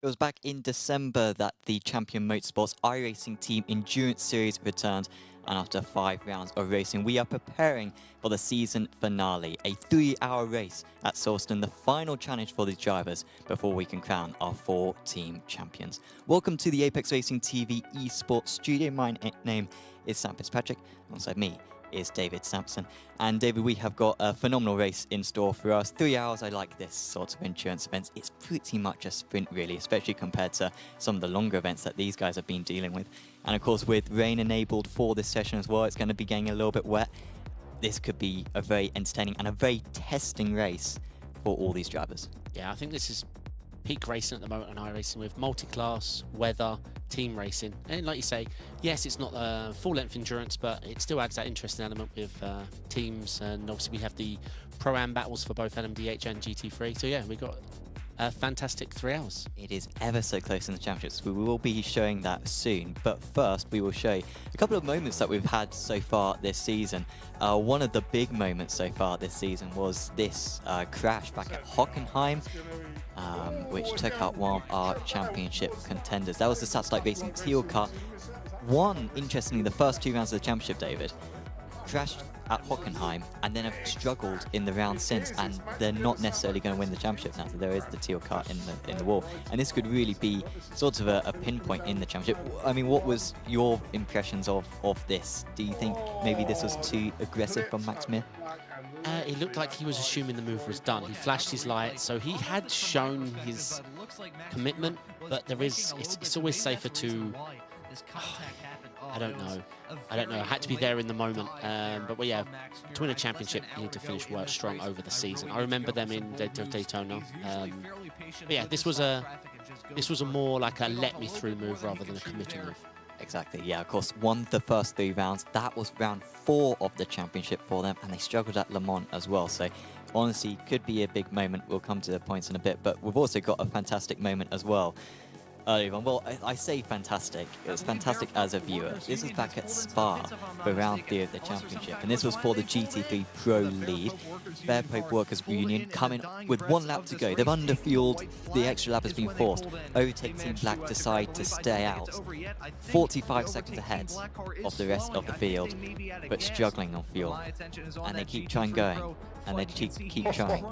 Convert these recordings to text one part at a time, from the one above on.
It was back in December that the Champion Motorsports iRacing Team Endurance Series returned, and after 5 rounds of racing, we are preparing for the season finale, a 3-hour race at Silverstone, the final challenge for these drivers before we can crown our 4 team champions. Welcome to the Apex Racing TV eSports studio. My name is Sam Fitzpatrick, alongside me is David Sampson. And David, we have got a phenomenal race in store for us. 3 hours, I like this sort of endurance events. It's pretty much a sprint really, especially compared to some of the longer events that these guys have been dealing with. And of course, with rain enabled for this session as well, it's going to be getting a little bit wet. This could be a very entertaining and a very testing race for all these drivers. Yeah, I think this is peak racing at the moment on iRacing with multi-class, weather, team racing. And like you say, yes, it's not a full-length endurance, but it still adds that interesting element with teams. And obviously we have the Pro-Am battles for both LMDH and GT3. So yeah, we got a fantastic 3 hours. It is ever so close in the championships. We will be showing that soon. But first, we will show a couple of moments that we've had so far this season. One of the big moments so far this season was this crash back at Hockenheim, which took out one of our championship contenders. That was the Satellite Racing Teal car. Won, interestingly, the first 2 rounds of the championship, David. Crashed at Hockenheim and then have struggled in the round since, and they're not necessarily going to win the championship now. So there is the teal car in the wall, and this could really be sort of a pinpoint in the championship. I mean, what was your impressions of this? Do you think maybe this was too aggressive from Max Mir? It looked like he was assuming the move was done. He flashed his light, so he had shown his commitment, but it's always safer to... I don't know. I had to be there in the moment. But well, yeah, to win a championship, you need to finish work strong over the season. I remember them in Daytona. But yeah, this was a more like a let me through move rather than a committal move. Exactly, yeah, of course, won the first 3 rounds. That was round 4 of the championship for them, and they struggled at Le Mans as well. So honestly, could be a big moment. We'll come to the points in a bit, but we've also got a fantastic moment as well. Well, I say fantastic. It was fantastic as a viewer. This was back at Spa for round 3 of the championship, and this was for the GT3 Pro lead. Fairport Workers Union coming with 1 lap to go. They've underfueled. The extra lap has been forced. Overtake Team Black decide to stay out. 45 seconds ahead of the rest of the field, but struggling on fuel. And they keep trying going, and they keep trying.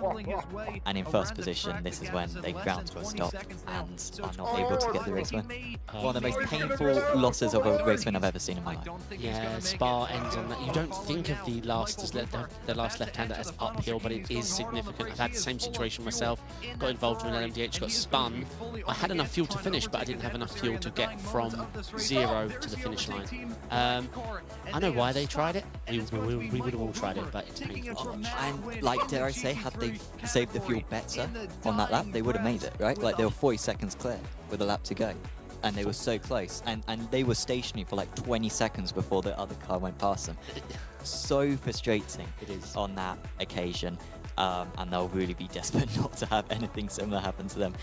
And in first position, this is when they ground to a stop and are not able to get the race win. One of the most painful losses of a race win I've ever seen in my life. Yeah, Spa ends on that. You don't think of the last left-hander as uphill, but it is significant. I've had the same situation myself. Got involved in an LMDH, got spun. I had enough fuel to finish, but I didn't have enough fuel to get from 0 to the finish line. I know why they tried it. We would have all tried it, but it's painful. And like, dare I say, had they saved the fuel better on that lap, they would have made it, right? Like, they were 40 seconds clear with a lap to go, and they were so close, and they were stationary for like 20 seconds before the other car went past them. So frustrating It is. on that occasion, and they'll really be desperate not to have anything similar happen to them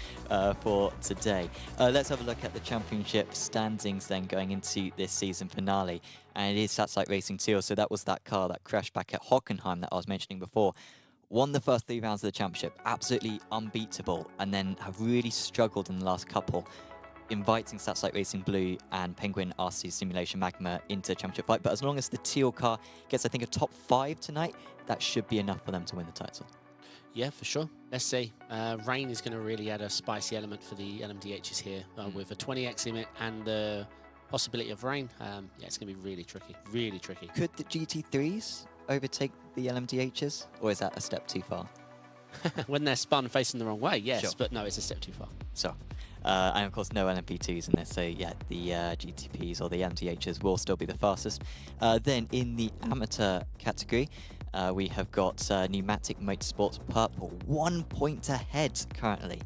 for today. Let's have a look at the championship standings then going into this season finale, and it is Satellite Racing Teal. So that was that car that crashed back at Hockenheim that I was mentioning before. Won the first 3 rounds of the championship, absolutely unbeatable, and then have really struggled in the last couple, inviting Satellite Racing Blue and Penguin RC Simulation Magma into the championship fight. But as long as the teal car gets, I think, a top 5 tonight, that should be enough for them to win the title. Yeah, for sure. Let's see. Rain is going to really add a spicy element for the LMDHs here with a 20x limit and the possibility of rain. Yeah, it's going to be really tricky. Really tricky. Could the GT3s overtake the LMDHs, or is that a step too far? When they're spun facing the wrong way, yes, Sure. but no, it's a step too far. So, and of course no LMP2s in this, so yeah, the GTPs or the MTHs will still be the fastest. Then in the amateur category, we have got Pneumatic Motorsports Purple, 1 point ahead currently.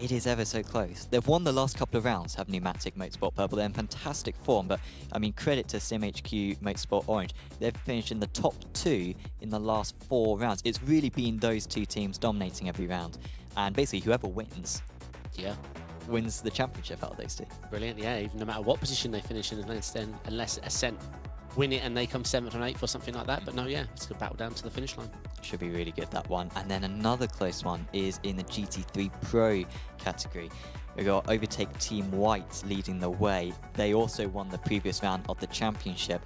It is ever so close. They've won the last couple of rounds, have Pneumatic Motorsport Purple. They're in fantastic form, but I mean, credit to SimHQ Motorsport Orange. They've finished in the top 2 in the last 4 rounds. It's really been those 2 teams dominating every round. And basically, whoever wins, wins the championship out of those 2. Brilliant, yeah, even no matter what position they finish in, unless Ascent win it and they come 7th and 8th or something like that. But no, yeah, it's a battle down to the finish line. Should be really good, that one. And then another close one is in the GT3 Pro category. We got Overtake Team White leading the way. They also won the previous round of the championship.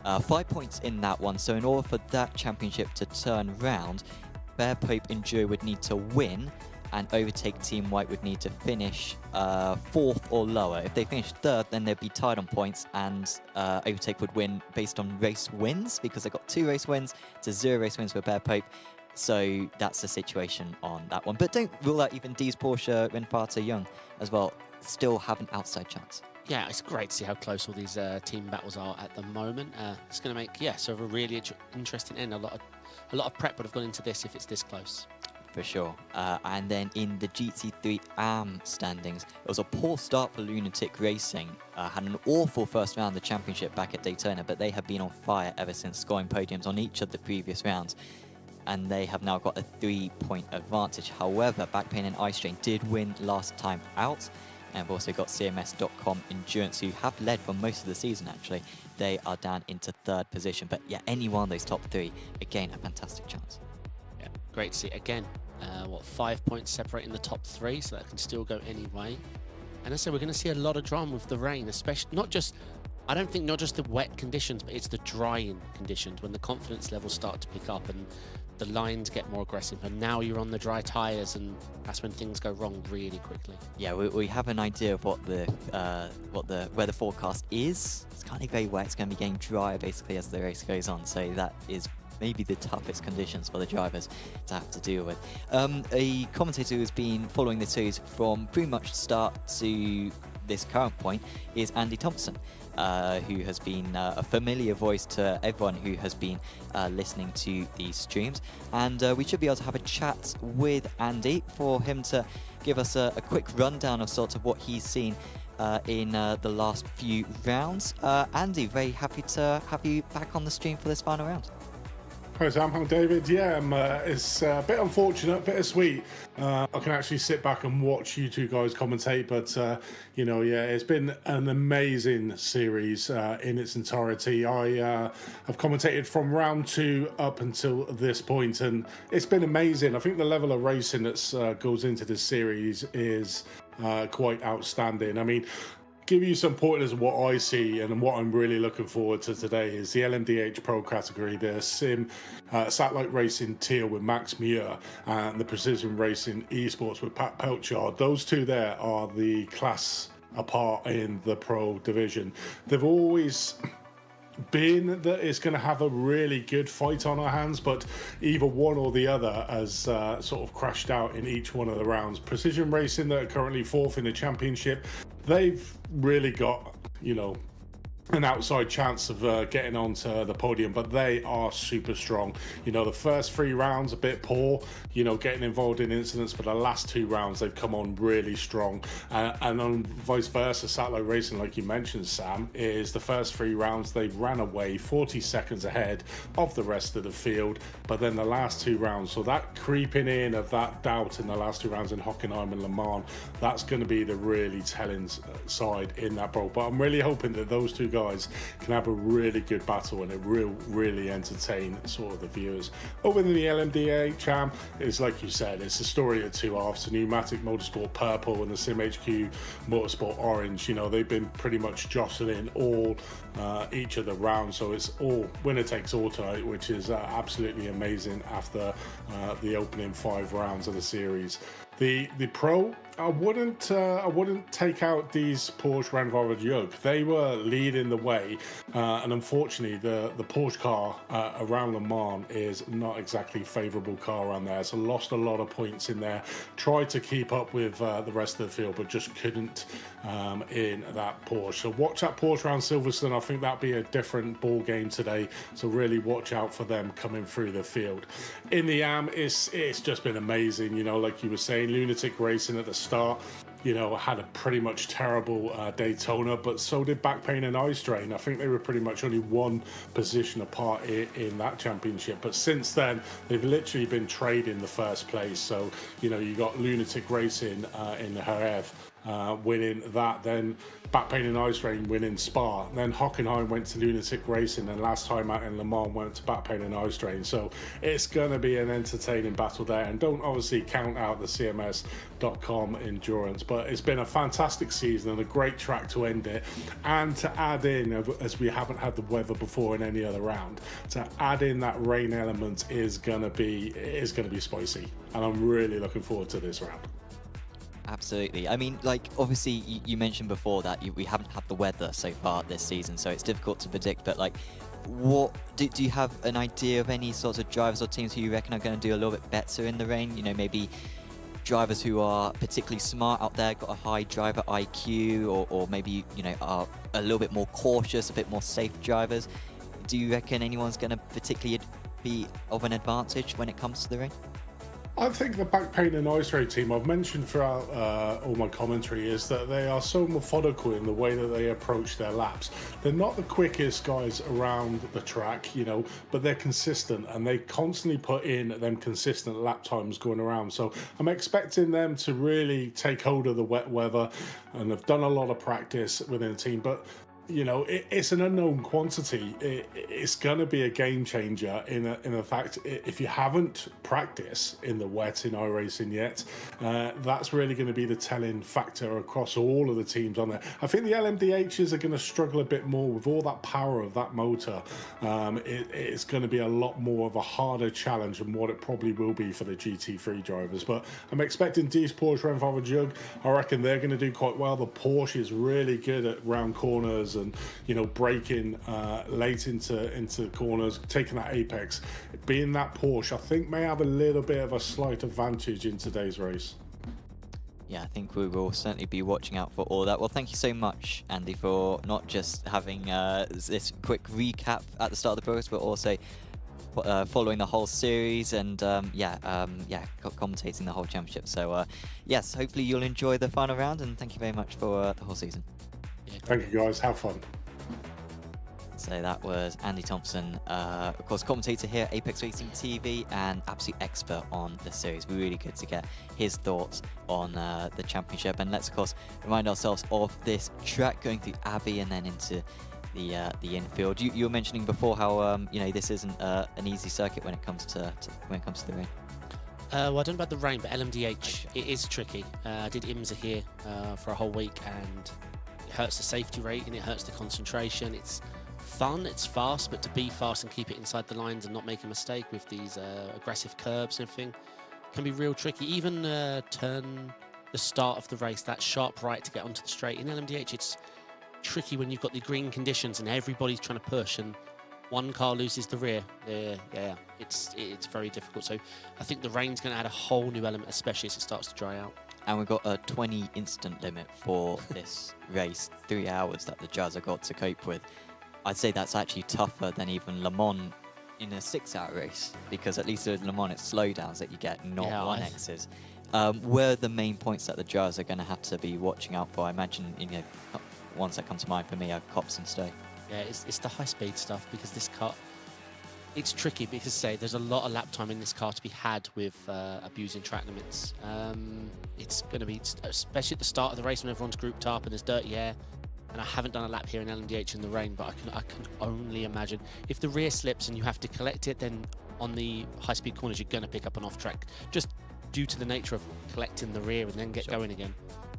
5 points in that one, so in order for that championship to turn round, Bear Pope Enduro would need to win, and Overtake Team White would need to finish 4th or lower. If they finished 3rd, then they'd be tied on points, and Overtake would win based on race wins, because they got 2 race wins to 0 race wins for Bear Pope. So that's the situation on that one. But don't rule out even D's Porsche, Renfato Young as well. Still have an outside chance. Yeah, it's great to see how close all these team battles are at the moment. It's going to make, sort of a really interesting end. A lot of prep would have gone into this if it's this close. For sure. And then in the GT3 AM standings, it was a poor start for Lunatic Racing. Had an awful first round of the championship back at Daytona, but they have been on fire ever since, scoring podiums on each of the previous rounds. And they have now got a 3-point advantage. However, Backpain and Eye Strain did win last time out. And we've also got CMS.com Endurance, who have led for most of the season, actually. They are down into 3rd position. But yeah, any one of those top 3, again, a fantastic chance. Yeah, great to see. Again, 5 points separating the top 3, so that can still go any way. And as I said, we're going to see a lot of drama with the rain, especially I don't think not just the wet conditions, but it's the drying conditions when the confidence levels start to pick up and the lines get more aggressive, and now you're on the dry tyres, and that's when things go wrong really quickly. Yeah, we have an idea of what the weather forecast is. It's kind of very wet. It's going to be getting drier basically as the race goes on. So that is maybe the toughest conditions for the drivers to have to deal with. A commentator who's been following the series from pretty much start to this current point is Andy Thompson, who has been a familiar voice to everyone who has been listening to these streams. And we should be able to have a chat with Andy for him to give us a quick rundown of sort of what he's seen in the last few rounds. Andy, very happy to have you back on the stream for this final round. Hi Sam, I'm David. Yeah, it's a bit unfortunate, bittersweet. I can actually sit back and watch you two guys commentate, but it's been an amazing series in its entirety. I have commentated from round 2 up until this point, and it's been amazing. I think the level of racing that goes into this series is quite outstanding. I mean, give you some pointers of what I see and what I'm really looking forward to today is the LMDH Pro category, the Sim Satellite Racing Tier with Max Muir, and the Precision Racing Esports with Pat Pelchard. Those two there are the class apart in the Pro division. They've always been that it's going to have a really good fight on our hands, but either one or the other has sort of crashed out in each one of the rounds. Precision Racing, that are currently 4th in the championship, they've really got, an outside chance of getting onto the podium, but they are super strong. The first 3 rounds a bit poor, getting involved in incidents, but the last 2 rounds they've come on really strong. And on vice versa, Satellite Racing, like you mentioned, Sam, is the first 3 rounds they ran away 40 seconds ahead of the rest of the field, but then the last 2 rounds, so that creeping in of that doubt in the last 2 rounds in Hockenheim and Le Mans, that's going to be the really telling side in that Pro. But I'm really hoping that those 2 guys can have a really good battle and it will really entertain sort of the viewers. Over in the LMDA Cham, it's like you said, it's a story of 2 halves. The Pneumatic Motorsport Purple and the SimHQ Motorsport Orange, they've been pretty much jostling all each of the rounds, so it's all winner takes all tonight, which is absolutely amazing after the opening 5 rounds of the series. The Pro, I wouldn't take out these Porsche Rennfahrer Jug. They were leading the way, and unfortunately, the Porsche car around Le Mans is not exactly favourable car around there. So lost a lot of points in there. Tried to keep up with the rest of the field, but just couldn't in that Porsche. So watch that Porsche around Silverstone. I think that'll be a different ball game today. So really watch out for them coming through the field. In the AM, it's just been amazing. Like you were saying, Lunatic Racing at the start, had a pretty much terrible Daytona, but so did Backpain and Eye Strain. I think they were pretty much only 1 position apart in that championship. But since then, they've literally been trading the first place. So, you got Lunatic Racing in the Jerez winning that, then back pain and ice rain winning Spa, then Hockenheim went to Lunatic Racing, and last time out in Le Mans went to back pain and ice rain. So it's going to be an entertaining battle there, and don't obviously count out the CMS.com endurance, but it's been a fantastic season and a great track to end it. And to add in, as we haven't had the weather before in any other round, to add in that rain element is going to be spicy, and I'm really looking forward to this round. Absolutely. I mean, like, obviously, you mentioned before that we haven't had the weather so far this season, so it's difficult to predict. But, like, what do you have an idea of any sorts of drivers or teams who you reckon are going to do a little bit better in the rain? You know, maybe drivers who are particularly smart out there, got a high driver IQ, or maybe, you know, are a little bit more cautious, a bit more safe drivers. Do you reckon anyone's going to particularly be of an advantage when it comes to the rain? I think the back pain and ice raid team, I've mentioned throughout all my commentary, is that they are so methodical in the way that they approach their laps. They're not the quickest guys around the track, you know, but they're consistent, and they constantly put in them consistent lap times going around. So I'm expecting them to really take hold of the wet weather, and have done a lot of practice within the team. But you know, it's an unknown quantity. It's going to be a game changer in the fact, if you haven't practiced in the wet in iRacing yet, that's really going to be the telling factor across all of the teams on there. I think the LMDHs are going to struggle a bit more with all that power of that motor. It's going to be a lot more of a harder challenge than what it probably will be for the GT3 drivers. But I'm expecting Diez, Porsche, Renfrow, Jug. I reckon they're going to do quite well. The Porsche is really good at round corners and, you know, braking late into corners, taking that apex. Being that Porsche, I think, may have a little bit of a slight advantage in today's race. Yeah, I think we will certainly be watching out for all that. Well, thank you so much, Andy, for not just having this quick recap at the start of the progress, but also following the whole series and commentating the whole championship. So yes, hopefully you'll enjoy the final round, and thank you very much for the whole season. Thank you, guys. Have fun. So that was Andy Thompson, of course, commentator here at Apex Racing TV and absolute expert on the series. Really good to get his thoughts on the championship. And let's, of course, remind ourselves of this track going through Abbey and then into the infield. You were mentioning before how you know, this isn't an easy circuit when it comes to the rain. Well, I don't know about the rain, but LMDH, it is tricky. I did IMSA here for a whole week, and it hurts the safety rate and it hurts the concentration. It's fun, it's fast, but to be fast and keep it inside the lines and not make a mistake with these aggressive curbs and everything can be real tricky. Even turn the start of the race, that sharp right to get onto the straight. In LMDH, it's tricky when you've got the green conditions and everybody's trying to push and one car loses the rear. It's very difficult. So I think the rain's going to add a whole new element, especially as it starts to dry out. And we've got a 20 instant limit for this race, 3 hours that the drivers have got to cope with. I'd say that's actually tougher than even Le Mans in a 6-hour race, because at least with Le Mans it's slowdowns that you get, not 1Xs. Where are the main points that the drivers are going to have to be watching out for? I imagine, you know, ones that come to mind for me are cops and stay. Yeah, it's the high-speed stuff, because this car, it's tricky because, say, there's a lot of lap time in this car to be had with abusing track limits. It's going to be, especially at the start of the race when everyone's grouped up and there's dirty air. And I haven't done a lap here in LMDH in the rain, but I can only imagine. If the rear slips and you have to collect it, then on the high-speed corners, you're going to pick up an off-track, just due to the nature of collecting the rear and then get going again.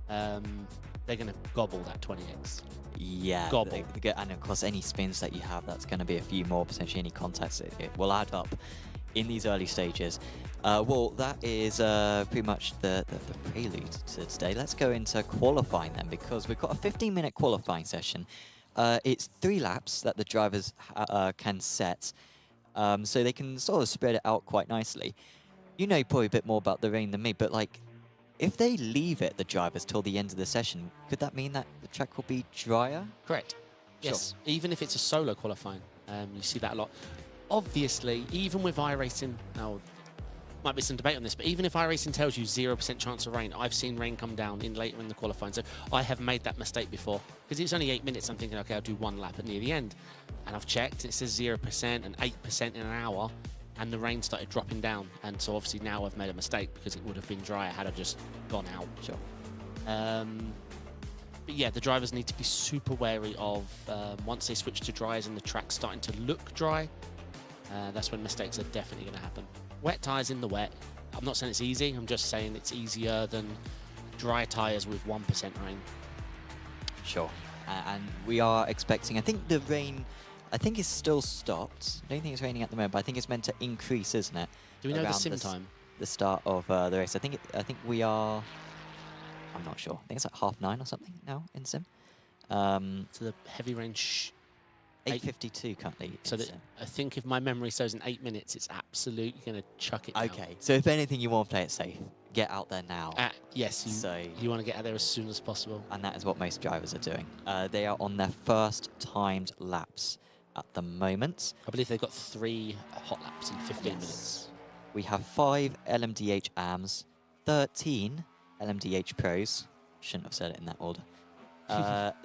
They're going to gobble that 20X. Yeah, gobble. And of course, any spins that you have, that's going to be a few more, potentially any contacts. It will add up in these early stages. Well, that is pretty much the prelude to today. Let's go into qualifying then, because we've got a 15-minute qualifying session. It's 3 laps that the drivers can set, so they can sort of spread it out quite nicely. You know probably a bit more about the rain than me, but like, if they leave it, the drivers, till the end of the session, could that mean that the track will be drier? Correct. Yes, sure. Even if it's a solo qualifying, you see that a lot. Obviously, even with iRacing, now might be some debate on this, but even if iRacing tells you 0% chance of rain, I've seen rain come down later in the qualifying. So I have made that mistake before, because it's only 8 minutes. I'm thinking, okay, I'll do 1 lap at near the end, and I've checked. It says 0% and 8% in an hour, and the rain started dropping down. And so obviously now I've made a mistake, because it would have been drier had I just gone out. Sure. But yeah, the drivers need to be super wary of once they switch to dries and the track's starting to look dry. That's when mistakes are definitely going to happen. Wet tyres in the wet. I'm not saying it's easy. I'm just saying it's easier than dry tyres with 1% rain. Sure. And we are expecting, I think the rain, I think it's still stopped. I don't think it's raining at the moment, but I think it's meant to increase, isn't it? Do we know the Around sim time? The start of the race. I think we are, I'm not sure. I think it's like 9:30 or something now in sim. So the heavy rain 8:52 currently. So that, I think if my memory serves in 8 minutes, it's absolutely going to chuck it down. Okay, so if anything, you want to play it safe. Get out there now. Yes, you want to get out there as soon as possible. And that is what most drivers are doing. They are on their first timed laps at the moment. I believe they've got 3 hot laps in 15 minutes. We have 5 LMDH AMs, 13 LMDH Pros. Shouldn't have said it in that order.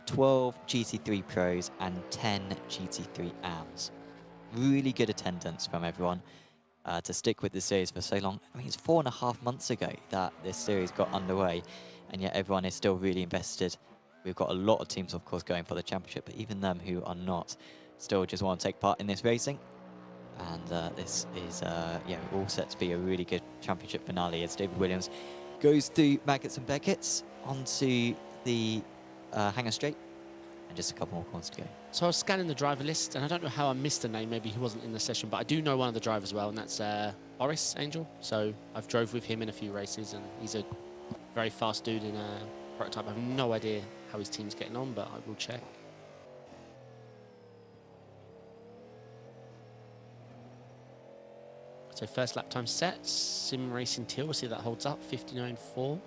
12 GT3 Pros and 10 GT3 AMs. Really good attendance from everyone to stick with the series for so long. I mean, it's 4.5 months ago that this series got underway, and yet everyone is still really invested. We've got a lot of teams, of course, going for the championship, but even them who are not still just want to take part in this racing. And this is, all set to be a really good championship finale as David Williams goes through Maggots and Beckett's onto the Hangar Straight, and just a couple more corners to go. So I was scanning the driver list, and I don't know how I missed a name. Maybe he wasn't in the session, but I do know one of the drivers well, and that's Boris Angel. So I've drove with him in a few races, and he's a very fast dude in a prototype. I have no idea how his team's getting on, but I will check. So first lap time set, Sim Racing Teal, we'll see if that holds up, 59.4.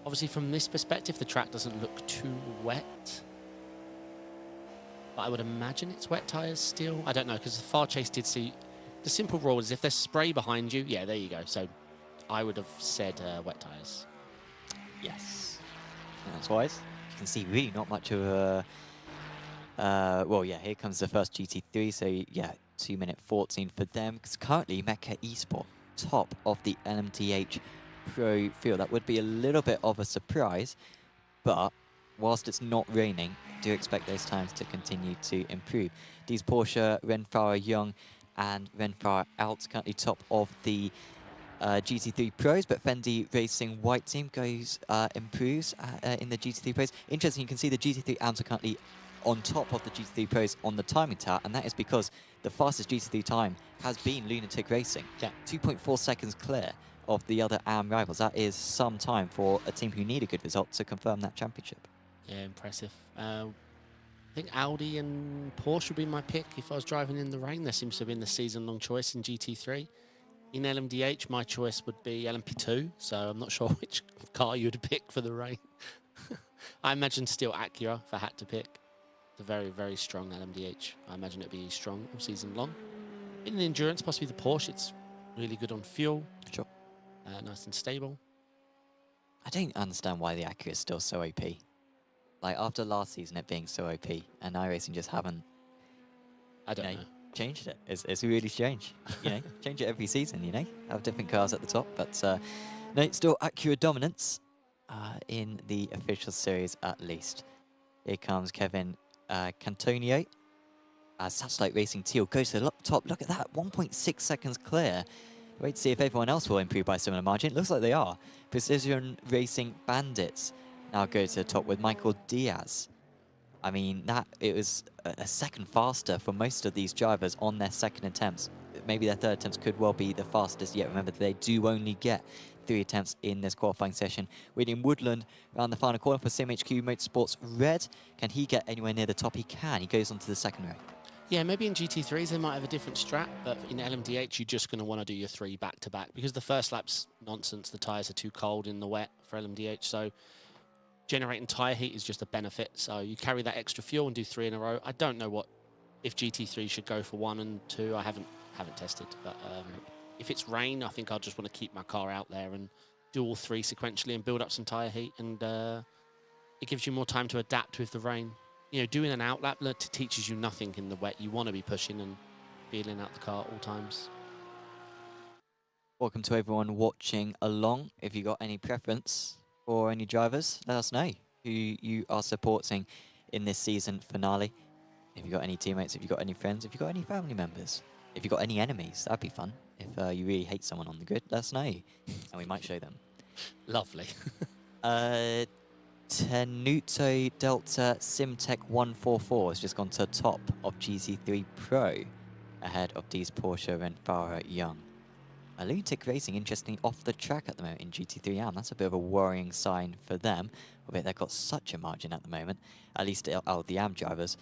Obviously from this perspective, the track doesn't look too wet. But I would imagine it's wet tyres still. I don't know, because the Far Chase did see, the simple rule is if there's spray behind you, yeah, there you go. So I would have said wet tyres. Yes. That's wise. You can see really not much of a, here comes the first GT3, so yeah, 2:14 for them, because currently Mecca Esport top of the LMDH Pro field. That would be a little bit of a surprise, but whilst it's not raining, do expect those times to continue to improve. These Porsche, Renfrower Young and Renfrower Out currently top of the GT3 Pros, but Fendi Racing White Team improves in the GT3 Pros. Interesting, you can see the GT3 AMs are currently on top of the GT3 Pros on the timing tower, and that is because the fastest GT3 time has been Lunatic Racing. Yeah, 2.4 seconds clear of the other AM rivals. That is some time for a team who need a good result to confirm that championship. Yeah, impressive. I think Audi and Porsche would be my pick if I was driving in the rain. There seems to have been the season-long choice in GT3. In LMDH, my choice would be LMP2, so I'm not sure which car you would pick for the rain. I imagine still Acura if I had to pick. It's a very, very strong LMDH. I imagine it'd be strong all season long. In the endurance, possibly the Porsche. It's really good on fuel. Sure. Nice and stable. I don't understand why the Acura is still so OP. Like, after last season it being so OP, and iRacing just haven't... I don't know. Changed it. It's really strange. Change it every season, have different cars at the top, but no, still Acura dominance in the official series at least. Here comes Kevin Cantonio. Satellite Racing Teal goes to the top. Look at that, 1.6 seconds clear. Wait to see if everyone else will improve by a similar margin. It looks like they are. Precision Racing Bandits now go to the top with Michael Diaz. I mean, it was a second faster for most of these drivers on their second attempts. Maybe their third attempts could well be the fastest yet. Remember, they do only get 3 attempts in this qualifying session. William Woodland around the final corner for CMHQ Motorsports Red. Can he get anywhere near the top? He can. He goes on to the second row. Yeah, maybe in GT3s they might have a different strat, but in LMDH you're just going to want to do your 3 back-to-back because the first lap's nonsense. The tyres are too cold in the wet for LMDH, so generating tyre heat is just a benefit. So you carry that extra fuel and do 3 in a row. I don't know if GT3 should go for 1 and 2. I haven't tested, but if it's rain, I think I'll just want to keep my car out there and do all 3 sequentially and build up some tyre heat, and it gives you more time to adapt with the rain. Doing an outlap teaches you nothing in the wet. You want to be pushing and feeling out the car at all times. Welcome to everyone watching along. If you got any preference or any drivers, let us know who you are supporting in this season finale. If you've got any teammates, if you've got any friends, if you've got any family members, if you've got any enemies, that'd be fun. If you really hate someone on the grid, let us know, and we might show them. Lovely. Tenuto Delta Simtech 144 has just gone to the top of GT3 Pro, ahead of Dees Porsche and Farah Young. Lunatic Racing, interestingly, off the track at the moment in GT3 AM. That's a bit of a worrying sign for them. Albeit they've got such a margin at the moment, at least out of the AM drivers.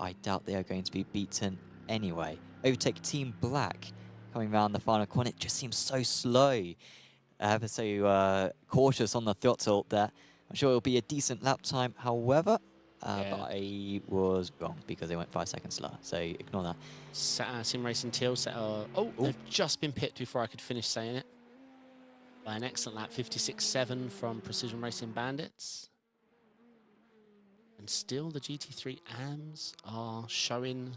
I doubt they are going to be beaten anyway. Overtake Team Black coming around the final corner. It just seems so slow. Ever so cautious on the throttle there. I'm sure it'll be a decent lap time. However, but I was wrong because they went 5 seconds slower. So ignore that. Sim Racing Teal set. They've just been pipped before I could finish saying it. By an excellent lap, 56.7 from Precision Racing Bandits. And still the GT3 AMs are showing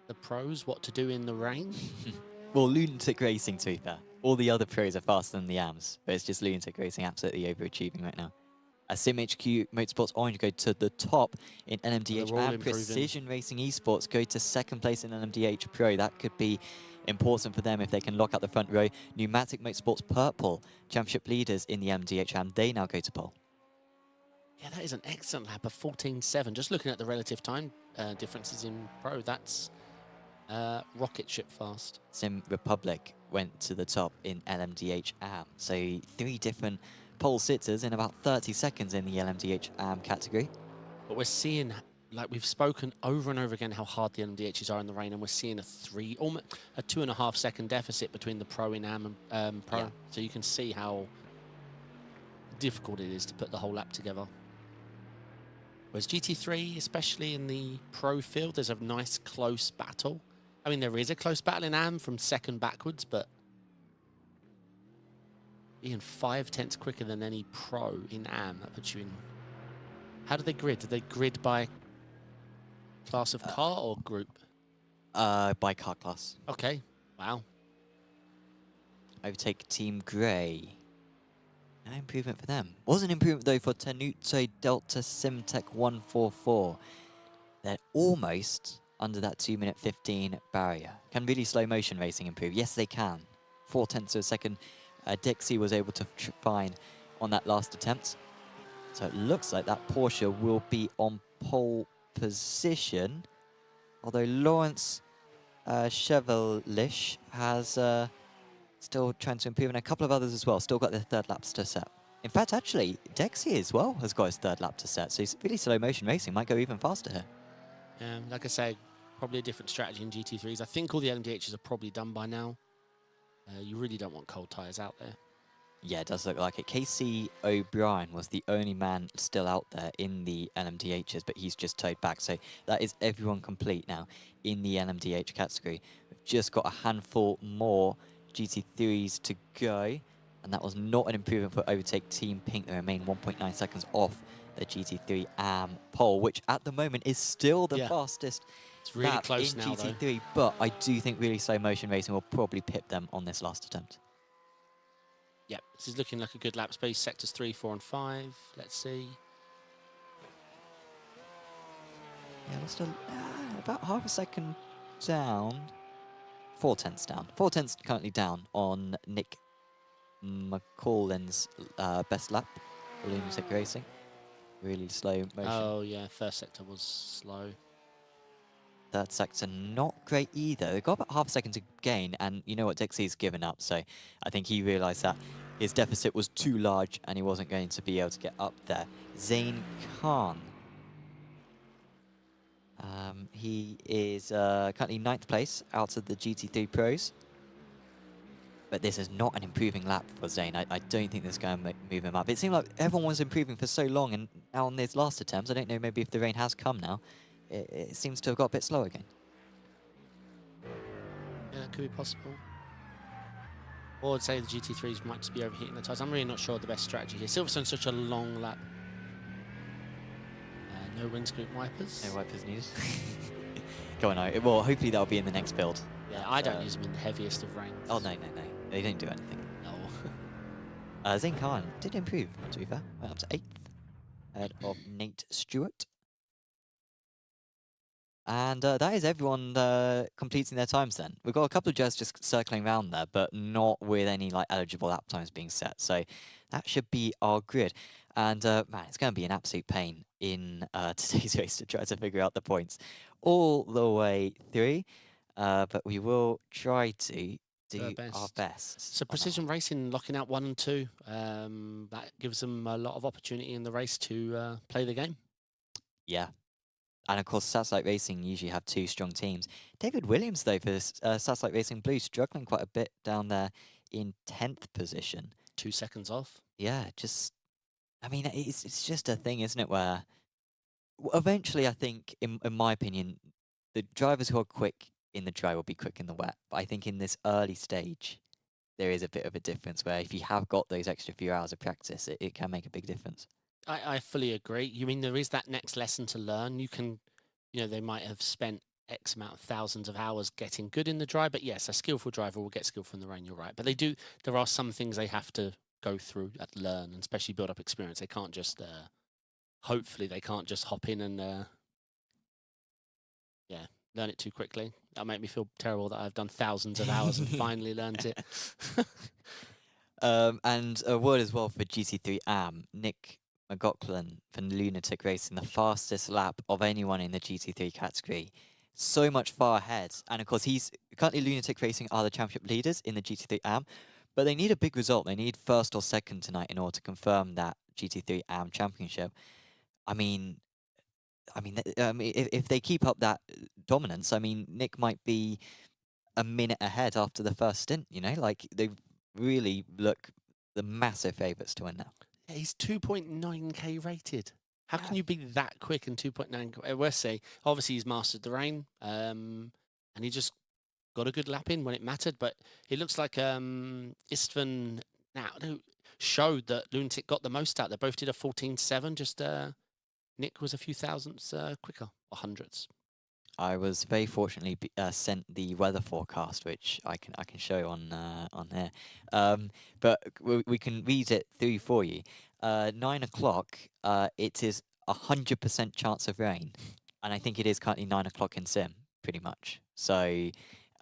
the pros what to do in the rain. Well, Lunatic Racing, to be fair. All the other pros are faster than the AMs, but it's just Lunatic Racing absolutely overachieving right now. SimHQ Motorsports Orange go to the top in LMDH, and Precision Racing Esports go to second place in LMDH Pro. That could be important for them if they can lock out the front row. Pneumatic Motorsports Purple, championship leaders in the MDH, and they now go to pole. Yeah, that is an excellent lap of 14.7. Just looking at the relative time differences in Pro, that's rocket ship fast. Sim Republic went to the top in LMDH AM. So 3 different pole sitters in about 30 seconds in the LMDH AM category. But we're seeing, like we've spoken over and over again, how hard the LMDHs are in the rain, and we're seeing a almost a 2.5 second deficit between the Pro in AM and Pro. Yeah. So you can see how difficult it is to put the whole lap together. Whereas GT3, especially in the Pro field, there's a nice close battle. I mean, there is a close battle in AM from second backwards, but being 5/10 quicker than any Pro in AM, that puts you in. How do they grid? Do they grid by class of car or group? By car class. Okay. Wow. Overtake Team Grey. No improvement for them. Was an improvement though for Tenuto Delta Simtech 144. They're almost under that 2:15 barrier. Can really slow motion racing improve? Yes, they can. 0.4 of a second. Dixie was able to find on that last attempt. So it looks like that Porsche will be on pole position. Although Lawrence Chevalish has still trying to improve, and a couple of others as well. Still got their third laps to set. In fact, actually, Dexy as well has got his third lap to set. So it's really slow motion racing. Might go even faster here. Like I say, probably a different strategy in GT3s. I think all the LMDHs are probably done by now. You really don't want cold tyres out there. Yeah, it does look like it. Casey O'Brien was the only man still out there in the LMDHs, but he's just towed back. So that is everyone complete now in the LMDH category. We've just got a handful more GT3s to go, and that was not an improvement for Overtake Team Pink. They remain 1.9 seconds off the GT3 AM pole, which at the moment is still the fastest. It's really close in now, GT3, but I do think really slow motion racing will probably pip them on this last attempt. Yep, this is looking like a good lap space. Sectors 3, 4, and 5. Let's see. Yeah, we're still about half a second down. 0.4 down. 0.4 currently down on Nick McCallin's best lap for Lunatic Racing. Really slow motion. Oh, yeah, first sector was slow. Third sector not great either. They've got about half a second to gain, and you know what, Dixie's given up, so I think he realised that his deficit was too large and he wasn't going to be able to get up there. Zain Khan. He is currently 9th place out of the GT3 Pros. But this is not an improving lap for Zain. I don't think this is going to move him up. It seemed like everyone was improving for so long, and now on these last attempts, I don't know, maybe if the rain has come now, it seems to have got a bit slow again. Yeah, that could be possible. Or I'd say the GT3s might just be overheating the tyres. I'm really not sure of the best strategy here. Silverstone's such a long lap. No windscreen wipers. No wipers news. Go on, well, hopefully that'll be in the next build. Yeah, I don't use them in the heaviest of rains. Oh, no. They don't do anything. No. Zane Khan did improve, to be fair. Went up to 8th, ahead of Nate Stewart. And that is everyone completing their times then. We've got a couple of drivers just circling around there, but not with any like eligible lap times being set. So that should be our grid. And man, it's going to be an absolute pain in today's race to try to figure out the points all the way through. But we will try to do our best. So Precision Racing locking out 1 and 2. That gives them a lot of opportunity in the race to play the game. Yeah. And of course, Satellite Racing usually have 2 strong teams. David Williams, though, for Satellite Racing Blue, struggling quite a bit down there in 10th position. 2 seconds off. Yeah, just, I mean, it's just a thing, isn't it, where eventually, I think, in my opinion, the drivers who are quick in the dry will be quick in the wet. But I think in this early stage, there is a bit of a difference where if you have got those extra few hours of practice, it can make a big difference. I fully agree. You mean there is that next lesson to learn? You can, they might have spent X amount of thousands of hours getting good in the dry, but yes, a skillful driver will get skillful in the rain, you're right. But there are some things they have to go through and learn, and especially build up experience. They can't just, hopefully they can't just hop in and, learn it too quickly. That'll make me feel terrible that I've done thousands of hours and finally learned it. And a word as well for GT3 AM, Nick McLaughlin from Lunatic Racing, the fastest lap of anyone in the GT3 category. So much far ahead. And of course, he's currently Lunatic Racing are the championship leaders in the GT3 AM, but they need a big result. They need 1st or 2nd tonight in order to confirm that GT3 AM championship. I mean, if they keep up that dominance, I mean, Nick might be a minute ahead after the first stint, like they really look the massive favourites to win now. Yeah, he's 2.9k rated. How can you be that quick in 2.9? We'll see. Obviously, he's mastered the rain, and he just got a good lap in when it mattered. But it looks like Istvan now showed that Lunatic got the most out. They both did a 14.7. Just Nick was a few thousandths quicker, or hundredths. I was very fortunately sent the weather forecast, which I can show on here. But we can read it through for you. 9 o'clock. It is 100% chance of rain, and I think it is currently 9 o'clock in sim, pretty much. So.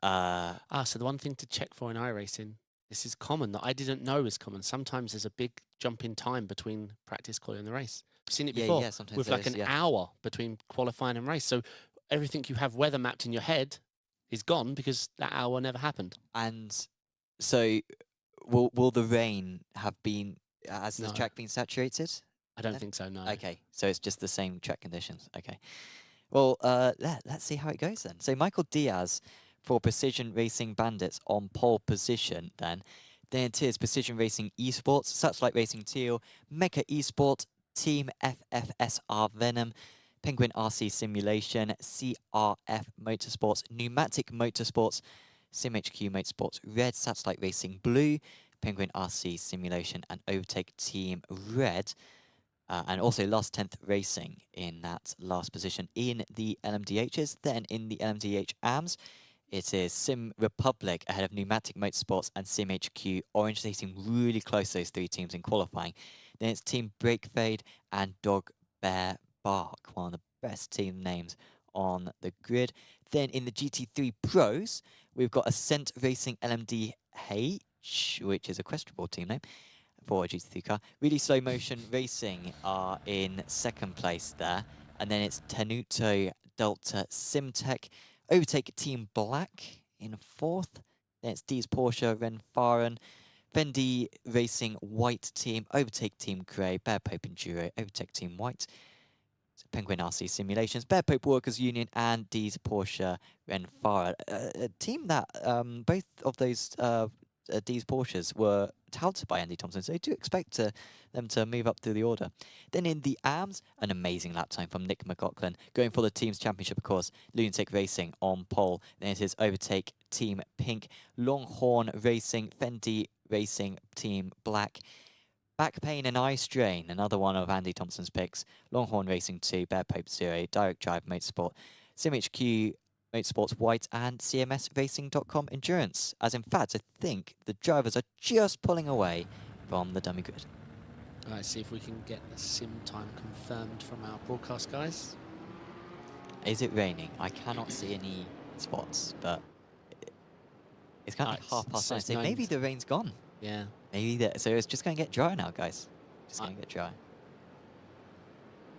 So the one thing to check for in iRacing, this is common that I didn't know is common. Sometimes there's a big jump in time between practice, quali, and the race. I've seen it before with like an hour between qualifying and race. So everything you have weather mapped in your head is gone because that hour never happened. And so will the rain have been, has the track been saturated? I don't think so, no. Okay, so it's just the same track conditions. Okay. Well, let's see how it goes then. So Michael Diaz for Precision Racing Bandits on pole position then. Then it is Precision Racing Esports, Satellite Racing Teal, Mecha Esports, Team FFSR Venom, Penguin RC Simulation, CRF Motorsports, Pneumatic Motorsports, SimHQ Motorsports, Red Satellite Racing Blue, Penguin RC Simulation, and Overtake Team Red. And also last 10th Racing in that last position in the LMDHs. Then in the LMDH AMs, it is Sim Republic ahead of Pneumatic Motorsports and SimHQ Orange. They seem really close, those 3 teams in qualifying. Then it's Team Breakfade and Dog Bear Bark, one of the best team names on the grid. Then in the GT3 Pros, we've got Ascent Racing LMDH, which is a questionable team name for a GT3 car. Really Slow Motion Racing are in 2nd place there. And then it's Tenuto Delta Simtech, Overtake Team Black in 4th. Then it's D's Porsche, Renfaren, Fendi Racing White Team, Overtake Team Grey, Bear Pope Enduro, Overtake Team White, so Penguin RC Simulations, Bear Pope Workers Union, and D's Porsche Renfaren. A team that both of those D's Porsches were touted by Andy Thompson, so I do expect them to move up through the order. Then in the AMS, an amazing lap time from Nick McLaughlin, going for the team's championship, of course. Lunatic Racing on pole. Then it is Overtake Team Pink, Longhorn Racing, Fendi Racing Team Black, Back Pain and Eye Strain, another one of Andy Thompson's picks, Longhorn Racing 2, Bear Pope 0, Direct Drive Motorsport, SimHQ Motorsports White, and CMS Racing.com Endurance. As in fact, I think the drivers are just pulling away from the dummy grid. All right, see if we can get the sim time confirmed from our broadcast guys. Is it raining? I cannot see any spots, but it's kind of like 9:30, says so maybe the rain's gone. Yeah. Maybe that. So it's just going to get dry now, guys. Just going to get dry.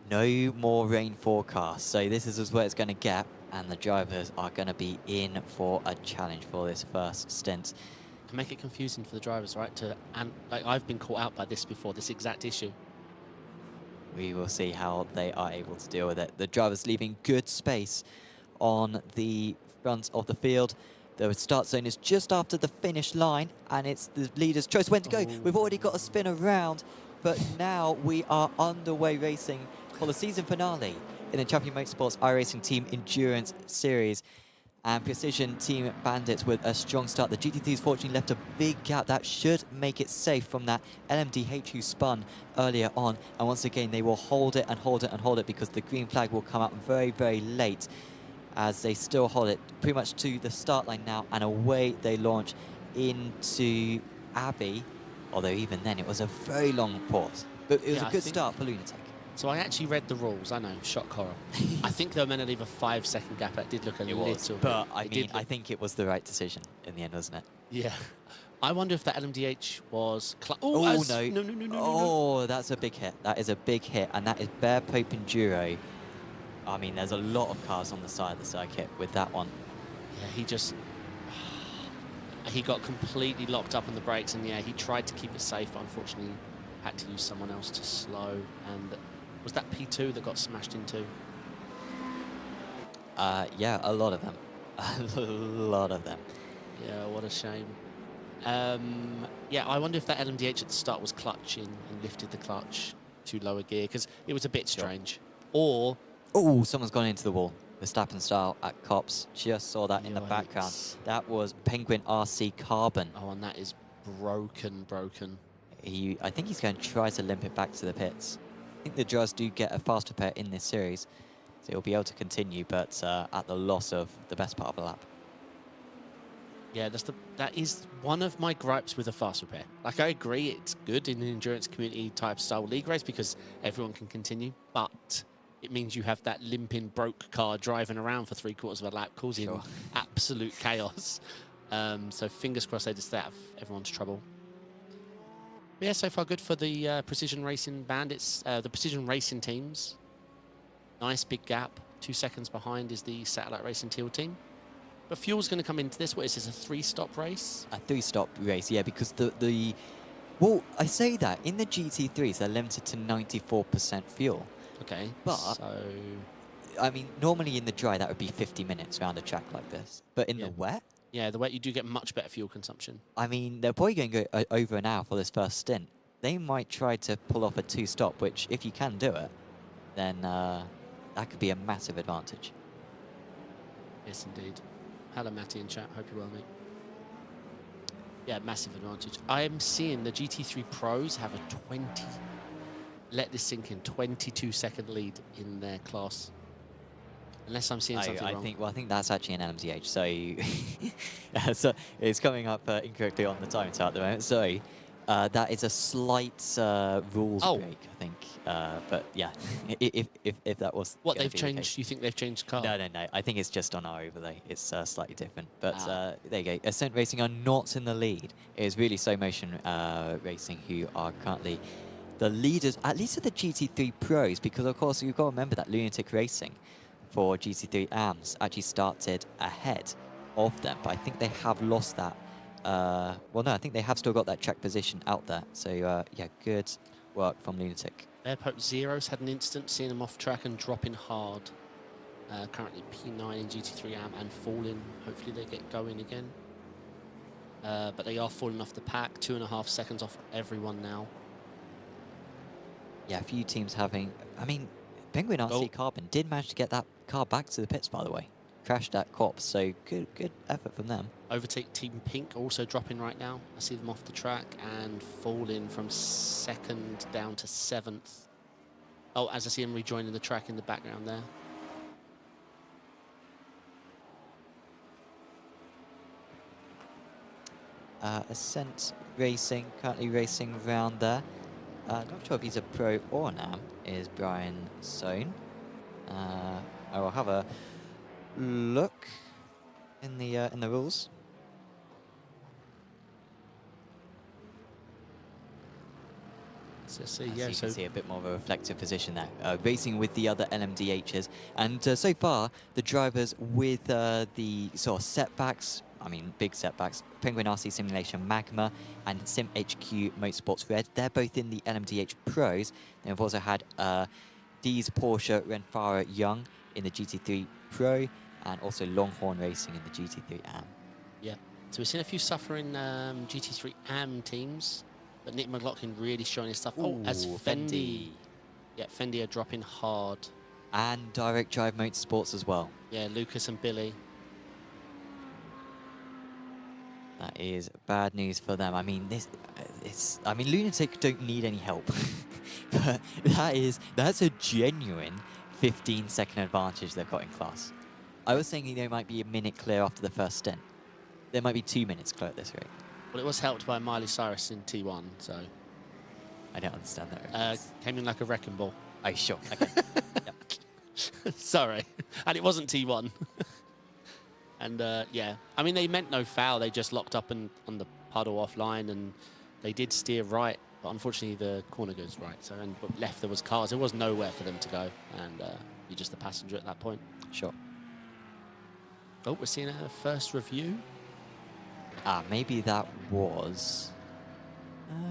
No more rain forecast. So this is where it's going to get, and the drivers are going to be in for a challenge for this first stint. Can make it confusing for the drivers, right? And like I've been caught out by this before, this exact issue. We will see how they are able to deal with it. The drivers leaving good space on the front of the field. The start zone is just after the finish line, and it's the leader's choice when to go. We've already got a spin around, but now we are underway racing for the season finale in the Champion Motorsports iRacing Team Endurance Series. And Precision Team Bandits with a strong start. The GT3's fortunately left a big gap that should make it safe from that LMDH who spun earlier on. And once again, they will hold it and hold it and hold it because the green flag will come out very, very late as they still hold it pretty much to the start line now. And away they launch into Abbey. Although even then, it was a very long pause. But it was a good start for Lunatic. So I actually read the rules. I know, shock horror. I think they were meant to leave a 5-second gap. It did look a little bit. But I mean, I think it was the right decision in the end, wasn't it? Yeah. I wonder if that LMDH was... Oh, no. No. Oh, that's a big hit. That is a big hit. And that is Bear Pope Enduro. I mean, there's a lot of cars on the side of the circuit with that one. Yeah, he just... He got completely locked up on the brakes. And yeah, he tried to keep it safe, but unfortunately had to use someone else to slow. And... was that P2 that got smashed into? Yeah, a lot of them. A lot of them. Yeah, what a shame. Yeah, I wonder if that LMDH at the start was clutching and lifted the clutch to lower gear, because it was a bit strange. Or... oh, someone's gone into the wall. Verstappen style at Cops. Just saw that in the background. That was Penguin RC Carbon. Oh, and that is broken. I think he's going to try to limp it back to the pits. I think the drivers do get a fast repair in this series, so he'll be able to continue, but at the loss of the best part of the lap. Yeah, that is one of my gripes with a fast repair. Like, I agree, it's good in an endurance community type style league race because everyone can continue, but it means you have that limping broke car driving around for 3/4 of a lap, causing absolute chaos. So fingers crossed they just stay out of everyone's trouble. But yeah, so far good for the Precision Racing Bandits, the Precision Racing teams. Nice big gap. 2 seconds behind is the Satellite Racing Teal team. But Fuel's going to come into this. What is this, a 3-stop race? A 3-stop race, yeah, because well, I say that. In the GT3s, they're limited to 94% fuel. Okay, but, so... I mean, normally in the dry, that would be 50 minutes around a track like this. But in the wet... yeah, the wet, you do get much better fuel consumption. I mean, they're probably going to go over an hour for this first stint. They might try to pull off a 2-stop, which, if you can do it, then that could be a massive advantage. Yes, indeed. Hello, Matty in chat. Hope you're well, mate. Yeah, massive advantage. I am seeing the GT3 Pros have a 22-second lead in their class. Unless I'm seeing something wrong. I think that's actually an LMDH. So, so it's coming up incorrectly on the time chart at the moment. So that is a slight rules break, I think. But yeah, if that was what they've changed, you think they've changed car? No. I think it's just on our overlay. It's slightly different. But there you go. Ascent Racing are not in the lead. It is really Slow Motion Racing who are currently the leaders, at least of the GT3 Pros, because of course you've got to remember that Lunatic Racing for GT3 AMS actually started ahead of them, but I think they have lost that. Well, no, I think they have still got that track position out there. So, yeah, good work from Lunatic. Airpoke Zeros had an instant, seeing them off track and dropping hard. Currently P9 in GT3 AM and falling. Hopefully they get going again. But they are falling off the pack. 2.5 seconds off everyone now. Yeah, a few teams having... I mean, Penguin RC Carbon did manage to get that car back to the pits, by the way. Crashed at Cops, so good effort from them. Overtake Team Pink also dropping right now. I see them off the track and falling from 2nd down to 7th. Oh, as I see them rejoining the track in the background there. Ascent Racing, currently racing around there. Not sure if he's a pro or an am, is Brian Sohn. I will have a look in the rules. So, see, As yeah, you so can see a bit more of a reflective position there, racing with the other LMDHs. And so far, the drivers with the sort of setbacks, I mean, big setbacks, Penguin RC Simulation Magma and Sim HQ Motorsports Red, they're both in the LMDH Pros. Then we've also had D's Porsche Renfara Young in the GT3 Pro, and also Longhorn Racing in the GT3 AM. yeah. So we've seen a few suffering GT3 AM teams, but Nick McLaughlin really showing his stuff. Oh, as Fendi. Yeah, Fendi are dropping hard. And Direct Drive Motorsports as well. Yeah, Lucas and Billy. That is bad news for them. I mean, Lunatic don't need any help, but that's a genuine 15-second advantage they've got in class. I was saying they might be a minute clear after the first stint. There might be 2 minutes clear at this rate. Well, it was helped by Miley Cyrus in T1, so I don't understand that reference. came in like a wrecking ball. Oh, sure. Okay. Yep. Sorry, and it wasn't T1. And yeah, I mean, they meant no foul. They just locked up on the puddle offline, and they did steer right, but unfortunately the corner goes right. So, and but left there was cars. There was nowhere for them to go, and you're just the passenger at that point. Sure. Oh, we're seeing a first review. Maybe that was...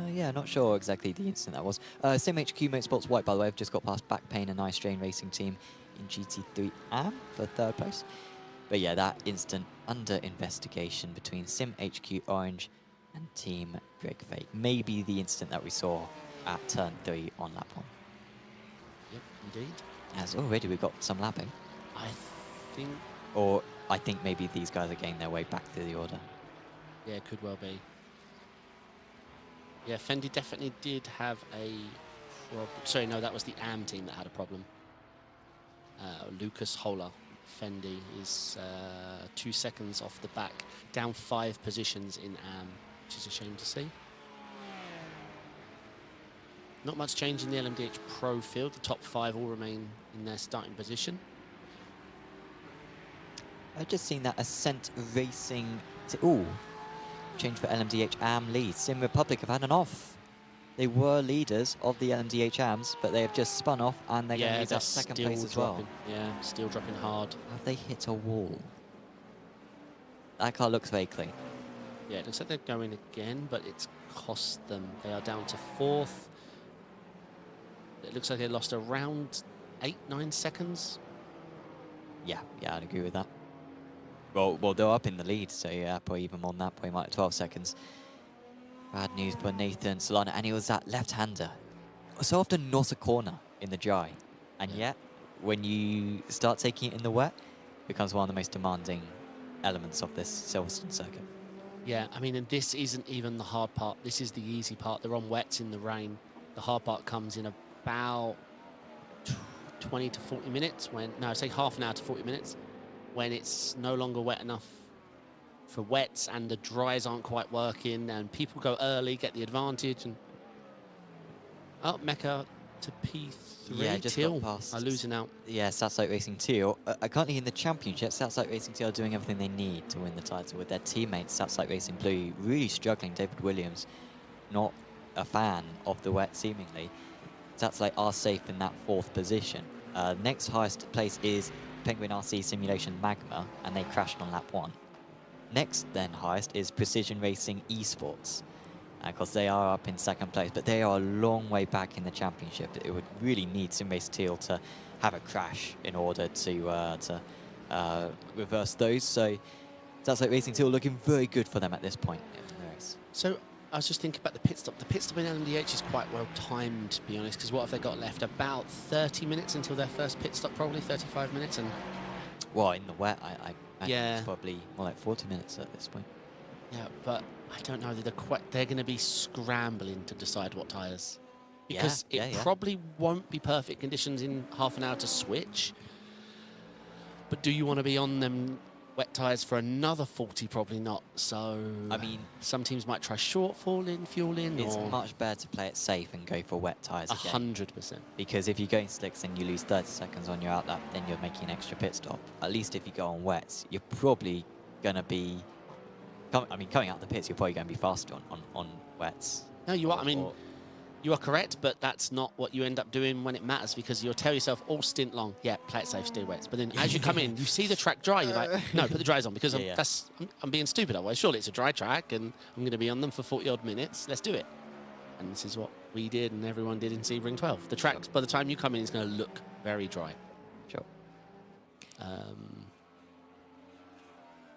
yeah, not sure exactly the instant that was. Sim HQ Motorsports White, by the way, I've just got past Backpain and Ice Strain Racing Team in GT3 AM for 3rd place. But yeah, that instant under investigation between Sim HQ Orange and Team Greg Fake. Maybe the instant that we saw at turn 3 on lap 1. Yep, indeed. As already we've got some lapping. I think... Or I think maybe these guys are getting their way back through the order. Yeah, could well be. Yeah, Fendi definitely did have a problem. Sorry, no, that was the AM team that had a problem. Lucas Holler, Fendi, is 2 seconds off the back, down 5 positions in AM, which is a shame to see. Not much change in the LMDH Pro field. The top 5 all remain in their starting position. I've just seen that Ascent Racing... Ooh, change for LMDH AM lead. Sim Republic have had an off. They were leaders of the LMDH AMs, but they have just spun off, and they're going to lose that second place as well. Yeah, still dropping hard. Have they hit a wall? That car looks very clean. Yeah, it looks like they're going again, but it's cost them. They are down to 4th. It looks like they lost around 8-9 seconds. Yeah, I'd agree with that. Well, they're up in the lead, so yeah, probably even more than that, probably might 12 seconds. Bad news for Nathan Solana, and he was that left-hander. So often not a corner in the dry, and yet, when you start taking it in the wet, it becomes one of the most demanding elements of this Silverstone circuit. Yeah, I mean, and this isn't even the hard part. This is the easy part. They're on wets in the rain. The hard part comes in about 20 to 40 minutes when, no, say half an hour to 40 minutes, when it's no longer wet enough for wets and the dries aren't quite working and people go early, get the advantage, and Mecca to P3. Yeah, just Teal got past. are losing out. Yeah, Satellite Racing Teal. Currently in the championship, Satellite Racing Teal are doing everything they need to win the title with their teammates, Satellite Racing Blue, really struggling. David Williams, not a fan of the wet, seemingly. Satellite are safe in that 4th position. Next highest place is Penguin RC Simulation Magma, and they crashed on lap 1. Next, then, highest is Precision Racing Esports, because they are up in 2nd place, but they are a long way back in the championship. It would really need SimRace Teal to have a crash in order to reverse those. So that's like Racing Teal looking very good for them at this point in the race. So I was just thinking about the pit stop. The pit stop in LMDH is quite well timed, to be honest, because what have they got left? About 30 minutes until their first pit stop, probably 35 minutes. And well, in the wet, I think yeah, it's probably more like 40 minutes at this point. Yeah, but I don't know. They're going to be scrambling to decide what tyres. Because it probably won't be perfect conditions in half an hour to switch. But do you want to be on them Wet tyres for another 40, probably not. So, I mean, some teams might try shortfalling, fueling, it's or much better to play it safe and go for wet tyres again. 100%. Because if you're going slicks and you lose 30 seconds on your outlap, then you're making an extra pit stop. At least if you go on wets, you're probably going to be... coming out the pits, you're probably going to be faster on wets. No, you are. I mean, you are correct, but that's not what you end up doing when it matters, because you'll tell yourself all stint long, yeah, play it safe, stay wet. But then as you come in, you see the track dry, you're like, no, put the dries on, because I'm being stupid otherwise. Surely it's a dry track and I'm going to be on them for 40-odd minutes. Let's do it. And this is what we did and everyone did in Sebring 12. The track, by the time you come in, is going to look very dry. Sure.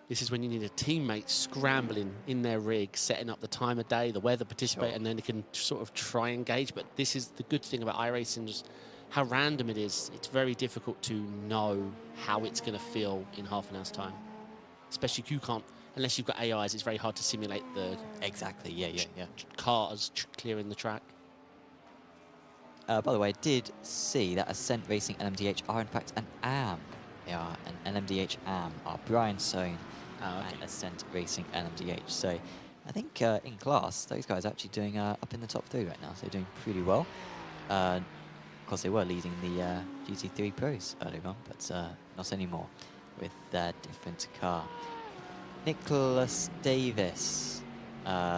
This is when you need a teammate scrambling in their rig, setting up the time of day, the weather, participate, and then they can sort of try and engage. But this is the good thing about iRacing, just how random it is. It's very difficult to know how it's going to feel in half an hour's time. Especially you can't, unless you've got AIs, it's very hard to simulate the cars clearing the track. By the way, I did see that Ascent Racing LMDH are in fact an AM. They are an LMDH AM, are Brian Sohn and Ascent Racing LMDH. So I think in class, those guys are actually doing up in the top 3 right now. So they're doing pretty well. Of course, they were leading the GT3 Pros earlier on, but not anymore with their different car. Nicholas Davis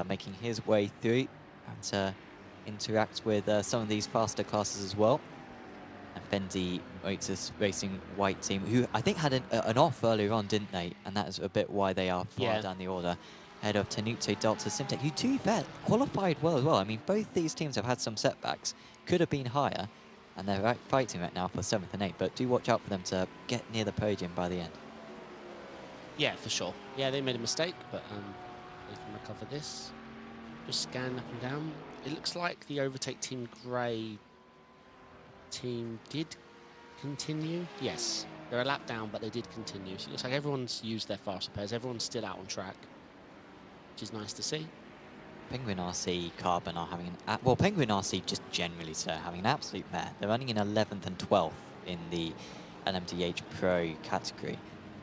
making his way through and to interact with some of these faster classes as well. And Fendi Motors Racing White team, who I think had an off earlier on, didn't they? And that is a bit why they are far down the order. Ahead of Tenuto Delta Simtech, who, to be fair, qualified well as well. I mean, both these teams have had some setbacks, could have been higher, and they're fighting right now for 7th and 8th, but do watch out for them to get near the podium by the end. Yeah, for sure. Yeah, they made a mistake, but they can recover this. Just scan up and down. It looks like the Overtake Team Grey team did continue. Yes, they're a lap down, but they did continue. So it looks like everyone's used their fast repairs. Everyone's still out on track, which is nice to see. Penguin RC Carbon are having an... well, Penguin RC just generally so having an absolute mare. They're running in 11th and 12th in the LMDH Pro category.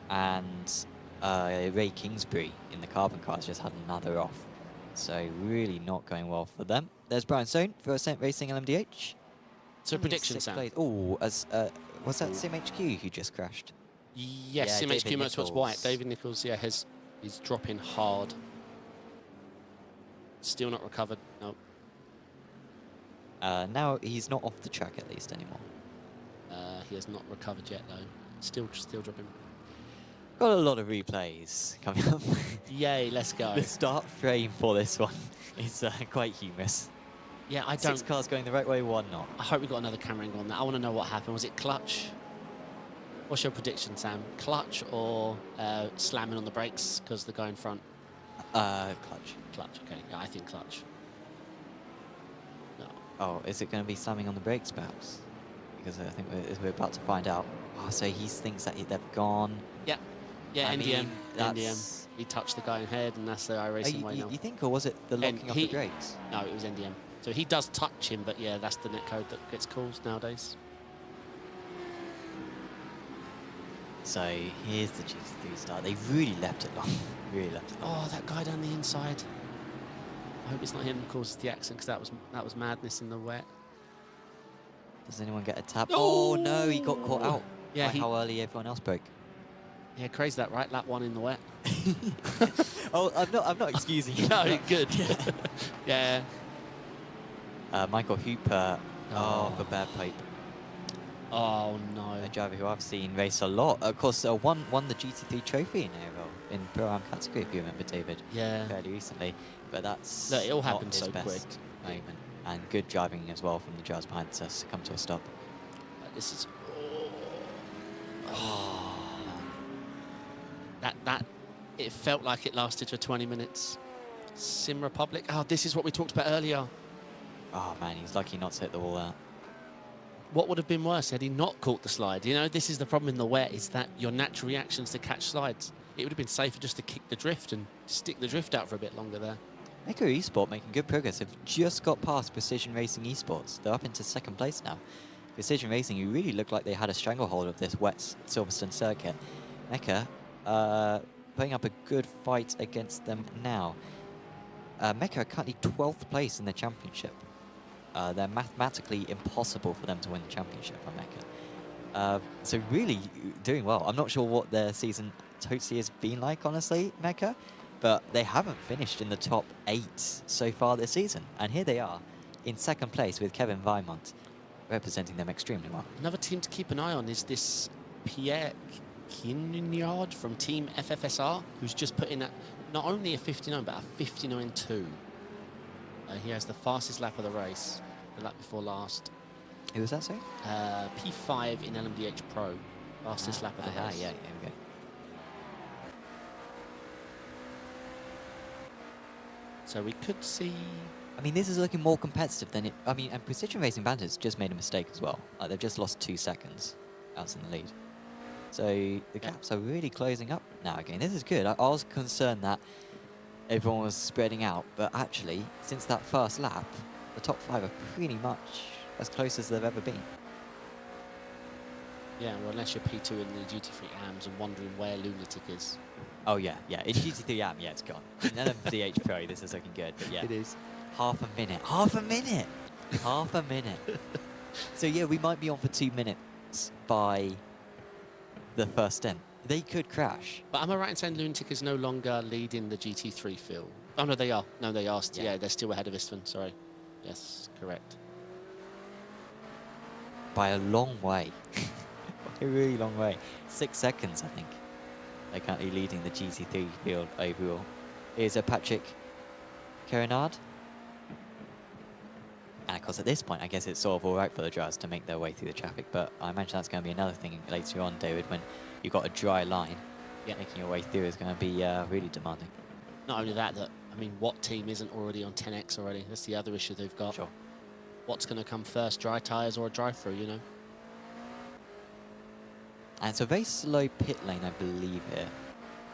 And Ray Kingsbury in the Carbon cars just had another off. So really not going well for them. There's Brian Sohn for Ascent Racing LMDH. So prediction, Sam. Oh, was that SimHQ who just crashed? Yes, yeah, SimHQ Motorsports White. David Nichols, yeah, he's dropping hard. Still not recovered. No. Now he's not off the track at least anymore. He has not recovered yet though. Still dropping. Got a lot of replays coming up. Yay, let's go. The start frame for this one is quite humorous. Yeah, I don't... 6 cars going the right way, 1 not. I hope we got another camera angle on that. I want to know what happened. Was it clutch? What's your prediction, Sam? Clutch or slamming on the brakes because the guy in front? Clutch. Clutch, okay. Yeah, I think clutch. No. Oh, is it going to be slamming on the brakes, perhaps? Because I think we're about to find out. Oh, so he thinks that they've gone... Yeah. Yeah, NDM. NDM. He touched the guy in head, and that's the iRacing way now. You think, or was it the locking off the brakes? No, it was NDM. So he does touch him, but yeah, that's the netcode that gets calls nowadays. So here's the GT3 start. They really left it long. Really left it long. Oh, that guy down the inside. I hope it's not him who causes the accident, because that was madness in the wet. Does anyone get a tap? Oh no, he got caught out. Yeah, by how early everyone else broke. Yeah, crazy that, right? Lap 1 in the wet. Oh, I'm not excusing you. No, good. Yeah. Michael Hooper, for Bad Pipe. Oh no. A driver who I've seen race a lot. Of course, won the GT3 trophy in Aero in Pro-Am category, if you remember, David. Yeah. Fairly recently. But that's it all happened not so his best quick moment. And good driving as well from the drivers behind us to come to a stop. This is... Oh. That it felt like it lasted for 20 minutes. Sim Republic. Oh, this is what we talked about earlier. Oh man, he's lucky not to hit the wall out. What would have been worse had he not caught the slide? You know, this is the problem in the wet, is that your natural reactions to catch slides. It would have been safer just to kick the drift and stick the drift out for a bit longer there. Echo Esport making good progress. They've just got past Precision Racing Esports. They're up into 2nd place now. Precision Racing, who really looked like they had a stranglehold of this wet Silverstone circuit. Mecca putting up a good fight against them now. Mecca are currently 12th place in the championship. They're mathematically impossible for them to win the championship on Mecca. So really doing well. I'm not sure what their season totally has been like, honestly, Mecca, but they haven't finished in the top 8 so far this season. And here they are in 2nd place with Kevin Weimont representing them extremely well. Another team to keep an eye on is this Pierre Quignard from Team FFSR, who's just put in not only a 59, but a 59.2. He has the fastest lap of the race, the lap before last. Who was that, sorry? P5 in LMDH Pro, fastest lap of the race. Yeah, there we go. So we could see... I mean, this is looking more competitive than it... I mean, and Precision Racing Bandits just made a mistake as well. They've just lost 2 seconds out in the lead. So the gaps are really closing up now again. This is good. I was concerned that everyone was spreading out, but actually, since that first lap, the top 5 are pretty much as close as they've ever been. Yeah, well, unless you're P2 in the GT3 AMs and wondering where Lunatic is. Oh, yeah. In GT3 AM, yeah, it's gone. In LMDH Pro, this is looking good, but yeah. It is. Half a minute. Half a minute! Half a minute. So, yeah, we might be on for 2 minutes by the first stint. They could crash. But am I right in saying Lunatic is no longer leading the GT3 field? Oh, no, they are. No, they are. Yeah, they're still ahead of Istvan, sorry. Yes, correct. By a long way. A really long way. 6 seconds, I think. They're currently leading the GT3 field overall. Here's a Patrick Kerenard. And of course, at this point, I guess it's sort of all right for the drivers to make their way through the traffic, but I imagine that's going to be another thing later on, David, when you've got a dry line. Yeah. Making your way through is going to be really demanding. Not only that, I mean, what team isn't already on 10X already? That's the other issue they've got. Sure. What's going to come first, dry tyres or a drive-through, you know? And it's a very slow pit lane, I believe, here.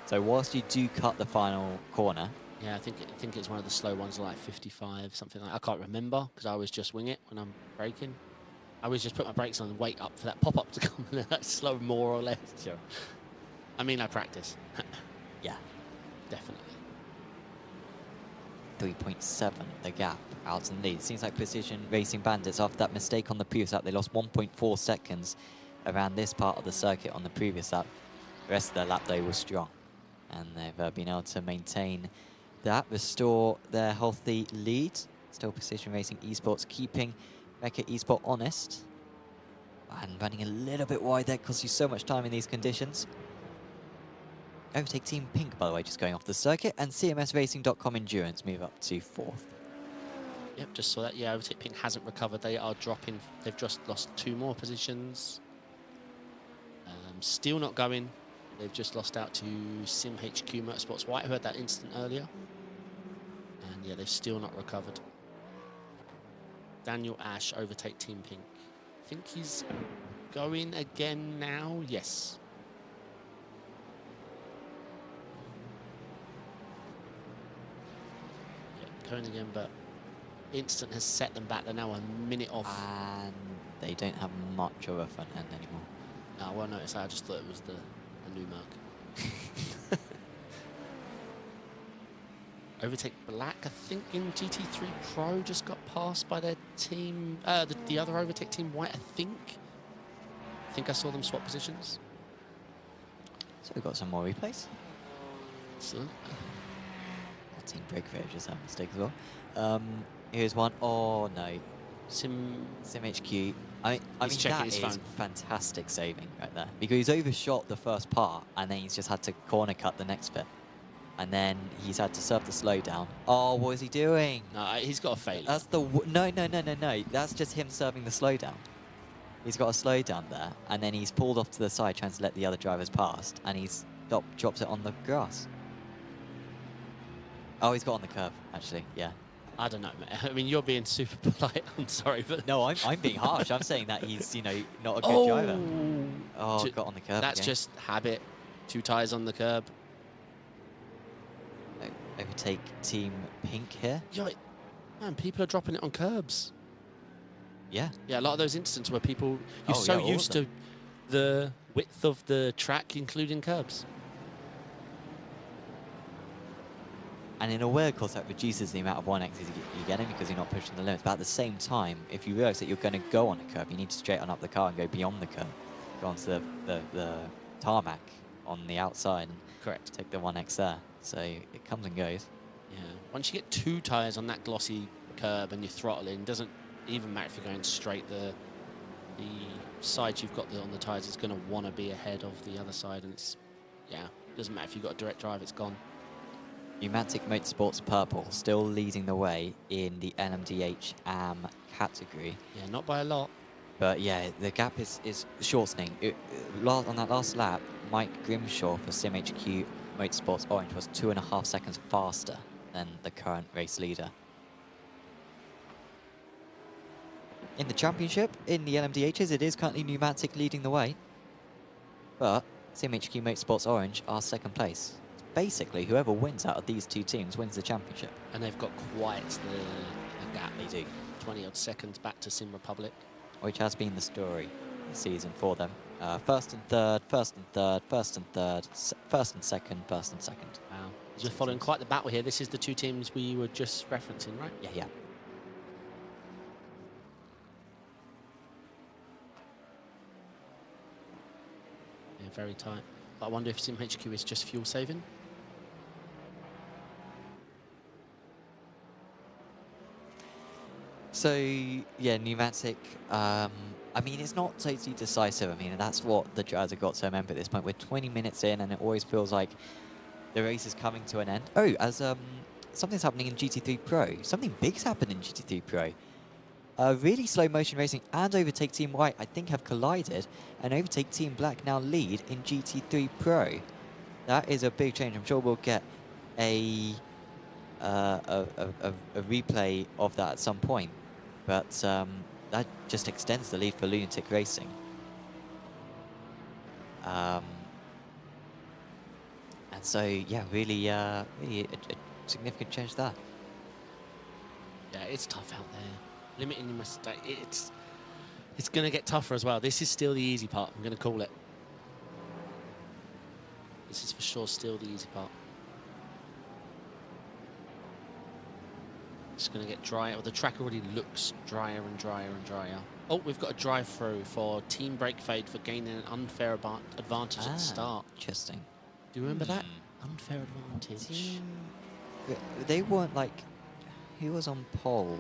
So whilst you do cut the final corner... Yeah, I think it's one of the slow ones, like 55, something like that. I can't remember, because I always just wing it when I'm braking. I always just put my brakes on and wait up for that pop-up to come, and that's slow more or less. Sure. I mean, I practice. Yeah. Definitely. 3.7, the gap out in the lead. Seems like Precision Racing Bandits, after that mistake on the previous lap, they lost 1.4 seconds around this part of the circuit on the previous lap. The rest of their lap, though, was strong. And they've been able to maintain that, restore their healthy lead. Still Precision Racing Esports keeping Mecca Esport honest. And running a little bit wide there, costs you so much time in these conditions. Overtake Team Pink, by the way, just going off the circuit. And CMSRacing.com Endurance move up to 4th. Yep, just saw that. Yeah, Overtake Pink hasn't recovered. They are dropping. They've just lost 2 more positions. Still not going. They've just lost out to Sim HQ Motorsports White, who had that incident earlier. And yeah, they've still not recovered. Daniel Ash, Overtake Team Pink. I think he's going again now. Yes. Yeah, going again, but Instant has set them back. They're now a minute off. And they don't have much of a front end anymore. No, I won't notice that. I just thought it was the new mark. Overtake Black, I think, in GT3 Pro just got passed by their team. The other Overtake Team White, I think. I think I saw them swap positions. So we've got some more replays. Excellent. Team Breakaway just had a mistake as well. Here's one. Oh no. Sim HQ. I mean checking that his is phone. fantastic saving right there, because he's overshot the first part and then he's just had to corner cut the next bit, and then he's had to serve the slowdown. Oh, what is he doing? No, he's got a failure. That's the no. That's just him serving the slowdown. He's got a slowdown there, and then he's pulled off to the side trying to let the other drivers past, and he's drops it on the grass. Oh, he's got on the curb actually. Yeah. I don't know, mate. I mean, you're being super polite. I'm sorry, but no, I'm being harsh. I'm saying that he's, not a good driver. Oh, got on the curb. That's just habit. 2 tyres on the curb. Overtake Team Pink here. Yeah, man, people are dropping it on curbs. Yeah. Yeah, a lot of those instances where you're so used to the width of the track, including curbs. And in a way, of course, that reduces the amount of 1Xs you're getting because you're not pushing the limits. But at the same time, if you realize that you're going to go on a curve, you need to straighten up the car and go beyond the curve. Go onto the tarmac on the outside and Correct. take the 1X there. So it comes and goes. Yeah. Once you get 2 tyres on that glossy curb and you're throttling, doesn't even matter if you're going straight. The side you've got on the tyres is going to want to be ahead of the other side, and it's, yeah, doesn't matter if you've got a direct drive, it's gone. Pneumatic Motorsports Purple still leading the way in the LMDH AM category. Yeah, not by a lot. But yeah, the gap is shortening. On that last lap, Mike Grimshaw for SimHQ Motorsports Orange was 2.5 seconds faster than the current race leader. In the championship, in the LMDHs, it is currently Pneumatic leading the way. But SimHQ Motorsports Orange are second place. Basically, whoever wins out of these 2 teams wins the championship. And they've got quite the gap. They do. 20-odd seconds back to Sim Republic. Which has been the story this season for them. First and third, first and third, first and third, first and second, first and second. Wow. We're following quite the battle here. This is the 2 teams we were just referencing, right? Yeah, yeah. Yeah, very tight. But I wonder if SimHQ is just fuel saving. So, yeah, Pneumatic, I mean, it's not totally decisive. I mean, that's what the drivers have got to remember at this point. We're 20 minutes in, and it always feels like the race is coming to an end. Oh, as something's happening in GT3 Pro. Something big's happened in GT3 Pro. Really slow motion racing and Overtake Team White, I think, have collided, and Overtake Team Black now lead in GT3 Pro. That is a big change. I'm sure we'll get a replay of that at some point, but that just extends the lead for Lunatic Racing. And so, yeah, really a significant change there. Yeah, it's tough out there. Limiting your mistake. It's going to get tougher as well. This is still the easy part. I'm going to call it. This is for sure still the easy part. It's going to get drier. Well, the track already looks drier and drier and drier. Oh, we've got a drive-through for Team Brake Fade for gaining an unfair advantage at the start. Interesting. Do you remember that? Unfair advantage. They weren't like... Who was on pole?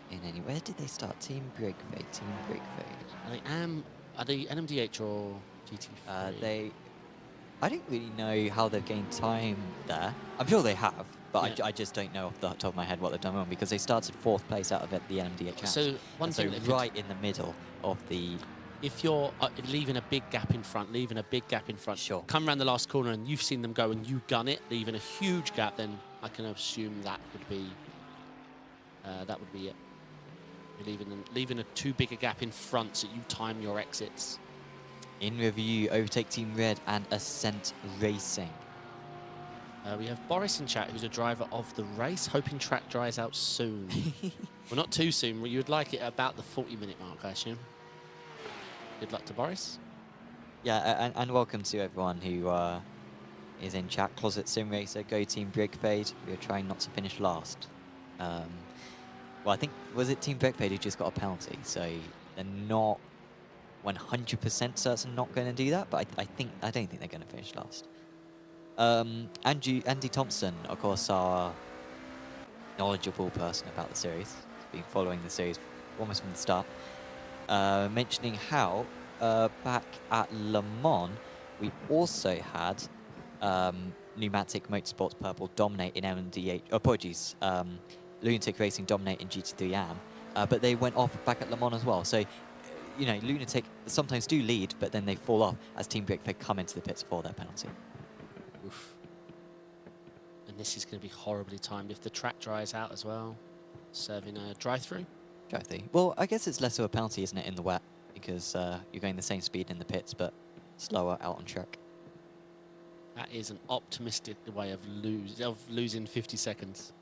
In any... Where did they start? Team Brake Fade. Team Brake Fade. Are they NMDH or GT3? I don't really know how they've gained time there. I'm sure they have, but Yeah. I just don't know off the top of my head what they've done wrong, because they started 4th place out of it, the LMDH. So one thing that could- right in the middle of the... If you're leaving a big gap in front, Sure. come around the last corner and you've seen them go and you gun it, leaving a huge gap, then I can assume that would be it. You're leaving a too big a gap in front so you time your exits. In review, Overtake Team Red and Ascent Racing. We have Boris in chat, who's a driver of the race, hoping track dries out soon. Well, not too soon. You would like it about the 40-minute mark, I assume. Good luck to Boris. Yeah, and welcome to everyone who is in chat. Closet Sim Racer, Go Team Brake Fade. We are trying not to finish last. Well, I think, was it Team Brake Fade who just got a penalty? So they're not 100% certain not going to do that, but I don't think they're going to finish last. Andy Thompson, of course, our knowledgeable person about the series, has been following the series almost from the start, mentioning how back at Le Mans we also had Pneumatic Motorsports Purple dominate in LMDH. Apologies, Lunatic Racing dominate in GT3 AM, but they went off back at Le Mans as well. So, you know, Lunatic sometimes do lead, but then they fall off as Team Brake Fade come into the pits for their penalty. Oof. And this is going to be horribly timed if the track dries out as well. Serving a drive-through. Drive-through. Well, I guess it's less of a penalty, isn't it, in the wet, because you're going the same speed in the pits, but slower out on track. That is an optimistic way of losing 50 seconds.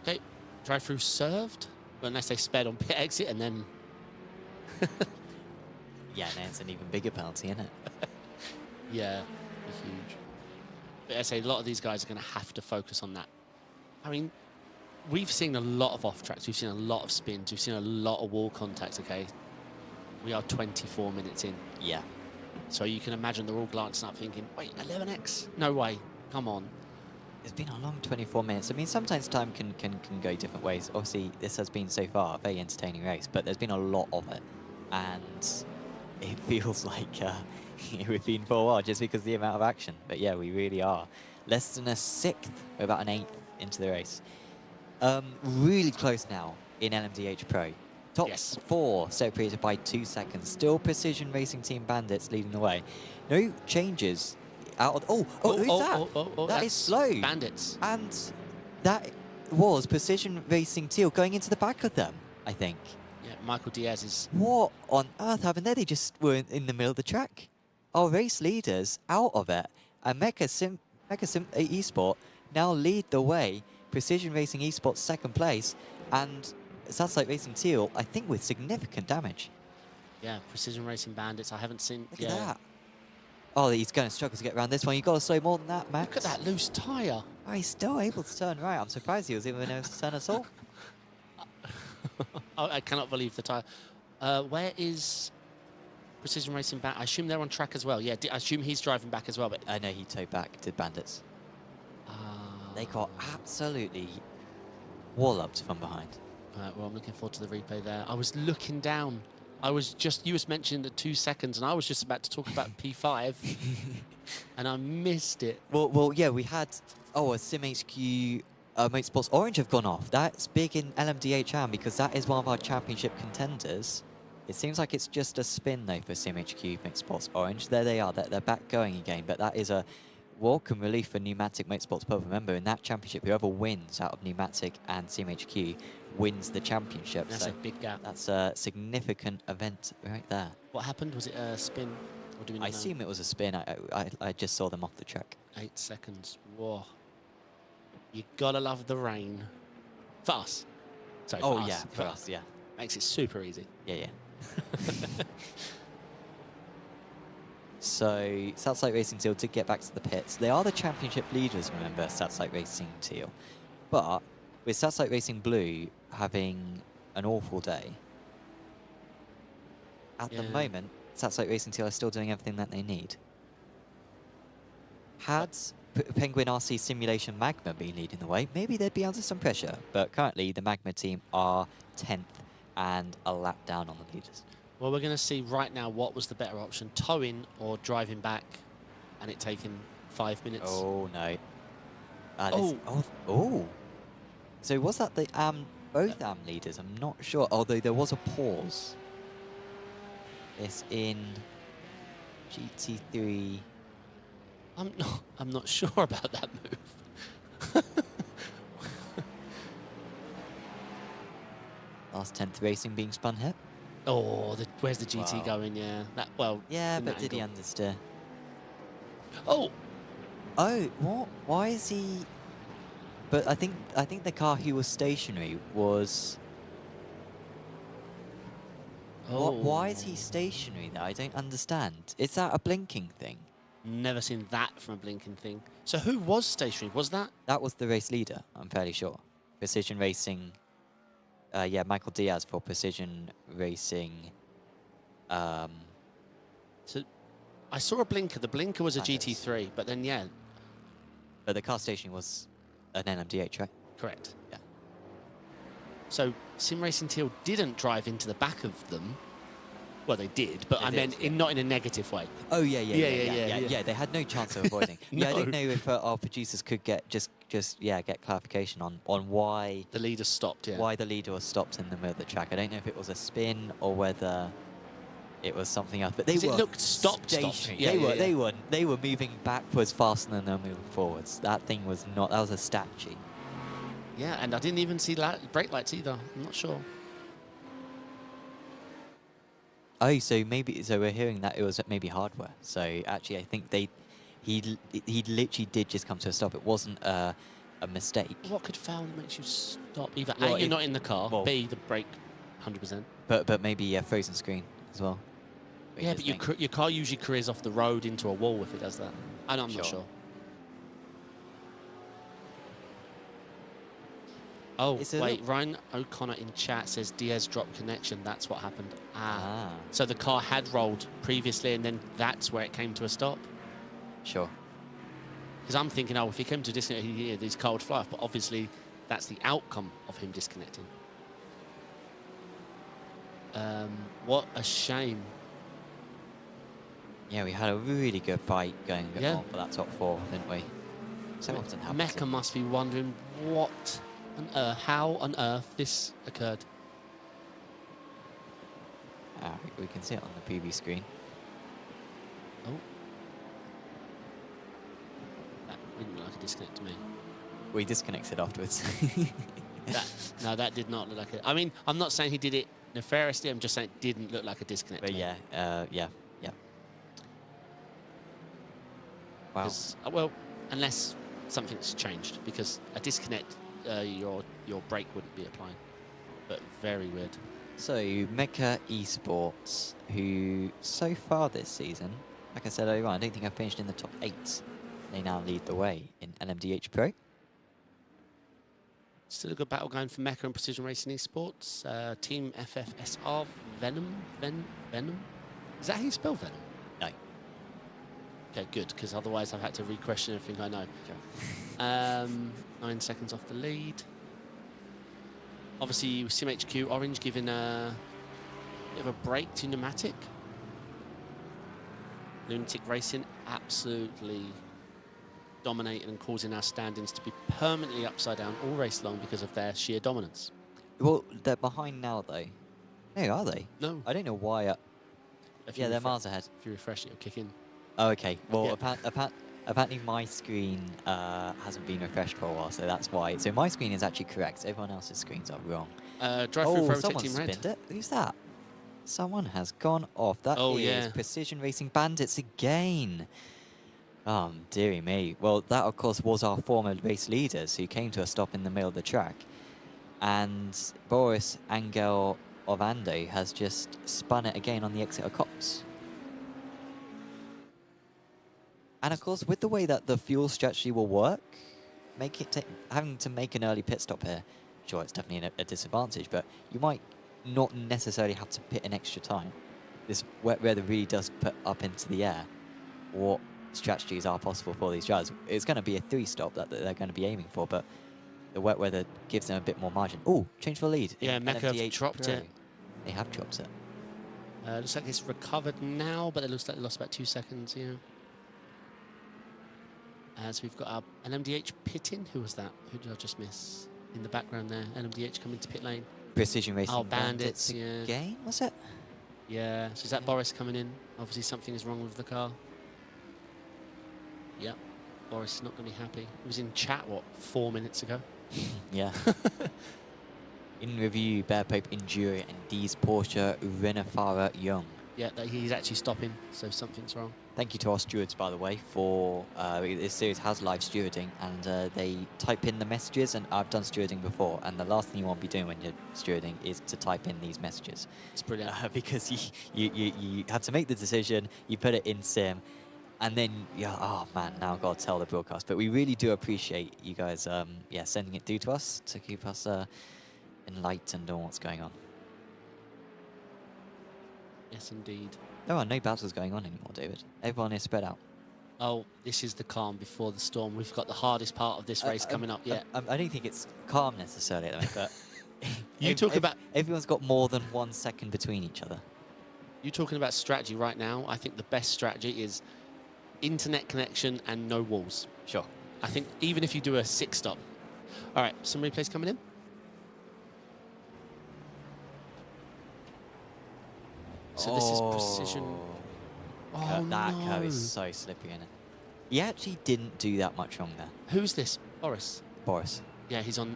Okay, drive-through served. unless they sped on pit exit and then... Yeah, no, it's an even bigger penalty, isn't it? Yeah, huge. But I say a lot of these guys are going to have to focus on that. I mean, we've seen a lot of off tracks. We've seen a lot of spins. We've seen a lot of wall contacts, okay? We are 24 minutes in. Yeah. So you can imagine they're all glancing up thinking, wait, 11x? No way. Come on. It's been a long 24 minutes. I mean, sometimes time can go different ways. Obviously, this has been so far a very entertaining race, but there's been a lot of it. And it feels like we've been for a while just because of the amount of action. But yeah, we really are. Less than a sixth, we're about an eighth into the race. Really close now in LMDH Pro. Top Yes. 4 separated by 2 seconds. Still Precision Racing Team Bandits leading the way. No changes out of... who's that? That is that's slow. Bandits. And that was Precision Racing Teal going into the back of them, I think. Yeah, Michael Diaz is... What on earth happened there? They just were in the middle of the track. Our race leaders out of it. And Mecha Sim Esport now lead the way. Precision Racing Esports second place. And Satellite Racing Teal, I think, with significant damage. Yeah, Precision Racing Bandits. I haven't seen... Look at that. Oh, he's going to struggle to get around this one. You've got to slow more than that, Max. Look at that loose tyre. Oh, he's still able to turn right. I'm surprised he was even able to turn at all. Oh, I cannot believe the tyre. Where is Precision Racing back? I assume they're on track as well. Yeah, I assume he's driving back as well. But I know he towed back to Bandits. They got absolutely walloped from behind. Well, I'm looking forward to the replay there. I was looking down. You was mentioning the 2 seconds, and I was just about to talk about P5, and I missed it. Well, yeah, we had, a SimHQ Motorsports Orange have gone off. That's big in LMDHM because that is one of our championship contenders. It seems like it's just a spin, though, for SimHQ Motorsports Orange. There they are. They're back going again, but that is a welcome relief for Pneumatic Motorsports Pub. Remember, in that championship, whoever wins out of Pneumatic and CMHQ wins the championship. That's so a big gap. That's a significant event right there. What happened? Was it a spin? Or do we not I know? assume it was a spin. I just saw them off the track. 8 seconds. Whoa. You gotta love the rain. For us. Sorry, Oh, for us. yeah, for us, yeah. Makes it super easy. Yeah. So, Satellite Racing Teal did get back to the pits. They are the championship leaders, remember, Satellite Racing Teal. But with Satellite Racing Blue having an awful day, at the moment, Satellite Racing Teal are still doing everything that they need. Had Penguin RC Simulation Magma been leading the way, maybe they'd be under some pressure. But currently, the Magma team are 10th and a lap down on the leaders. Well, we're going to see right now what was the better option, towing or driving back, and it taking 5 minutes. Oh, no. So was that the both AM leaders? I'm not sure, although there was a pause. It's in GT3. I'm not sure about that move. Last 10th racing being spun here. Oh, where's the GT Wow. going? Yeah, Yeah, in but that did he angle. understeer? Oh, What? Why is he? But I think the car he was stationary was. Why is he stationary there? I don't understand. Is that a blinking thing? Never seen that from a blinking thing. So who was stationary? Was that? That was the race leader, I'm fairly sure. Precision Racing. Yeah, Michael Diaz for Precision Racing. So I saw a blinker. The blinker was a GT3, but then yeah, But the car station was an NMDH, right? correct. Yeah. So Sim Racing Teal didn't drive into the back of them. Well, they did, but They I did, meant yeah. not in a negative way. Oh yeah. Yeah. They had no chance of avoiding. Yeah, I No. don't know if our producers could get get clarification on why The leader stopped. Yeah. why the leader was stopped in the middle of the track. I don't know if it was a spin or whether it was something else. But they 'Cause it were looked stopped. stationary. Yeah, They were moving backwards faster than they were moving forwards. That thing was not. That was a statue. Yeah, and I didn't even see brake lights either. I'm not sure. Oh, so we're hearing that it was maybe hardware. So actually, I think he literally did just come to a stop. It wasn't a a mistake. What could foul that makes you stop? Either Well, A, you're if- not in the car, well- B, the brake 100%. But maybe a frozen screen as well. What do you Yeah, just but think? your car usually careers off the road into a wall if it does that. I'm not Sure. sure. Oh, It's a wait, Ryan O'Connor in chat says Diaz dropped connection. That's what happened. Ah, So the car had rolled previously, and then that's where it came to a stop. sure. Because I'm thinking, oh, if he came to disconnect here, his car would fly off. But obviously, that's the outcome of him disconnecting. What a shame. Yeah, we had a really good fight going Yeah. on for that top 4, didn't we? So often happens. Mecca must be wondering how on earth this occurred. We can see it on the preview screen. Oh. That didn't look like a disconnect to me. We disconnected afterwards. No, that did not look like it. I mean, I'm not saying he did it nefariously. I'm just saying it didn't look like a disconnect. But to me. yeah. Wow. 'Cause, well, unless something's changed, because a disconnect, your brake wouldn't be applying. But very weird. So, Mecha Esports, who so far this season, like I said earlier on, I don't think I've finished in the top 8. They now lead the way in LMDH Pro. Still a good battle going for Mecha and Precision Racing Esports. Team FFSR Venom. Is that how you spell Venom? No. Okay, good, because otherwise I've had to re-question everything I know. Sure. 9 seconds off the lead. Obviously, SimHQ Orange giving a bit of a break to Pneumatic. Lunatic Racing absolutely dominating and causing our standings to be permanently upside down all race long because of their sheer dominance. Well, they're behind now, though. No, are they? No. I don't know why. If you Yeah, they're refre- miles ahead. If you refresh it, it'll kick in. Oh, okay. Well, Yeah. apparently my screen hasn't been refreshed for a while, so that's why. So my screen is actually correct. Everyone else's screens are wrong. Drive through Oh, for someone Team Red. spinned it. Who's that? Someone has gone off. That Oh, is yeah. Precision Racing Bandits again. Dearie me. Well, that, of course, was our former race leaders who came to a stop in the middle of the track. And Boris Angel Ovando has just spun it again on the exit of Cops. And, of course, with the way that the fuel strategy will work, having to make an early pit stop here, sure, it's definitely a disadvantage, but you might not necessarily have to pit an extra time. This wet weather really does put up into the air what strategies are possible for these drivers. It's going to be a 3-stop that they're going to be aiming for, but the wet weather gives them a bit more margin. Oh, change for lead. Yeah, in Mecha have LMDH dropped Pro. it. They have dropped it. Looks like it's recovered now, but it looks like they lost about 2 seconds, yeah. So we've got our LMDH pitting. Who was that? Who did I just miss? In the background there, LMDH coming to pit lane. Precision Racing Oh, Bandits, yeah. again, was it? Yeah, so is that Boris coming in? Obviously something is wrong with the car. Yep, Boris is not going to be happy. He was in chat, what, 4 minutes ago? Yeah. In review, Bear Pope Enduro and D's Porsche Renafara Young. Yeah, he's actually stopping, so something's wrong. Thank you to our stewards, by the way, for this series has live stewarding, and they type in the messages, and I've done stewarding before, and the last thing you want to be doing when you're stewarding is to type in these messages. It's brilliant. Because you have to make the decision, you put it in sim, and then, oh man, now I've got to tell the broadcast. But we really do appreciate you guys sending it through to us to keep us enlightened on what's going on. Yes, indeed. There are no battles going on anymore, David. Everyone is spread out. Oh, this is the calm before the storm. We've got the hardest part of this race coming up yet. I don't think it's calm necessarily at the moment, but everyone's got more than 1 second between each other. You talking about strategy right now, I think the best strategy is internet connection and no walls. Sure. I think even if you do a 6-stop. All right, some replays coming in. So this is precision. Oh, that no. curve is so slippery in it. He actually didn't do that much wrong there, Who's this? Boris. Boris. Yeah, he's on.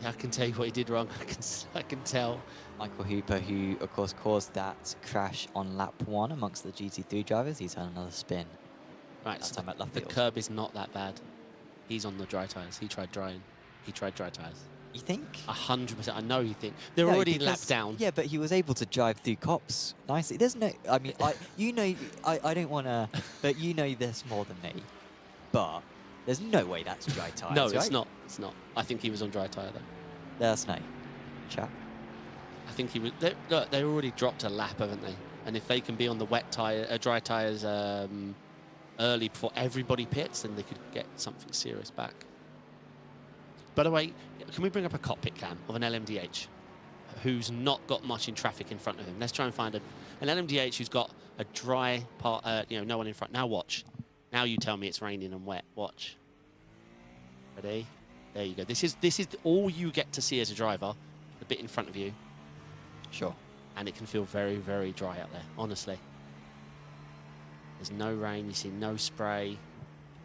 I can tell you what he did wrong. I can tell. Michael Hooper, who of course caused that crash on lap 1 amongst the GT3 drivers, he's had another spin. Right, That so time at left the field. curb is not that bad. He's on the dry tyres. He tried drying. He tried dry tyres. You think? 100%. I know you think. They're No, already because- lapped down. Yeah, but he was able to drive through cops nicely. There's no, I mean, I don't want to, but you know this more than me. But there's no way that's dry tyres, No, right? it's not. It's not. I think he was on dry tyre, though. Let us know, chat. I think he was. Look, they already dropped a lap, haven't they? And if they can be on the dry tyres early before everybody pits, then they could get something serious back. By the way, can we bring up a cockpit cam of an LMDH who's not got much in traffic in front of him? Let's try and find an LMDH who's got a dry part, no one in front. Now watch. Now you tell me it's raining and wet. Watch. Ready? There you go. This is all you get to see as a driver, the bit in front of you. Sure. And it can feel very, very dry out there, honestly. There's no rain, you see no spray.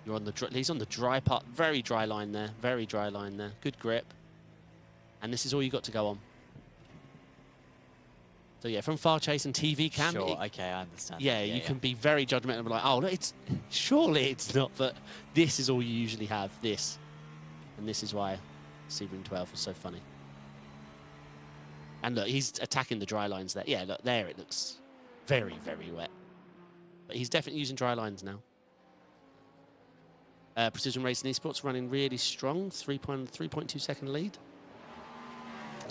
You're on the he's on the dry part, very dry line there, very dry line there. Good grip. And this is all you got to go on. So yeah, from far chase and TV cam, Sure, okay, I understand. yeah, you can be very judgmental and be like, oh, no, surely it's not, but this is all you usually have, this. And this is why Sebring 12 was so funny. And look, he's attacking the dry lines there. Yeah, look, there it looks very, very wet. But he's definitely using dry lines now. Precision Racing Esports running really strong, 3.2 second lead.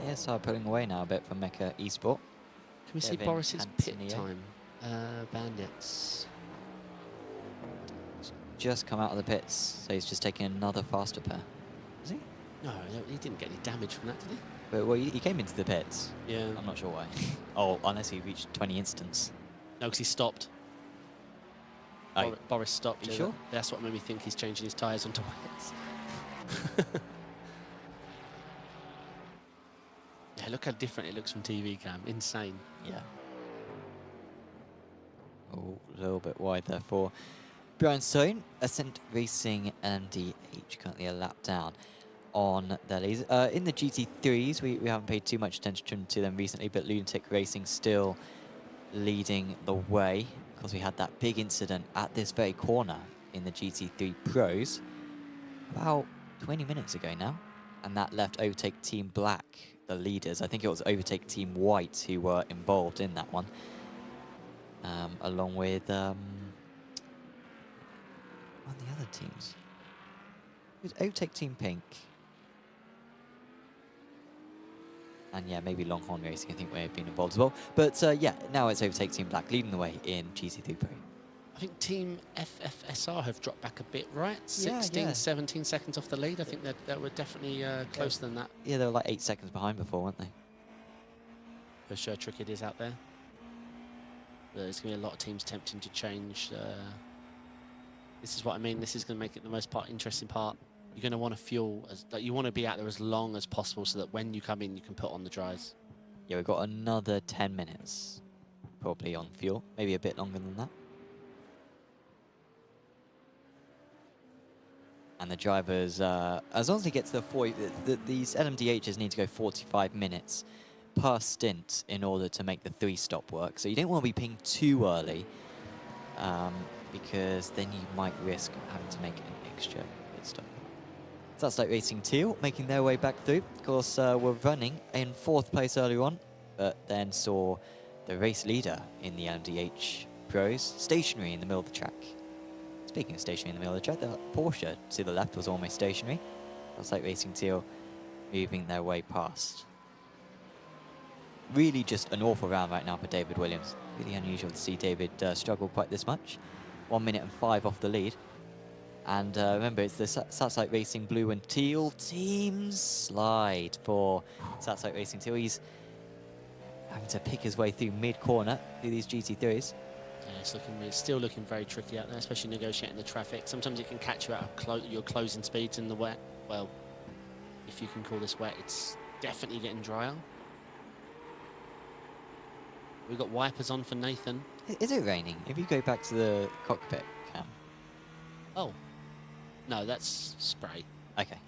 Yeah, start pulling away now a bit from Mecha Esport. Can we see Kevin Boris's pit Antonio. time? Bandits. Just come out of the pits, so he's just taking another faster pair. Is he? No, he didn't get any damage from that, did he? But, well, he came into the pits. Yeah. I'm not sure why. Oh, unless he reached 20 instants. No, because he stopped. Oh. Boris stopped. You yeah, sure? That's what made me think he's changing his tyres onto wets. Yeah, look how different it looks from TV cam. Insane. Yeah. Oh, a little bit wide there for Brian Stone. Ascent Racing MDH currently a lap down on their leads. In the GT3s, we haven't paid too much attention to them recently, but Lunatic Racing still leading the way because we had that big incident at this very corner in the GT3 Pros about 20 minutes ago now, and that left Overtake Team Black the leaders. I think it was Overtake Team White who were involved in that one, along with one of the other teams. It was Overtake Team Pink. And yeah, maybe Longhorn Racing, I think, may have been involved as well. But yeah, now it's Overtake Team Black leading the way in GT3 Pro. I think Team FFSR have dropped back a bit, right? Yeah, 16, yeah. 17 seconds off the lead. I think that were definitely closer than that. Yeah, they were like 8 seconds behind before, weren't they? For sure, trick it is out there. There's going to be a lot of teams tempting to change. This is what I mean. This is going to make it the most interesting part. You're going to want to fuel, you want to be out there as long as possible so that when you come in, you can put on the dries. Yeah, we've got another 10 minutes probably on fuel, maybe a bit longer than that. And the drivers, as long as he gets the 40, these LMDHs need to go 45 minutes per stint in order to make the 3-stop work. So you don't want to be pinged too early, because then you might risk having to make an extra pit stop. So that's like Racing Teal making their way back through. Of course, we're running in 4th place earlier on, but then saw the race leader in the LMDH Pros stationary in the middle of the track. Speaking of stationary in the middle of the track, the Porsche to the left was almost stationary. That's like Racing Teal moving their way past. Really just an awful round right now for David Williams. Really unusual to see David struggle quite this much. 1 minute and 5 off the lead. And remember, it's the Satellite Racing Blue and Teal team slide for Satellite Racing Teal. He's having to pick his way through mid-corner through these GT3s. Yeah, it's still looking very tricky out there, especially negotiating the traffic. Sometimes it can catch you out of your closing speeds in the wet. Well, if you can call this wet, it's definitely getting drier. We've got wipers on for Nathan. Is it raining? If you go back to the cockpit cam. Oh, no, that's spray. Okay.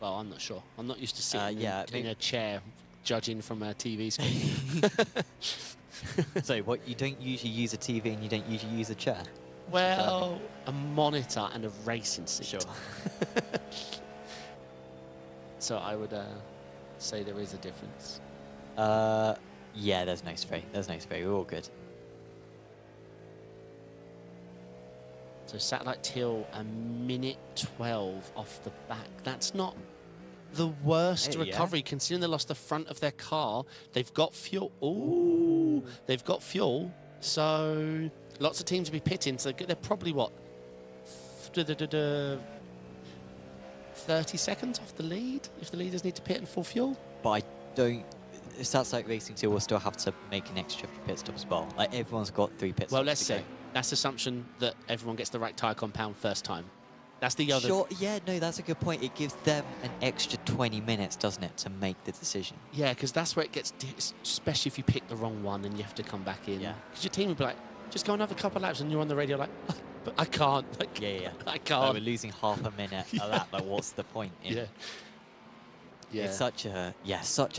Well, I'm not sure. I'm not used to sitting yeah, in a chair judging from a TV screen. So what, you don't usually use a TV and you don't usually use a chair? Well, a monitor and a racing seat. Sure. So I would say there is a difference. Yeah, there's no spray. There's no spray. We're all good. So satellite teal, a minute 12 off the back. That's not the worst Hey, yeah. recovery, considering they lost the front of their car. They've got fuel. Ooh, they've got fuel. So lots of teams will be pitting. So they're probably, what, 30 seconds off the lead if the leaders need to pit and full fuel? But I don't... Stats like Racing 2 will still have to make an extra pit stop as well. Like, everyone's got 3 pit stops. Well, let's to see. go. That's assumption that everyone gets the right tyre compound first time. That's the other... Sure, yeah, no, that's a good point. It gives them an extra 20 minutes, doesn't it, to make the decision? Yeah, because that's where it gets, especially if you pick the wrong one and you have to come back in. Yeah. Because your team will be like, just go another couple of laps, and you're on the radio like, but I can't. Like, Yeah. I Like, can't. we're losing half a minute a lap. Like, what's the point? Yeah. Yeah. It's such a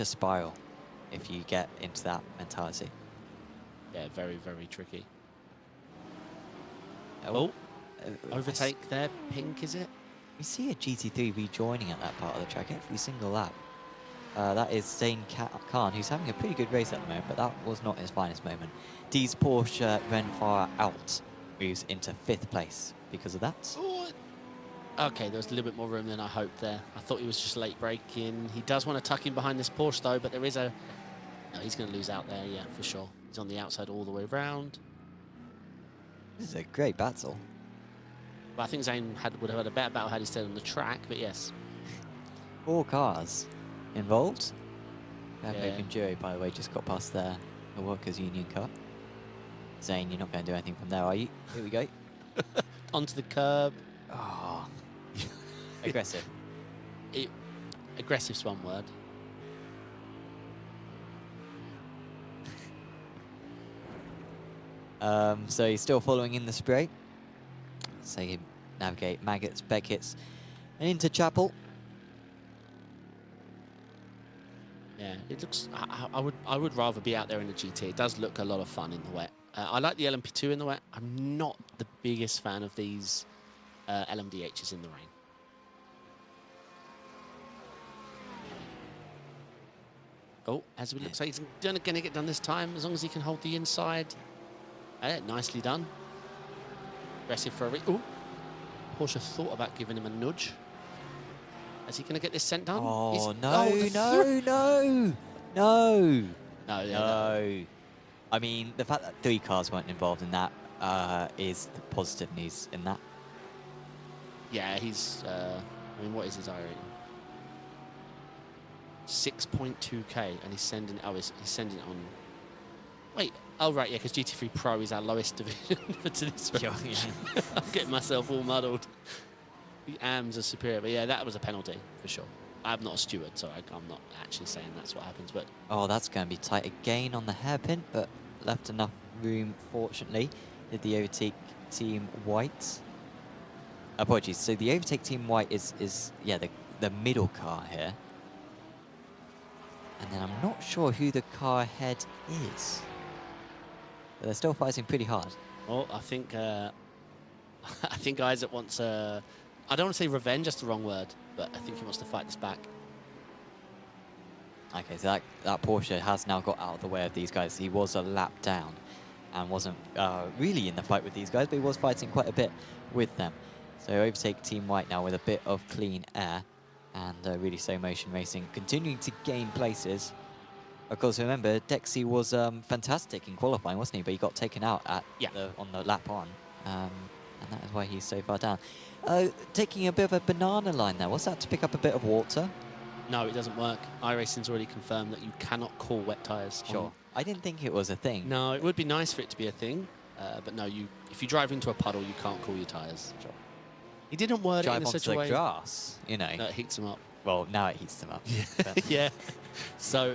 spiral if you get into that mentality. Yeah, very, very tricky. Oh, Overtake there, pink, is it? We see a GT3 rejoining at that part of the track every single lap. That is Zane Khan, who's having a pretty good race at the moment, but that was not his finest moment. D's Porsche ran far out, moves into 5th place because of that. Oh, okay, there was a little bit more room than I hoped there. I thought he was just late braking. He does want to tuck in behind this Porsche, though, but there is a... No, he's going to lose out there, yeah, for sure. He's on the outside all the way round. This is a great battle. But I think Zane would have had a better battle had he stayed on the track, but yes. 4 cars involved. Yeah. Open Jury, by the way, just got past the Workers' Union car. Zane, you're not going to do anything from there, are you? Here we go. Onto the curb. Oh. Aggressive. Aggressive's one word. So he's still following in the spray. So you navigate Maggots, Beckett's, and into Chapel. Yeah, it looks... I would rather be out there in the GT. It does look a lot of fun in the wet. I like the LMP2 in the wet. I'm not the biggest fan of these LMDHs in the rain. Oh, as it looks like he's going to get done this time, as long as he can hold the inside. Nicely done. Aggressive for a... Ooh. Porsche thought about giving him a nudge. Is he going to get this sent done? Oh, no, No, yeah, no. I mean, the fact that 3 cars weren't involved in that is the positive news in that. Yeah, he's... I mean, what is his I rating? 6.2k, and he's sending... Oh, he's sending it on... Wait. Oh, right, yeah, because GT3 Pro is our lowest division for this race. Sure, yeah. I'm getting myself all muddled. The AMs are superior, but yeah, that was a penalty, for sure. I'm not a steward, so I'm not actually saying that's what happens, but... Oh, that's going to be tight again on the hairpin, but left enough room, fortunately. Did the overtake Team White. Apologies. So the overtake Team White is yeah, the middle car here. And then I'm not sure who the car ahead is. But they're still fighting pretty hard. Well, I think I think Isaac wants I don't want to say revenge, that's the wrong word, but I think he wants to fight this back. Okay, so that Porsche has now got out of the way of these guys. He was a lap down and wasn't really in the fight with these guys, but he was fighting quite a bit with them. So overtake Team White now with a bit of clean air and really slow motion racing, continuing to gain places. Of course, remember, Dexy was fantastic in qualifying, wasn't he? But he got taken out at on the lap on, and that is why he's so far down. Taking a bit of a banana line there. What's that, to pick up a bit of water? No, it doesn't work. iRacing's already confirmed that you cannot call wet tyres. Sure. I didn't think it was a thing. No, it would be nice for it to be a thing, but no, if you drive into a puddle, you can't cool your tyres. Sure. He didn't word it in such a way. Drive onto the grass, you know. That heats them up. Well, now it heats them up. Yeah. Yeah. So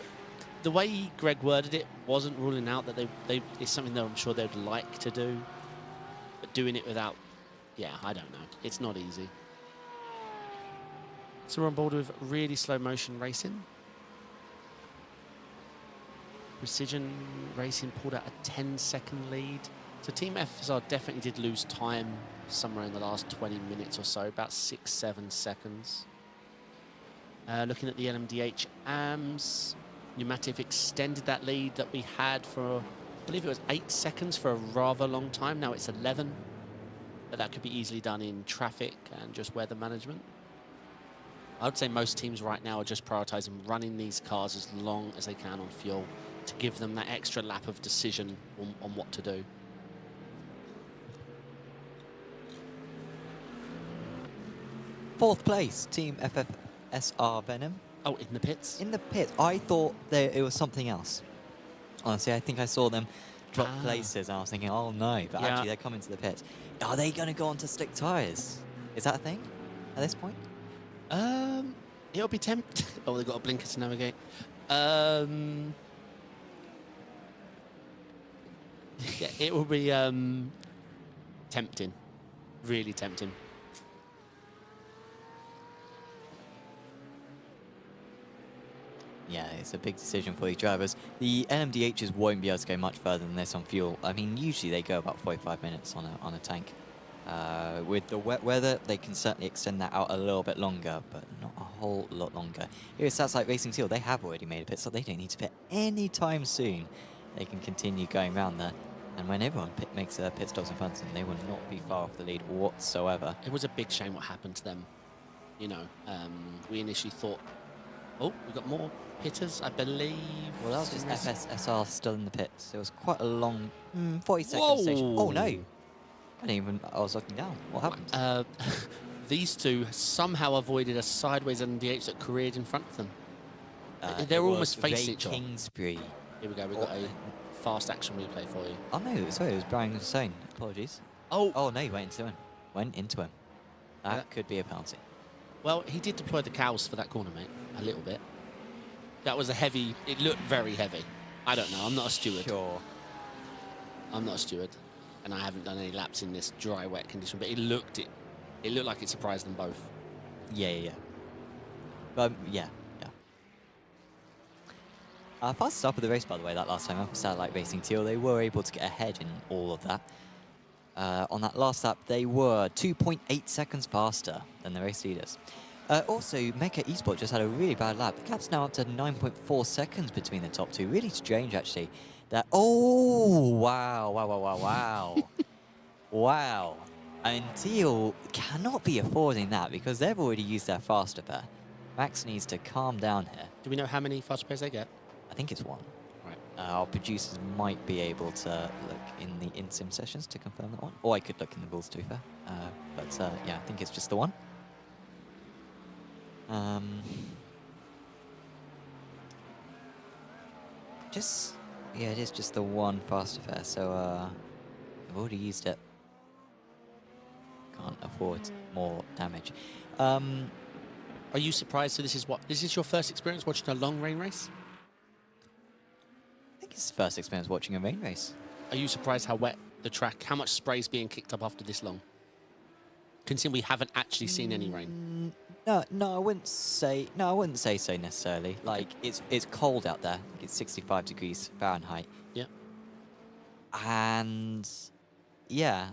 the way Greg worded it wasn't ruling out that it's something that I'm sure they'd like to do, but doing it without, yeah, I don't know. It's not easy. So we're on board with really slow motion racing. Precision Racing pulled out a 10-second lead So Team FSR definitely did lose time somewhere in the last 20 minutes or so, about 6-7 seconds. Looking at the LMDH AMS, Pneumatic extended that lead that we had for, I believe it was 8 seconds for a rather long time. Now it's 11. But that could be easily done in traffic and just weather management. I would say most teams right now are just prioritizing running these cars as long as they can on fuel to give them that extra lap of decision on what to do. Fourth place, Team FFSR Venom. Oh, in the pits? In the pits. I thought it was something else. Honestly, I think I saw them drop places, and I was thinking, oh no, but Yeah. actually they're coming to the pits. Are they going to go on to slick tyres? Is that a thing at this point? It'll be oh, they've got a blinker to navigate. Yeah, it will be tempting. Really tempting. Yeah, it's a big decision for these drivers. The LMDHs won't be able to go much further than this on fuel. I mean, usually they go about 45 minutes on a tank. With the wet weather, they can certainly extend that out a little bit longer, but not a whole lot longer. Here, Stats like Racing Teal, they have already made a pit, so they don't need to pit anytime soon. They can continue going around there. And when everyone makes pit stops in front of them, they will not be far off the lead whatsoever. It was a big shame what happened to them. You know, we initially thought, oh, we've got more pitters, I believe. Well, that was just FSSR still in the pits. It was quite a long 40-second station. Oh, no. I was looking down. What happened? These two somehow avoided a sideways LMDH that careered in front of them. They were almost facing each other. Kingsbury. Here we go, we've got a fast action replay for you. Oh no, sorry, it was Brian Hussein. Apologies. Oh no, he went into him. That could be a penalty. Well, he did deploy the cows for that corner, mate, a little bit. That was a heavy, it looked very heavy. I don't know, I'm not a steward. Sure. I'm not a steward, and I haven't done any laps in this dry, wet condition, but it looked like it surprised them both. Yeah. Yeah. Fastest up of the race, by the way, that last time up, Satellite Racing Teal. They were able to get ahead in all of that. On that last lap, they were 2.8 seconds faster than the race leaders. Also, Mecha Esport just had a really bad lap. The gap's now up to 9.4 seconds between the top two. Really strange, actually. Wow. Wow. And Teal cannot be affording that because they've already used their faster pair. Max needs to calm down here. Do we know how many fast pairs they get? I think it's one. Right. Our producers might be able to look in the in-sim sessions to confirm that one. Or I could look in the rules, to be fair. Yeah, I think it's just the one. Yeah, it is just the one faster pair, so I've already used it. Can't afford more damage. Are you surprised? So this is your first experience watching a long rain race? I think it's the first experience watching a rain race. Are you surprised how wet the track, how much spray is being kicked up after this long? Considering we haven't actually seen any rain. No, I wouldn't say so necessarily. Like it's cold out there. Like it's 65 degrees Fahrenheit. Yeah. And yeah.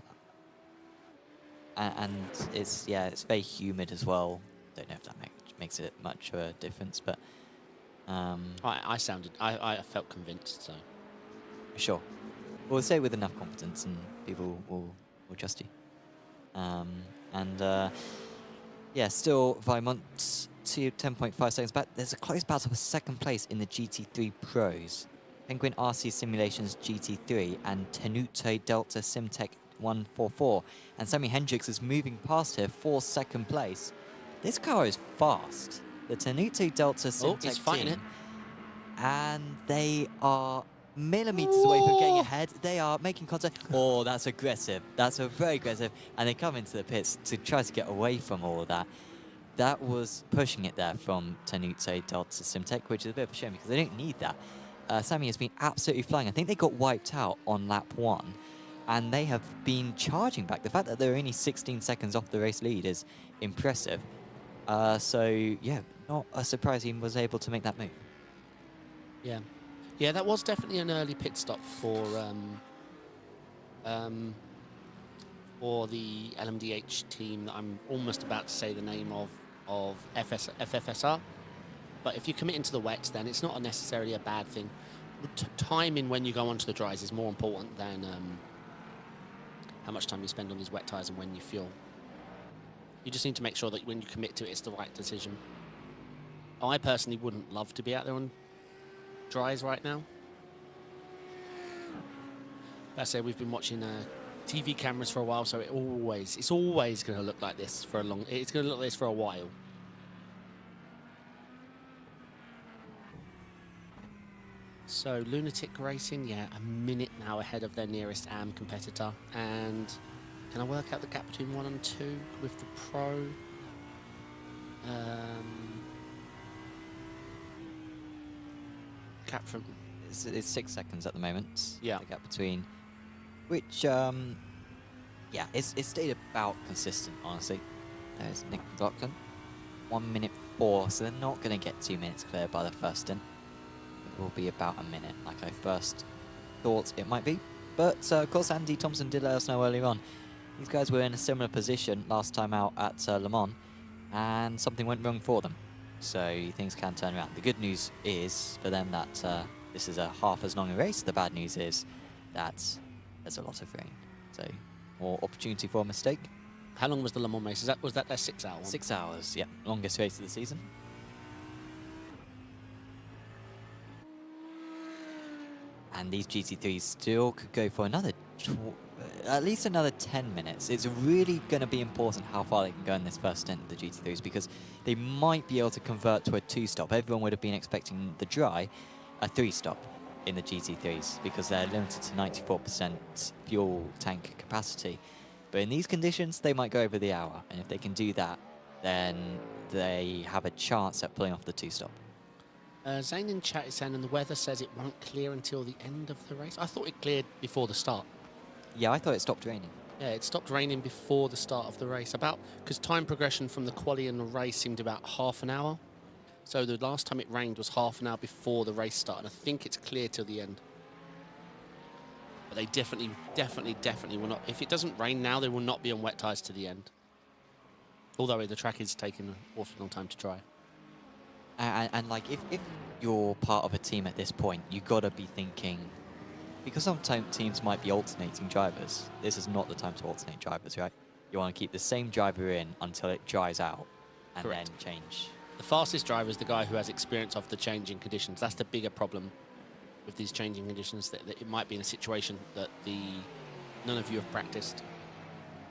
And it's very humid as well. Don't know if that makes it much of a difference, but I felt convinced, so sure. We'll say with enough confidence, and people will trust you. Yeah, still Vimont to 10.5 seconds back. There's a close battle for second place in the GT3 Pros. Penguin RC Simulations GT3 and Tenuto Delta Simtech 144. And Sammy Hendricks is moving past here for second place. This car is fast. The Tenuto Delta Simtech team. It. And they are millimeters away from getting ahead. They are making contact. Oh, that's aggressive. That's very aggressive. And they come into the pits to try to get away from all of that. That was pushing it there from Tenuto Delta Simtech, which is a bit of a shame because they don't need that. Sammy has been absolutely flying. I think they got wiped out on lap 1, and they have been charging back. The fact that they're only 16 seconds off the race lead is impressive. So, yeah, not a surprise he was able to make that move. Yeah. Yeah, that was definitely an early pit stop for for the LMDH team that I'm almost about to say the name of FFSR. But if you commit into the wets, then it's not necessarily a bad thing. Timing when you go onto the dries is more important than how much time you spend on these wet tyres and when you fuel. You just need to make sure that when you commit to it, it's the right decision. I personally wouldn't love to be out there on dries right now. That's it. We've been watching TV cameras for a while, so it's always going to look like this for a long. It's going to look like this for a while. So Lunatic Racing, yeah, a minute now ahead of their nearest AM competitor. And can I work out the gap between 1 and 2 with the Pro? Gap from... It's 6 seconds at the moment. Yeah. The gap between, which, yeah, it's stayed about consistent, honestly. There's Nick McLaughlin, 1 minute 4, so they're not going to get 2 minutes clear by the first stint. It will be about a minute, like I first thought it might be. But, of course, Andy Thompson did let us know earlier on. These guys were in a similar position last time out at Le Mans, and something went wrong for them. So things can turn around. The good news is for them that this is a half as long a race. The bad news is that there's a lot of rain. So more opportunity for a mistake. How long was the Le Mans race? Was that their 6 hour one? 6 hours, yeah. Longest race of the season. And these GT3s still could go for another, at least another 10 minutes. It's really going to be important how far they can go in this first stint of the GT3s, because they might be able to convert to a 2-stop. Everyone would have been expecting the dry, a 3-stop in the GT3s, because they're limited to 94% fuel tank capacity. But in these conditions, they might go over the hour. And if they can do that, then they have a chance at pulling off the 2-stop. Zane in chat is saying, and the weather says it won't clear until the end of the race. I thought it cleared before the start. Yeah, I thought it stopped raining. Yeah, it stopped raining before the start of the race. Because time progression from the quali and the race seemed about half an hour. So the last time it rained was half an hour before the race started. I think it's clear till the end. But they definitely will not. If it doesn't rain now, they will not be on wet tyres to the end. Although the track is taking an awfully long time to dry. And like, if you're part of a team at this point, you've got to be thinking, because sometimes teams might be alternating drivers. This is not the time to alternate drivers, right? You want to keep the same driver in until it dries out, and Correct. then change. The fastest driver is the guy who has experience of the changing conditions. That's the bigger problem with these changing conditions, that it might be in a situation that none of you have practiced.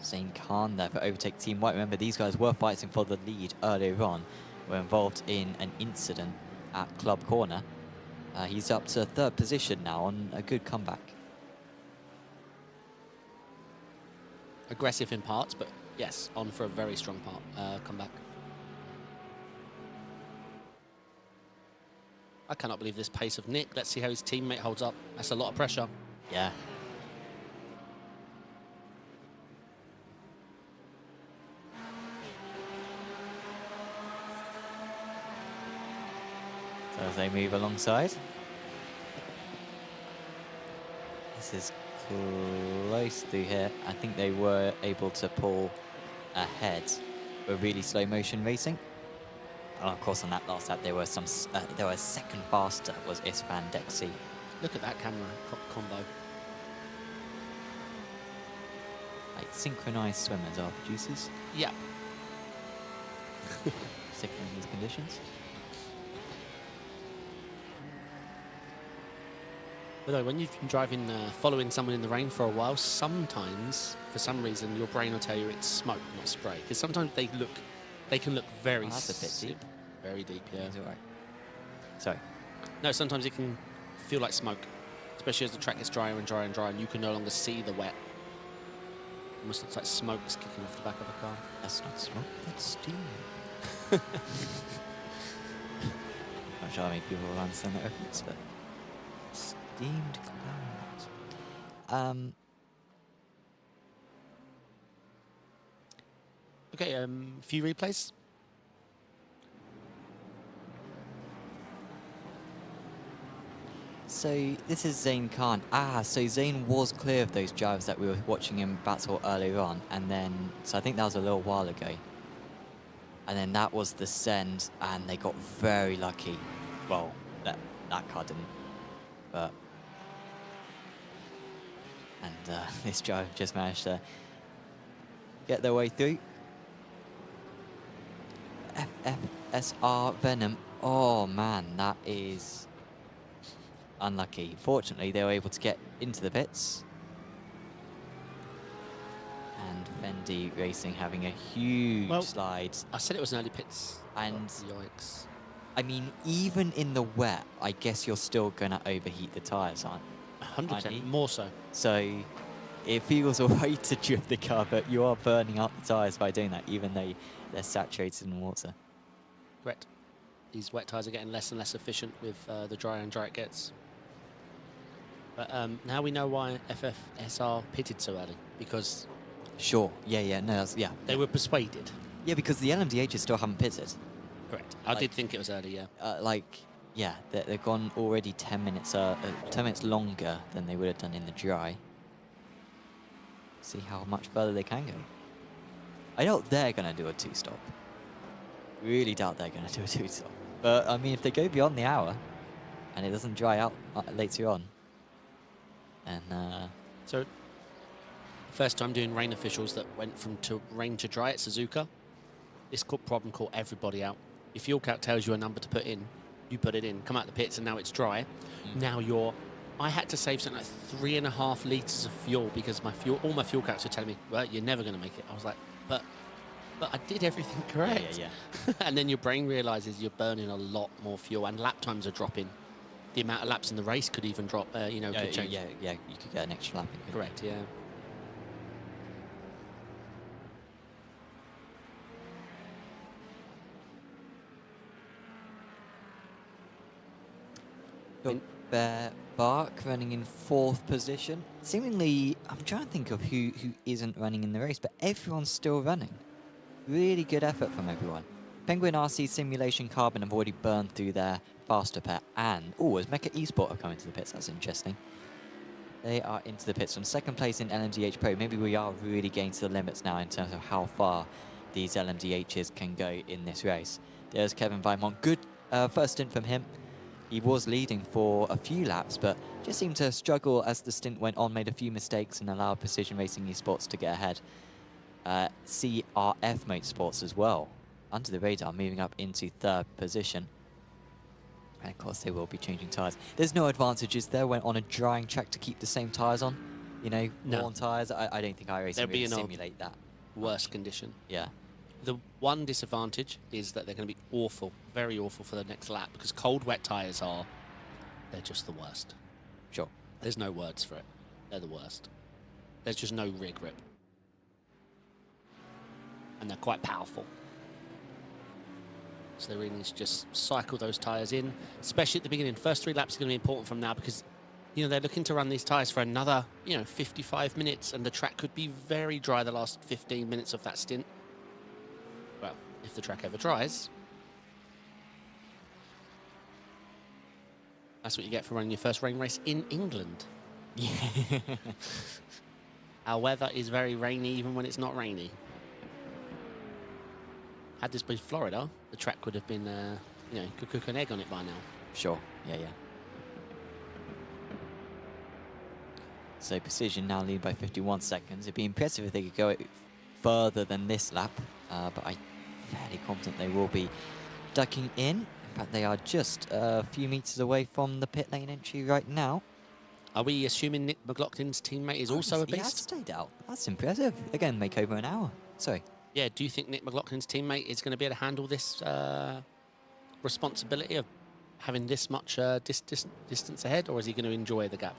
Zane Khan there for overtake Team White. Remember, these guys were fighting for the lead earlier on. Were involved in an incident at Club Corner. He's up to 3rd position now on a good comeback. Aggressive in parts, but yes, on for a very strong comeback. I cannot believe this pace of Nick. Let's see how his teammate holds up. That's a lot of pressure. Yeah. So as they move alongside. This is close through here. I think they were able to pull ahead with really slow motion racing. And of course on that last lap there were a second faster was Isfan Dexy. Look at that camera combo. Like synchronized swimmers are producers. Yeah. Particularly in these conditions. Although when you've been driving, following someone in the rain for a while, sometimes, for some reason, your brain will tell you it's smoke, not spray. Because sometimes they can look very... Oh, that's a bit deep. Very deep, yeah. It's all right. Sorry. No, sometimes it can feel like smoke, especially as the track gets drier and drier and drier, and you can no longer see the wet. Almost looks like smoke's kicking off the back of a car. That's not smoke, that's steam. I'm sure many people will understand that reference, but... Steamed clouds. Okay, few replays. So this is Zayn Khan. So Zayn was clear of those drives that we were watching him battle earlier on, and then so I think that was a little while ago. And then that was the send, and they got very lucky. Well, that car didn't, but and this driver just managed to get their way through. FFSR Venom. Oh man, that is unlucky. Fortunately, they were able to get into the pits. And Fendi Racing having a huge slide. I said it was an early pits. And yikes. I mean, even in the wet, I guess you're still going to overheat the tyres, aren't 100% more so. So it feels alright to drift the car, but you are burning out the tyres by doing that, even though they're saturated in water. Correct. These wet tyres are getting less and less efficient with the drier and drier it gets. But now we know why FFSR pitted so early, because... Sure, yeah, no, yeah. They were persuaded. Yeah, because the LMDHs still haven't pitted. Correct. I did think it was early, yeah. Yeah, they've gone already 10 minutes longer than they would have done in the dry. See how much further they can go. I doubt they're going to do a two-stop. Really doubt they're going to do a two-stop. But, I mean, if they go beyond the hour and it doesn't dry out later on, then... So, first time doing rain officials that went from rain to dry at Suzuka. This problem caught everybody out. Your fuel calc tells you a number to put in. You put it in, come out the pits, and now it's dry. Now I had to save something like 3.5 litres of fuel because all my fuel calcs were telling me, well, you're never going to make it. I was like, but I did everything correct. Yeah. And then your brain realizes you're burning a lot more fuel, and lap times are dropping. The amount of laps in the race could even drop. Could change. Yeah. You could get an extra lap in. Correct. Yeah. Bear Bark running in 4th position. Seemingly, I'm trying to think of who isn't running in the race, but everyone's still running. Really good effort from everyone. Penguin RC Simulation Carbon have already burned through their faster pair, and as Mecha Esport have come into the pits. That's interesting. They are into the pits from 2nd place in LMDH Pro. Maybe we are really getting to the limits now in terms of how far these LMDHs can go in this race. There's Kevin Weimont. Good first stint from him. He was leading for a few laps, but just seemed to struggle as the stint went on, made a few mistakes and allowed Precision Racing Esports to get ahead. CRF Motorsports as well, under the radar, moving up into 3rd position. And of course, they will be changing tyres. There's no advantages there when on a drying track to keep the same tyres on. Worn tyres. I don't think iRacing really simulate that. Worse condition. Yeah. The one disadvantage is that they're going to be awful, very awful for the next lap, because cold, wet tyres they're just the worst. Sure. There's no words for it. They're the worst. There's just no rear grip. And they're quite powerful. So they really need to just cycle those tyres in, especially at the beginning. First 3 laps are going to be important from now because, they're looking to run these tyres for another, 55 minutes, and the track could be very dry the last 15 minutes of that stint. Well, if the track ever dries, that's what you get for running your first rain race in England. Yeah. Our weather is very rainy even when it's not rainy. Had this been Florida, the track would have been, could cook an egg on it by now. Sure, yeah. So Precision now lead by 51 seconds. It'd be impressive if they could go further than this lap, but I'm fairly confident they will be ducking in. In fact, they are just a few meters away from the pit lane entry right now. Are we assuming Nick McLaughlin's teammate is also a beast? He has stayed out. That's impressive. Again, make over an hour. Sorry. Yeah, do you think Nick McLaughlin's teammate is going to be able to handle this responsibility of having this much distance ahead, or is he going to enjoy the gap?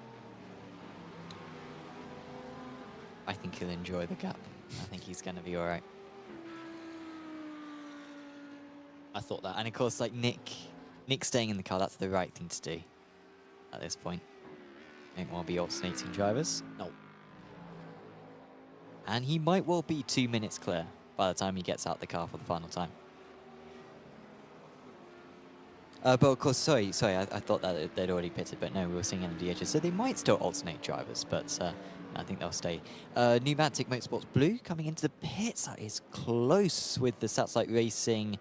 I think he'll enjoy the gap. I think he's going to be all right. I thought that. And of course, like Nick staying in the car, that's the right thing to do at this point. Don't want to be alternating drivers. No. And he might well be 2 minutes clear by the time he gets out the car for the final time. But of course, sorry, I thought that they'd already pitted, but no, we were seeing MDHs, so they might still alternate drivers, but I think they'll stay. Pneumatic Motorsports Blue coming into the pits. That is close with the Satellite Racing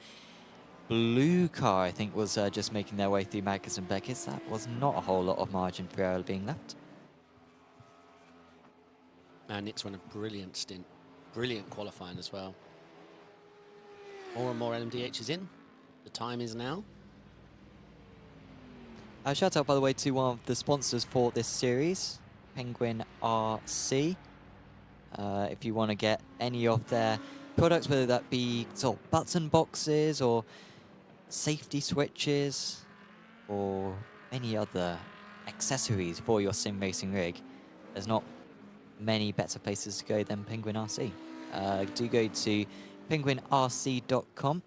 blue car, I think, was just making their way through Marcus and Beckett's. That was not a whole lot of margin for error being left. And Nick's run a brilliant stint. Brilliant qualifying as well. More and more LMDH is in. The time is now. Shout out, by the way, to one of the sponsors for this series, Penguin RC. If you want to get any of their products, whether that be sort of button boxes or safety switches or any other accessories for your sim racing rig, there's not many better places to go than Penguin RC. Do go to penguinrc.com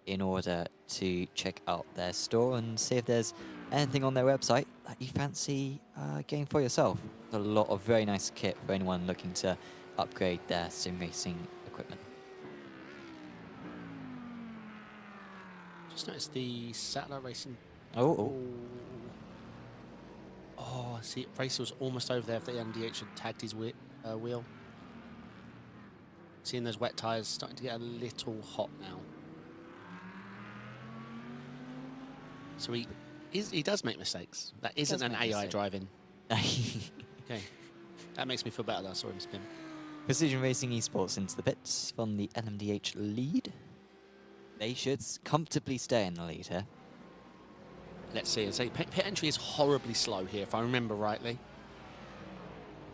in order to check out their store and see if there's anything on their website that you fancy getting for yourself. There's a lot of very nice kit for anyone looking to upgrade their sim racing equipment. Just noticed the Satellite Racing. Oh. Oh, I see. Racer was almost over there if the MDH had tagged his wheel. Seeing those wet tyres starting to get a little hot now. So he does make mistakes. That isn't an AI driving. Okay. That makes me feel better that I saw him spin. Precision Racing Esports into the pits from the LMDH lead. They should comfortably stay in the lead here. Let's see. Pit entry is horribly slow here, if I remember rightly.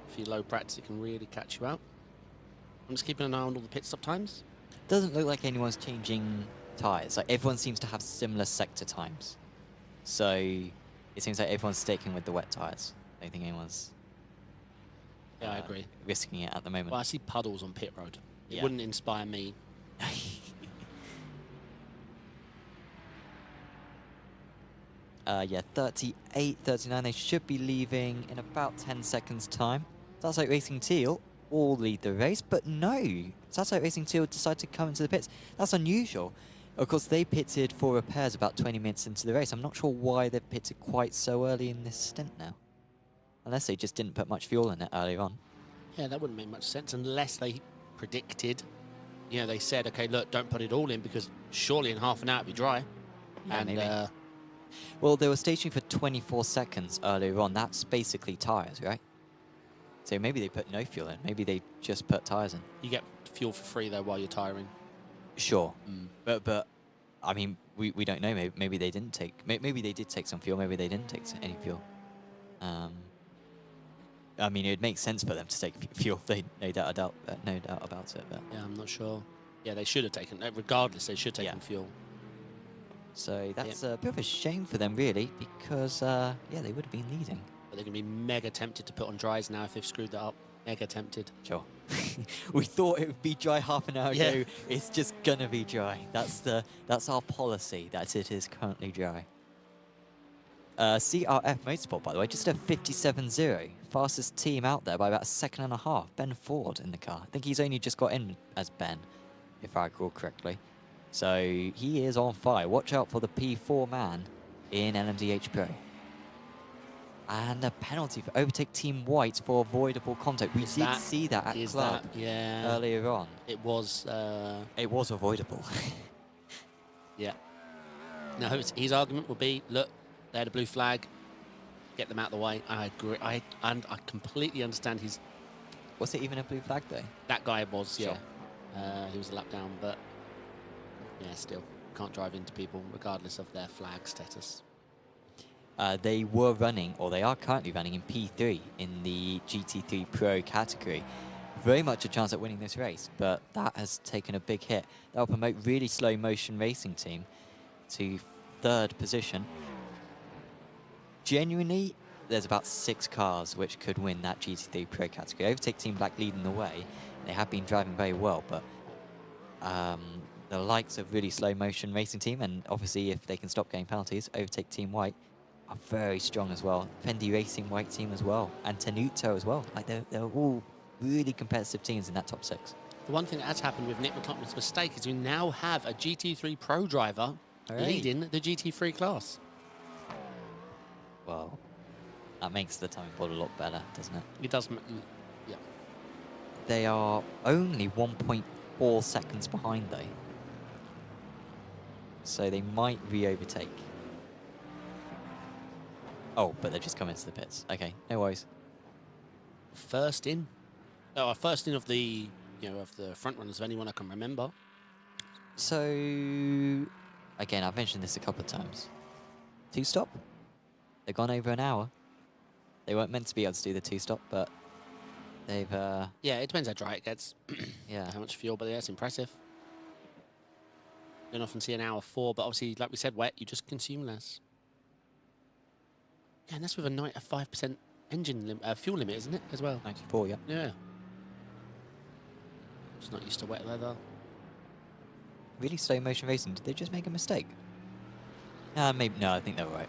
If you're low practice, it can really catch you out. I'm just keeping an eye on all the pit stop times. Doesn't look like anyone's changing tyres. Like, everyone seems to have similar sector times. So it seems like everyone's sticking with the wet tyres. I don't think anyone's Yeah, I agree. risking it at the moment. Well, I see puddles on pit road. It Yeah. wouldn't inspire me. Yeah, 38, 39. They should be leaving in about 10 seconds' time. Satellite Racing Teal all lead the race, but no. Satellite Racing Teal decided to come into the pits. That's unusual. Of course, they pitted for repairs about 20 minutes into the race. I'm not sure why they've pitted quite so early in this stint now. Unless they just didn't put much fuel in it earlier on. Yeah, that wouldn't make much sense unless they predicted. You know, they said, okay, look, don't put it all in because surely in half an hour it'll be dry. Yeah, and maybe. Well, they were stationary for 24 seconds earlier on. That's basically tyres, right? So maybe they put no fuel in. Maybe they just put tyres in. you get fuel for free though while you're tiring. Sure. But I mean, we don't know. Maybe they didn't take... Maybe they did take some fuel. Maybe they didn't take any fuel. I mean, it would make sense for them to take fuel. No doubt about it. But. Yeah, I'm not sure. Yeah, they should have taken, regardless, they should have taken fuel. So that's a bit of a shame for them, really, because, yeah, they would have been leading. But they're going to be mega tempted to put on dries now if they've screwed that up. Mega tempted. Sure. We thought it would be dry half an hour ago. It's just going to be dry. That's our policy, that it is currently dry. CRF Motorsport, by the way, just a 57.0. Fastest team out there by about a second and a half. Ben Ford in the car. I think he's only just got in as Ben, if I recall correctly. So he is on fire. Watch out for the P4 man in LMDH Pro. And a penalty for overtake Team White for avoidable contact. We did see that at Club earlier on. It was avoidable. Yeah. Now his argument will be, look, they had a blue flag, get them out of the way. I agree. I completely understand his... Was it even a blue flag, though? That guy was, Sure. yeah. He was a lap down, but yeah, still. Can't drive into people regardless of their flag status. They were running, or they are currently running in P3 in the GT3 Pro category. Very much a chance at winning this race, but that has taken a big hit. That'll promote really slow motion racing team to 3rd position. Genuinely, there's about 6 cars which could win that GT3 Pro category. Overtake Team Black leading the way. They have been driving very well, but the likes of really slow motion racing team, and obviously if they can stop getting penalties, Overtake Team White are very strong as well. Fendi Racing White team as well, and Tenuto as well. Like they're all really competitive teams in that top 6. The one thing that has happened with Nick McLaughlin's mistake is we now have a GT3 Pro driver All right. leading the GT3 class. Well, that makes the time board a lot better, doesn't it? It does. Yeah. They are only 1.4 seconds behind, though. So they might re-overtake. Oh, but they're just coming to the pits. Okay, no worries. First in. Oh, first in of the, of the front runners of anyone I can remember. So, again, I've mentioned this a couple of times. Two-stop? They've gone over an hour. They weren't meant to be able to do the two-stop, but they've... Yeah, it depends how dry it gets. Yeah. How much fuel, but yeah, it's impressive. Don't often see an hour 4, but obviously, like we said, wet, you just consume less. Yeah, and that's with a 5% engine fuel limit, isn't it, as well? 94, yeah. Yeah. Just not used to wet weather. Really slow motion racing. Did they just make a mistake? Maybe no. I think they were right.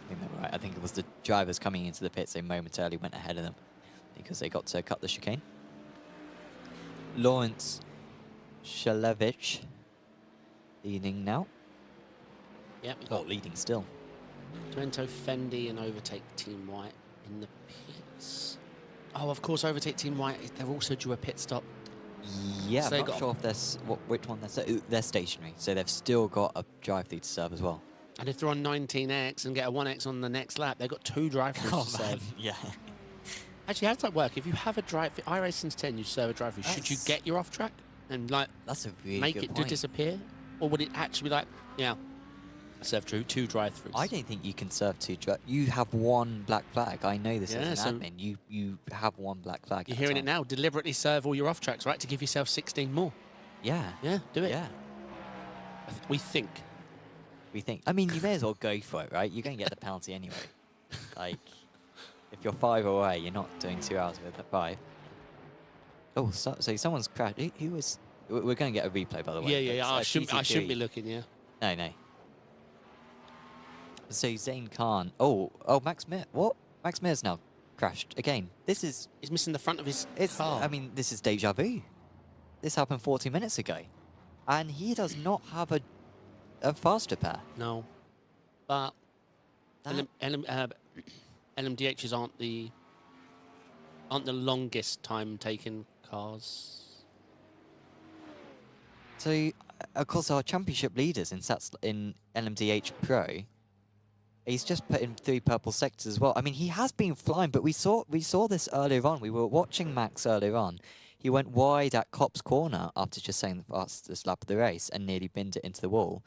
I think it was the drivers coming into the pits. They momentarily went ahead of them because they got to cut the chicane. Lawrence Shalevich leading now. Yeah, we Oh, got leading still. Twento, Fendi, and Overtake Team White in the pits. Oh, of course, Overtake Team White. They're also due a pit stop. Yeah, So they I'm not got- sure if which one they're stationary, so they've still got a drive-through to serve as well. And if they're on 19X and get a 1X on the next lap, they've got 2 drive-throughs to serve. yeah. Actually, how does that work? If you have a drive, iRacing's 10, you serve a drive-through. Should you get your off-track and like That's a really make good it point. disappear, or would it actually be like, serve 2 drive-throughs? I don't think you can serve 2 drive. You have 1 black flag. I know this Yeah, as so- an admin. You have 1 black flag. You're at a hearing it time. now. Deliberately serve all your off-tracks, right, to give yourself 16 more. Yeah. Yeah, do it. Yeah. We think. We think. I mean, you may as well go for it, right? You're going to get the penalty anyway. Like, if you're 5 away, you're not doing 2 hours with a 5. Oh, so someone's crashed. Who was? We're going to get a replay, by the way. Yeah. It's, I shouldn't be PT3. looking. Yeah. No. So Zane Khan. Oh, Max Mir. What? Max Mir's now crashed again. This is. He's missing the front of his car. I mean, this is deja vu. This happened 40 minutes ago, and he does not have a faster pair. No. But That- LMDHs aren't the longest time taken cars. So, of course, our championship leaders in LMDH Pro, he's just put in 3 purple sectors as well. I mean, he has been flying, but we saw this earlier on. We were watching Max earlier on. He went wide at Cop's corner after just saying the fastest lap of the race and nearly binned it into the wall.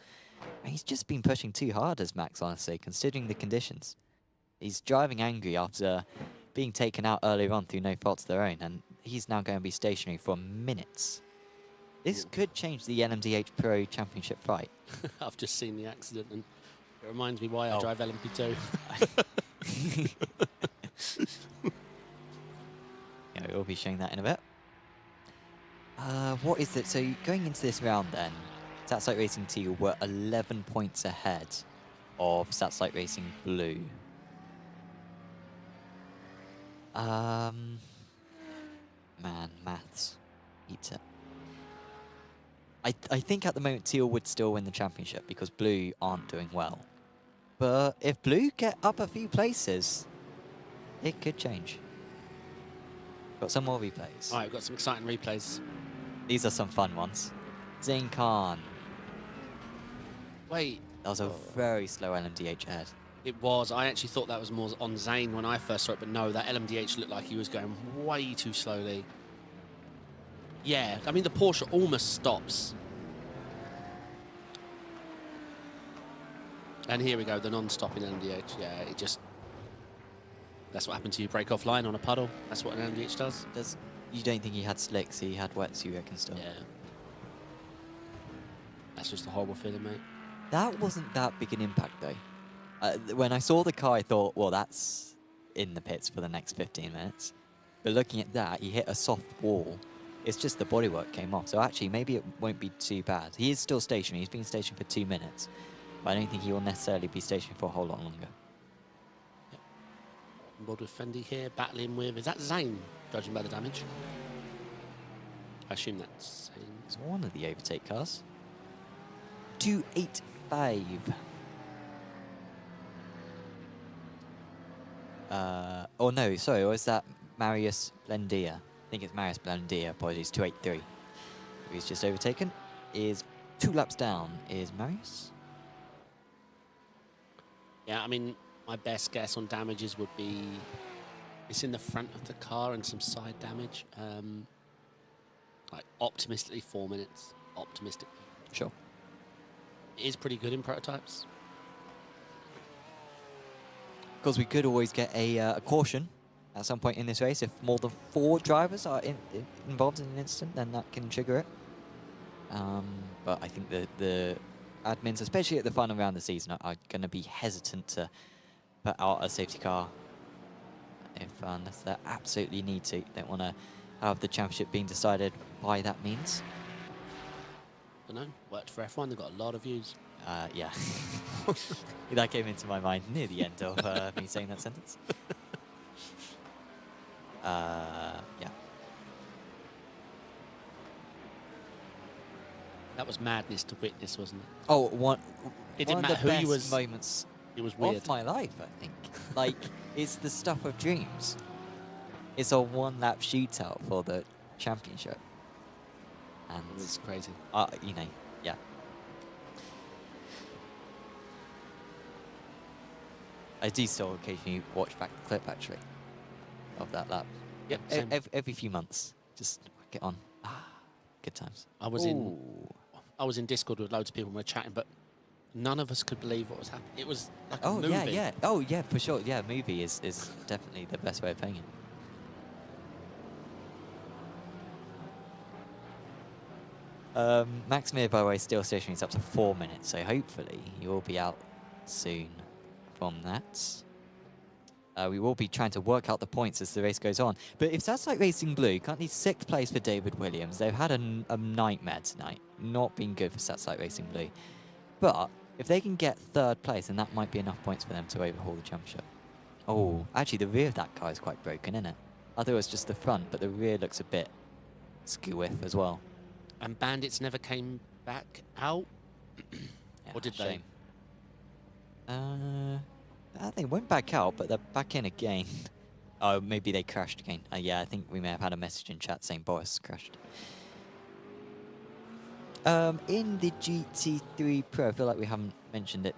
And he's just been pushing too hard as Max, honestly, considering the conditions. He's driving angry after being taken out earlier on through no fault of their own, and he's now going to be stationary for minutes. This could change the LMDH Pro Championship fight. I've just seen the accident, and it reminds me why I Oh. drive LMP2. Yeah, we'll be showing that in a bit. What is it? So going into this round then, Stats Light Racing Teal were 11 points ahead of Stats Light Racing Blue. Man, maths. Eats it. I think at the moment Teal would still win the championship because Blue aren't doing well. But if Blue get up a few places, it could change. Got some more replays. All right, we've got some exciting replays. These are some fun ones. Zane Khan. Wait, That was a very slow LMDH ahead. it was. I actually thought that was more on Zane when I first saw it, but no, that LMDH looked like he was going way too slowly. Yeah, I mean, the Porsche almost stops. And here we go, the non-stopping LMDH. Yeah, it just... That's what happened to you. Break offline on a puddle. That's what an LMDH does. You don't think he had slicks, he had wets, you reckon still? Yeah. That's just a horrible feeling, mate. That wasn't that big an impact though. When I saw the car, I thought, well, that's in the pits for the next 15 minutes. But looking at that, he hit a soft wall. It's just the bodywork came off. So actually, maybe it won't be too bad. He is still stationary. He's been stationary for 2 minutes. But I don't think he will necessarily be stationary for a whole lot longer. Yep. On board with Fendi here, battling with... Is that Zane, judging by the damage? I assume that's Zane. It's one of the overtake cars. 285. Oh no, sorry, was that Marius Blendia? I think it's Marius Blendia, apologies, 283. He's just overtaken. Is 2 laps down, is Marius? Yeah, I mean, my best guess on damages would be it's in the front of the car and some side damage. Like, optimistically, 4 minutes. Optimistically. Sure. It is pretty good in prototypes. Because we could always get a caution at some point in this race. If more than 4 drivers are involved in an incident, then that can trigger it. But I think the admins, especially at the final round of the season, are going to be hesitant to put out a safety car unless they absolutely need to. They don't want to have the championship being decided by that means. I don't know. Worked for F1. They've got a lot of views. Yeah. That came into my mind near the end of me saying that sentence. Yeah. That was madness to witness, wasn't it? Oh, It one didn't of matter the who best you was. moments It was weird. of my life, I think. Like, it's the stuff of dreams. It's a 1-lap shootout for the championship. And, It was crazy. you know, yeah. I do still occasionally watch back the clip, actually, of that lap. Yep, same. Every few months. Just get on. Good times. I was in Discord with loads of people and we were chatting, but none of us could believe what was happening. It was like a movie. Yeah. Oh, yeah, for sure. Yeah, movie is definitely the best way of playing it. Maximir, by the way, still stationary is up to 4 minutes, so hopefully he will be out soon from that. We will be trying to work out the points as the race goes on. But if that's like Racing Blue, currently 6th place for David Williams. They've had a nightmare tonight. Not been good for Stats like Racing Blue. But if they can get 3rd place, then that might be enough points for them to overhaul the championship. Oh, actually the rear of that car is quite broken, isn't it? I thought it was just the front, but the rear looks a bit skew-whiff as well. And Bandits never came back out? Yeah, Or did shame. They went back out, but they're back in again. Oh, maybe they crashed again. Yeah, I think we may have had a message in chat saying Boris crashed. In the GT3 Pro, I feel like we haven't mentioned it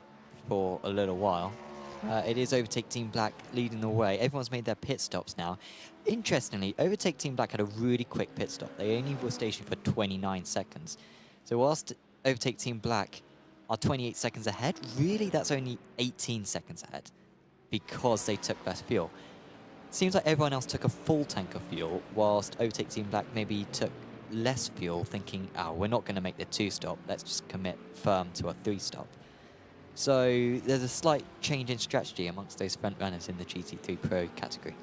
for a little while. It is Overtake Team Black leading the way. Everyone's made their pit stops now. Interestingly, Overtake Team Black had a really quick pit stop. They only were stationed for 29 seconds. So whilst Overtake Team Black are 28 seconds ahead, really that's only 18 seconds ahead because they took less fuel. Seems like everyone else took a full tank of fuel, whilst Overtake Team Black maybe took less fuel, thinking, oh, we're not going to make the 2-stop, let's just commit firm to a 3-stop. So there's a slight change in strategy amongst those front runners in the GT3 Pro category.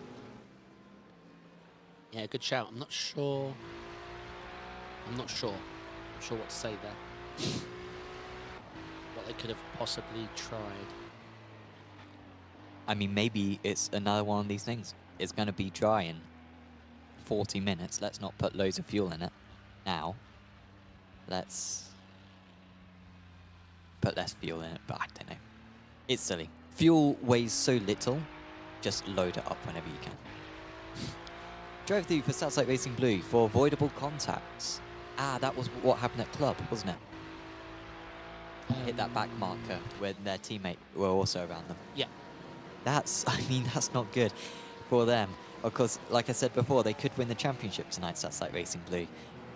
Yeah, good shout. I'm not sure what to say there. What they could have possibly tried. I mean, maybe it's another one of these things. It's going to be dry in 40 minutes. Let's not put loads of fuel in it now. Let's put less fuel in it, but I don't know. It's silly. Fuel weighs so little, just load it up whenever you can. Drove through for Stats Like Racing Blue for avoidable contacts. That was what happened at Club, wasn't it? Hit that back marker when their teammate were also around them. Yeah. That's not good for them. Of course, like I said before, they could win the championship tonight, Stats Like Racing Blue.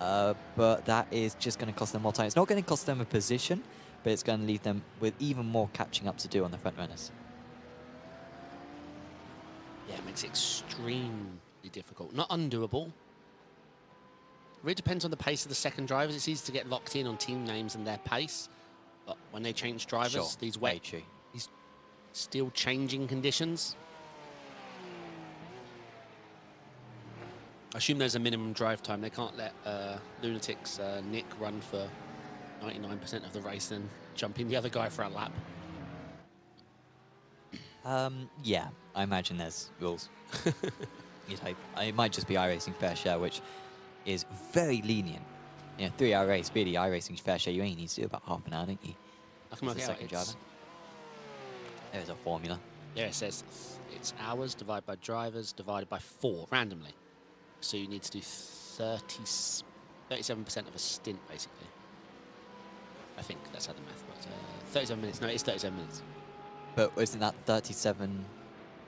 But that is just going to cost them more time. It's not going to cost them a position, but it's going to leave them with even more catching up to do on the front runners. Yeah, it makes it extremely difficult. Not undoable. Really depends on the pace of the second drivers. It's easy to get locked in on team names and their pace. But when they change drivers, Sure, these very true. these still changing conditions. I assume there's a minimum drive time. They can't let Lunatics Nick run for 99% of the race, then jump in the other guy for a lap. Yeah, I imagine there's rules. You'd hope. It might just be iRacing Fair Share, which is very lenient. Yeah, 3-hour race, really, iRacing's Fair Share, you only need to do about half an hour, don't you? I can work As it a out. second driver. There's a formula. Yeah, it says it's hours divided by drivers divided by 4 randomly. So you need to do 37% of a stint, basically. I think that's how the math works. 37 minutes. No, it's 37 minutes. But isn't that 37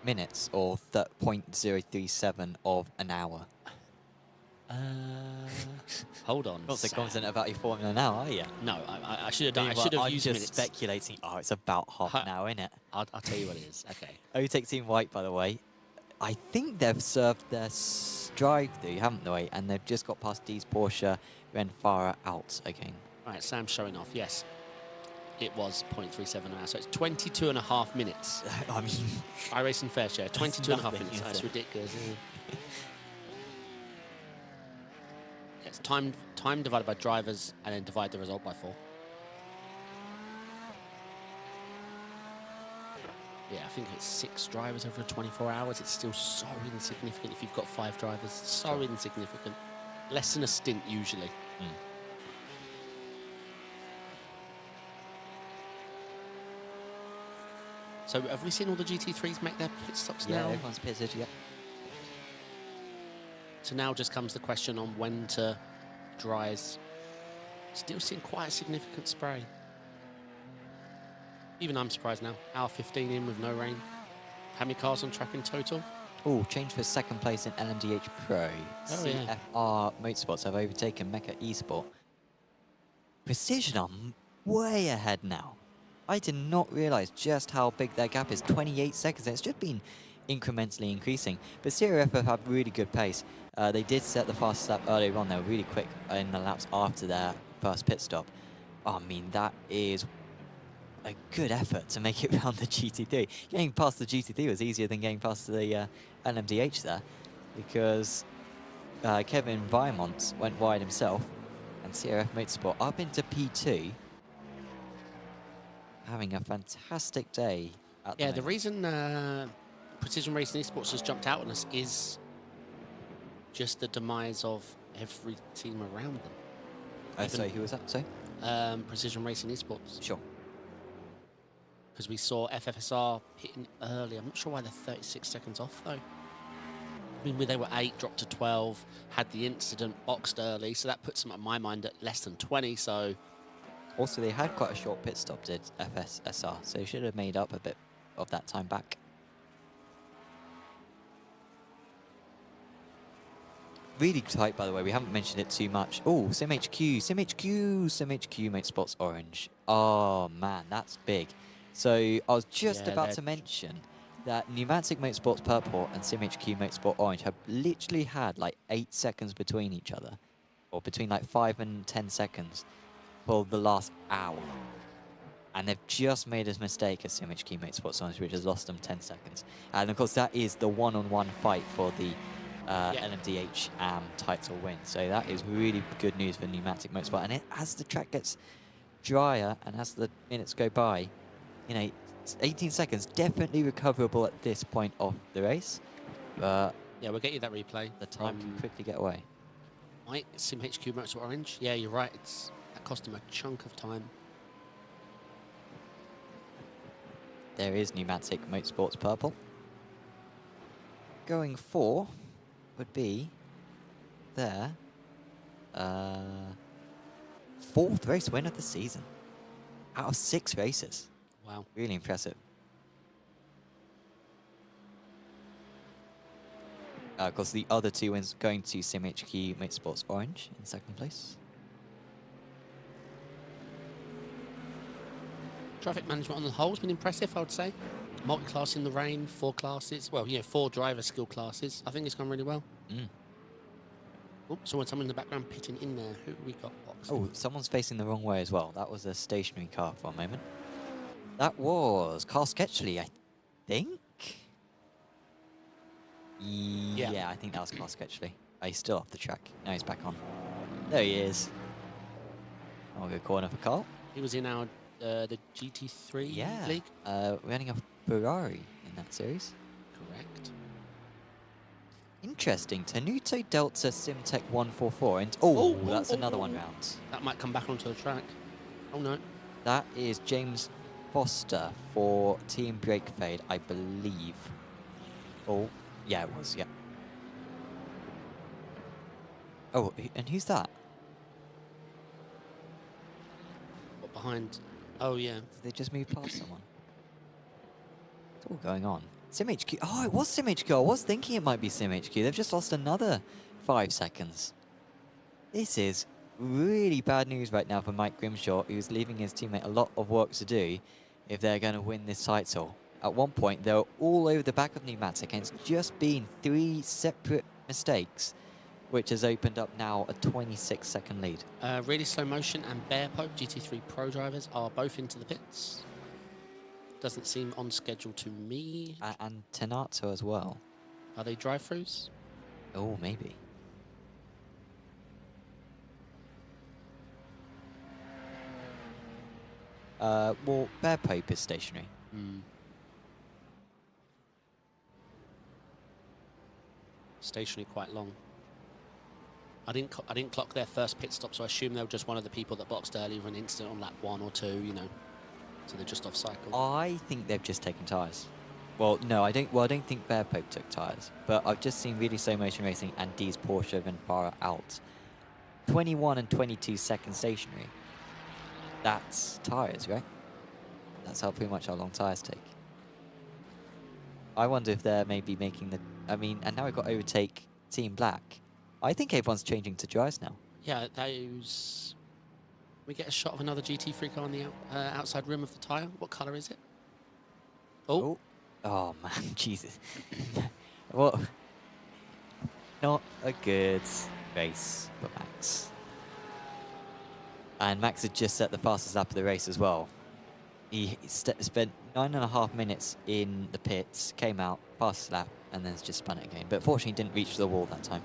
minutes or 0.037 of an hour? Hold on. Not so Sam. confident about your formula now, are you? No, I should have done. I Meanwhile, should have I'm used just minutes. speculating. Oh, it's about half an hour, innit? I'll tell you what it is. Okay. OTEC Team White, by the way, I think they've served their drive-through, haven't they? And they've just got past D's Porsche, Renfara out again. All right, Sam's showing off. Yes, it was 0.37 an hour, so it's 22 and a half minutes. I mean, iRacing fair share, 22 and a half nothing, minutes. is That's it? ridiculous. Isn't it? It's time divided by drivers, and then divide the result by 4. Yeah, I think it's 6 drivers over 24 hours. It's still so insignificant if you've got 5 drivers. So insignificant. Less than a stint usually. So have we seen all the GT3s make their pit stops yeah, now? everyone's pitted, yeah. So now just comes the question on when to dries. Still seeing quite a significant spray. Even I'm surprised now. Hour 15 in with no rain. How many cars on track in total? Oh, change for second place in LMDH Pro. Oh, yeah. CFR Motorsports have overtaken Mecca Esport. Precision are way ahead now. I did not realise just how big their gap is. 28 seconds. It's just been incrementally increasing. But CRF have had really good pace. They did set the fastest lap earlier on. They were really quick in the laps after their first pit stop. I mean, that is a good effort to make it around the GT3. Getting past the GT3 was easier than getting past the LMDH there, because Kevin Vimont went wide himself, and CRF Motorsport up into P2, having a fantastic day at Yeah, the the reason Precision Racing Esports has jumped out on us is just the demise of every team around them. sorry, who was that? Sorry? Precision Racing Esports. Sure. Because we saw FFSR hitting early. I'm not sure why they're 36 seconds off, though. I mean, they were 8, dropped to 12, had the incident, boxed early, so that puts them, in my mind, at less than 20, so... Also, they had quite a short pit stop, did FSSR, so they should have made up a bit of that time back. Really tight, by the way. We haven't mentioned it too much. Oh, SimHQ Motorsports Orange. Oh, man, that's big. So I was just about to mention that Pneumatic Motorsports Purple and SimHQ Motorsport Orange have literally had like 8 seconds between each other, or between like 5 and 10 seconds for the last hour. And they've just made a mistake at SimHQ Motorsports Orange, which has lost them 10 seconds. And of course, that is the one-on-one fight for the LMDH title win. So that is really good news for Pneumatic Motorsport. And as the track gets drier and as the minutes go by, you know, 18 seconds, definitely recoverable at this point of the race. But yeah, we'll get you that replay. The time can quickly get away. Mike, SimHQ Motorsport Orange. Yeah, you're right. That cost him a chunk of time. There is Pneumatic Motorsports Purple. Going for would be their 4th race win of the season out of 6 races. Wow. Really impressive. Of course, the other 2 wins going to SimHQ Motorsports Orange in 2nd place. Traffic management on the whole has been impressive, I would say. Multi-class in the rain, 4 classes. Well, 4 driver skill classes. I think it's gone really well. Oh, someone in the background pitting in there. Who we got boxing? Oh, someone's facing the wrong way as well. That was a stationary car for a moment. That was Carl Sketchley, I think. Yeah, I think that was Carl Sketchley. Oh, he's still off the track. Now he's back on. There he is. I'll go corner for Carl. He was in our the GT3 league. Running a Ferrari in that series. Correct. Interesting. Tenuto Delta Simtech 144. And that's another one round. That might come back onto the track. Oh no. That is James Foster for Team Brake Fade, I believe. Oh, yeah, it was, yeah. Oh, and who's that? What, behind? Oh, yeah. Did they just move past someone? What's all going on? SimHQ. Oh, it was SimHQ. I was thinking it might be SimHQ. They've just lost another 5 seconds. This is really bad news right now for Mike Grimshaw, who's leaving his teammate a lot of work to do if they're going to win this title. At one point, they were all over the back of Pneumatic, and it's just been 3 separate mistakes, which has opened up now a 26-second lead. Really Slow Motion and Bear Pope, GT3 Pro drivers, are both into the pits. Doesn't seem on schedule to me. And Tenato as well. Are they drive-throughs? Oh, maybe. Well, Bear Pope is stationary. Stationary quite long. I didn't clock their first pit stop, so I assume they were just one of the people that boxed early for an incident on lap 1 or 2, you know. So they're just off cycle. I think they've just taken tyres. Well, no, I don't. Well, I don't think Bear Pope took tyres, but I've just seen Really Slow Motion Racing and D's Porsche Venfara out. 21 and 22 seconds stationary. That's tyres, right? That's how pretty much how long tyres take. I wonder if they're maybe making the... I mean, and now we've got overtake Team Black. I think everyone's changing to dries now. Yeah, those... We get a shot of another GT3 car on the outside rim of the tyre. What colour is it? Oh. Oh, man, Jesus. What? Not a good race for Max. And Max had just set the fastest lap of the race as well. He spent 9.5 minutes in the pits, came out, fastest lap, and then just spun it again. But fortunately, didn't reach the wall that time.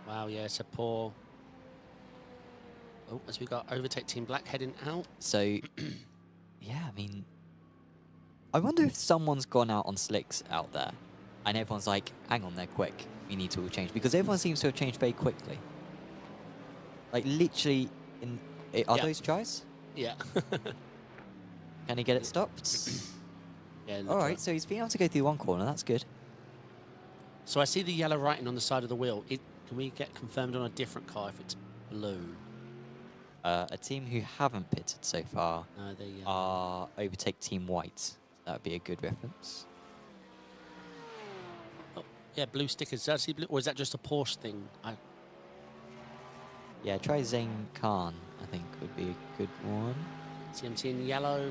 Wow, yeah, it's a poor... Oh, as we got overtake Team Black heading out. So, yeah, I mean... I wonder if someone's gone out on slicks out there, and everyone's like, hang on there, quick, we need to all change. Because everyone seems to have changed very quickly. Like, literally, are those tries? Yeah. Can he get it stopped? Yeah. All right, so he's been able to go through one corner, that's good. So I see the yellow writing on the side of the wheel. Can we get confirmed on a different car if it's blue? A team who haven't pitted so far No, they are overtake Team White. That would be a good reference. Oh, yeah, blue stickers. Did I see blue? Or is that just a Porsche thing? Yeah, try Zane Khan, I think, would be a good one. CMT in yellow.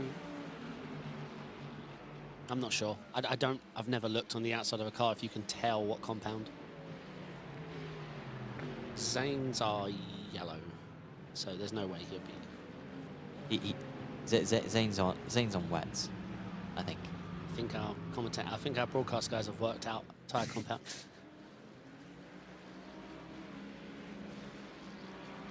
I'm not sure. I've never looked on the outside of a car if you can tell what compound. Zane's are yellow, so there's no way he'll be. Zane's on wets, I think. I think our broadcast guys have worked out tyre compound.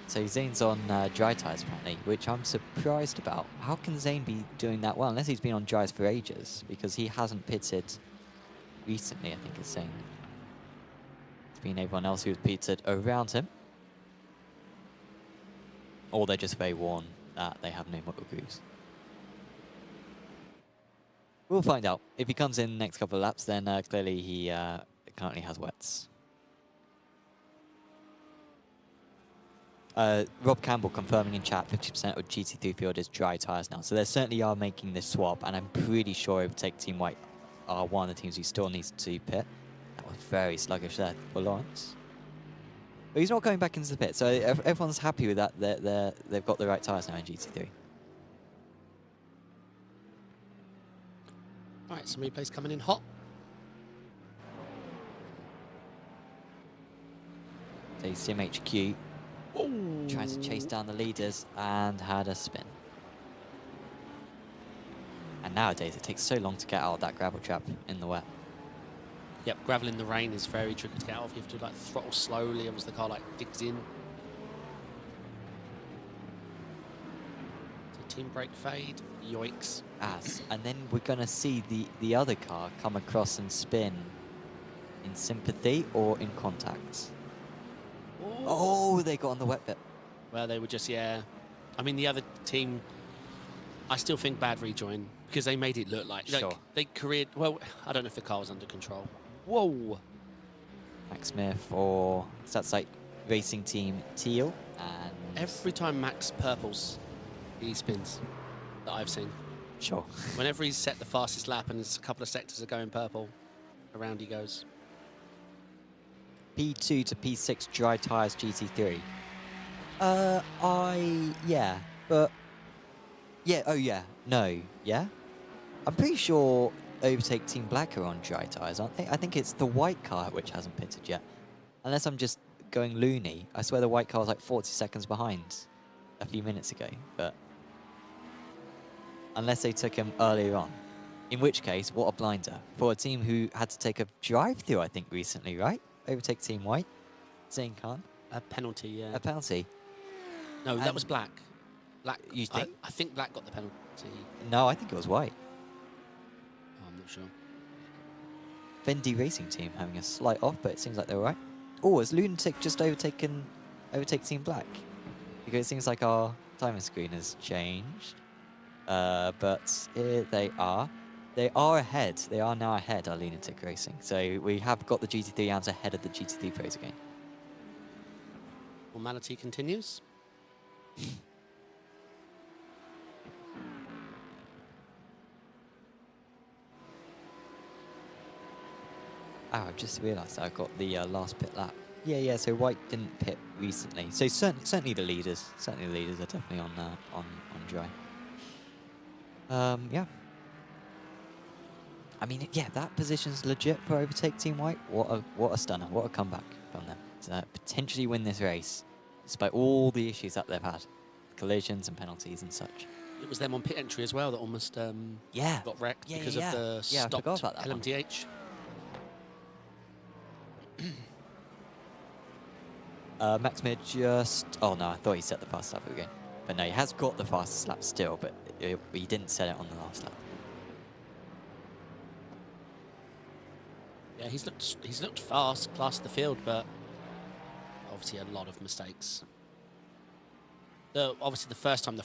So Zane's on dry tyres apparently, which I'm surprised about. How can Zane be doing that well? Unless he's been on dries for ages, because he hasn't pitted recently, I think it's Zane. It's been everyone else who's pitted around him. Or they're just very worn that they have no motor grooves. We'll find out. If he comes in the next couple of laps, then clearly he currently has wets. Rob Campbell confirming in chat 50% of GT3 field is dry tyres now. So they certainly are making this swap, and I'm pretty sure Overtake Team White are one of the teams who still needs to pit. That was very sluggish there for Lawrence. But he's not going back into the pit, so everyone's happy with that. They've got the right tyres now in GT3. All right, some replays coming in hot. So CMHQ tries to chase down the leaders and had a spin. And nowadays it takes so long to get out of that gravel trap in the wet. Yep, gravel in the rain is very tricky to get out of. You have to like throttle slowly as the car like digs in. So team brake fade, yoicks. And then we're gonna see the other car come across and spin in sympathy or in contact. Oh, they got on the wet bit. Well, they were just, yeah. I mean, the other team, I still think bad rejoin because they made it look like Sure. they careered. Well, I don't know if the car was under control. Whoa. Max Smith for Stats like Racing Team Teal. And Every time Max purples, he spins that I've seen. sure. Whenever he's set the fastest lap and there's a couple of sectors are going purple, around he goes. P2 to P6 dry tyres GT3. Yeah, but yeah, oh yeah, no, yeah. I'm pretty sure Overtake Team Black are on dry tyres, aren't they? I think it's the white car which hasn't pitted yet. Unless I'm just going loony. I swear the white car was like 40 seconds behind a few minutes ago, but unless they took him earlier on. In which case, what a blinder for a team who had to take a drive-through, I think, recently, right? Overtake Team White, Zayn Khan. A penalty, yeah. A penalty. No, that was Black. Black. You think? I think Black got the penalty. No, I think it was White. Oh, I'm not sure. Fendi Racing Team having a slight off, but it seems like they're all right. Oh, has Lunatic just overtake Team Black? Because it seems like our timer screen has changed. But here they are. They are ahead. They are now ahead, our Lunatic Racing. So we have got the GT3 rounds ahead of the GT3 Pros again. Formality continues. Oh, I've just realised I got the last pit lap. Yeah, so White didn't pit recently. So certainly the leaders. Certainly the leaders are definitely on dry. Yeah. I mean, yeah, that position's legit for Overtake Team White. What a stunner. What a comeback from them. To potentially win this race, despite all the issues that they've had. Collisions and penalties and such. It was them on pit entry as well that almost Yeah. got wrecked Yeah, because yeah, of the yeah. I stopped forgot about that one. LMDH. Max Mir just... Oh, no, I thought he set the fastest lap again. But no, he has got the fastest lap still, but he didn't set it on the last lap. Yeah, he's looked fast, class of the field, but obviously a lot of mistakes. Obviously the first time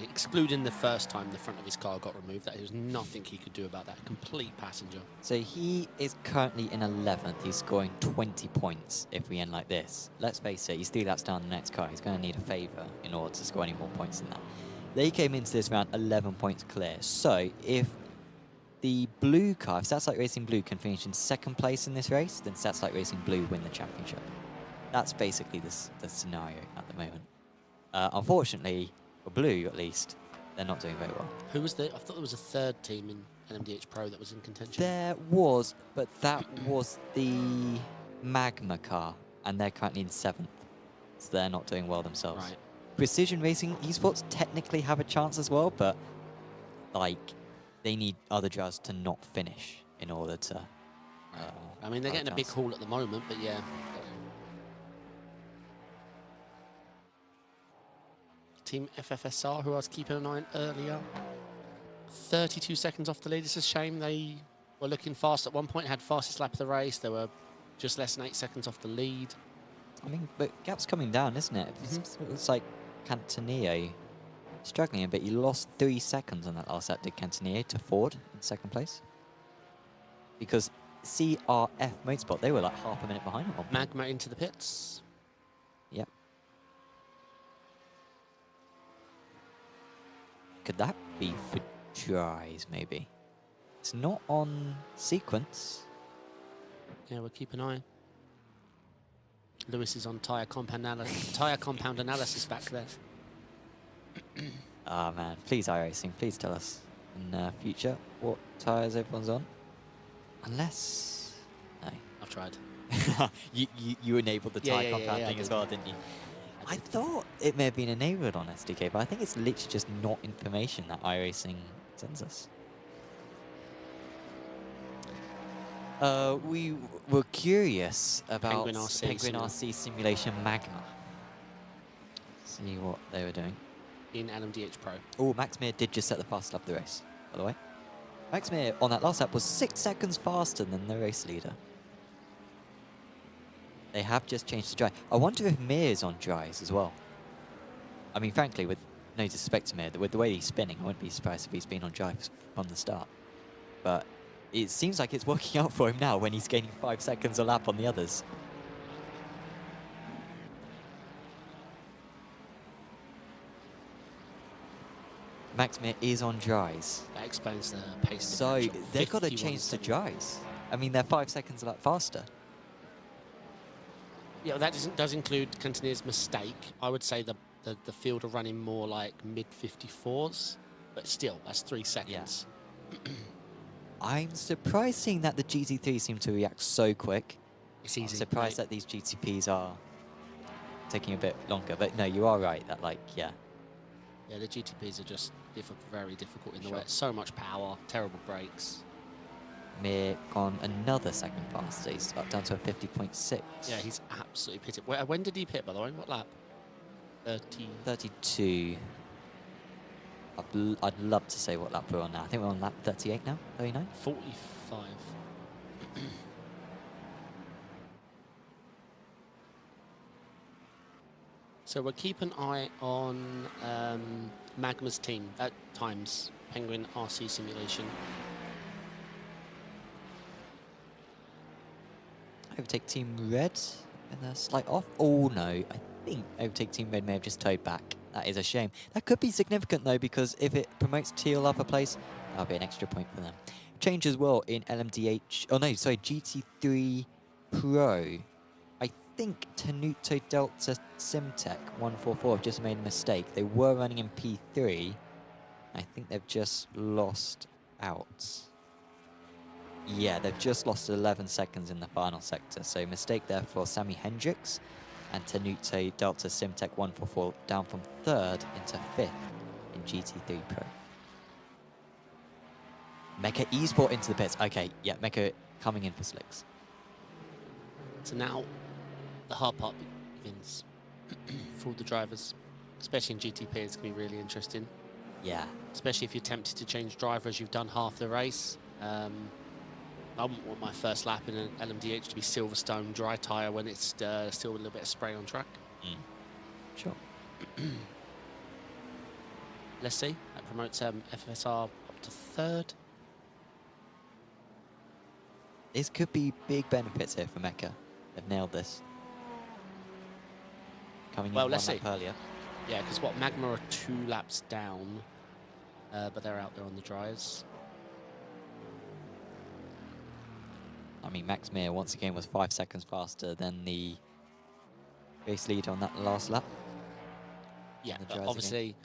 excluding the first time the front of his car got removed, there was nothing he could do about that. Complete passenger. So he is currently in 11th. He's scoring 20 points if we end like this. Let's face it, he's 3 laps down the next car. He's going to need a favour in order to score any more points than that. They came into this round 11 points clear. So if the blue car, if Stats Like Racing Blue can finish in 2nd place in this race, then Stats Like Racing Blue win the championship. That's basically the scenario at the moment. Unfortunately, for Blue at least, they're not doing very well. Who was I thought there was a third team in NMDH Pro that was in contention. There was, but that was the Magma car, and they're currently in 7th, so they're not doing well themselves. Right. Precision Racing Esports technically have a chance as well, but like they need other drivers to not finish in order to. I mean, they're getting a big haul at the moment, but yeah. Team FFSR, who I was keeping an eye on earlier. 32 seconds off the lead. It's a shame they were looking fast at one point, had fastest lap of the race. They were just less than 8 seconds off the lead. I mean, but gap's coming down, isn't it? It's like Cantonillo struggling a bit. He lost 3 seconds on that last lap, did Cantonillo, to Ford in 2nd place. Because CRF Motorsport, they were like half a minute behind him. Magma into the pits. Yep. Could that be for dries, maybe? It's not on sequence. Yeah, we'll keep an eye. Lewis is on tyre compound analysis back there. Ah, man. Please, iRacing, please tell us in future what tyres everyone's on. Unless... No. I've tried. you enabled the tyre compound thing as well, didn't you? I thought it may have been enabled on SDK, but I think it's literally just not information that iRacing sends us. We were curious about Penguin RC Simulation Magma. See what they were doing. In LMDH Pro. Oh, Max Mir did just set the fastest lap of the race, by the way. Max Mir on that last lap was 6 seconds faster than the race leader. They have just changed to dry. I wonder if Mir's on dries as well. I mean, frankly, with no disrespect to Mir, with the way he's spinning, I wouldn't be surprised if he's been on dries from the start. But it seems like it's working out for him now when he's gaining 5 seconds a lap on the others. Max Mir is on dries. That explains the pace So differential. they've got to 51 change to seconds. dries. I mean, they're 5 seconds a lap faster. Yeah, that does include Cantonier's mistake. I would say the field are running more like mid-54s, but still, that's 3 seconds. I'm surprised seeing that the GT3 seem to react so quick. It's easy. I'm surprised that these GTPs are taking a bit longer. But no, you are right that, like, yeah. Yeah, the GTPs are just very difficult in the Sure. wet. So much power, terrible brakes. Mir gone another second faster. He's up down to a 50.6. Yeah, he's absolutely pitted. When did he pit, by the way? What lap? 30. 32. I'd love to say what lap we're on now. I think we're on lap 38 now, 39? 45. So we'll keep an eye on Magma's team at times, Penguin RC simulation. Overtake Team Red and a slight off. Oh no, I think Overtake Team Red may have just towed back. That is a shame. That could be significant though, because if it promotes Teal up a place, that'll be an extra point for them. Change as well in LMDH. Oh no, sorry, GT3 Pro. I think Tenuto Delta Simtech 144 have just made a mistake. They were running in P3. I think they've just lost out. Yeah, they've just lost 11 seconds in the final sector. So mistake there for Sammy Hendricks and Tenuto Delta Simtech 144 down from 3rd into 5th in GT3 Pro. Mecha Esport into the pits. Okay, yeah, Mecha coming in for slicks. So now the hard part begins for all the drivers, especially in GTP. It's going to be really interesting, Yeah. especially if you're tempted to change driver as you've done half the race. I wouldn't want my first lap in an LMDH to be Silverstone dry tyre when it's still a little bit of spray on track. Sure. Let's see. That promotes FSR up to 3rd. This could be big benefits here for Mecha. They've nailed this. Coming in Well, one let's lap see. earlier. Yeah, because what, Magma are 2 laps down, but they're out there on the dries. I mean, Max Mir once again was 5 seconds faster than the race lead on that last lap. Yeah, The but dries obviously,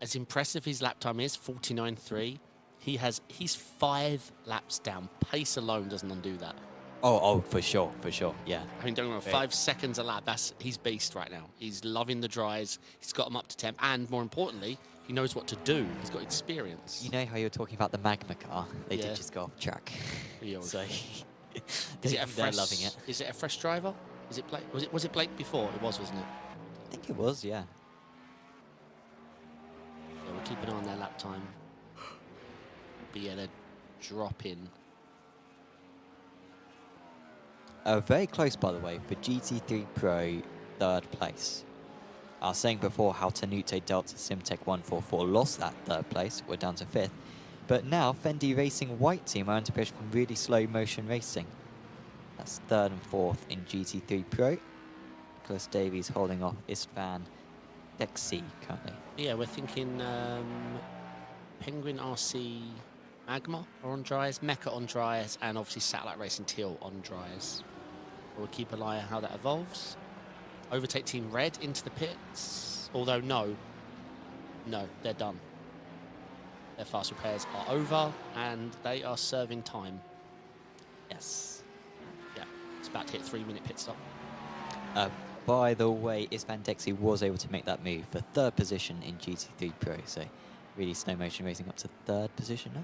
as impressive his lap time is, 49.3, he's 5 laps down. Pace alone doesn't undo that. Oh, for sure, yeah. I mean, don't get me wrong, 5 seconds a lap, he's beast right now. He's loving the dries, he's got them up to temp, and more importantly, he knows what to do. He's got experience. You know how you were talking about the Magma car? They Yeah. did just go off track. Yeah, So is it a they're fresh, loving it. Is it a fresh driver? Is it Blake? Was it Blake before? It was, wasn't it? I think it was, yeah. Yeah, we'll keep an eye on their lap time. But yeah, they're dropping. Very close, by the way, for GT3 Pro 3rd place. I was saying before how Tenuto Delta Simtech 144 lost that 3rd place. We're down to 5th. But now Fendi Racing White Team are under pressure from really slow motion racing. That's 3rd and 4th in GT3 Pro. Nicholas Davies holding off Istvan Dexy currently. Yeah, we're thinking Penguin RC Magma are on dries, Mecha on dries, and obviously Satellite Racing Teal on dries. We'll keep an eye on how that evolves. Overtake Team Red into the pits. Although, no, they're done. Their fast repairs are over, and they are serving time. Yes. Yeah, it's about to hit 3-minute pit stop. By the way, Istvan Dexy was able to make that move for 3rd position in GT3 Pro. So really slow motion racing up to 3rd position now.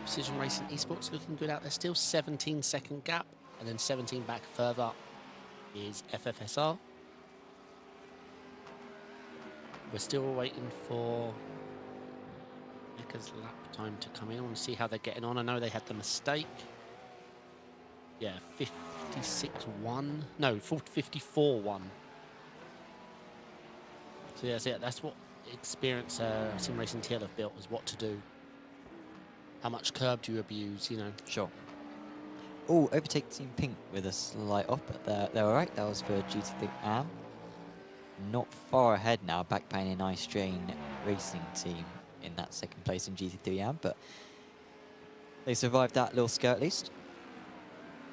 Precision Racing Esports looking good out there still. 17-second gap, and then 17 back further is FFSR. We're still waiting for Mecca's lap time to come in. I want to see how they're getting on. I know they had the mistake. Yeah, 56-1. No, 54-1. So yeah, that's what experience Sim Racing TL have built, is what to do. How much curb do you abuse, you know? Sure. Oh, overtake Team Pink with a slight off, but they're all right. That was for GT3 AM. Not far ahead now, backpaying an Ice Drain Racing team in that second place in GT3 AM, but they survived that little scare at least.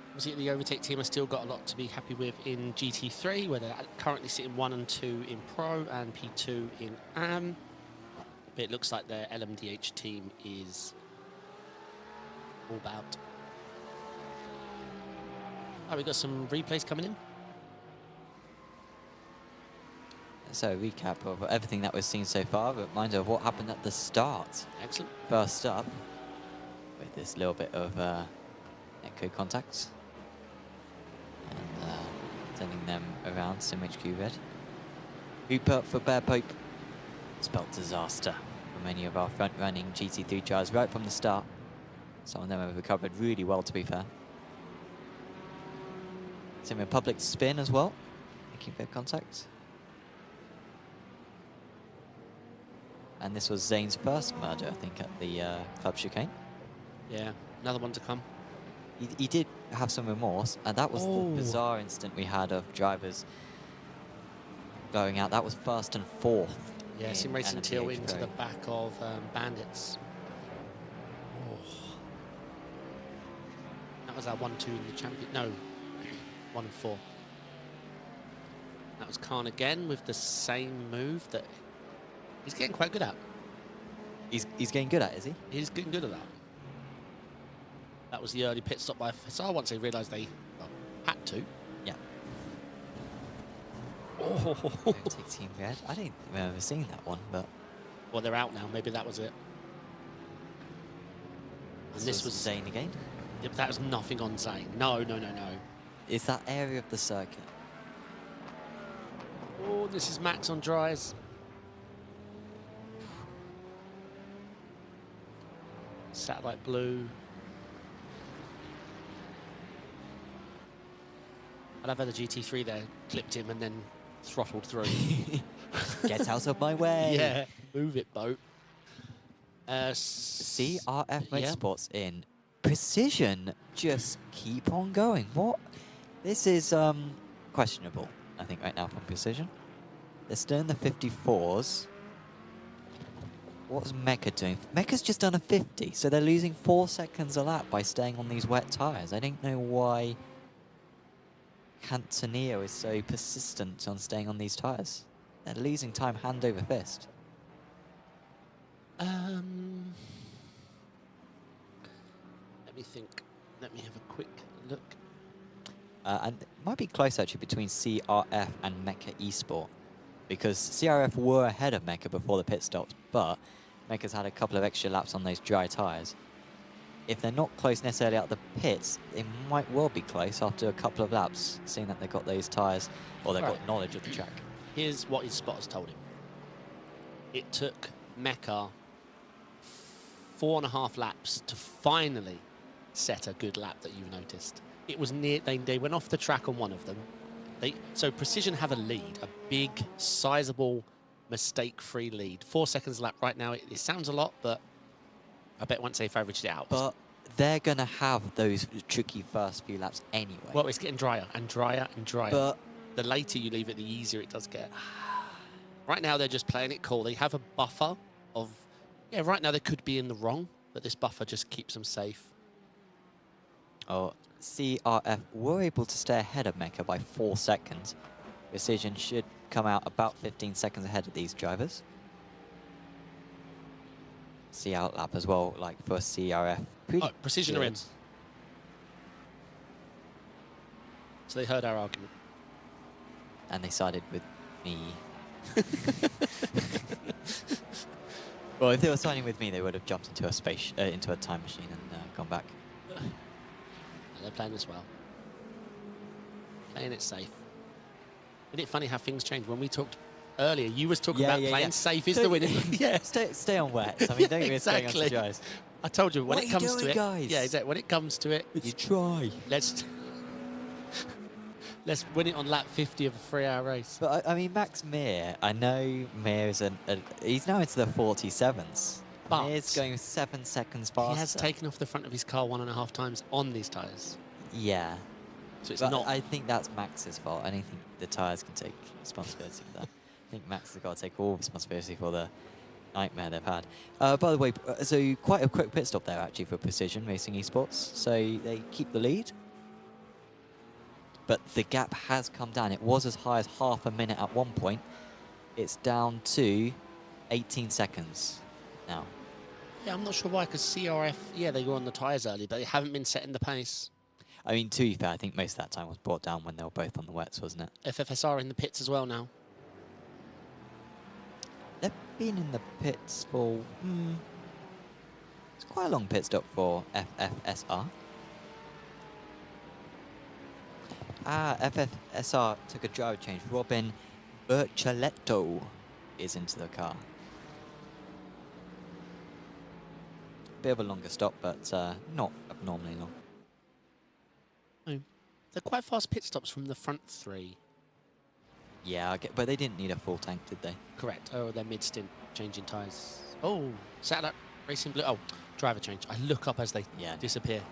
Obviously, the overtake team has still got a lot to be happy with in GT3, where they're currently sitting 1 and 2 in Pro and P2 in AM. But it looks like their LMDH team is all about. Oh, we've got some replays coming in. So, a recap of everything that we've seen so far, a reminder of what happened at the start. Excellent. First up, with this little bit of echo contacts. And sending them around, SimHQ Red. Hooper for Bear Pope. Spelt disaster for many of our front-running GT3 drivers right from the start. Some of them have recovered really well, to be fair. Sim Republic spin as well, making their contact. And this was Zane's first murder, I think, at the club chicane. Yeah, another one to come. He did have some remorse, and that was the bizarre incident we had of drivers going out. That was first and fourth. Yeah, Sim Racing Teal into the back of Bandits. Oh. That was our 1-2 in the champion. No, 1 and 4. That was Khan again with the same move that he's getting quite good at. He's getting good at, is he? He's getting good at that. That was the early pit stop by Fassar once they realised they had to. Yeah. Oh. Take Team Red. I didn't remember seeing that one, but... Well, they're out now. Maybe that was it. And this was Zane again? Yeah, that was nothing on Zane. No. It's that area of the circuit. Oh, this is Max on dries. Satellite blue. I'd have had a GT3 there, clipped him and then throttled through. Get out of my way. Yeah, move it, boat. CRF Motorsports in Precision. Just keep on going. What? This is questionable, I think, right now from Precision. They're still in the 54s. What's Mecha doing? Mecha's just done a 50, so they're losing 4 seconds a lap by staying on these wet tyres. I don't know why Cantonio is so persistent on staying on these tyres. They're losing time hand over fist. Let me think. Let me have a quick look. And it might be close, actually, between CRF and Mecha Esport. Because CRF were ahead of Mecha before the pit stops, but Mecha's had a couple of extra laps on those dry tyres. If they're not close necessarily out the pits, they might well be close after a couple of laps, seeing that they've got those tyres, or they've got knowledge of the track. Here's what his spotters told him. It took Mecha 4.5 laps to finally set a good lap that you've noticed. It was near, they went off the track on one of them. So Precision have a lead, a big, sizable, mistake-free lead. 4 seconds a lap right now. It sounds a lot, but I bet once they've averaged it out. But they're going to have those tricky first few laps anyway. Well, it's getting drier and drier and drier. But the later you leave it, the easier it does get. Right now, they're just playing it cool. They have a buffer of... Yeah, right now they could be in the wrong, but this buffer just keeps them safe. Oh, CRF were able to stay ahead of Mecha by 4 seconds. Precision should come out about 15 seconds ahead of these drivers. See out lap as well, like for CRF. Precision are in. So they heard our argument. And they sided with me. Well, if they were siding with me, they would have jumped into a into a time machine and gone back. They're playing this well. Playing it safe. Isn't it funny how things change? When we talked earlier. You was talking about playing safe is the winning. Yeah. Stay on wets. I mean, don't risk going exactly. on to dries. I told you when What it are you comes doing, to it. guys? Yeah, exactly. When it comes to it, It's try. let's let's win it on lap 50 of a 3-hour race. But I mean, Max Mir, I know Mir is he's now into the 47s. But Mir's going 7 seconds faster. He has taken off the front of his car 1.5 times on these tyres. Yeah. So it's But not. I think that's Max's fault. I don't think the tyres can take responsibility for that. I think Max has got to take all responsibility for the nightmare they've had. By the way, so quite a quick pit stop there actually for Precision Racing Esports. So they keep the lead. But the gap has come down. It was as high as half a minute at one point. It's down to 18 seconds now. Yeah, I'm not sure why, because CRF, yeah, they were on the tyres early, but they haven't been setting the pace. I mean, to be fair, I think most of that time was brought down when they were both on the wets, wasn't it? FFSR in the pits as well now. They've been in the pits for... it's quite a long pit stop for FFSR. FFSR took a driver change. Robin Bertoletto is into the car. Bit of a longer stop, but not abnormally long. Oh. They're quite fast pit stops from the front three. Yeah, but they didn't need a full tank, did they? Correct. Oh, they're mid-stint changing tyres. Oh, Satellite Racing Blue. Oh, driver change. I look up as they disappear.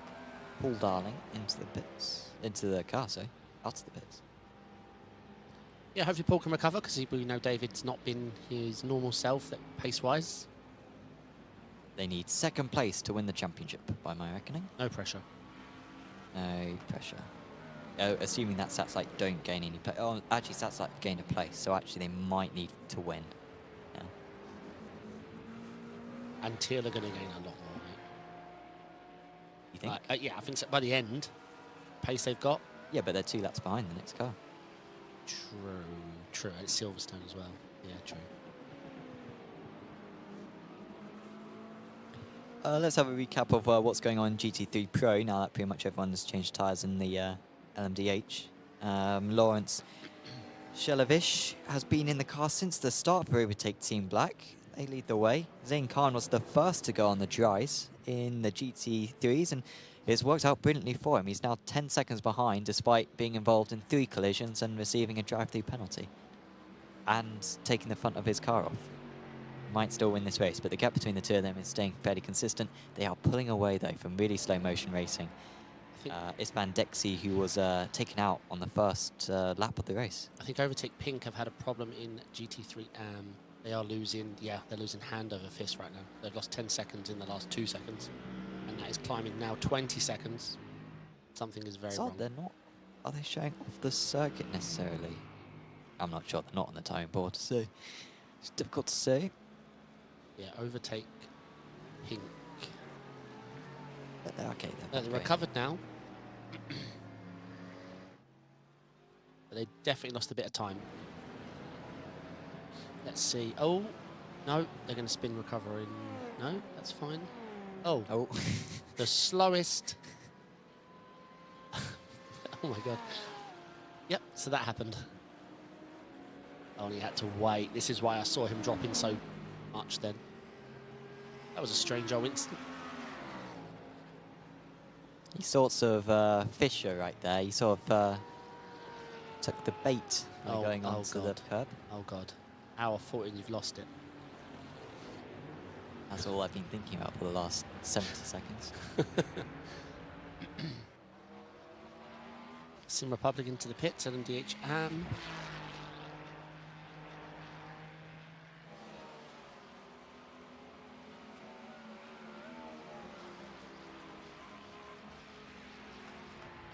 Paul Darling into the pits. Into the car, so out of the pits. Yeah, hopefully Paul can recover, because we know David's not been his normal self pace-wise. They need second place to win the championship, by my reckoning. No pressure. No pressure. Assuming that Satellite don't gain any place. Oh, actually, Satellite gained a place, so actually they might need to win. Yeah. And Teal are going to gain a lot more, mate. You think? Yeah, I think so. By the end, pace they've got. Yeah, but they're 2 laps behind the next car. True. It's Silverstone as well. Yeah, true. Let's have a recap of what's going on in GT3 Pro now that pretty much everyone's changed tyres in the LMDH. Lawrence Shelavish has been in the car since the start for Overtake Team Black. They lead the way. Zayn Khan was the first to go on the dries in the GT3s, and it's worked out brilliantly for him. He's now 10 seconds behind despite being involved in 3 collisions and receiving a drive-through penalty and taking the front of his car off. Might still win this race, but the gap between the two of them is staying fairly consistent. They are pulling away, though, from really slow motion racing. It's Van Dexy who was taken out on the first lap of the race. I think Overtake Pink have had a problem in GT3 AM. They are losing, they're losing hand over fist right now. They've lost 10 seconds in the last 2 seconds. And that is climbing now 20 seconds. Something is very wrong. They're not... Are they showing off the circuit necessarily? I'm not sure. They're not on the timing board, so it's difficult to say. Yeah, Overtake Pink. Okay, they're recovered now. But they definitely lost a bit of time. Let's see. Oh, no, they're going to spin recover in. No, that's fine. Oh. The slowest. Oh my god. Yep, so that happened. Only had to wait. This is why I saw him dropping so much then. That was a strange old instant. He sorts of Fisher right there. He sort of took the bait by going onto the curb. Oh god. Hour 14, you've lost it. That's all I've been thinking about for the last 70 seconds. Sim Republic into the pits, LMDH AM.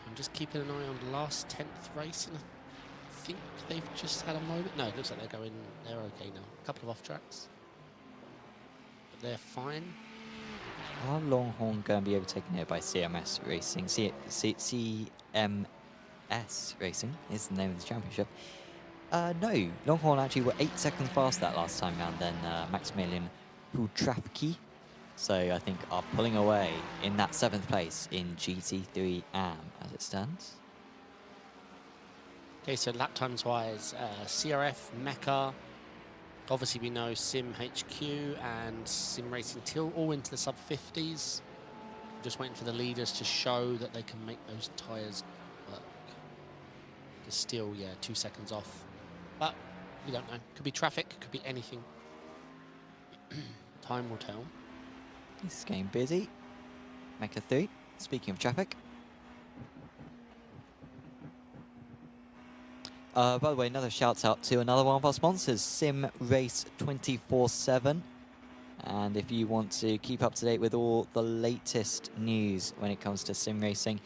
I'm just keeping an eye on the last 10th race, and I think they've just had a moment. No, it looks like they're okay now. A couple of off tracks. But they're fine. Are Longhorn going to be overtaken here by CMS Racing? CMS Racing is the name of the championship. No, Longhorn actually were 8 seconds faster that last time round than Maximilian Putrafki. So I think are pulling away in that 7th place in GT3 AM as it stands. Okay, so lap times wise, CRF, Mecca, Obviously, we know Sim HQ and Sim Racing Till all into the sub-50s. Just waiting for the leaders to show that they can make those tyres work. It's still, yeah, 2 seconds off. But we don't know. Could be traffic, could be anything. Time will tell. This is getting busy. Mecca 3. Speaking of traffic. By the way, another shout out to another one of our sponsors, Sim Race 24/7. And if you want to keep up to date with all the latest news when it comes to sim racing,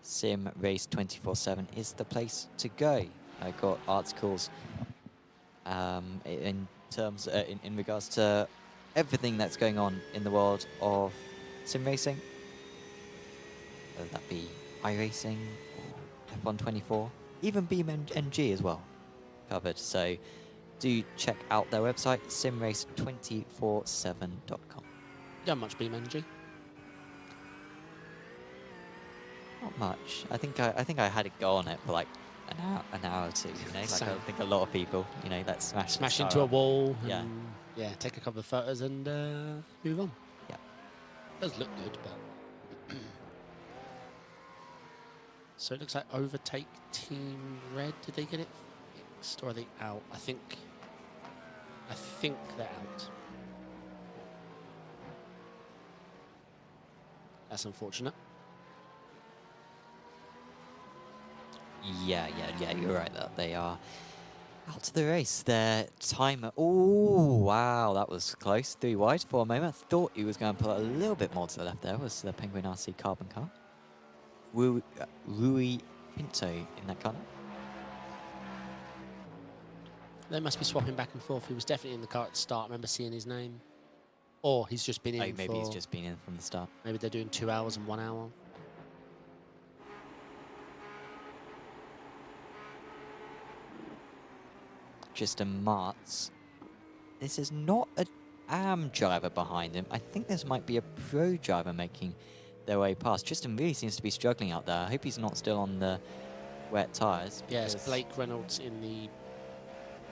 Sim Race 24/7 is the place to go. I got articles in terms in regards to everything that's going on in the world of sim racing, whether that be iRacing or F1 24, even BeamNG as well covered. So do check out their website, simrace247.com. Don't much BeamNG. Not much. I think I had a go on it for like an hour or two. You know, like I Same. think a lot of people. You know, let's smash the Into car a up. wall. Yeah. And, yeah, take a couple of photos and move on. Yeah. Does look good, but. So it looks like overtake Team Red. Did they get it fixed or are they out? I think they're out. That's unfortunate. Yeah, you're right that they are out of the race. Their timer, oh wow, that was close. 3 wide for a moment. I thought he was going to put a little bit more to the left there. Was the Penguin RC carbon car. Rui Pinto in that car. They must be swapping back and forth. He was definitely in the car at the start. I remember seeing his name. Or he's just been in Oh, maybe for, he's just been in from the start. maybe they're doing 2 hours and 1 hour. Justin Martz. This is not an AM driver behind him. I think this might be a pro driver making their way past. Justin really seems to be struggling out there. I hope he's not still on the wet tyres. Yeah, it's Blake Reynolds in the...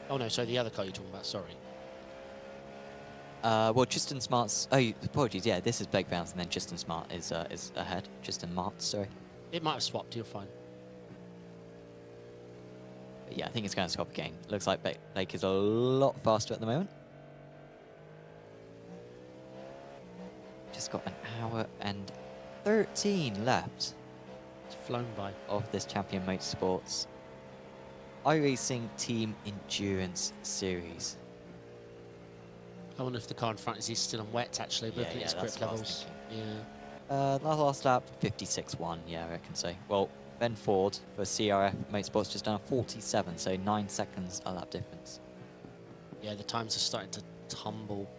Oh no, sorry, the other car you're talking about, sorry. Well, Justin Smart's... Oh, apologies, yeah, this is Blake Reynolds, and then Justin Smart is ahead. Justin Martz, sorry. It might have swapped, you're fine. But yeah, I think it's going to swap again. Looks like Blake is a lot faster at the moment. Just got an hour and 13 left It's flown by. of this Champion Motorsports iRacing Team Endurance Series. I wonder if the car in front is still on wet, actually, but looking at its that's grip what I was levels. Yeah. Last lap, 56.1, yeah, I reckon so. Well, Ben Ford for CRF Motorsports just done 47, so 9 seconds a lap difference. Yeah, the times are starting to tumble.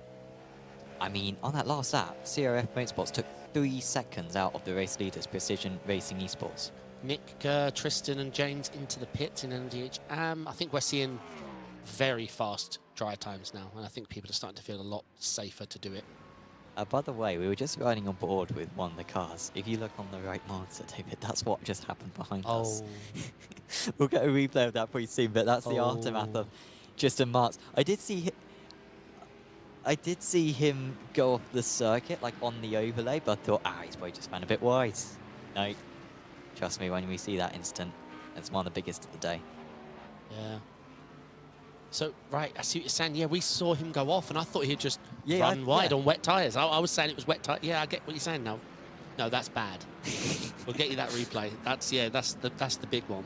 I mean, on that last lap, CRF Motorsports took 3 seconds out of the race leaders, Precision Racing Esports. Nick, Tristan and James into the pits in NDH. I think we're seeing very fast dry times now, and I think people are starting to feel a lot safer to do it. By the way, we were just riding on board with one of the cars. If you look on the right monitor, David, that's what just happened behind us. We'll get a replay of that pretty soon, but that's the aftermath of Justin Martz. I did see him go off the circuit, like on the overlay, but I thought, he's probably just ran a bit wide. No, trust me, when we see that incident, it's one of the biggest of the day. Yeah. So, right, I see what you're saying. Yeah, we saw him go off, and I thought he'd just run wide on wet tyres. I was saying it was wet tyres. Yeah, I get what you're saying now. No, that's bad. We'll get you that replay. That's the big one.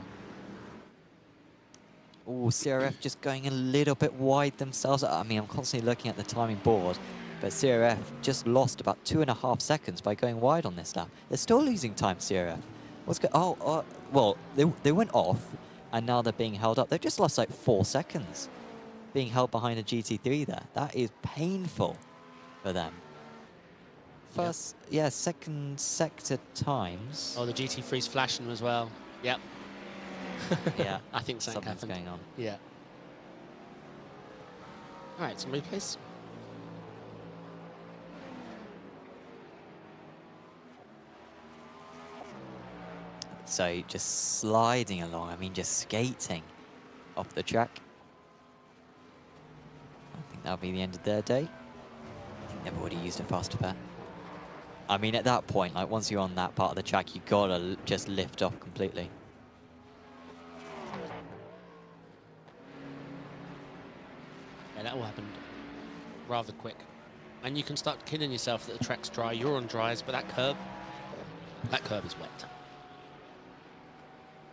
Oh, CRF just going a little bit wide themselves. I mean, I'm constantly looking at the timing board, but CRF just lost about 2.5 seconds by going wide on this lap. They're still losing time, CRF. Well, they went off, and now they're being held up. They've just lost like 4 seconds being held behind a GT3 there. That is painful for them. Second sector times. Oh, the GT3's flashing as well. Yep. Yeah, I think something's happened. going on. Yeah. All right, some replays. So just sliding along, I mean just skating off the track. I think think that'll be the end of their day. I think they've already used a faster pair. I mean, at that point, like once you're on that part of the track, you gotta just lift off completely. Yeah, that all happened rather quick. And you can start kidding yourself that the track's dry, you're on dries, but that curb is wet.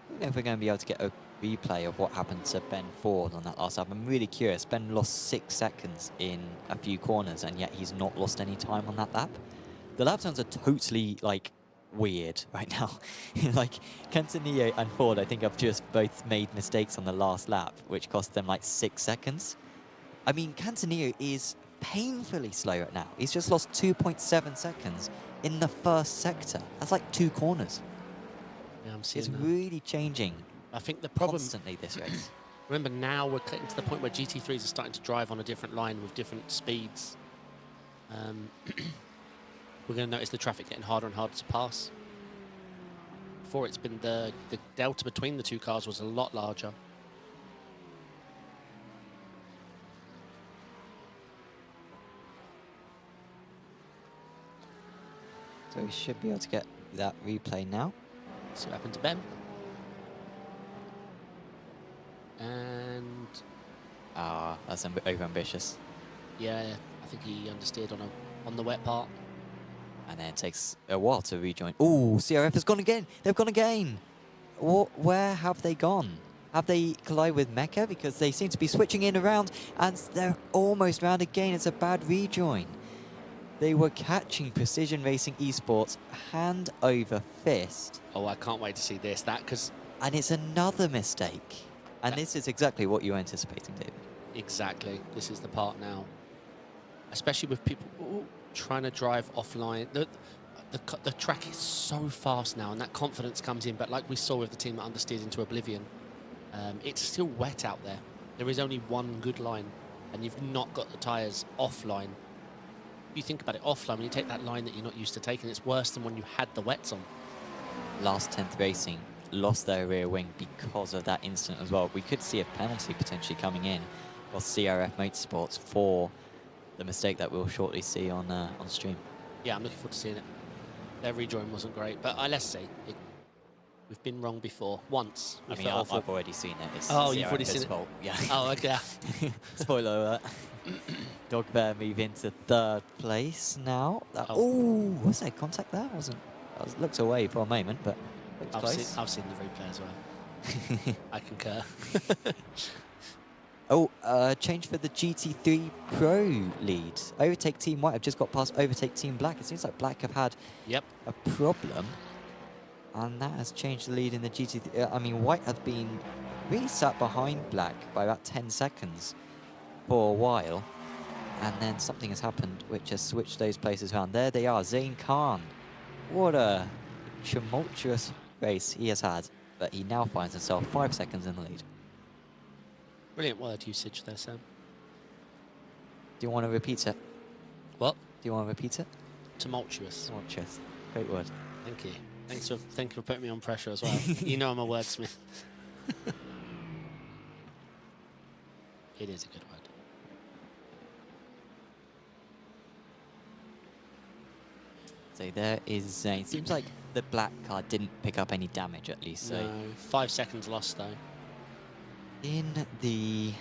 I don't know if we're going to be able to get a replay of what happened to Ben Ford on that last lap. I'm really curious. Ben lost 6 seconds in a few corners, and yet he's not lost any time on that lap. The lap times are totally, like, weird right now. Like, Cantonillo and Ford, I think, have just both made mistakes on the last lap, which cost them, like, 6 seconds. I mean, Cantonillo is painfully slow right now. He's just lost 2.7 seconds in the first sector. That's like 2 corners. Yeah, I'm seeing It's that. really changing I think the problem constantly this race. Remember, now we're getting to the point where GT3s are starting to drive on a different line with different speeds. We're going to notice the traffic getting harder and harder to pass. Before, it's been the delta between the two cars was a lot larger. So we should be able to get that replay now. See what happened to Ben. And That's over-ambitious. yeah, I think he understeered on the wet part. And then it takes a while to rejoin. Oh, CRF has gone again. They've gone again. Where have they gone? Have they collided with Mecca? Because they seem to be switching in around, and they're almost round again. It's a bad rejoin. They were catching Precision Racing Esports hand over fist. Oh, I can't wait to see this. And it's another mistake. And this is exactly what you were anticipating, David. Exactly. This is the part now. Especially with people trying to drive offline. The track is so fast now, and that confidence comes in. But like we saw with the team that understeered into oblivion, it's still wet out there. There is only one good line, and you've not got the tyres offline. You think about it offline, when you take that line that you're not used to taking, it's worse than when you had the wets on. Last 10th Racing lost their rear wing because of that incident as well. We could see a penalty potentially coming in for CRF Motorsports for the mistake that we'll shortly see on stream. Yeah, I'm looking forward to seeing it. Their rejoin wasn't great, but let's see. We've been wrong before. Once. I mean, I've already seen it. It's you've already seen it? fault. Yeah. Oh, okay. Spoiler alert. Dog Bear move into 3rd place now. Oh. Was there contact there? Looked away for a moment, but looked close. I've seen the replay as well. I concur. Change for the GT3 Pro lead. Overtake Team White have just got past Overtake Team Black. It seems like Black have had a problem. And that has changed the lead in the GT3. I mean, White have been really sat behind Black by about 10 seconds for a while. And then something has happened which has switched those places around. There they are, Zain Khan. What a tumultuous race he has had. But he now finds himself 5 seconds in the lead. Brilliant word usage there, Sam. Do you want to repeat it? What? Do you want to repeat it? Tumultuous. Tumultuous. Great word. Thank you. Thank you for putting me on pressure as well. You know I'm a wordsmith. It is a good word. So there is Zain. Seems like the black car didn't pick up any damage at least. So no, 5 seconds lost though. in the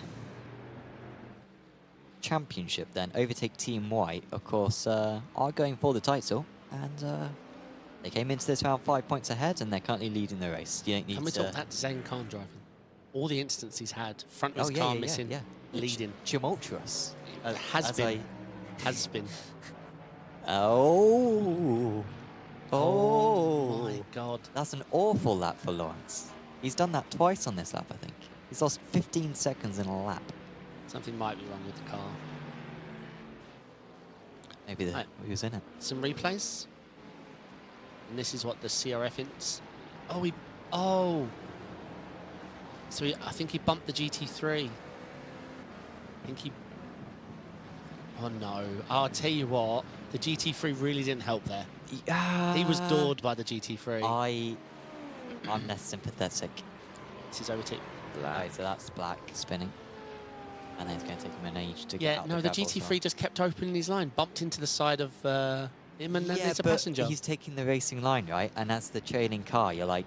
championship then, Overtake Team White, of course, are going for the title. And they came into this round 5 points ahead, and they're currently leading the race. You don't need Can we talk that Zain Khan driving? All the incidents he's had, front of his car missing, leading. Tumultuous. Has been. Oh my God. That's an awful lap for Lawrence. He's done that twice on this lap, I think. He's lost 15 seconds in a lap. Something might be wrong with the car. Maybe who's in it? Some replays. And this is what the CRF ins. So I think he bumped the GT3. Oh no. I'll tell you what, the GT3 really didn't help there. He was doored by the GT3. I'm less sympathetic. This is Overtake Black. So that's Black spinning. And then it's going to take him an age to get Yeah, out no, the GT3 just kept opening his line, bumped into the side of him, and then there's a passenger. He's taking the racing line, right? And as the trailing car, you're like,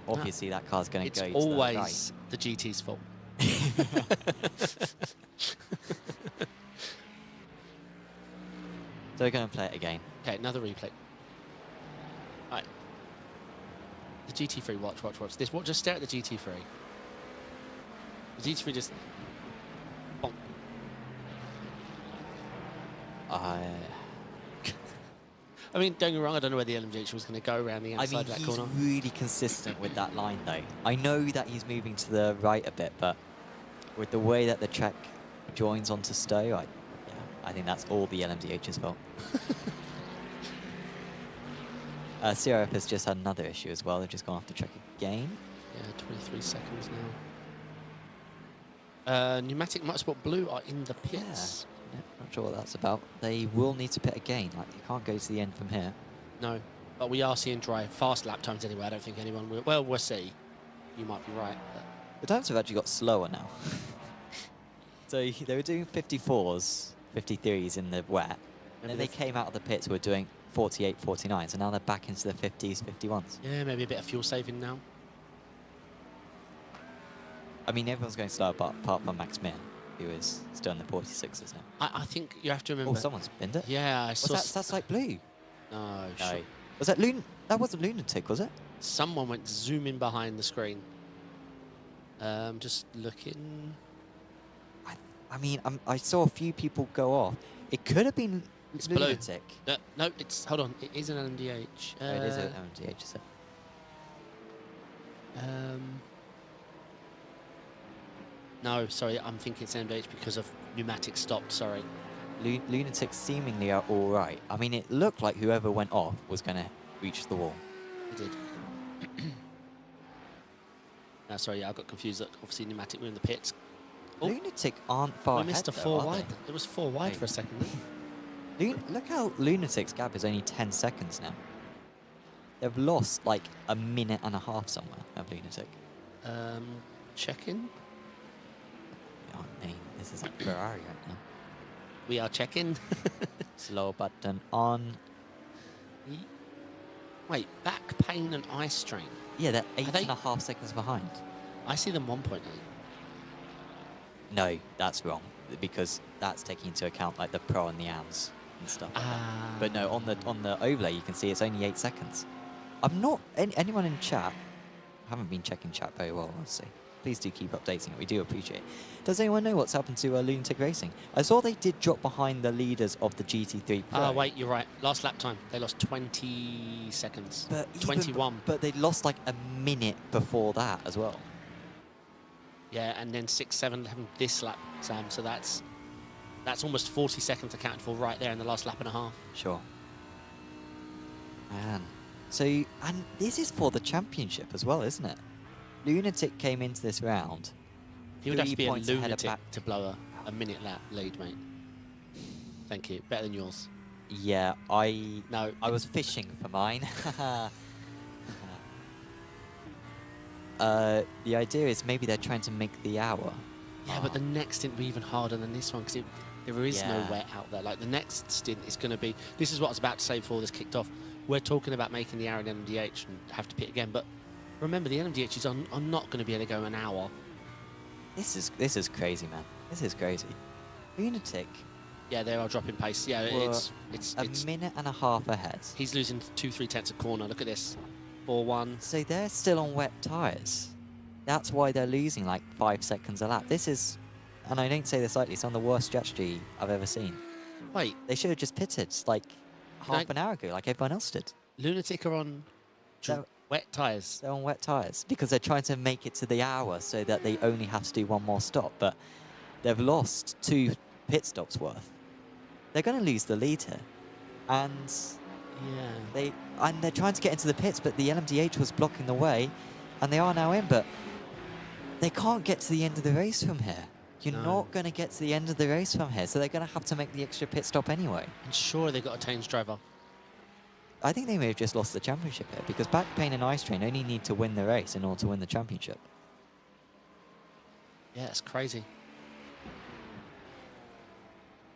obviously that car's going to go It's to the always right. the GT's fault. So we're going to play it again. Okay, another replay. Right. The GT3, watch. This, just stare at the GT3. The GT3 just... bonk. I mean, don't get me wrong, I don't know where the LMDH was going to go around the outside of that he's corner. really consistent with that line, though. I know that he's moving to the right a bit, but with the way that the track joins onto Stowe, I think that's all the LMDH's fault. CRF has just had another issue as well. They've just gone off the track again. Yeah, 23 seconds now. Pneumatic Motorsport Blue are in the pits. Yeah, not sure what that's about. They will need to pit again. Like, you can't go to the end from here. No, but we are seeing fast lap times anyway. I don't think anyone will. Well, we'll see. You might be right. But The times have actually got slower now. So they were doing 54s, 53s in the wet. And then they came out of the pits were doing 48, 49. So now they're back into the 50s, 51s. yeah, maybe a bit of fuel saving now. I mean, everyone's going slow apart from Max Mir, who is still in the 46s now. I think you have to remember. Oh, someone's spinned it. Yeah, I What's saw. that? That's like blue. No, No. sure. Was that That wasn't Lunatic, was it? Someone went zooming behind the screen. Just looking. I mean, I saw a few people go off. It could have been It's blue. Lunatic. No, it's. Hold on. It is an MDH. Oh, it is an MDH, is it? No, sorry. I'm thinking it's MDH because of pneumatic stopped. Sorry. Lunatic seemingly are all right. I mean, it looked like whoever went off was going to reach the wall. It did. No, sorry. Yeah, I got confused. That obviously pneumatic were in the pits. Oh, Lunatic aren't far we ahead, missed a though, 4 are wide. they? It was 4 wide Right. for a second. Look how Lunatic's gap is only 10 seconds now. They've lost like a minute and a half somewhere of Lunatic. Check-in. I mean, this is like Ferrari right now. We are checking. Slow button on. Wait, back pain and eye strain. Yeah, they're they- 8.5 seconds behind. I see them 1.8. No, that's wrong because that's taking into account like the Pro and the AMs and stuff. Like that. But no, on the overlay you can see it's only 8 seconds. I'm not anyone in chat. I haven't been checking chat very well, honestly. Please do keep updating it. We do appreciate it. Does anyone know what's happened to Lunatic Racing? I saw they did drop behind the leaders of the GT3 Pro. Wait, you're right. Last lap time, they lost 20 seconds. But 21. But they lost like a minute before that as well. Yeah, and then 6, 7, 11 this lap, Sam. So that's almost 40 seconds accounted for right there in the last lap and a half. Sure. Man. So, and this is for the championship as well, isn't it? Lunatic came into this round. He would have to 3 be a points ahead of lunatic back. to blow a minute lap lead, mate. Thank you. Better than yours. Yeah, I No. was fishing for mine. The idea is maybe they're trying to make the hour. Yeah, but the next stint will be even harder than this one because there is no Yeah. wet out there. Like the next stint is going to be. This is what I was about to say before this kicked off. We're talking about making the hour in MDH and have to pit again, but remember the NMDHs are not going to be able to go an hour. This is crazy, man. This is crazy. Lunatic Yeah, they are dropping pace. Yeah, were it's a minute and a half ahead. he's losing 2-3 tenths a corner. Look at this, 4-1. So they're still on wet tyres. That's why they're losing like 5 seconds a lap. This is, and I don't say this lightly, some of the worst strategy I've ever seen. Wait, They should have just pitted like half an hour ago, like everyone else did. Lunatic are on So- wet tyres. They're on wet tyres because they're trying to make it to the hour so that they only have to do one more stop. But they've lost 2 pit stops worth. They're going to lose the lead here. And Yeah. they're trying to get into the pits, but the LMDH was blocking the way, and they are now in, but they can't get to the end of the race from here. You're No. not going to get to the end of the race from here, so they're going to have to make the extra pit stop anyway. And sure, they got a change driver. I think they may have just lost the championship here, because back pain and ice train only need to win the race in order to win the championship. Yeah, it's crazy.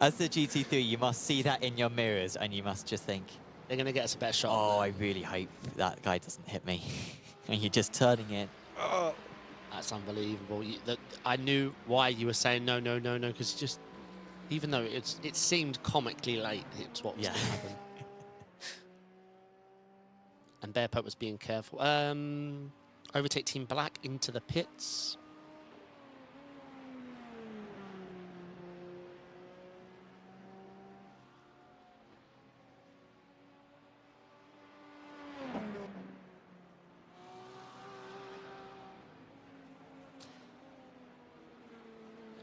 As the GT3, you must see that in your mirrors, and you must just think, They're going to get us a better shot. oh, I really hope that guy doesn't hit me. And you're just turning it. Oh. That's unbelievable. I knew why you were saying no, no, no, no, because just, even though it seemed comically late, it's what was going to happen. And Bearpot was being careful. Overtake Team Black into the pits.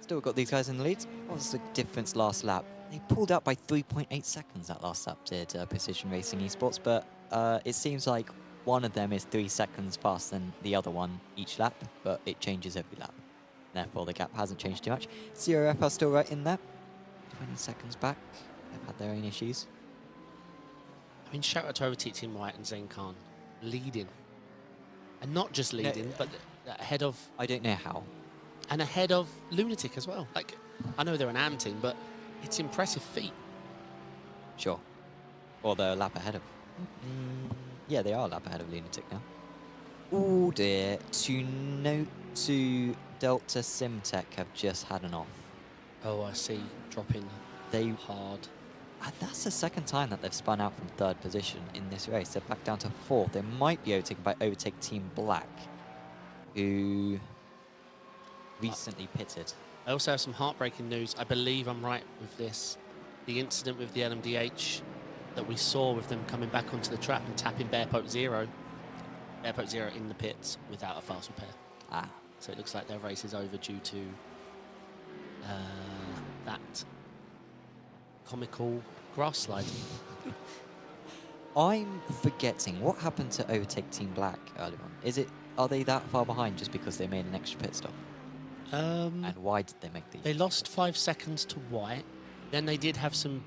Still got these guys in the lead. What was the difference last lap? They pulled out by 3.8 seconds that last lap, did Precision Racing Esports, but it seems like one of them is 3 seconds faster than the other one each lap, but it changes every lap. Therefore, the gap hasn't changed too much. CRF are still right in there. 20 seconds back. They've had their own issues. I mean, shout out to Overtake Team White and Zayn Khan leading. And not just leading, but ahead of... I don't know how. And ahead of Lunatic as well. Like, I know they're an AM team, but it's impressive feat. Sure. Or they're a lap ahead of... yeah, they are a lap ahead of Lunatic now. Oh dear. To Delta Simtech have just had an off. Oh, I see. Dropping hard. That's the second time that they've spun out from 3rd position in this race. They're back down to 4th. They might be overtaken by Overtake Team Black, who recently pitted. I also have some heartbreaking news. I believe I'm right with this. The incident with the LMDH that we saw with them coming back onto the track and tapping Bearpot Zero. Bearpot Zero in the pits without a fast repair. Ah. So it looks like their race is over due to that comical grass slide. I'm forgetting what happened to Overtake Team Black earlier on. Are they that far behind just because they made an extra pit stop? And why did they make the... They lost 5 seconds to White. Then they did have some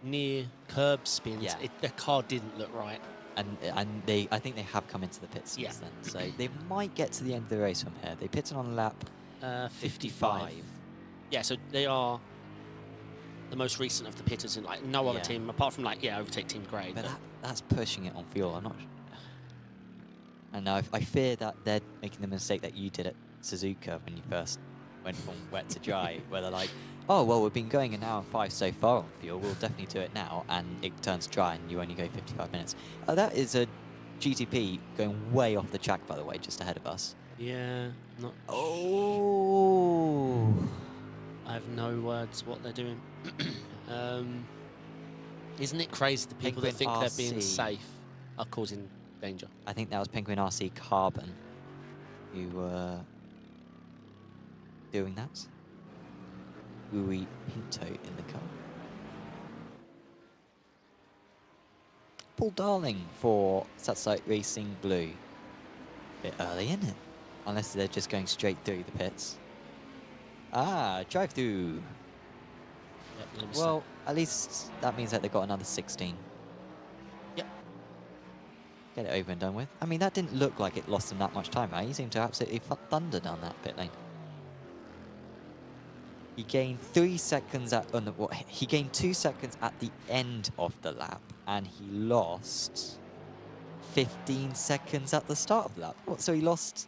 near curb spins. Yeah. Their car didn't look right. And I think they have come into the pits since then. So they might get to the end of the race from here. They pitted on lap 55. Yeah, so they are the most recent of the pitters in like no other team apart from like Overtake Team Grey. But that's pushing it on fuel. I'm not. And I fear that they're making the mistake that you did at Suzuka when you first went from wet to dry, where they're like, oh well, we've been going an hour and 5 so far on fuel. We'll definitely do it now, and it turns dry, and you only go 55 minutes. That is a GTP going way off the track, by the way, just ahead of us. Yeah. Not. Oh. I have no words what they're doing. Isn't it crazy the people that think they're being safe are causing danger? I think that was Penguin RC Carbon who were doing that. Uri Pinto in the car. Paul Darling for Satsite Racing Blue. Bit early, isn't it? Unless they're just going straight through the pits. Ah, drive through. Yep, well, at least that means that they've got another 16. Yep. Get it over and done with. I mean, that didn't look like it lost them that much time, right? He seemed to absolutely thunder down that pit lane. He gained 3 seconds he gained 2 seconds at the end of the lap, and he lost 15 seconds at the start of the lap. What? So he lost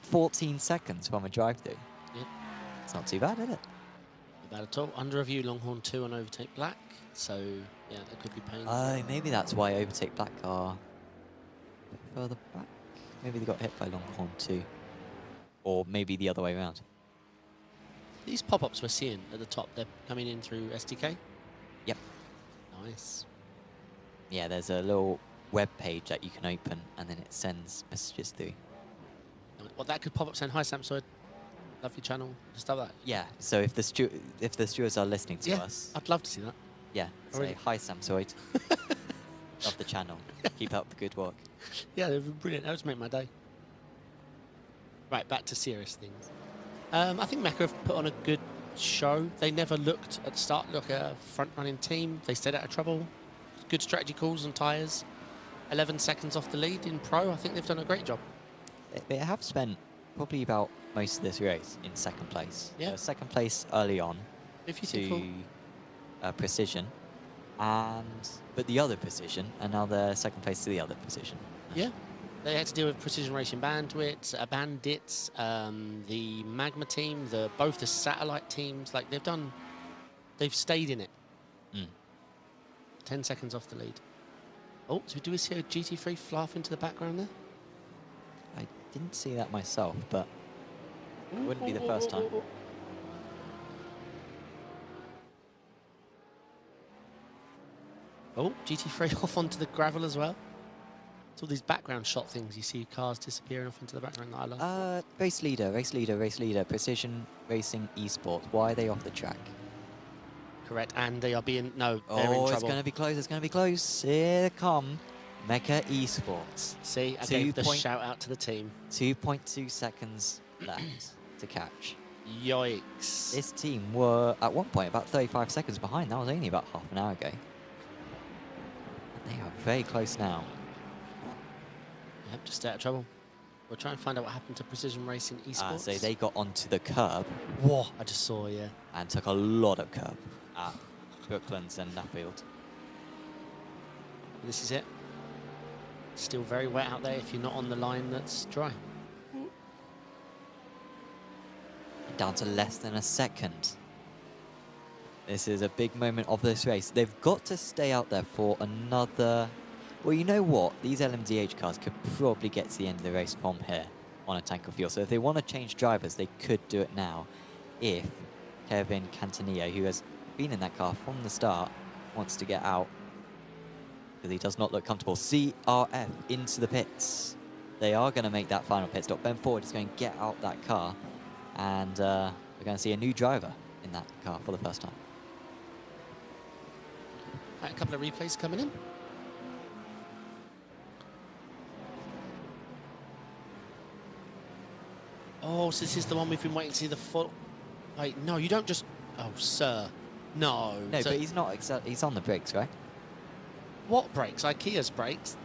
14 seconds from a drive-through. Yep. It's not too bad, is it? Not bad at all. Under review, Longhorn 2 on Overtake Black. So, yeah, that could be painful. Oh, maybe that's why Overtake Black are a bit further back. Maybe they got hit by Longhorn 2. Or maybe the other way around. These pop-ups we're seeing at the top, they're coming in through SDK? Yep. Nice. Yeah, there's a little web page that you can open, and then it sends messages through. Well, that could pop up saying, hi, Samsoid. Love your channel. Stuff like that. Yeah, so if the stewards are listening to us... I'd love to see that. Yeah, say, hi, Samsoid. Love the channel. Keep up the good work. Yeah, they've been brilliant. That would make my day. Right, back to serious things. I think Mecca have put on a good show. They never looked at the start like a front-running team. They stayed out of trouble. Good strategy calls on tyres. 11 seconds off the lead in Pro. I think they've done a great job. They have spent probably about most of this race in second place. Yeah. Second place early on. 50 cool. Precision, but the other Precision, and now they're second place to the other Precision. Yeah. They had to deal with Precision Racing Bandits, the Magma team, both the satellite teams. Like they've stayed in it. 10 seconds off the lead. Oh, do we see a GT3 fly off into the background there? I didn't see that myself, but it wouldn't be the first time. Oh, GT3 off onto the gravel as well. It's all these background shot things. You see cars disappearing off into the background that I love. Race leader. Precision Racing Esports. Why are they off the track? Correct, and they are being... No, they're in Oh, trouble. it's going to be close. It's going to be close. Here they come. Mecha Esports. See, I gave the shout out to the team. 2.2 seconds left to catch. Yikes. This team were, at one point, about 35 seconds behind. That was only about half an hour ago. And they are very close now. Yep, just out of trouble. We'll try and find out what happened to Precision Racing Esports. So they got onto the curb. Whoa, I just saw, yeah. And took a lot of curb at Brooklands and Nuffield. This is it. Still very wet out there if you're not on the line that's dry. Down to less than a second. This is a big moment of this race. They've got to stay out there for another... Well, you know what? These LMDH cars could probably get to the end of the race from here on a tank of fuel. So if they want to change drivers, they could do it now. If Kevin Cantanillo, who has been in that car from the start, wants to get out, because he does not look comfortable. CRF into the pits. They are going to make that final pit stop. Ben Ford is going to get out that car, and we're going to see a new driver in that car for the first time. Right, a couple of replays coming in. Oh, so this is the one we've been waiting to see the full... Wait, no, you don't just... Oh, sir. No. No, so but he's not. He's on the brakes, right? What brakes? IKEA's brakes.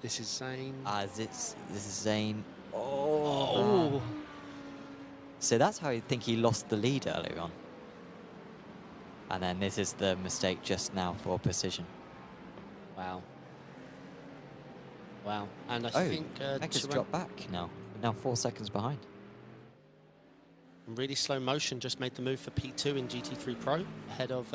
This is Zane. This is Zane. Oh. So that's how I think he lost the lead earlier on. And then this is the mistake just now for Precision. Wow. Wow. And I think... Mecha's dropped back now. We're now 4 seconds behind. Really slow motion, just made the move for P2 in GT3 Pro, ahead of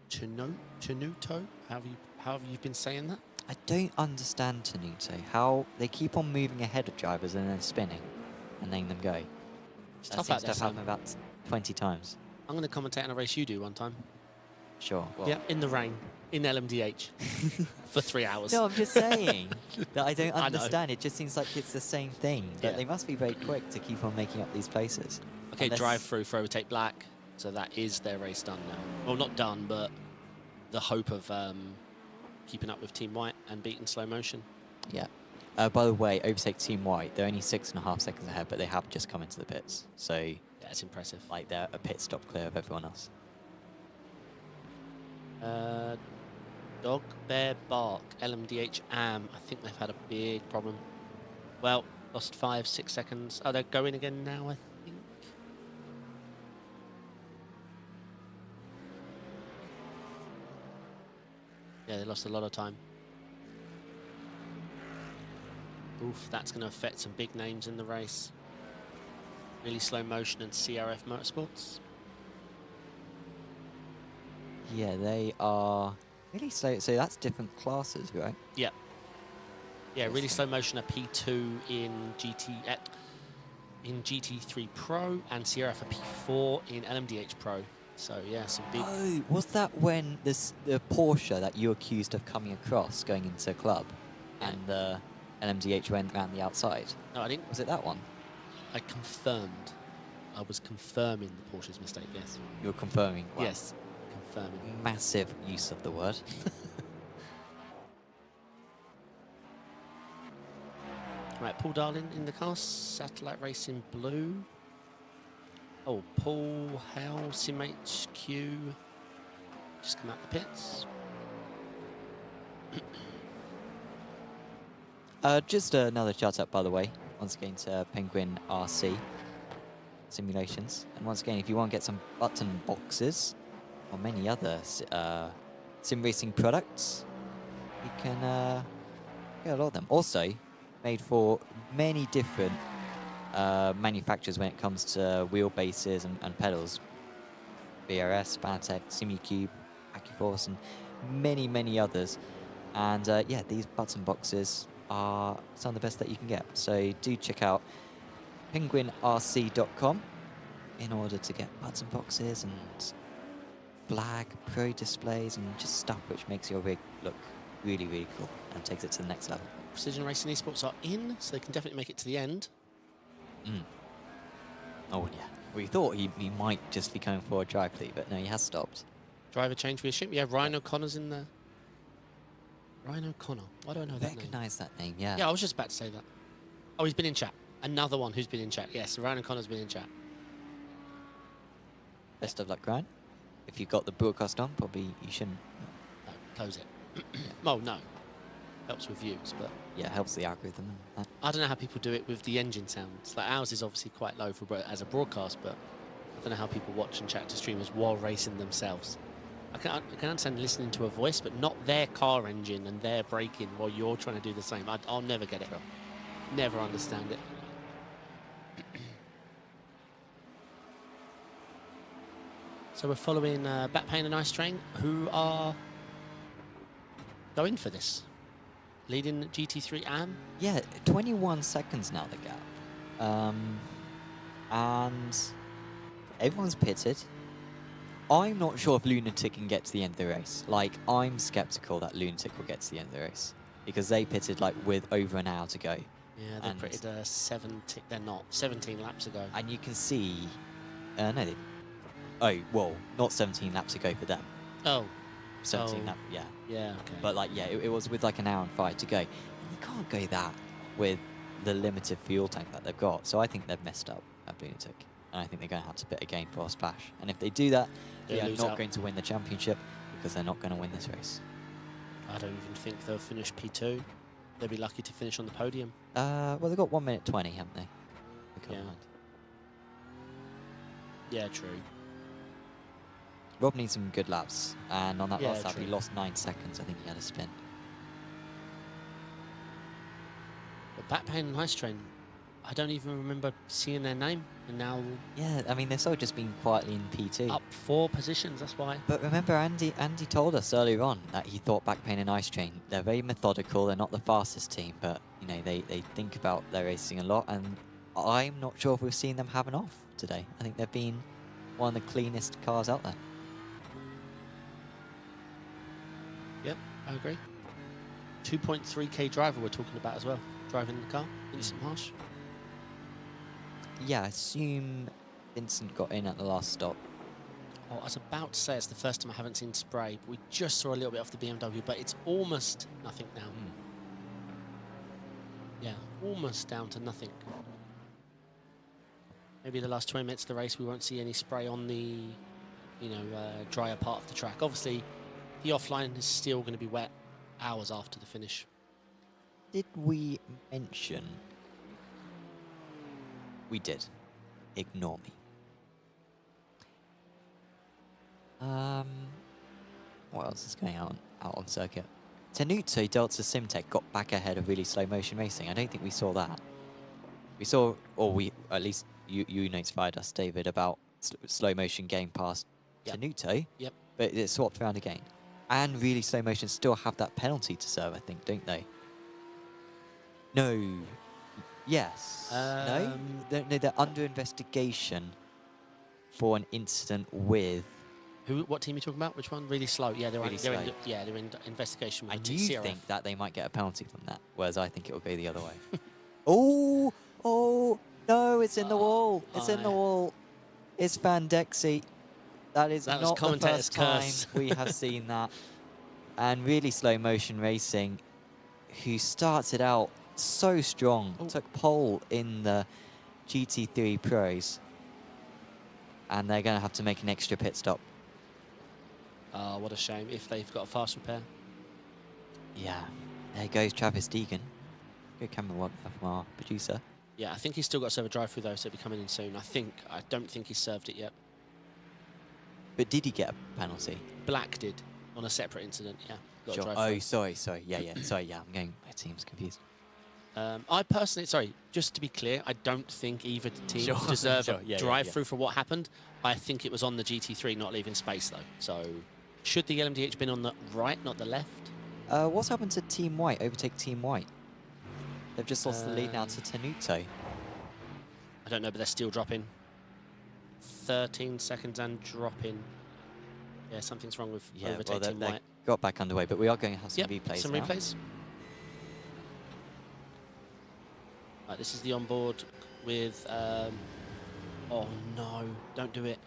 Tenuto. However you've been saying that. I don't understand Tenuto, how they keep on moving ahead of drivers and then spinning and letting them go. It's That tough seems out to there, have happened about 20 times. I'm going to commentate on a race you do one time. Sure. Well, Yeah, in the rain, in LMDH, for 3 hours. No, I'm just saying that I don't I know. understand. It just seems like it's the same thing. But Yeah. they must be very quick to keep on making up these places. Okay, Unless- drive through for overtake black. So that is their race done now. Well, not done, but the hope of keeping up with Team White and beating slow motion. Yeah. By the way, overtake Team White. They're only 6.5 seconds ahead, but they have just come into the pits. So, Yeah, it's impressive. like, they're a pit stop clear of everyone else. Dog, Bear, Bark, LMDH, AM. I think they've had a big problem. Well, lost 5-6 seconds. Oh, they're going again now, I think. Yeah, they lost a lot of time. Oof, that's going to affect some big names in the race. Really slow motion and CRF Motorsports. Yeah, they are really slow. So that's different classes, right? Yeah. Yeah, really slow motion, a P2 in GT3 Pro and CRF a P4 in LMDH Pro. So yeah, some big... Oh, was that when the Porsche that you accused of coming across going into club and the LMDH went around the outside? No, I didn't. Was it that one? I confirmed. I was confirming the Porsche's mistake, yes. You were confirming? Wow. Yes, confirming. Massive use of the word. Right, Paul Darling in the car, Satellite Racing Blue. Oh, Paul Howell, Sim HQ. Just come out the pits. Just another shout out, by the way, once again to Penguin RC. simulations. And once again, if you want to get some button boxes or many other sim racing products, you can get a lot of them. Also, made for many different manufacturers when it comes to wheelbases and pedals. BRS, Fanatec, SimuCube, AccuForce, and many, many others. And yeah, these button boxes are some of the best that you can get. So do check out penguinrc.com in order to get button boxes and flag pro displays and just stuff which makes your rig look really, really cool and takes it to the next level. Precision Racing Esports are in, so they can definitely make it to the end. Oh yeah, we thought he might just be going for a dry plea, but no, he has stopped. Driver change, we assume. Yeah, Ryan O'Connor's in there. Ryan O'Connor. Why do I know that name? Recognise that name, yeah. Yeah, I was just about to say that. Oh, he's been in chat. Another one who's been in chat. Yes, Ryan O'Connor's been in chat. Best of luck, Ryan. If you've got the broadcast on, probably you shouldn't. No, close it. Well, no. Helps with views, but... Yeah, helps the algorithm. And I don't know how people do it with the engine sounds. Like ours is obviously quite low for as a broadcast, but I don't know how people watch and chat to streamers while racing themselves. I can understand listening to a voice, but not their car engine and their braking while you're trying to do the same. I'll never get it. Never understand it. So we're following Back Pain and Ice Train, who are going for this. Leading GT3 AM. yeah, 21 seconds now, the gap. And everyone's pitted. I'm not sure if Lunatic can get to the end of the race. Like, I'm skeptical that Lunatic will get to the end of the race because they pitted like with over an hour to go. Yeah, they pitted 17. They're not 17 laps ago. And you can see, no, they. Oh well, not 17 laps ago for them. Oh, 17 laps, yeah. yeah, okay. But like, yeah, it was with like an hour and 5 to go. And you can't go that with the limited fuel tank that they've got. So I think they've messed up at Lunatic. And I think they're going to have to pit again for a splash. And if they do that, they are not going to win the championship because they're not going to win this race. I don't even think they'll finish P2. They'll be lucky to finish on the podium. Well, they've got 1 minute 20, haven't they? Yeah. Yeah, true. Rob needs some good laps. And on that Yeah, last lap, he true. lost 9 seconds. I think he had a spin. But Back Pain and Ice Train, I don't even remember seeing their name. And now Yeah, I mean, they've sort of just been quietly in P2. up 4 positions, that's why. But remember, Andy told us earlier on that he thought Back Pain and Ice Train, they're very methodical, they're not the fastest team, but, you know, they think about their racing a lot, and I'm not sure if we've seen them have an off today. I think they've been one of the cleanest cars out there. Yep, I agree. 2.3k driver we're talking about as well. Driving the car, Vincent Marsh. Yeah, I assume Vincent got in at the last stop. Oh, I was about to say it's the first time I haven't seen spray, but we just saw a little bit off the BMW, but it's almost nothing now. Yeah, almost down to nothing. Maybe the last 20 minutes of the race we won't see any spray on the, you know, drier part of the track. Obviously, the offline is still going to be wet hours after the finish. Did we mention... We did. Ignore me. What else is going out on circuit? Tenuto Delta Simtech got back ahead of really slow motion racing. I don't think we saw that. We saw, or we at least you notified us, David, about slow motion getting past Tenuto. Yep. But it swapped around again. And really slow motion still have that penalty to serve, I think, don't they? No. Yes. No? They're under investigation for an incident with... What team are you talking about? Which one? Really slow. Yeah, they're Really they're slow. they're in investigation with And you TCRF. think that they might get a penalty from that, whereas I think it will go the other way. Oh, no, it's in the wall. It's in the wall. It's Van Dexy. That is That was not the commentator's first time curse. we have seen that. And really slow motion racing, who started out so strong, took pole in the GT3 Pros, and they're going to have to make an extra pit stop. Oh, what a shame if they've got a fast repair. Yeah, there goes Travis Deegan. Good camera work from our producer. Yeah, I think he's still got to serve a drive-through though, so it'll be coming in soon. I don't think he's served it yet. But did he get a penalty? Black did on a separate incident. Yeah. Got a Sure. drive-through. Oh, sorry. Yeah. Sorry, yeah. I'm getting my teams confused. I personally, sorry, just to be clear, I don't think either team Sure, deserve sure, a yeah, drive-through for what happened. I think it was on the GT3 not leaving space though. So should the LMDH been on the right, not the left? What's happened to Team White? Overtake Team White. They've just lost the lead now to Tenuto. I don't know, but they're still dropping. 13 seconds and dropping. Yeah, something's wrong with Yeah, overtake well, Team they White. got back underway, but we are going to have some Yep, replays some now. replays. Right, this is the onboard with... oh no, don't do it.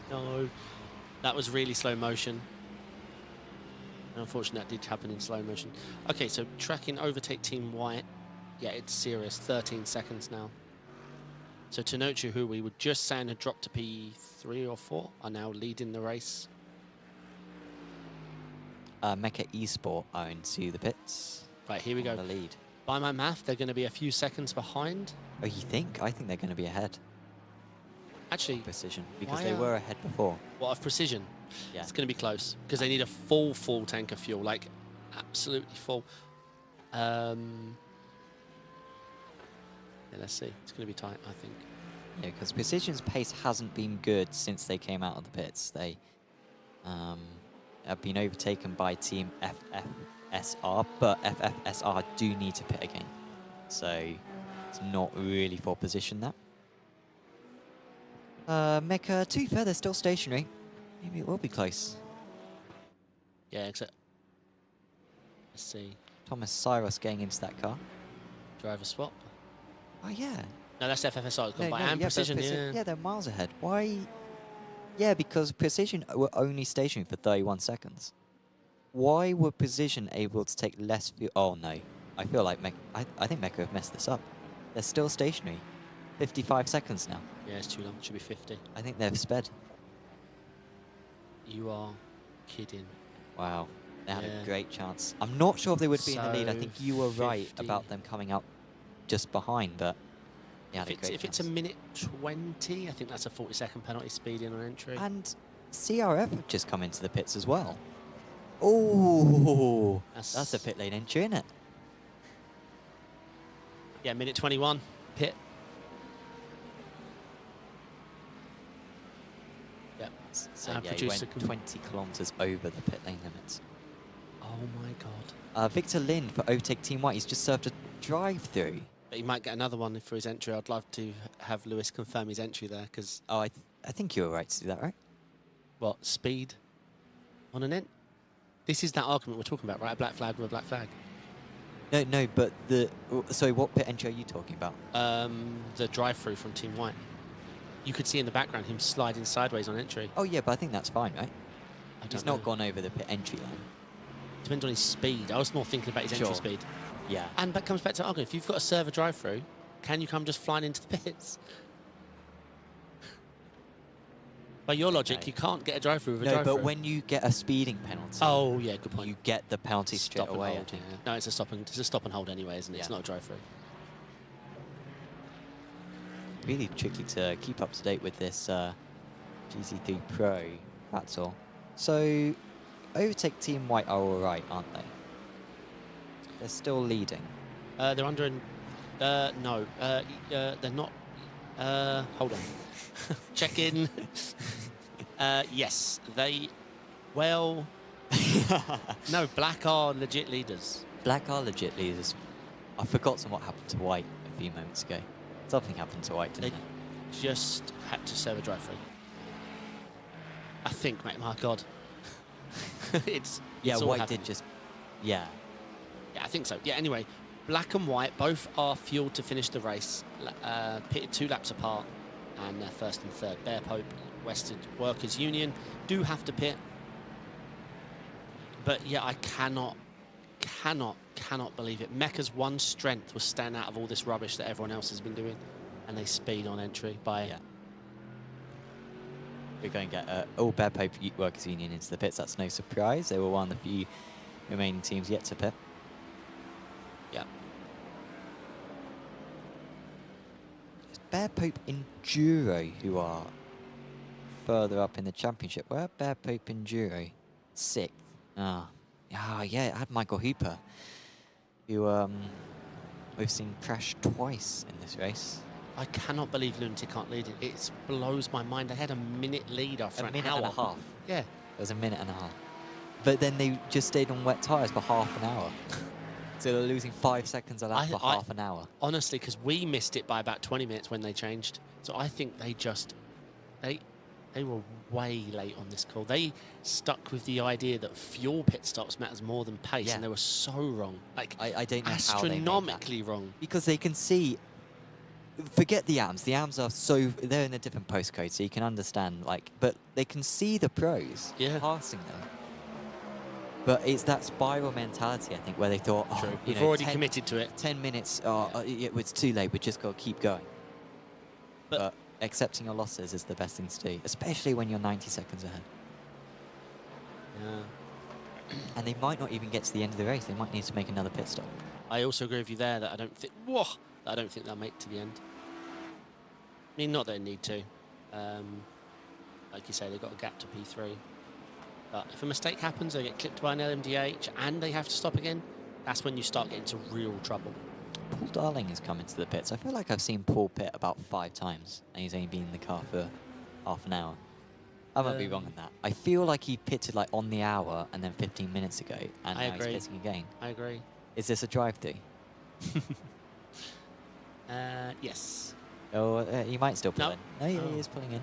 No, that was really slow motion. Unfortunately, that did happen in slow motion. Okay, so tracking overtake Team White. Yeah, it's serious. 13 seconds now. So Tenochu, who we were just saying had dropped to P3 or 4, are now leading the race. Mecha Esport are into the pits. Right, here we go. The lead. By my math, they're going to be a few seconds behind. Oh, you think? I think they're going to be ahead. Actually, Precision, because why they were ahead before. what of Precision? Yeah. It's going to be close because they need a full tank of fuel, like absolutely full. Yeah, let's see. It's going to be tight, I think. Yeah, because Precision's pace hasn't been good since they came out of the pits. They have been overtaken by Team FFSR, but FFSR do need to pit again. So it's not really for position that. Mecha, to be fair, they're still stationary. Maybe it will be close. Yeah, except... Let's see. Thomas Cyrus getting into that car. Driver swap. Oh, yeah. No, that's FFSR. It's gone by. And yeah, Precision, yeah, they're miles ahead. Why? Yeah, because Precision were only stationary for 31 seconds. Why were Precision able to take less fuel? Oh, no. I feel like I think Mecha have messed this up. They're still stationary. 55 seconds now. Yeah, it's too long. It should be 50. I think they've sped. You are kidding. Wow. They had Yeah. a great chance. I'm not sure if they would be in the lead. I So think you were right 50. about them coming up just behind, but yeah, If it's a minute 20, I think that's a 40-second penalty speed in on entry. And CRF have just come into the pits as well. Oh, that's a pit lane entry, isn't it? Yeah, minute 21, pit. Yep. So yeah, he producer went can- 20 kilometers over the pit lane limits. Oh my god. Victor Lin for overtake Team White. He's just served a drive-through. But he might get another one for his entry. I'd love to have Lewis confirm his entry there, because Oh, I think you were right to do that, right? what, speed on an end? This is that argument we're talking about, right? A black flag with a black flag. No, but sorry, what pit entry are you talking about? The drive-through from Team White. You could see in the background him sliding sideways on entry. Oh yeah, but I think that's fine, right? I don't He's know. not gone over the pit entry line. Depends on his speed. I was more thinking about his entry Sure. speed. Yeah. And that comes back to argument. If you've got a server drive-through, can you come just flying into the pits? By your logic, No. you can't get a drive-through with a No, drive-through. but when you get a speeding penalty, Oh, yeah, good point. you get the penalty straight Stop and away. I hold, think. yeah. No, it's a stop and hold anyway, isn't it? It's Yeah. not a drive-through. Really tricky to keep up to date with this GC3 Pro battle. So, overtake Team White are all right, aren't they? They're still leading. They're under an... no. They're not... hold on. Check in. Yes, they... Well... no, black are legit leaders. Black are legit leaders. I've forgotten what happened to White a few moments ago. Something happened to White, didn't They just had to serve a drive-through. I think, mate. My God. it's Yeah, all White happening. did just... Yeah. Yeah, I think so. Yeah, anyway, black and white both are fueled to finish the race, pitted 2 laps apart, and they're first and third. Bear Pope, Western Workers Union do have to pit. But yeah, I cannot believe it. Mecha's one strength was stand out of all this rubbish that everyone else has been doing, and they speed on entry by... Yeah. We're going to get Bear Pope Workers Union into the pits. That's no surprise. They were one of the few remaining teams yet to pit. Yeah. Bear Pope Enduro, who are further up in the championship. Where are Bear Pope Enduro? 6th. Yeah, it had Michael Hooper, who we've seen crash twice in this race. I cannot believe Lunatic can't lead it. It blows my mind. They had a minute lead after A an minute hour. and a half. Yeah. It was a minute and a half. But then they just stayed on wet tyres for half an hour. So they're losing 5 seconds a lap for half an hour. Honestly, because we missed it by about 20 minutes when they changed. So I think they just, they were way late on this call. They stuck with the idea that fuel pit stops matters more than pace, and they were so wrong. Like, I don't know astronomically how they made that. wrong. Because they can see, forget the AMs. The AMs are they're in a different postcode, so you can understand, like, but they can see the pros passing them. But it's that spiral mentality, I think, where they thought, oh, We've already committed to it. 10 minutes, it's too late, we just got to keep going. But accepting your losses is the best thing to do, especially when you're 90 seconds ahead. Yeah. And they might not even get to the end of the race. They might need to make another pit stop. I also agree with you there that I don't think they'll make it to the end. I mean, not that they need to. Like you say, they've got a gap to P3. But if a mistake happens, they get clipped by an LMDH and they have to stop again, that's when you start getting into real trouble. Paul Darling has come into the pits. I feel like I've seen Paul pit about 5 times, and he's only been in the car for half an hour. I might be wrong on that. I feel like he pitted like on the hour and then 15 minutes ago, and now he's pitting again. I agree. Is this a drive-through? Yes. Oh, he might still pull in. No, he Oh. is pulling in.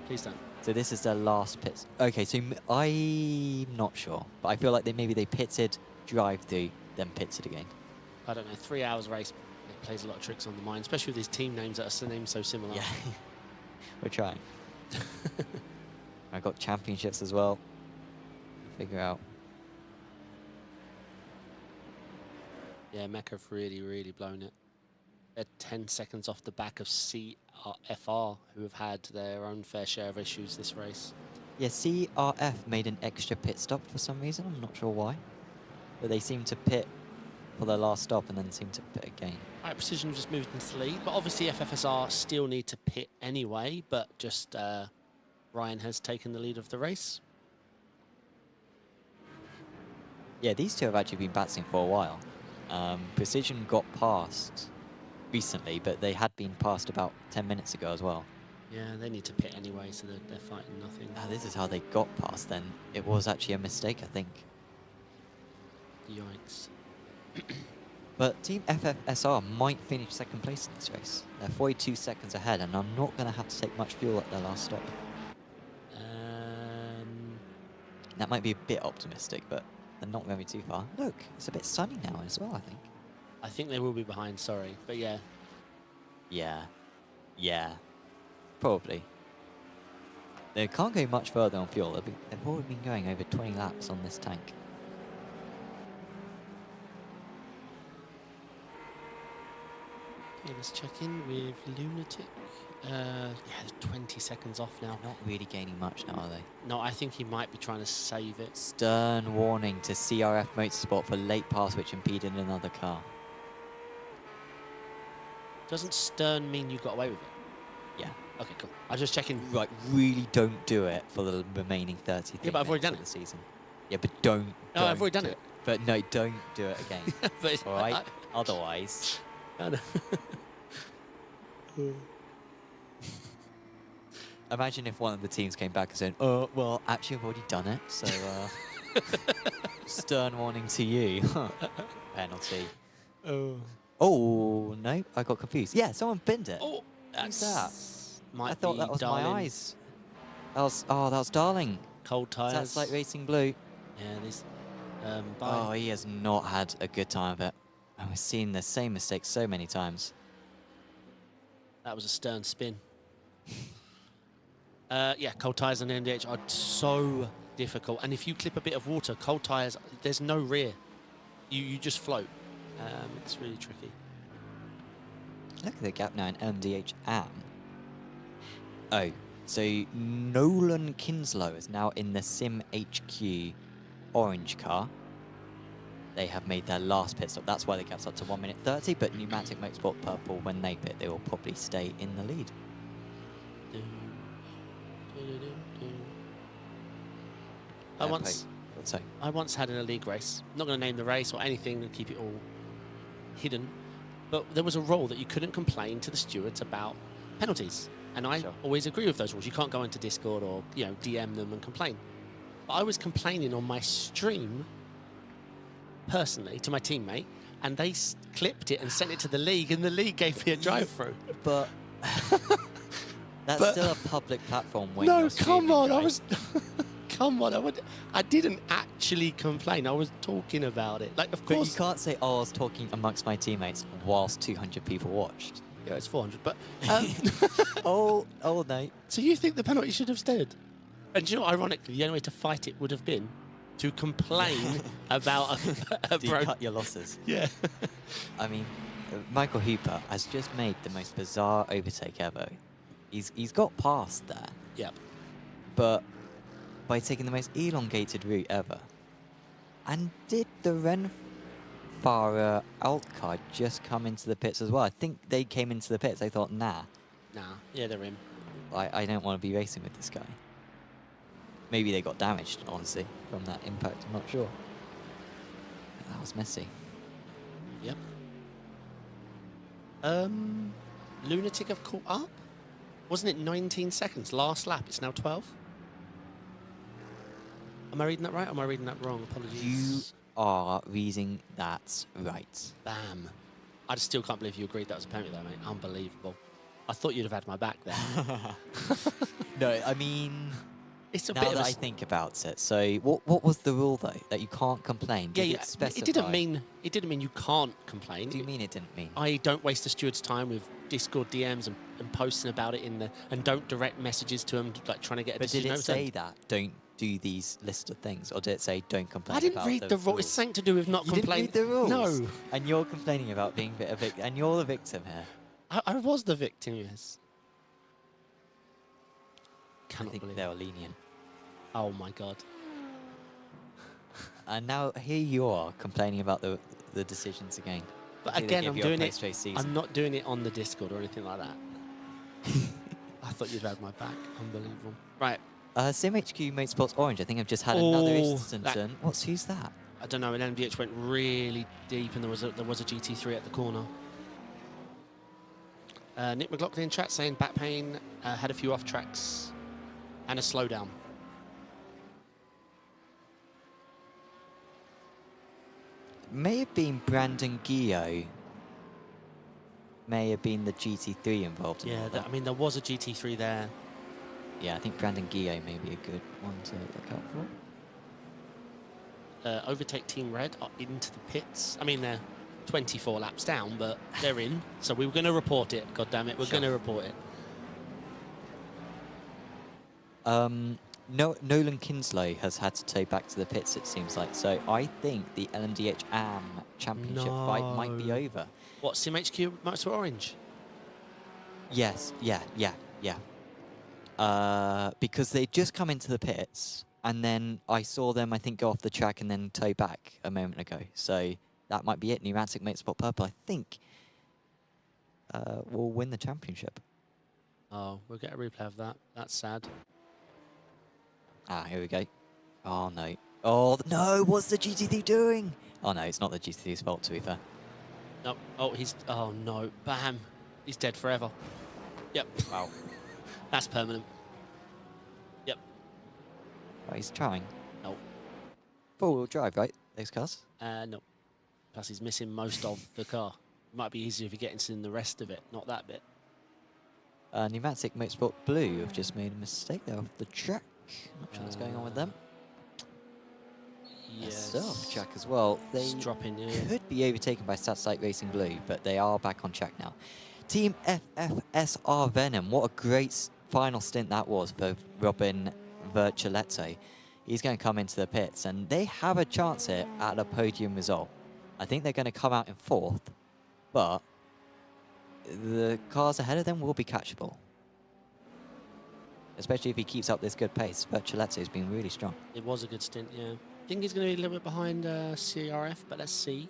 Please don't. So this is their last pit. Okay, so I'm not sure, but I feel like maybe they pitted, drive-through, then pitted again. I don't know. 3 hours race, it plays a lot of tricks on the mind, especially with these team names that are named so similar. Yeah, we're trying. I got championships as well. Figure out. Yeah, Mecca have really, really blown it. They're 10 seconds off the back of CFR, who have had their own fair share of issues this race. Yeah, CRF made an extra pit stop for some reason. I'm not sure why. But they seem to pit for their last stop and then seem to pit again. All right, Precision just moved into the lead, but obviously FFSR still need to pit anyway, but just Ryan has taken the lead of the race. Yeah, these two have actually been battling for a while. Precision got past recently, but they had been passed about 10 minutes ago as well. Yeah, they need to pit anyway, so they're fighting nothing. This is how they got past then. It was actually a mistake, I think. Yikes. But Team FFSR might finish second place in this race. They're 42 seconds ahead and are not going to have to take much fuel at their last stop. That might be a bit optimistic, but they're not going too far. Look, it's a bit sunny now as well, I think. I think they will be behind, sorry, but yeah. Yeah. Probably. They can't go much further on fuel. They've already been going over 20 laps on this tank. Okay, let's check in with Lunatic. Yeah, they're 20 seconds off now. They're not really gaining much now, are they? No, I think he might be trying to save it. Stern warning to CRF Motorsport for late pass which impeded another car. Doesn't stern mean you got away with it? Yeah. Okay, cool. I was just checking. Right, really don't do it for the remaining 30 Yeah, but I've already done of it. the season. Yeah, but don't. No, I've already done do it. But no, don't do it again. But All right? Otherwise. I know. Imagine if one of the teams came back and said, "Oh, well, actually, I've already done it, so stern warning to you." Penalty. Oh, no, I got confused. Yeah, someone binned it. Oh, Who's that? Might I thought be that was Darling. my eyes. That was Darling. Cold tyres. That's like Racing Blue. Yeah, these. Oh, he has not had a good time of it. And we've seen the same mistake so many times. That was a stern spin. Yeah, cold tyres on the MDH are so difficult. And if you clip a bit of water, cold tyres, there's no rear. You just float. It's really tricky. Look at the gap now in MDH AM. Oh, so Nolan Kinslow is now in the Sim HQ orange car. they have made their last pit stop. That's why the gap's up to 1 minute 30, but Pneumatic Motorsport Purple, when they pit, they will probably stay in the lead. I once had in a league race, not going to name the race or anything and keep it all hidden, but there was a rule that you couldn't complain to the stewards about penalties. And I always agree with those rules. You can't go into Discord or, you know, DM them and complain. But I was complaining on my stream personally to my teammate, and they still it and sent it to the league, and the league gave me a drive-through. But that's still a public platform. When no, you're come on, right? I was. Come on, I didn't actually complain. I was talking about it. Like, of course. But you can't say, "Oh, I was talking amongst my teammates whilst 200 people watched." Yeah, it's 400, but. Oh no. So you think the penalty should have stayed? And do you know what, ironically, the only way to fight it would have been to complain about a Do you cut your losses? Yeah. I mean, Michael Hooper has just made the most bizarre overtake ever. He's got past there. Yep. But by taking the most elongated route ever. And did the Renfarer alt card just come into the pits as well? I think they came into the pits. I thought, nah. Nah, yeah, they're in. I don't want to be racing with this guy. Maybe they got damaged, honestly, from that impact. I'm not sure. That was messy. Yep. Lunatic have caught up? Wasn't it 19 seconds? Last lap, it's now 12? Am I reading that right or am I reading that wrong? Apologies. You are reading that right. Bam. I just still can't believe you agreed that was a penalty though, mate. Unbelievable. I thought you'd have had my back there. No, I mean, it's a now bit that of I think about it, so what was the rule though that you can't complain? Did yeah, specify? it didn't mean you can't complain. What do you mean it didn't mean? I don't waste the steward's time with Discord DMs and posting about it and don't direct messages to them like trying to get a But did decision it say overturned. that? Don't do these list of things, or did it say don't complain? I didn't about read the rule. It's something to do with not You complaining. didn't read the rules. No, And you're complaining about being a bit of victim, and you're the victim here. I was the victim. Yes. I Cannot think believe they it. were lenient. Oh my god. And now here you are complaining about the decisions again. But Hopefully they again, give I'm you a doing it. post-race season. I'm not doing it on the Discord or anything like that. I thought you'd had my back. Unbelievable. Right. SimHQ Motorsports Orange, I think I've just had another Oh, instance. Who's that? I don't know. An MDH went really deep, and there was a GT3 at the corner. Nick McLaughlin in chat saying back pain, had a few off tracks, and a slowdown. May have been Brandon Guillot. May have been the GT3 involved in all Yeah, that. I mean there was a GT3 there. Yeah, I think Brandon Guillot may be a good one to look out for. Overtake Team Red are into the pits. I mean they're 24 laps down, but they're in. So we were going to report it. God damn it, we're going to report it. Nolan Kinslow has had to tow back to the pits, it seems like. So I think the LMDH AM championship fight might be over. What, SimHQ Motorsport Orange? Yes, yeah. Because they just come into the pits, and then I saw them, I think, go off the track and then tow back a moment ago. So that might be it. Pneumatic Motorsport Purple, I think, will win the championship. Oh, we'll get a replay of that. That's sad. Ah, here we go. Oh, no. Oh, no, what's the GT3 doing? Oh, no, it's not the GT3's fault, to be fair. No. Oh, oh no. Bam. He's dead forever. Yep. Wow. That's permanent. Yep. Oh, he's trying. No. Four-wheel drive, right? Those cars? No. Plus he's missing most of the car. Might be easier if you get into the rest of it, not that bit. Pneumatic Motorsport Blue have just made a mistake. They're off the track. Not sure what's going on with them. Yes. They're off track as well. They It's dropping, yeah. could be overtaken by Statsite Racing Blue, but they are back on track now. Team FFSR Venom. What a great final stint that was for Robin Virtuletto. He's going to come into the pits, and they have a chance here at a podium result. I think they're going to come out in fourth, but the cars ahead of them will be catchable. Especially if he keeps up this good pace. Virtuletto has been really strong. It was a good stint, yeah. think he's going to be a little bit behind CRF, but let's see.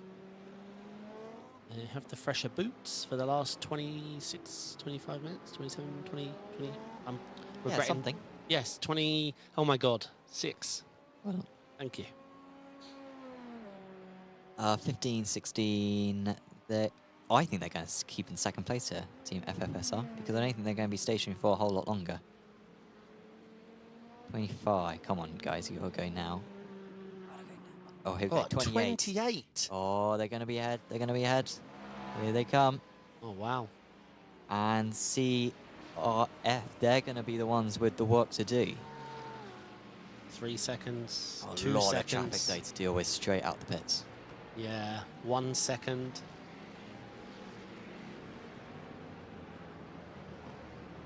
They have the fresher boots for the last 26, 25 minutes, 27, 20, 20. I'm regretting. Something. Yes, 20. Oh my God, 6. Well, Thank you. 15, 16. I think they're going to keep in second place here, Team FFSR, because I don't think they're going to be stationary for a whole lot longer. 25. Come on, guys, you gotta go now. Oh, here we go. 28. 28. Oh, they're going to be ahead. They're going to be ahead. Here they come. Oh, wow. And CRF, they're going to be the ones with the work to do. 3 seconds. A 2 lot seconds. of traffic, though, to deal with straight out the pits. Yeah, 1 second.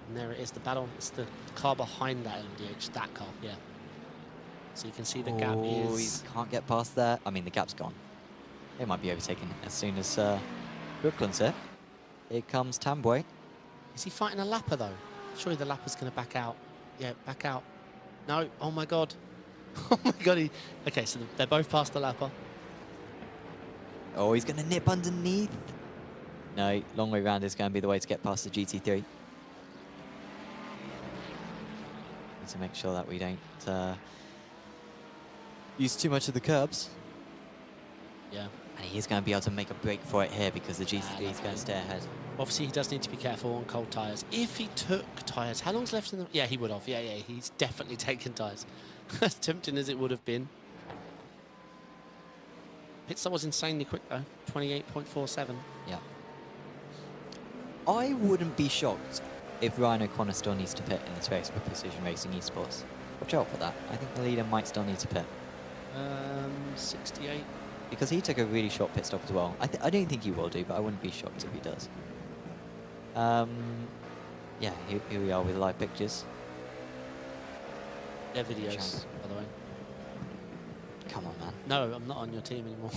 And there it is, the battle. It's the car behind that LMDH, that car, yeah. So you can see the gap Oh, is... he can't get past there. I mean, the gap's gone. It might be overtaken as soon as Brooklyn's here. Here comes Tamboy. Is he fighting a lapper, though? Surely the lapper's going to back out. Yeah, back out. No, oh my God. Oh my God. Okay, so they're both past the lapper. Oh, he's going to nip underneath. No, long way round is going to be the way to get past the GT3. Need to make sure that we don't use too much of the curbs. Yeah. And he is going to be able to make a break for it here because the GT3 is going to stay ahead. Obviously, he does need to be careful on cold tyres. If he took tyres, how long's left in the... Yeah, he would have. Yeah, he's definitely taken tyres. As tempting as it would have been. Pit stop was insanely quick, though. 28.47. Yeah. I wouldn't be shocked if Ryan O'Connor still needs to pit in this race for Precision Racing Esports. Watch out for that. I think the leader might still need to pit. 68. Because he took a really short pit stop as well. I don't think he will do, but I wouldn't be shocked if he does. Yeah, here we are with live pictures. They're videos, by the way. Come on, man. No, I'm not on your team anymore.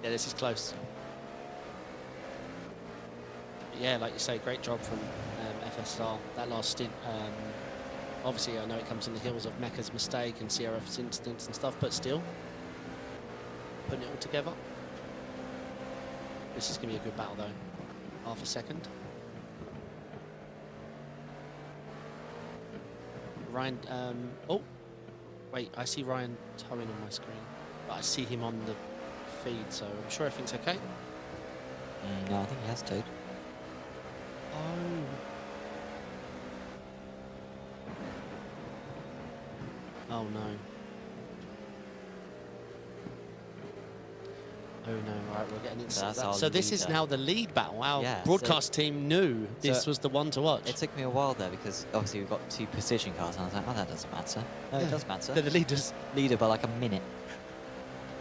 Yeah, this is close. But yeah, like you say, great job from FSR. That last stint, obviously I know it comes on the heels of Mecca's mistake and CRF's incidents and stuff, but still, putting it all together. This is going to be a good battle, though. Half a second. Ryan, oh, wait, I see Ryan towing on my screen, but I see him on the feed, so I'm sure everything's okay. No, I think he has towed. Oh. Oh no. Oh no, right, we're getting into That's that. our So this is leader. now the lead battle. Our Yeah, broadcast team knew this so was the one to watch. It took me a while there because obviously we've got 2 precision cars, and I was like, oh, that doesn't matter. No, Yeah. it does matter. They're the leaders. Leader by like a minute.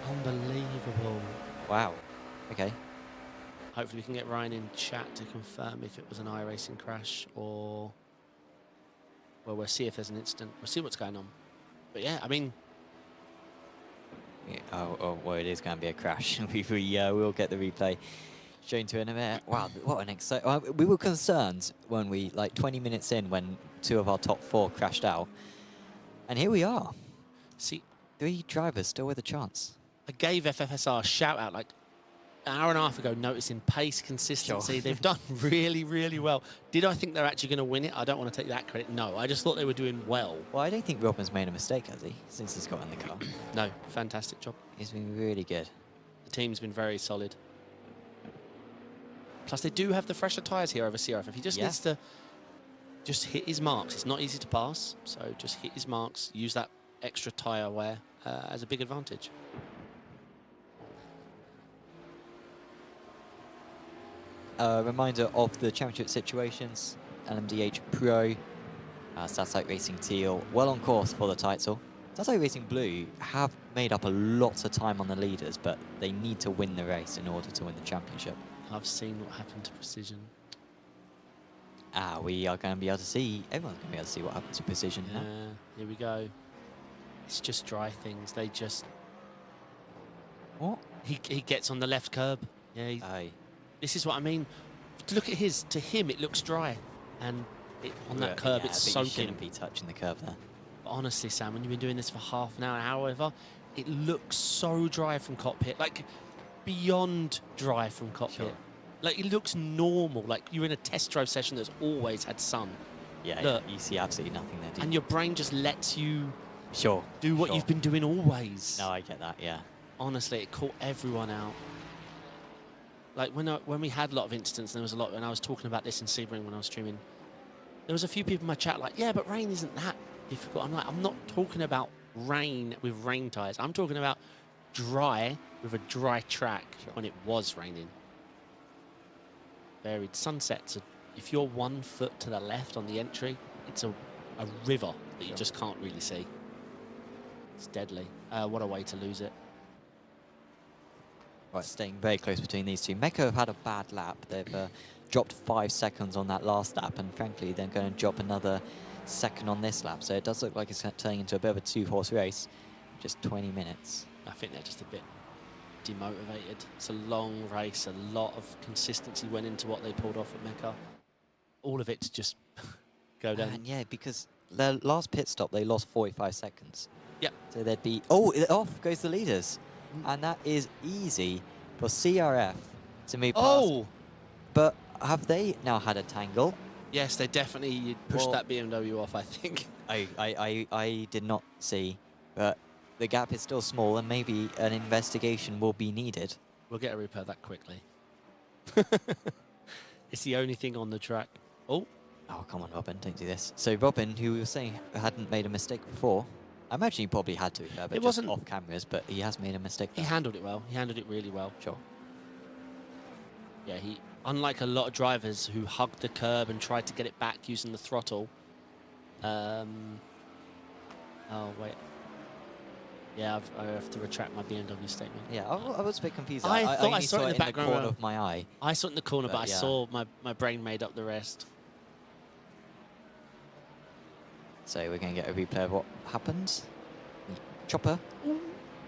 Unbelievable. Wow. Okay. Hopefully we can get Ryan in chat to confirm if it was an iRacing crash or... Well, we'll see if there's an incident. We'll see what's going on. But yeah, I mean... Yeah, oh, well, it is going to be a crash. we will get the replay shown to in a minute. Wow, what an exciting... we were concerned when we, like 20 minutes in, when 2 of our top 4 crashed out. And here we are. See, 3 drivers still with a chance. I gave FFSR a shout out like an hour and a half ago, noticing pace, consistency. Sure. They've done really, really well. Did I think they're actually going to win it? I don't want to take that credit. No, I just thought they were doing well. Well, I don't think Robin's made a mistake, has he? Since he's got in the car. No, fantastic job. He's been really good. The team's been very solid. Plus, they do have the fresher tyres here over CRF. If he just needs to just hit his marks, it's not easy to pass. So just hit his marks, use that extra tyre wear as a big advantage. Reminder of the championship situations. LMDH Pro, Satellite Racing Teal, well on course for the title. Satellite Racing Blue have made up a lot of time on the leaders, but they need to win the race in order to win the championship. I've seen what happened to Precision. We are going to be able to see, everyone's going to be able to see what happens to Precision now. Here we go. It's just dry things. They just... What? He gets on the left curb. Yeah. Aye. This is what I mean. Look at to him it looks dry. And on that curb it's but soaking. you shouldn't be touching the curb there. But honestly, Sam, when you've been doing this for half an hour, however, it looks so dry from cockpit, like beyond dry from cockpit. Sure. Like it looks normal, like you're in a test drive session that's always had sun. Yeah, Look. yeah, you see absolutely nothing there, do you? And your brain just lets you Sure. do what sure. you've been doing always. No, I get that, yeah. Honestly, it caught everyone out. Like when we had a lot of incidents, and there was a lot, and I was talking about this in Sebring when I was streaming, there was a few people in my chat like, yeah, but rain isn't that difficult. I'm like, I'm not talking about rain with rain tyres. I'm talking about dry with a dry track when it was raining. Varied sunsets. If you're 1 foot to the left on the entry, it's a river that you just can't really see. It's deadly. What a way to lose it. Right, staying very close between these two. Mecca have had a bad lap. They've dropped 5 seconds on that last lap, and frankly, they're going to drop another second on this lap. So it does look like it's turning into a bit of a 2-horse race. Just 20 minutes. I think they're just a bit demotivated. It's a long race. A lot of consistency went into what they pulled off at Mecca. All of it to just go down. And yeah, because their last pit stop, they lost 45 seconds. Yep. So they'd be... Oh, off goes the leaders. And that is easy for CRF to move past. Oh! But have they now had a tangle? Yes, they definitely pushed Well- that BMW off, I think. I did not see, but the gap is still small, and maybe an investigation will be needed. We'll get a repair of that quickly. It's the only thing on the track. Oh, Oh, come on, Robin, don't do this. So Robin, who we were saying hadn't made a mistake before, I imagine he probably had to, but It just wasn't- off cameras, but he has made a mistake he there. handled it well. He handled it really well. Sure. Yeah, he, unlike a lot of drivers who hugged the curb and tried to get it back using the throttle. Oh, wait. Yeah, I have to retract my BMW statement. Yeah, I was a bit confused. I thought I only saw it in the background corner well. of my eye. I saw it in the corner, but I yeah. saw my brain made up the rest. So we're going to get a replay of what happens. Chopper.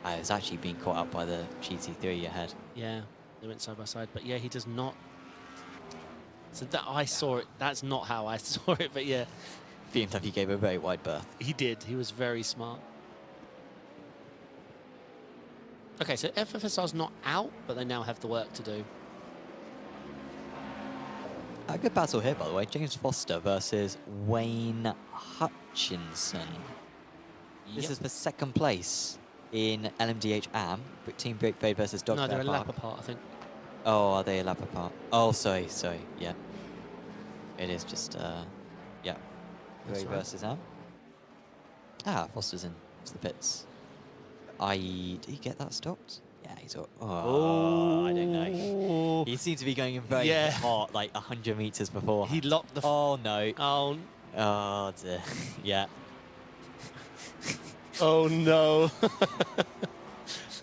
It's actually being caught up by the GT3 ahead. Yeah, they went side by side, but yeah, he does not. So that I saw it. That's not how I saw it, but yeah, BMW gave a very wide berth. he did. He was very smart. Okay, so FFSR's not out, but they now have the work to do. A good battle here, by the way. James Foster versus Wayne Hutchinson. This Yep. is for second place in LMDH AM. Team Break Fade versus Dog No, Bear they're a lap Park. apart, I think. Oh, are they a lap apart? Oh, sorry, yeah. It is just, yeah. That's Ray right. versus AM. Ah, Foster's in to the pits. Did he get that stopped? Yeah, he's all, I don't know. He seemed to be going in very Yeah. hot, like 100 meters before. He locked the. Oh, no. Oh, Oh, dear. Yeah. oh no!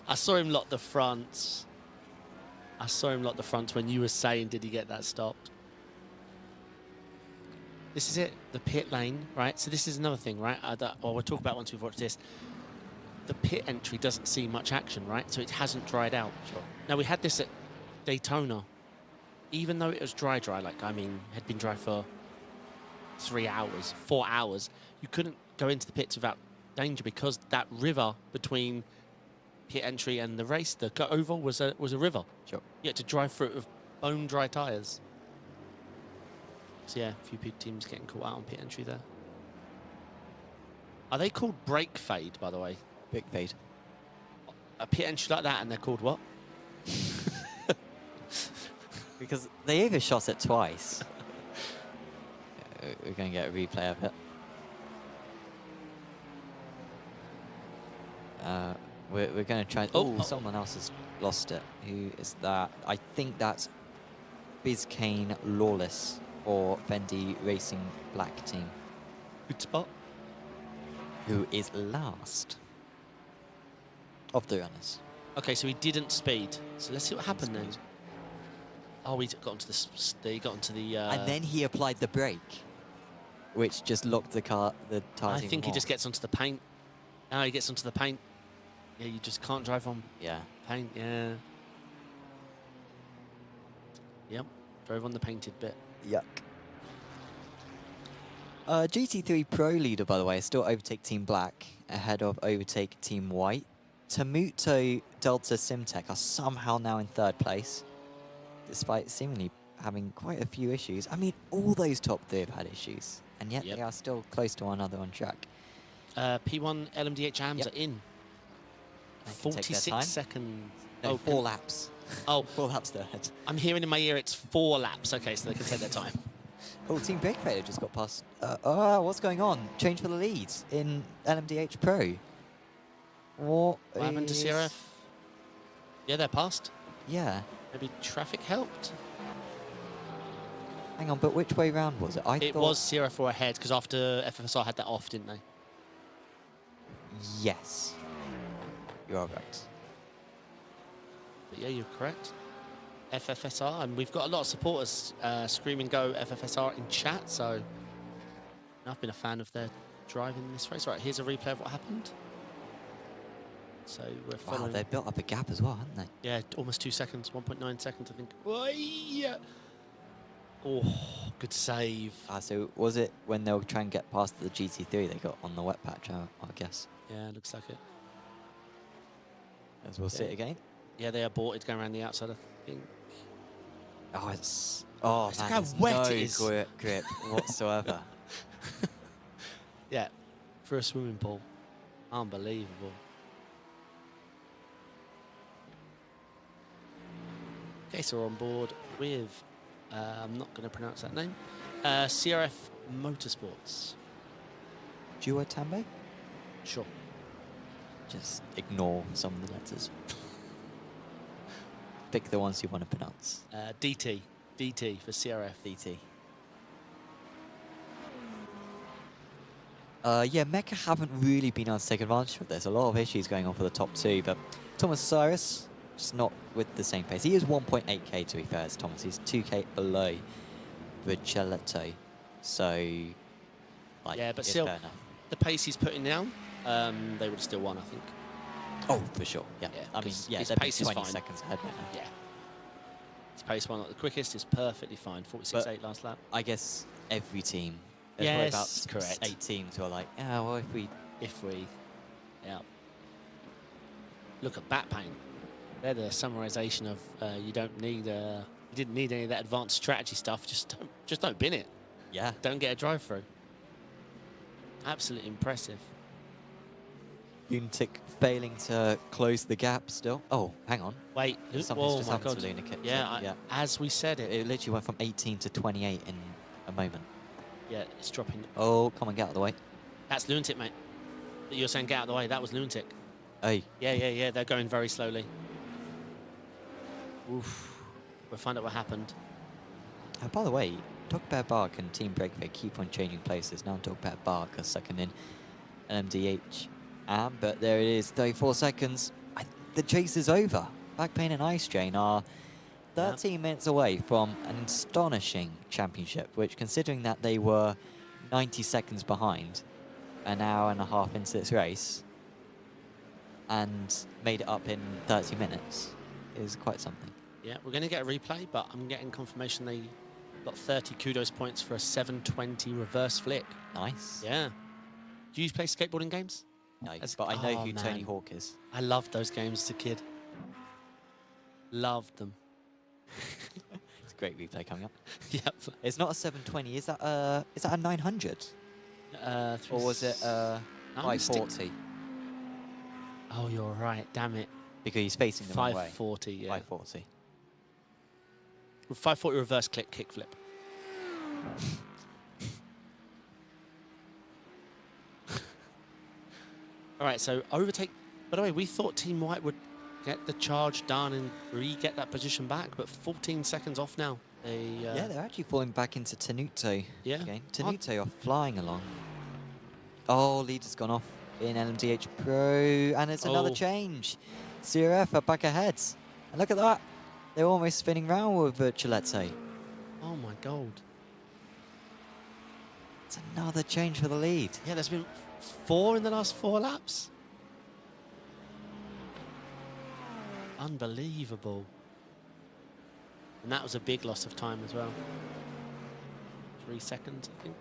I saw him lock the fronts. I saw him lock the fronts when you were saying, "Did he get that stopped?" This is it, the pit lane, right? So this is another thing, right? We'll talk about once we've watched this. The pit entry doesn't see much action, right? So it hasn't dried out. Sure. Now, we had this at Daytona. Even though it was dry, like, I mean, had been dry for 3 hours, 4 hours, you couldn't go into the pits without danger because that river between pit entry and the race, the oval, was a river. Sure. You had to drive through it with bone dry tyres. So yeah, a few teams getting caught out on pit entry there. Are they called brake fade, by the way? Big fade. A pit entry like that, and they're called what? Because they overshot it twice. We're going to get a replay of it. We're going to try... Oh, someone else has lost it. Who is that? I think that's Biscayne Lawless or Fendi Racing Black Team. Good spot. Who is last of the runners. Okay, so he didn't speed. So let's see what happened then. Oh, he got onto the. And then he applied the brake, which just locked the tyres. I think he just gets onto the paint. Now he gets onto the paint. Yeah, you just can't drive on Yeah. paint. Yeah. Yep. Drove on the painted bit. Yuck. GT3 Pro leader, by the way, is still overtake Team Black ahead of overtake Team White. Tamuto Delta Simtech are somehow now in 3rd place, despite seemingly having quite a few issues. I mean, all those top 3 have had issues, and yet Yep. they are still close to one another on track. P1 LMDH AMs Yep. are in. They can take their 46 time. seconds. No, 4 laps. Oh, 4 laps they're ahead. I'm hearing in my ear it's 4 laps. Okay, so they can take their time. Oh, Team Brake Failure just got past. What's going on? Change for the lead in LMDH Pro. What happened to CRF? Yeah, they're past. Yeah. Maybe traffic helped. Hang on, but which way round was it? It was CRF were ahead because after FFSR had that off, didn't they? Yes. You are right. But yeah, you're correct. FFSR, and we've got a lot of supporters screaming go FFSR in chat, so I've been a fan of their driving in this race. Right, here's a replay of what happened. So we're Wow, following. they've built up a gap as well, haven't they? Yeah, almost 2 seconds, 1.9 seconds, I think. Oi! Oh, good save. So was it when they were trying to get past the GT3 they got on the wet patch, I guess? Yeah, looks like it. As we'll see it again. Yeah, they aborted going around the outside, I think. Oh, it's... Oh, Look man, how there's wet no it is. grip whatsoever. Yeah, for a swimming pool. Unbelievable. Okay, so we're on board with, I'm not going to pronounce that name, CRF Motorsports. Duo Tambo? Sure. Just ignore some of the letters. Pick the ones you want to pronounce. DT. DT for CRF. DT. Yeah, Mecca haven't really been able to take advantage of this. A lot of issues going on for the top 2, but Thomas Cyrus just not with the same pace. He is 1.8k to be fair as Thomas. He's 2k below Bricelletto. So, like, Yeah, but it's still, fair enough. the pace he's putting down, they would have still won, I think. Oh, for sure. Yeah. Yeah, I mean, 'cause yeah, his they'd be pace is 20 fine. seconds ahead right now. Yeah. His pace one, not the quickest, is perfectly fine. 46.8 last lap. I guess every team. There's probably about Yes, correct. 8 teams who are like, yeah, well, if we... Yeah. Look at back pain. They're the summarization of you don't need you didn't need any of that advanced strategy stuff. Just don't bin it. Yeah. Don't get a drive through. Absolutely impressive. Lunatic failing to close the gap still. Oh, hang on. Wait, Something's oh just my happened god. to Lunatic. Yeah, as we said it. It literally went from 18 to 28 in a moment. Yeah, it's dropping. Oh, come on, get out of the way. That's lunatic, mate. You're saying get out of the way. That was lunatic. Hey. Yeah. They're going very slowly. Oof. We'll find out what happened. By the way, Dogbear Bark and Team Breakaway keep on changing places. Now Dogbear Bark are second in LMDH. But there it is, 34 seconds. The chase is over. Backpain and Ice Chain are 13 minutes away from an astonishing championship, which, considering that they were 90 seconds behind an hour and a half into this race and made it up in 30 minutes, is quite something. Yeah, we're going to get a replay, but I'm getting confirmation they got 30 kudos points for a 720 reverse flick. Nice. Yeah. Do you play skateboarding games? No, but I know who man. Tony Hawk is. I loved those games as a kid. Loved them. It's a great replay coming up. Yep. It's not a 720. Is that a 900? Or was it a 540? Oh, you're right. Damn it. Because he's facing the wrong way. 540, yeah. 540. 540 reverse click kickflip. All right, so overtake. By the way, we thought Team White would get the charge done and re-get that position back, but 14 seconds off now. Yeah, they're actually falling back into Tenuto Yeah. again. Tenuto are flying along. Oh, leader's gone off in LMDH Pro, and it's another change. CRF are back ahead. And look at that. They're almost spinning round with Chilete. Oh, my God. It's another change for the lead. Yeah, there's been 4 in the last 4 laps. Unbelievable. And that was a big loss of time as well. 3 seconds, I think.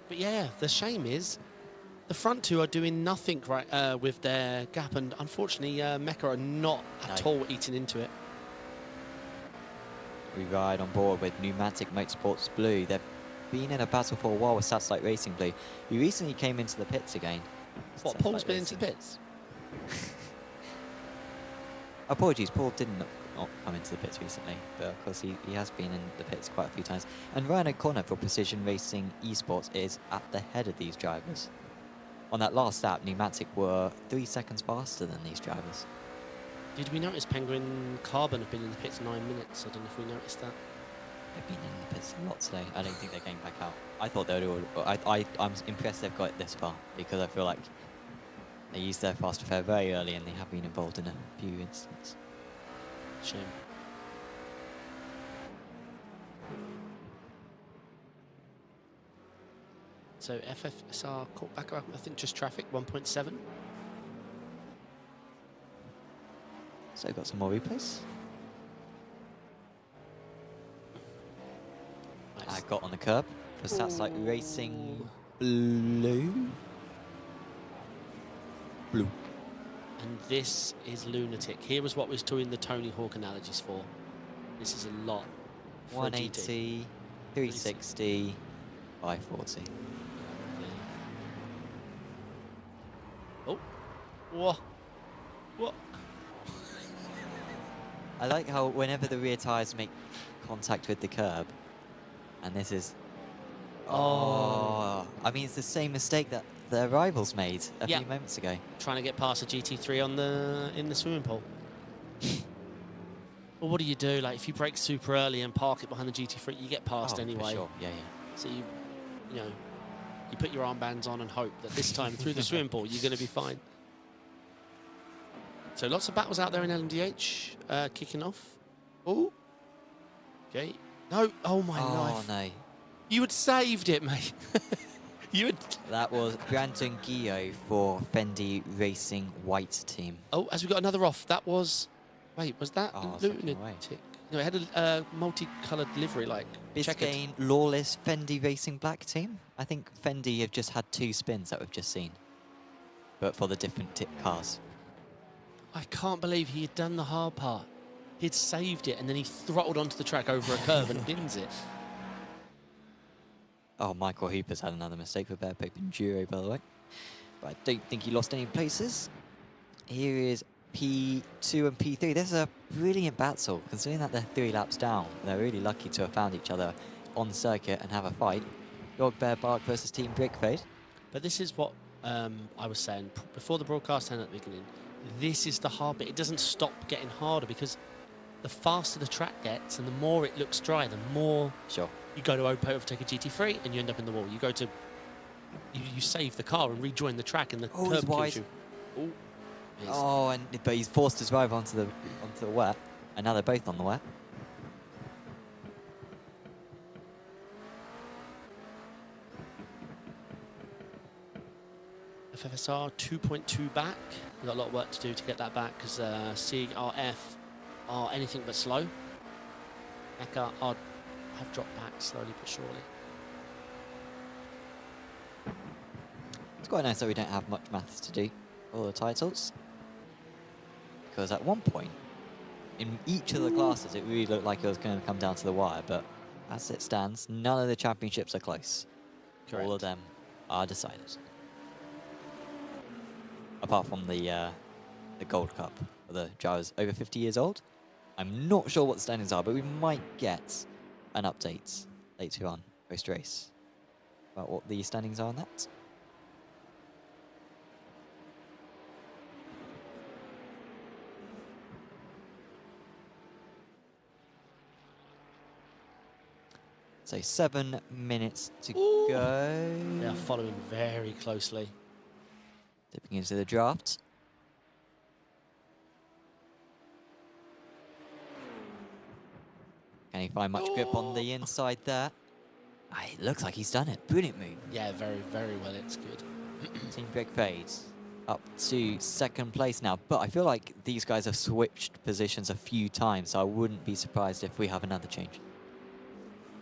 But yeah, the shame is the front two are doing nothing right with their gap, and unfortunately, Mecca are not at all eating into it. We ride on board with Pneumatic Motorsports Blue. They've been in a battle for a while with Satellite Racing Blue, who recently came into the pits again. What, Paul's been into the pits? Apologies, Paul didn't not come into the pits recently, but of course he has been in the pits quite a few times. And Ryan O'Connor for Precision Racing Esports is at the head of these drivers. On that last lap, Pneumatic were 3 seconds faster than these drivers. Did we notice Penguin Carbon have been in the pits 9 minutes? I don't know if we noticed that. They've been in the pits a lot today. I don't think they're going back out. I thought they would. I'm impressed they've got it this far, because I feel like they used their faster fare very early and they have been involved in a few incidents. Shame. So FFSR caught back up, I think just traffic, 1.7. So got some more replays. Nice. I got on the curb for Satellite Racing Blue. Blue. And this is lunatic. Here was what was doing the Tony Hawk analogies for. This is a lot. For a GT. 180, 360, 540. Yeah. Oh. Whoa. What? I like how whenever the rear tyres make contact with the curb, and this is... Oh. I mean, it's the same mistake that their rivals made a Yeah. few moments ago. Trying to get past a GT3 on in the swimming pool. Well, what do you do? Like, if you brake super early and park it behind the GT3, you get past For anyway. sure. Yeah, yeah. So you know, you put your armbands on and hope that this time through the swimming pool you're going to be fine. So lots of battles out there in LMDH kicking off. Oh, okay. No, oh my life. Oh, no. You had saved it, mate. You had. That was Brandon Guillot for Fendi Racing White team. Oh, as we got another off. That was. Wait, was that Oh, it's looking away. lunatic? No, it had a multicoloured livery, like checkered. Biscayne Lawless Fendi Racing Black team. I think Fendi have just had 2 spins that we've just seen, but for the different cars. I can't believe he had done the hard part. He'd saved it and then he throttled onto the track over a curve and bins it. Oh, Michael Hooper's had another mistake for Bear Pope Enduro, by the way. But I don't think he lost any places. Here is P2 and P3. This is a brilliant battle, considering that they're 3 laps down. They're really lucky to have found each other on circuit and have a fight. Dog Bear Bark versus Team Brickfade. But this is what I was saying before the broadcast and at the beginning. This is the hard bit. It doesn't stop getting harder because the faster the track gets and the more it looks dry, the more Sure. you go to overtake a GT3 and you end up in the wall. You go to, you save the car and rejoin the track and the Oh, curb he's kills wide. you. Oh, Oh, but he's forced his drive onto the wet, and now they're both on the wet. FFSR 2.2 back. We've got a lot of work to do to get that back because SIG, RF are anything but slow. Mecca have dropped back slowly but surely. It's quite nice that we don't have much maths to do for the titles, because at one point in each of the classes it really looked like it was going to come down to the wire, but as it stands, none of the championships are close. Correct. All of them are decided, apart from the Gold Cup for the drivers over 50 years old. I'm not sure what the standings are, but we might get an update later on post-race about what the standings are on that. So 7 minutes to Ooh. go. They are following very closely. Dipping into the draft. Can he find much grip on the inside there? Ah, it looks like he's done it. Brilliant move. Yeah, very, very well. It's good. Team Brick Fades up to 2nd place now. But I feel like these guys have switched positions a few times, so I wouldn't be surprised if we have another change.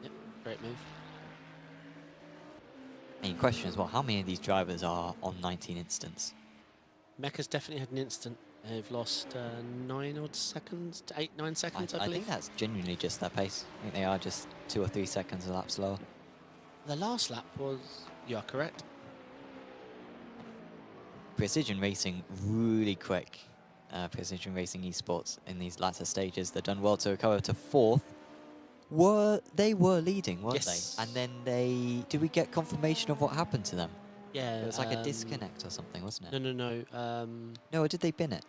Yep, great move. And question as well, how many of these drivers are on 19 instants? Mecca's definitely had an instant. They've lost 9 odd seconds, 8, 9 seconds, I I believe. think that's genuinely just their pace. I think they are just 2 or 3 seconds a lap slower. The last lap was, you are correct. Precision Racing, really quick. Precision Racing Esports in these latter stages. They've done well to recover to 4th. They were leading, weren't Yes. they? And then did we get confirmation of what happened to them? Yeah. It was like a disconnect or something, wasn't it? No. No, or did they bin it?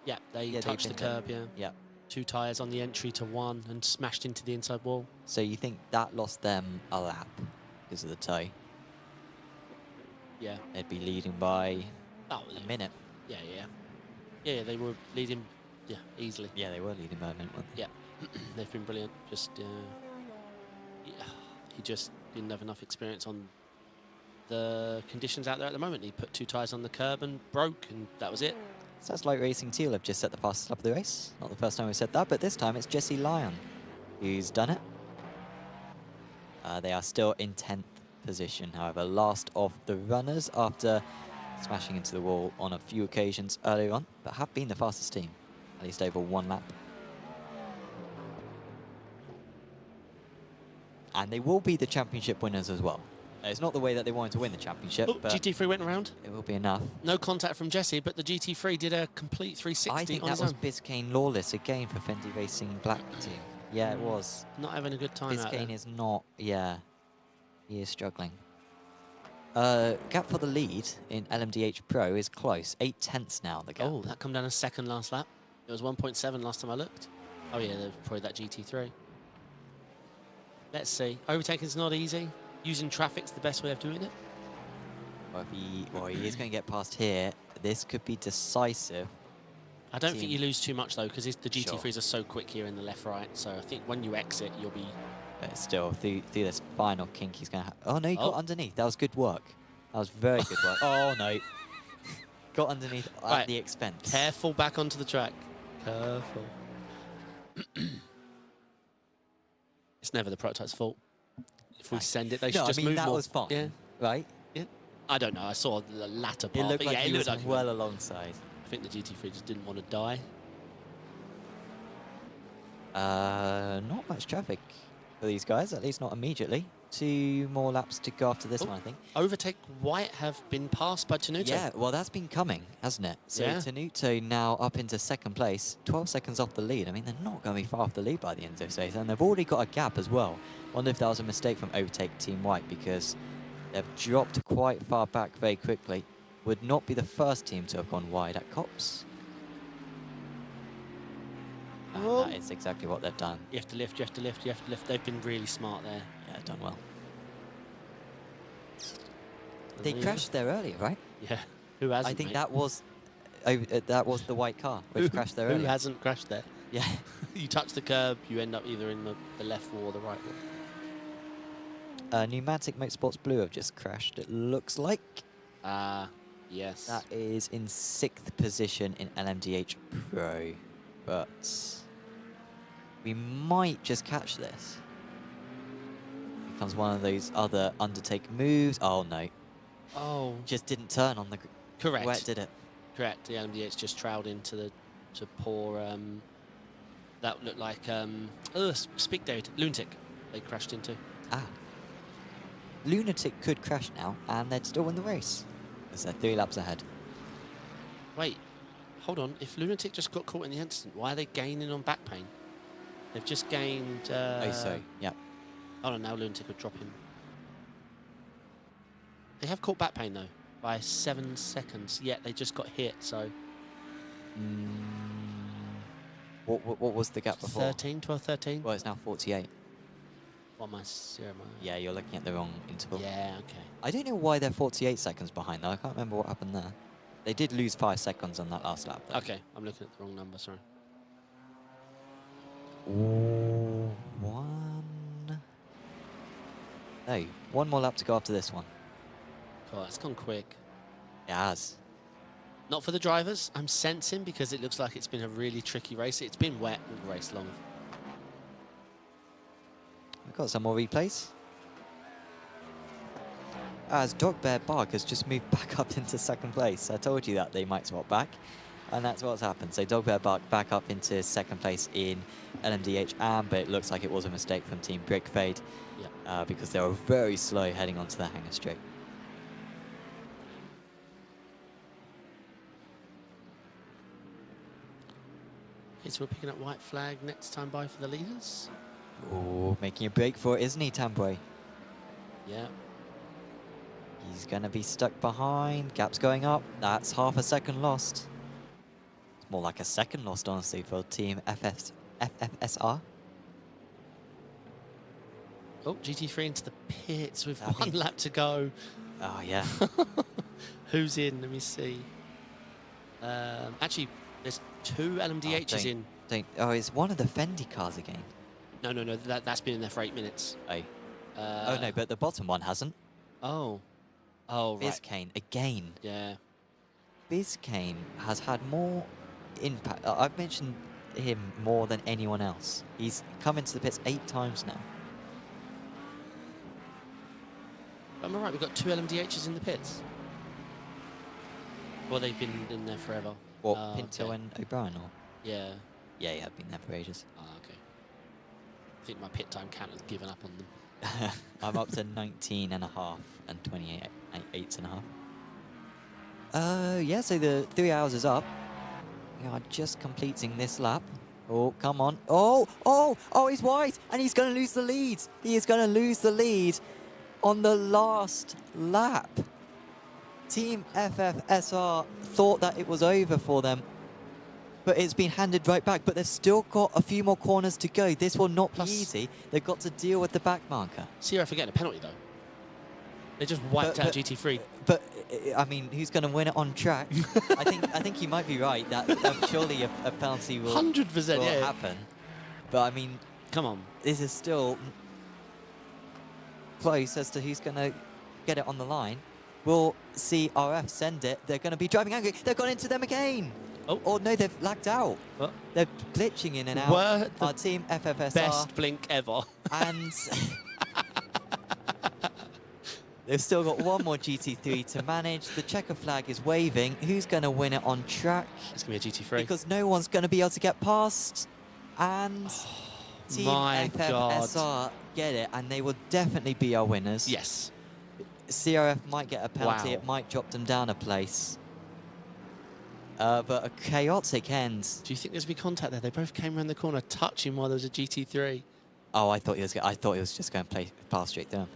Yeah, they they touched the binned it. curb, yeah. Yeah. 2 tyres on the entry to 1 and smashed into the inside wall. So you think that lost them a lap because of the toe? Yeah. They'd be leading by Oh, a minute. Yeah, they were leading, easily. Yeah, they were leading by a minute, weren't they? Yeah, they've been brilliant. Just, he just didn't have enough experience on the conditions out there at the moment. He put 2 tyres on the curb and broke, and that was it. Sounds like Racing Teal have just set the fastest lap of the race. Not the first time we've said that, but this time it's Jesse Lyon who's done it. They are still in 10th position, however, last of the runners after smashing into the wall on a few occasions earlier on, but have been the fastest team, at least over 1 lap. And they will be the championship winners as well. It's not the way that they wanted to win the championship, Oh, but GT3 went around. it will be enough. No contact from Jesse, but the GT3 did a complete 360 I think on that his was own. Biscayne Lawless again for Fendi Racing Black Team. Yeah, it was. Not having a good time out there. Biscayne is not, yeah, he is struggling. Gap for the lead in LMDH Pro is close. 8/10 now, the gap. Oh, that come down a second last lap. It was 1.7 last time I looked. Oh yeah, they've probably that GT3. Let's see. Overtaking's not easy. Using traffic's the best way of doing it. Well, he is going to get past here. This could be decisive. I don't think Team. you lose too much though, because the GT3s Sure. are so quick here in the left-right. So I think when you exit, you'll be. But still, through this final kink, he's going to have... Oh, no, he got Oh. underneath. That was good work. That was very good work. Oh, no. Got underneath at Right. the expense. Careful back onto the track. Careful. It's never the prototype's fault. If we Right. send it, they No, should I just mean, move that more. was fine, Yeah. right? I don't know. I saw the latter part. It looked but like yeah, he it was looked like well alongside. I think the GT3 just didn't want to die. Not much traffic for these guys, at least not immediately. 2 more laps to go after this Oh. one, I think. Overtake White have been passed by Tenuto. Yeah, well, that's been coming, hasn't it? So Yeah. Tenuto now up into 2nd place, 12 seconds off the lead. I mean, they're not going to be far off the lead by the end of this race, and they've already got a gap as well. Wonder if that was a mistake from Overtake Team White, because they've dropped quite far back very quickly. Would not be the first team to have gone wide at Cops. And Oh. that is exactly what they've done. You have to lift, you have to lift, you have to lift. They've been really smart there. Yeah, done well. They Yeah. crashed there earlier, right? Yeah. Who hasn't? I think mate? that was the white car which crashed there Who earlier. hasn't crashed there? Yeah. You touch the curb, you end up either in the left wall or the right wall. Pneumatic Motorsports Blue have just crashed, it looks like. Yes. That is in 6th position in LMDH Pro. But we might just catch this. Becomes one of those other undertake moves. Oh, no. Oh. Just didn't turn on the... Correct. Where it did it. Correct. The LMDH just trowed into to poor. That looked like Speak David Lunatic. They crashed into. Ah. Lunatic could crash now, and they'd still win the race. Because they're 3 laps ahead. Wait, hold on. If Lunatic just got caught in the incident, why are they gaining on back pain? They've just gained. Oh, sorry. Yeah. Oh no, now Lunatic would drop him. They have caught back pain though by 7 seconds. Yet they just got hit. So What was the gap before? 13, 12, 13. Well, it's now 48. What am I? 0 am I? Yeah, you're looking at the wrong interval. Yeah. Okay. I don't know why they're 48 seconds behind, though. I can't remember what happened there. They did lose 5 seconds on that last lap, though. Okay, I'm looking at the wrong number. Sorry. Ooh, 1 more lap to go after this one. God, it's gone quick. It has. Not for the drivers. I'm sensing because it looks like it's been a really tricky race. It's been wet all the race long. We've got some more replays. as Dogbear Bark has just moved back up into second place. I told you that they might swap back, and that's what's happened. So Dogbear Bark back up into second place in LMDH AM, but it looks like it was a mistake from Team Brickfade because they were very slow heading onto the hangar straight. Okay, so we're picking up white flag next time by for the leaders. Oh, making a break for it, isn't he, Tamboy? Yeah. He's going to be stuck behind. Gap's going up. That's half a second lost. It's more like a second lost, honestly, for Team FFSR. Oh, GT3 into the pits with one lap to go. Oh, yeah. Who's in? Let me see. Actually, there's 2 LMDHs in. Oh, it's one of the Fendi cars again. No, that's been in there for 8 minutes. Oh. Oh, no, but the bottom one hasn't. Oh. Oh, right. Biscayne, again. Yeah. Biscayne has had more impact. I've mentioned him more than anyone else. He's come into the pits 8 times now. Am I right? We've got 2 LMDHs in the pits. Well, they've been in there forever. What, Pinto and O'Brien, or? Yeah. Yeah, yeah, I've been there for ages. Ah, okay. I think my pit time count has given up on them. I'm up to 19 and a half and 28 and a half. Yeah, so the 3 hours is up. We are just completing this lap. Oh, come on. Oh, he's wide, and he's going to lose the lead. He is going to lose the lead on the last lap. Team FFSR thought that it was over for them, but it's been handed right back. But they've still got a few more corners to go. This will not be easy. They've got to deal with the back marker. Sierra for getting a penalty, though. They just wiped out GT3. But, I mean, who's going to win it on track? I think you might be right that surely a penalty will 100%, yeah. happen. But, I mean... Come on. This is still close as to who's going to get it on the line. We'll see RF send it. They're going to be driving angry. They've gone into them again. Oh. Or no, they've lagged out. What? They're glitching in and out. Our Team FFSR. Best blink ever. And they've still got one more GT3 to manage. The checker flag is waving. Who's going to win it on track? It's going to be a GT3. Because no one's going to be able to get past. And Team FFSR get it, and they will definitely be our winners. Yes. CRF might get a penalty. Wow. It might drop them down a place. But a chaotic end. Do you think there's going to be contact there? They both came around the corner touching while there was a GT3. Oh, I thought he was just going to pass straight through him.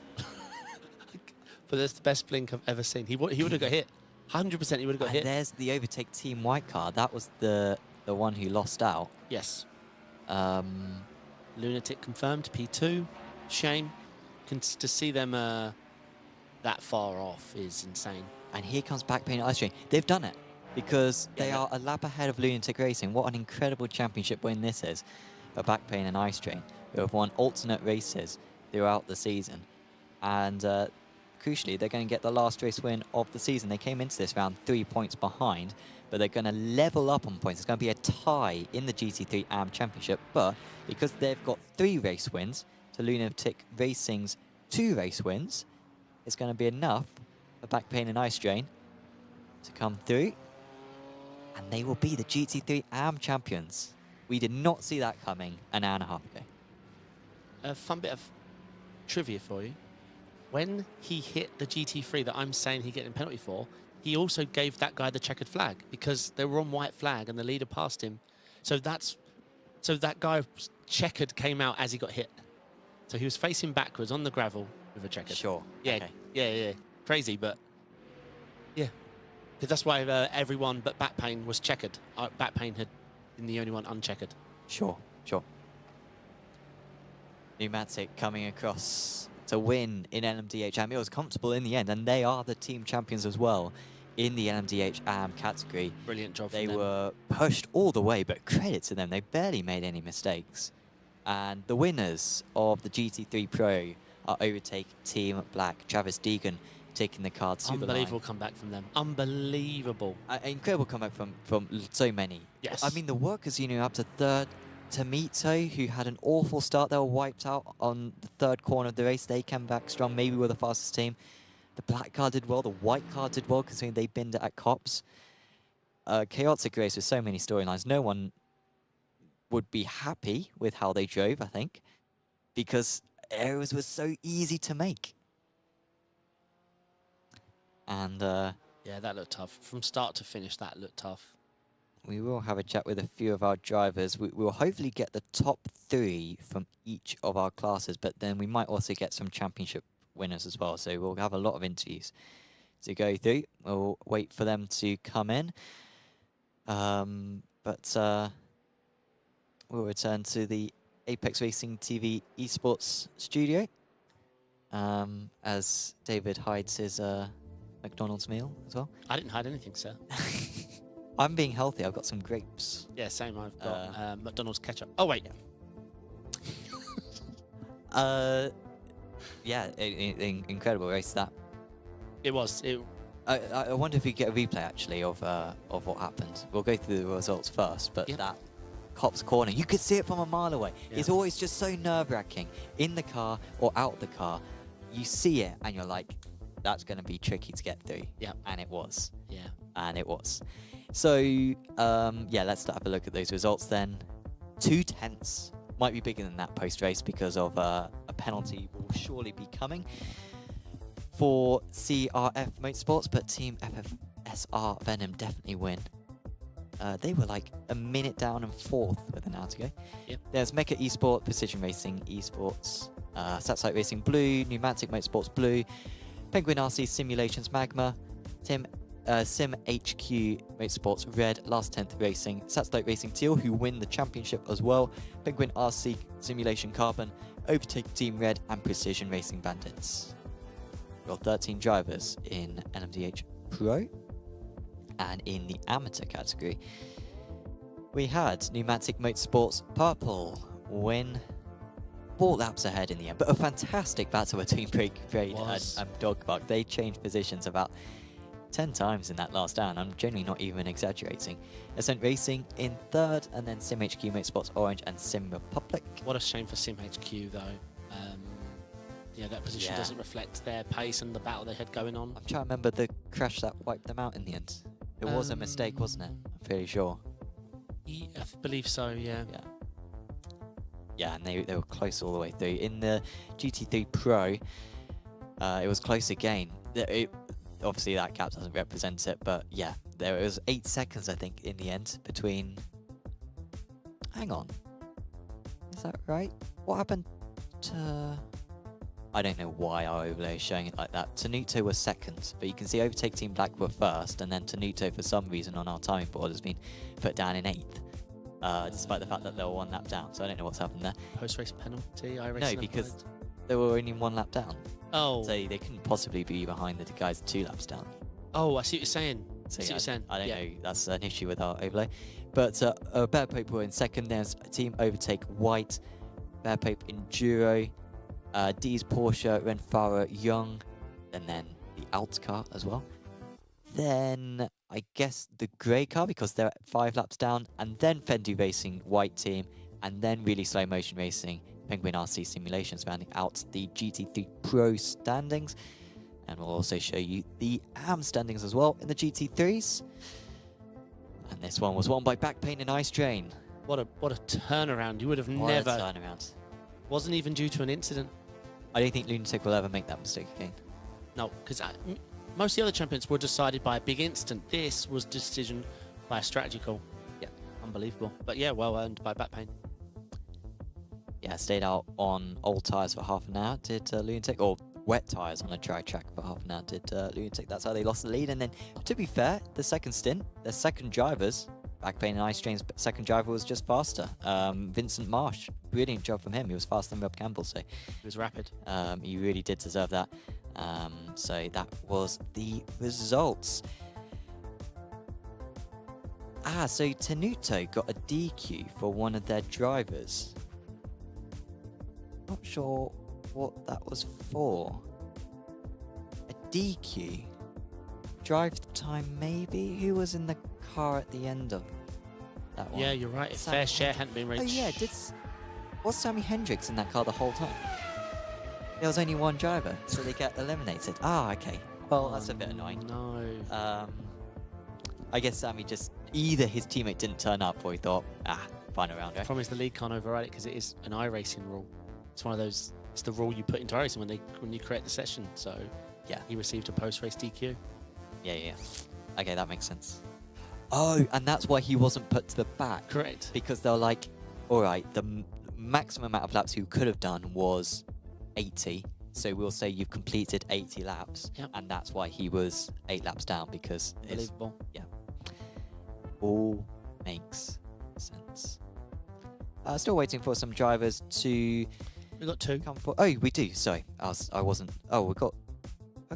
But that's the best blink I've ever seen. He would have got hit. 100% he would have got hit. There's the overtake Team White car. That was the one who lost out. Yes. Lunatic confirmed, P2. Shame. To see them that far off is insane. And here comes Backpain Ice Train. They've done it because they are a lap ahead of Lunatic Racing. What an incredible championship win this is for Backpain and Ice Train, who have won alternate races throughout the season. And crucially, they're going to get the last race win of the season. They came into this round 3 points behind, but they're going to level up on points. It's going to be a tie in the GT3 AM Championship, but because they've got 3 race wins to Lunatic Racing's 2 race wins, it's going to be enough for Backpain and Ice Train to come through, and they will be the GT3 AM champions. We did not see that coming an hour and a half ago. A fun bit of trivia for you. When he hit the GT3 that I'm saying he getting a penalty for, he also gave that guy the checkered flag because they were on white flag and the leader passed him. So that guy checkered came out as he got hit. So he was facing backwards on the gravel with a checkered. Sure. Yeah. Okay. Yeah. Crazy, but yeah. Because that's why everyone but Backpain was checkered. Backpain had been the only one uncheckered. Sure. Pneumatic coming across to win in LMDH AM. It was comfortable in the end, and they are the team champions as well in the LMDH AM category. Brilliant job They from them. were pushed all the way, but credit to them. They barely made any mistakes. And the winners of the GT3 Pro are Overtake Team Black. Travis Deegan taking the card to the line. Unbelievable comeback from them. Unbelievable. Incredible comeback from so many. Yes. I mean, the workers, up to third. Tomito, who had an awful start, they were wiped out on the third corner of the race. They came back strong, maybe were the fastest team. The black car did well, the white car did well, considering they binned it at Cops. Chaotic race with so many storylines. No one would be happy with how they drove, I think, because areas were so easy to make. And Yeah, that looked tough. From start to finish, that looked tough. we will have a chat with a few of our drivers. We will hopefully get the top 3 from each of our classes, but then we might also get some championship winners as well. So we'll have a lot of interviews to go through. We'll wait for them to come in. But we'll return to the Apex Racing TV esports studio as David hides his McDonald's meal as well. I didn't hide anything, sir. I'm being healthy. I've got some grapes. Yeah, same. I've got McDonald's ketchup. Oh, wait. Yeah, incredible race that. It was. I wonder if we get a replay actually of what happened. We'll go through the results first, but Yep. that Cop's corner, you could see it from a mile away. Yeah. It's always just so nerve-wracking. In the car or out the car, you see it and you're like, that's going to be tricky to get through. Yeah. And it was. Yeah. And it was. So, yeah, let's have a look at those results then. 2/10 might be bigger than that post-race because of a penalty will surely be coming for CRF Motorsports, but Team FFSR Venom definitely win. They were like a minute down and 4th with an hour to go. Yep. There's Mecha Esport, Precision Racing Esports, Satellite Racing Blue, Pneumatic Motorsports Blue, Penguin RC Simulations Magma, Sim HQ Motorsports Red, Last 10th Racing, Satellite Racing Teal, who win the championship as well, Penguin RC Simulation Carbon, Overtake Team Red, and Precision Racing Bandits. We've got 13 drivers in LMDH Pro. And in the amateur category, we had Pneumatic Motorsports Purple win 4 laps ahead in the end, but a fantastic battle between Brade and Dogbuck. They changed positions about 10 times in that last down. I'm generally not even exaggerating. Ascent Racing in 3rd, and then Sim HQ Motorsports Orange and Sim Republic. What a shame for Sim HQ, though. Yeah, that position doesn't reflect their pace and the battle they had going on. I'm trying to remember the crash that wiped them out in the end. It was a mistake, wasn't it? I'm fairly sure. I believe so, yeah. Yeah, and they were close all the way through. In the GT3 Pro, it was close again. Obviously, that gap doesn't represent it, but yeah, there was 8 seconds, I think, in the end between... Hang on. Is that right? What happened to... I don't know why our overlay is showing it like that. Tenuto was 2nd, but you can see Overtake Team Black were 1st, and then Tenuto, for some reason, on our timing board has been put down in 8th, despite the fact that they were 1 lap down. So I don't know what's happened there. Post-race penalty, I No, because they were only 1 lap down. Oh. So they couldn't possibly be behind the guys 2 laps down. Oh, I see what you're saying. So I see what you're saying. I don't know. That's an issue with our overlay. But Bear Pope were in 2nd. There's Team Overtake White, Bear Pope Enduro, D's Porsche, Renfara Young, and then the Alt car as well. Then I guess the grey car, because they're 5 laps down, and then Fendi Racing White team, and then Really Slow Motion Racing Penguin RC Simulations rounding out the GT3 Pro standings. And we'll also show you the AM standings as well in the GT3s. And this one was won by Back Pain and Ice Train. What a turnaround. You would have What never... a turnaround. Wasn't even due to an incident. I don't think Lunatic will ever make that mistake again. No, because most of the other champions were decided by a big incident. This was decision by a strategy call. Yeah. Unbelievable. But yeah, well earned by Back Pain. Yeah, stayed out on old tyres for half an hour, did Lunatic, or wet tyres on a dry track for half an hour, did Lunatic. That's how they lost the lead. And then, to be fair, the second stint, the second drivers, Back Pain and Ice Train's second driver was just faster. Vincent Marsh, brilliant job from him. He was faster than Rob Campbell, so He was rapid. he really did deserve that. So that was the results. So Tenuto got a DQ for one of their drivers. Not sure what that was for. A DQ? Drive time, maybe? Who was in the car at the end of that one? Yeah, you're right. If Sammy fair share hadn't been Oh reached. yeah, was Sammy Hendricks in that car the whole time? There was only one driver, so they get eliminated. Ah, okay. Well, that's a bit annoying. No. I guess Sammy just either his teammate didn't turn up, or he thought, final round, right? Promise the league can't override it because it is an iRacing rule. It's one of those. It's the rule you put into iRacing when you create the session. So Yeah. he received a post-race DQ. Yeah. Okay, that makes sense. Oh, and that's why he wasn't put to the back. Correct. Because they're like, all right, the maximum amount of laps you could have done was 80. So we'll say you've completed 80 laps. Yep. And that's why he was 8 laps down, because it's, Unbelievable. all makes sense. Still waiting for some drivers to We got 2. come for. Oh, we do. Sorry, I wasn't. Oh, I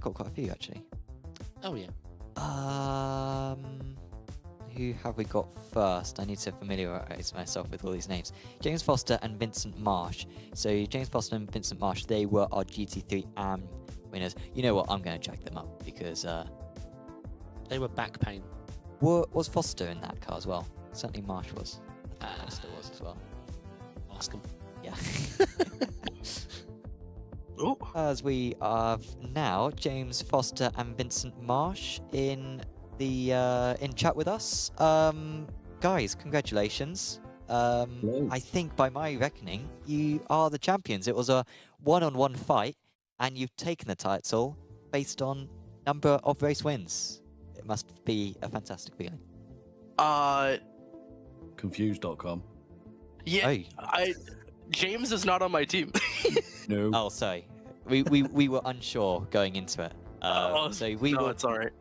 got quite a few actually. Oh yeah. Who have we got first? I need to familiarise myself with all these names. James Foster and Vincent Marsh. So James Foster and Vincent Marsh, they were our GT3 AM winners. You know what? I'm going to jack them up because They were back pain. was Foster in that car as well? Certainly Marsh was. I think Foster was as well. Ask him. Yeah. Oh, As we have now James Foster and Vincent Marsh in the in chat with us. Guys, congratulations. I think by my reckoning, you are the champions. It was a one-on-one fight, and you've taken the title based on number of race wins. It must be a fantastic feeling. Confused.com. yeah. Oh. James is not on my team. No. Oh, sorry. We were unsure going into it. So we no, were. it's all right.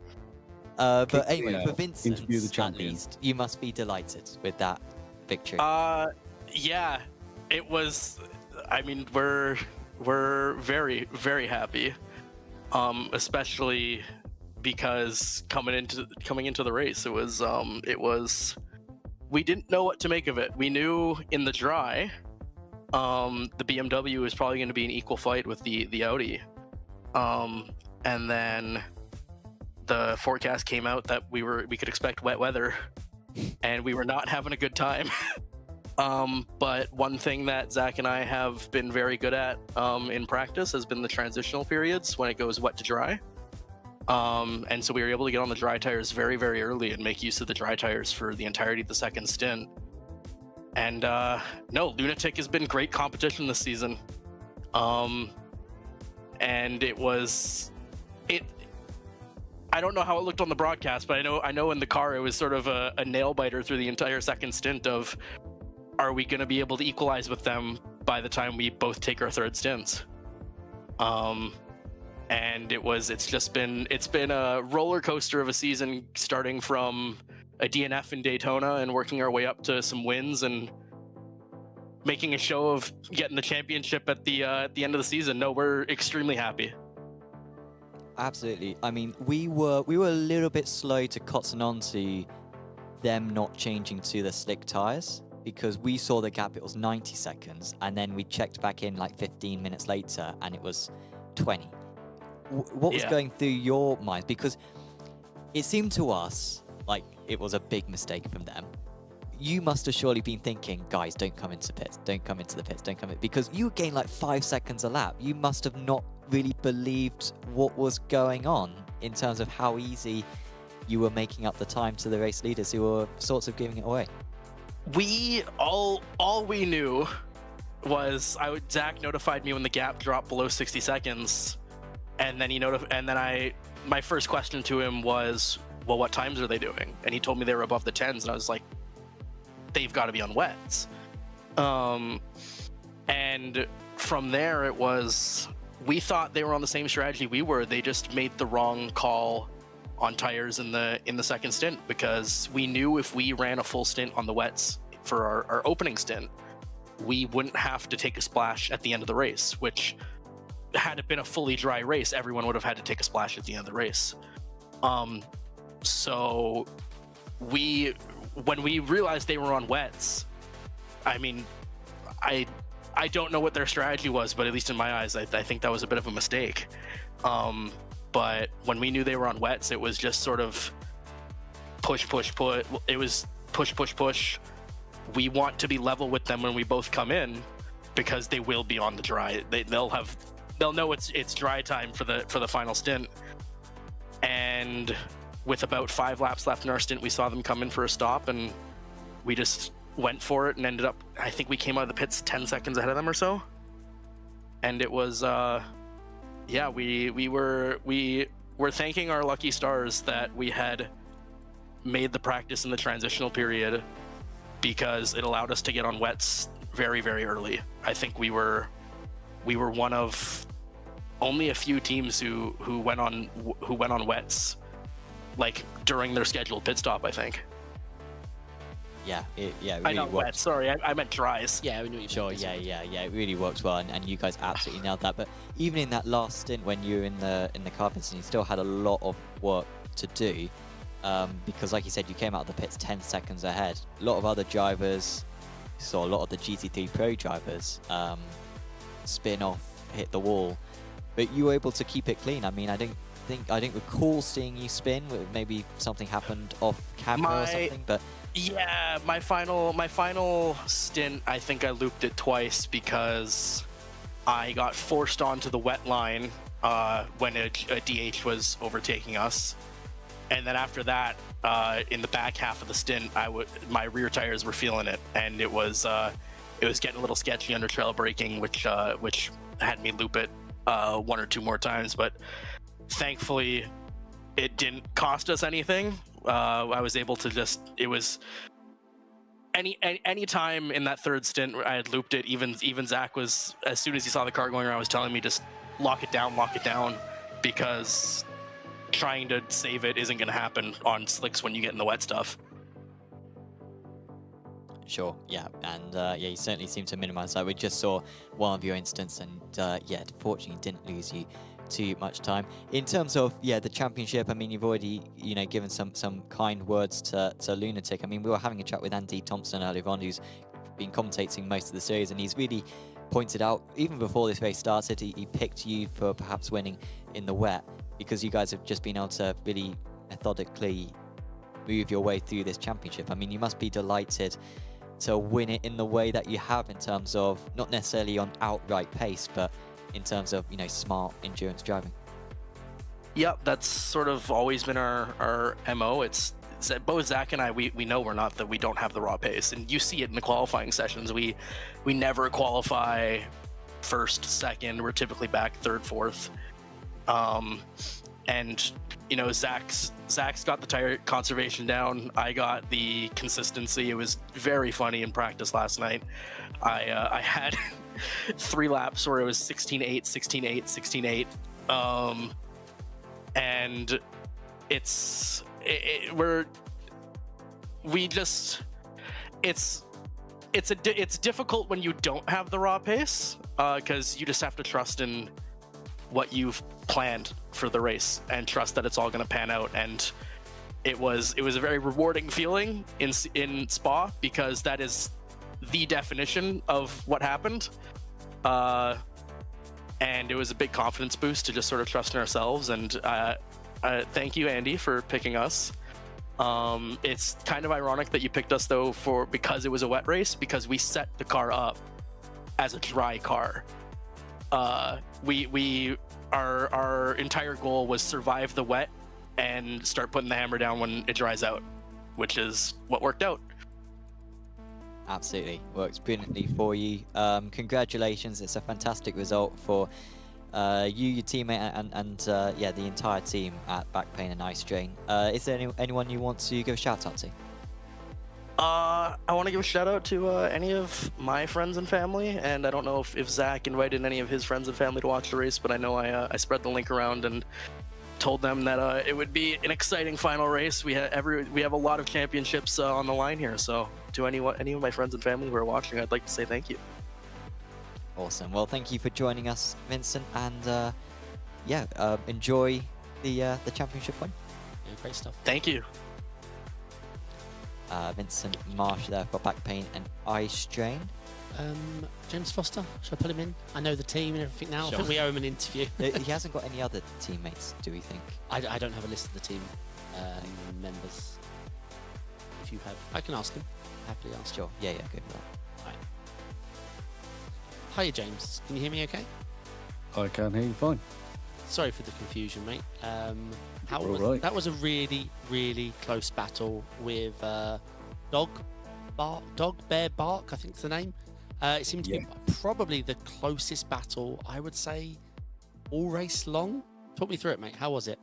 But Kick me anyway, out. for Vincent, Interview the at champion. least, you must be delighted with that victory. Yeah, it was. I mean, we're very, very happy, especially because coming into the race, it was we didn't know what to make of it. We knew in the dry, the BMW was probably going to be an equal fight with the Audi, and then the forecast came out that we could expect wet weather, and we were not having a good time. But one thing that Zach and I have been very good at in practice has been the transitional periods when it goes wet to dry. And so we were able to get on the dry tires very, very early and make use of the dry tires for the entirety of the second stint. And no, Lunatic has been great competition this season. And I don't know how it looked on the broadcast, but I know in the car it was sort of a nail biter through the entire second stint of, are we going to be able to equalize with them by the time we both take our third stints? And it's been a roller coaster of a season, starting from a DNF in Daytona and working our way up to some wins and making a show of getting the championship at the end of the season. No, we're extremely happy. Absolutely. I mean, we were a little bit slow to cotton on to them not changing to the slick tires, because we saw the gap, it was 90 seconds, and then we checked back in like 15 minutes later and it was 20. What was going through your mind? Because it seemed to us like it was a big mistake from them. You must have surely been thinking, guys, don't come into the pits, don't come into the pits, don't come in, because you gained like 5 seconds a lap. You must have not really believed what was going on in terms of how easy you were making up the time to the race leaders who were sorts of giving it away. We all we knew was Zach notified me when the gap dropped below 60 seconds, and then my first question to him was, well, what times are they doing? And he told me they were above the 10s, and I was like, they've got to be on wets. And from there it was, we thought they were on the same strategy we were. They just made the wrong call on tires in the second stint, because we knew if we ran a full stint on the wets for our opening stint, we wouldn't have to take a splash at the end of the race, which, had it been a fully dry race, everyone would have had to take a splash at the end of the race. So when we realized they were on wets, I mean, I don't know what their strategy was, but at least in my eyes, I think that was a bit of a mistake. But when we knew they were on wets, it was just sort of push. It was push. We want to be level with them when we both come in, because they will be on the dry. They'll have they'll know it's dry time for the final stint. And with about 5 laps left in our stint, we saw them come in for a stop, and we just went for it and ended up, I think we came out of the pits 10 seconds ahead of them or so. And it was yeah, we were thanking our lucky stars that we had made the practice in the transitional period, because it allowed us to get on wets very, very early. I think we were one of only a few teams who went on wets like during their scheduled pit stop, I think. Yeah, it really I know worked. wet, sorry, I meant dries. Yeah, we knew you Sure, meant yeah, it really works well, and you guys absolutely nailed that. But even in that last stint when you were in the car, Vincent, you still had a lot of work to do, because like you said, you came out of the pits 10 seconds ahead. A lot of other drivers, saw a lot of the GT3 Pro drivers spin off, hit the wall, but you were able to keep it clean. I mean, I didn't recall seeing you spin. Maybe something happened off camera or something, but. Yeah, my final stint, I think I looped it twice because I got forced onto the wet line when a DH was overtaking us, and then after that, in the back half of the stint, my rear tires were feeling it, and it was getting a little sketchy under trail braking, which had me loop it 1 or 2 more times, but thankfully it didn't cost us anything. I was able to it was any time in that third stint I had looped it. Even Zach was, as soon as he saw the car going around, was telling me just lock it down, because trying to save it isn't going to happen on slicks when you get in the wet stuff. Sure, yeah, and yeah, you certainly seem to minimize that. We just saw one of your instances, and yeah, fortunately didn't lose you too much time. In terms of the championship, I mean, you've already given some kind words to Lunatic. I mean, we were having a chat with Andy Thompson earlier on, who's been commentating most of the series, and he's really pointed out, even before this race started, he picked you for perhaps winning in the wet, because you guys have just been able to really methodically move your way through this championship. I mean, you must be delighted to win it in the way that you have, in terms of not necessarily on outright pace, but in terms of smart endurance driving. Yep, that's sort of always been our MO. It's both Zach and I, we know we don't have the raw pace, and you see it in the qualifying sessions. We never qualify first, second. We're typically back third, fourth. And Zach's got the tire conservation down. I got the consistency. It was very funny in practice last night. I had 3 laps where it was 16-8, 16-8, 16-8. And it's difficult when you don't have the raw pace, because you just have to trust in what you've planned for the race and trust that it's all going to pan out. And it was a very rewarding feeling in Spa, because that is the definition of what happened. And it was a big confidence boost to just sort of trust in ourselves. And thank you, Andy, for picking us. It's kind of ironic that you picked us, though, because it was a wet race, because we set the car up as a dry car. Our entire goal was survive the wet and start putting the hammer down when it dries out, which is what worked out. Absolutely, works brilliantly for you. Congratulations, it's a fantastic result for you, your teammate, and the entire team at Back Pain and Ice Drain. Is there anyone you want to give a shout out to? I want to give a shout out to any of my friends and family, and I don't know if Zach invited any of his friends and family to watch the race, but I know I spread the link around and told them that it would be an exciting final race. We have a lot of championships on the line here, so to any of my friends and family who are watching, I'd like to say thank you. Awesome. Well, thank you for joining us, Vincent, and enjoy the championship win. Yeah, great stuff. Thank you. Vincent Marsh there for Back Pain and Ice Drain. James Foster, should I put him in? I know the team and everything now. Sure. I think we owe him an interview. He hasn't got any other teammates, do we think? I don't have a list of the team members. If you have, I can ask him. Happily ask. Sure. Yeah, go for that. Right. Hiya, James. Can you hear me okay? I can hear you fine. Sorry for the confusion, mate. How You're was all right. that? Was a really, really close battle with Dog Bear Bark, I think's the name. It seemed to be probably the closest battle, I would say, all race long. Talk me through it, mate. How was it?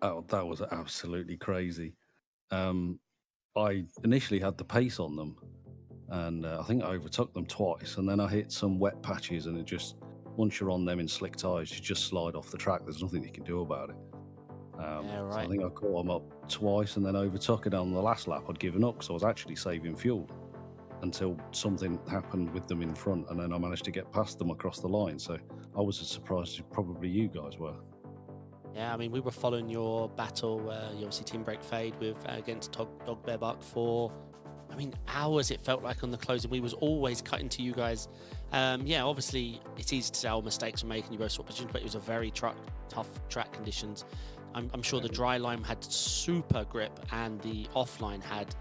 Oh, that was absolutely crazy. I initially had the pace on them, and I think I overtook them twice, and then I hit some wet patches, and it just, once you're on them in slick tyres, you just slide off the track. There's nothing you can do about it. Yeah, So right. I think I caught them up twice, and then overtook it on the last lap. I'd given up, so I was actually saving fuel until something happened with them in front, and then I managed to get past them across the line. So I was as surprised as probably you guys were. Yeah, I mean, we were following your battle, you obviously team break fade with against Dog Bear Bark for, I mean, hours it felt like on the closing. We was always cutting to you guys. Yeah, obviously it's easy to say, oh, mistakes were making you both swap positions, but it was a very tough track conditions. I'm sure the dry line had super grip and the offline had,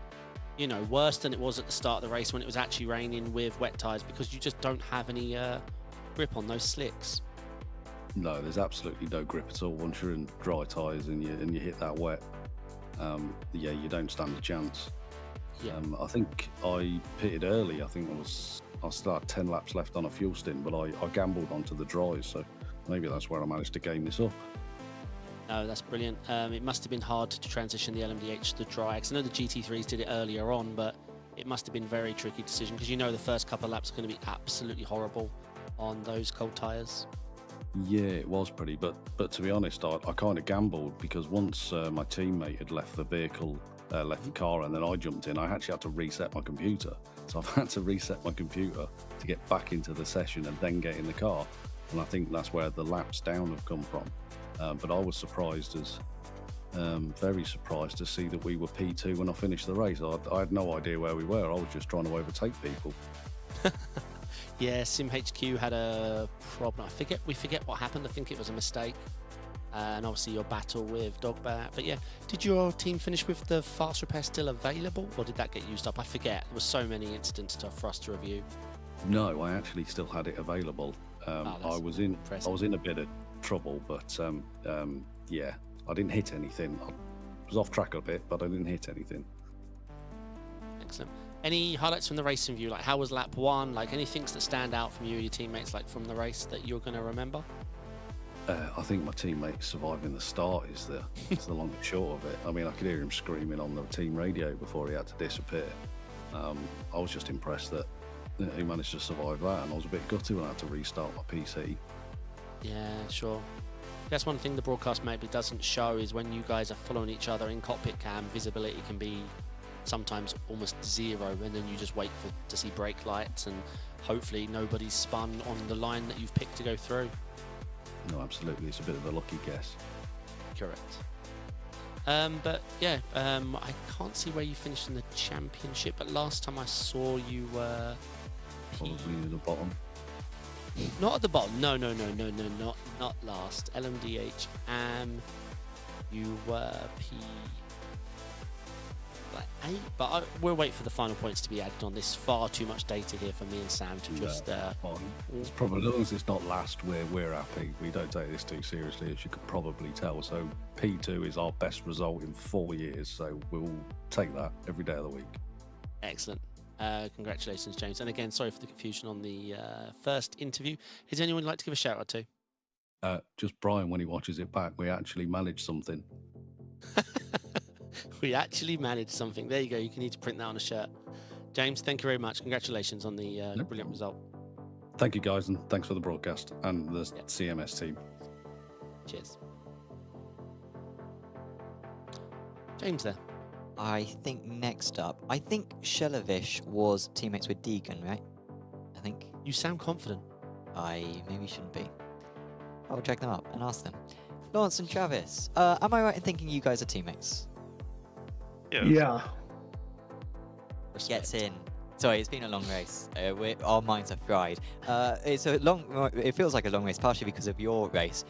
you know, worse than it was at the start of the race when it was actually raining with wet tyres, because you just don't have any grip on those slicks. No, there's absolutely no grip at all once you're in dry tyres and you hit that wet. Yeah, you don't stand a chance. Yeah. I think I pitted early. I think I still had 10 laps left on a fuel stint, but I gambled onto the dries, so maybe that's where I managed to game this up. No, that's brilliant. It must have been hard to transition the LMDH to the dry, because I know the GT3s did it earlier on, but it must have been a very tricky decision, because you know the first couple of laps are going to be absolutely horrible on those cold tyres. Yeah, it was pretty, but to be honest, I kind of gambled, because once my teammate had left the vehicle, left the car, and then I jumped in, I actually had to reset my computer. So I've had to reset my computer to get back into the session and then get in the car. And I think that's where the laps down have come from. But I was very surprised to see that we were P2 when I finished the race. I had no idea where we were. I was just trying to overtake people. Yeah, SimHQ had a problem. We forget what happened. I think it was a mistake. And obviously your battle with Dog Bear. But yeah, did your team finish with the fast repair still available, or did that get used up? I forget. There were so many incidents for us to review. No, I actually still had it available. I was in a bit of trouble, but yeah, I didn't hit anything. I was off track a bit, but I didn't hit anything. Excellent. Any highlights from the racing view? Like, how was lap one? Like, any things that stand out from you and your teammates, like from the race, that you're going to remember? I think my teammate surviving the start is the long and short of it. I mean, I could hear him screaming on the team radio before he had to disappear. I was just impressed that he managed to survive that, and I was a bit gutted when I had to restart my PC. Yeah, sure. That's one thing the broadcast maybe doesn't show, is when you guys are following each other in cockpit cam, visibility can be sometimes almost zero, and then you just wait to see brake lights, and hopefully nobody's spun on the line that you've picked to go through. No, absolutely, it's a bit of a lucky guess. Correct. But yeah, I can't see where you finished in the championship, but last time I saw you were Probably at the bottom. not at the bottom. No, not last. LMDH, you were P like 8, but we'll wait for the final points to be added on. This far too much data here for me and Sam to just. It's probably, as long as it's not last, we're happy. We don't take this too seriously, as you could probably tell. So P2 is our best result in 4 years, so we'll take that every day of the week. Excellent. Congratulations, James. And again, sorry for the confusion on the first interview. Is anyone you'd like to give a shout out to? Just Brian, when he watches it back, we actually managed something. We actually managed something. There you go. You can need to print that on a shirt. James, thank you very much. Congratulations on the brilliant result. Thank you, guys, and thanks for the broadcast and the CMS team. Cheers. James there. I think next up, I think Shelovish was teammates with Deegan, right? I think You sound confident. I maybe shouldn't be. I'll check them up and ask them. Lawrence and Travis, am I right in thinking you guys are teammates? Yeah. Gets in. Sorry, it's been a long race. Our minds are fried. It's a long. It feels like a long race, partially because of your race,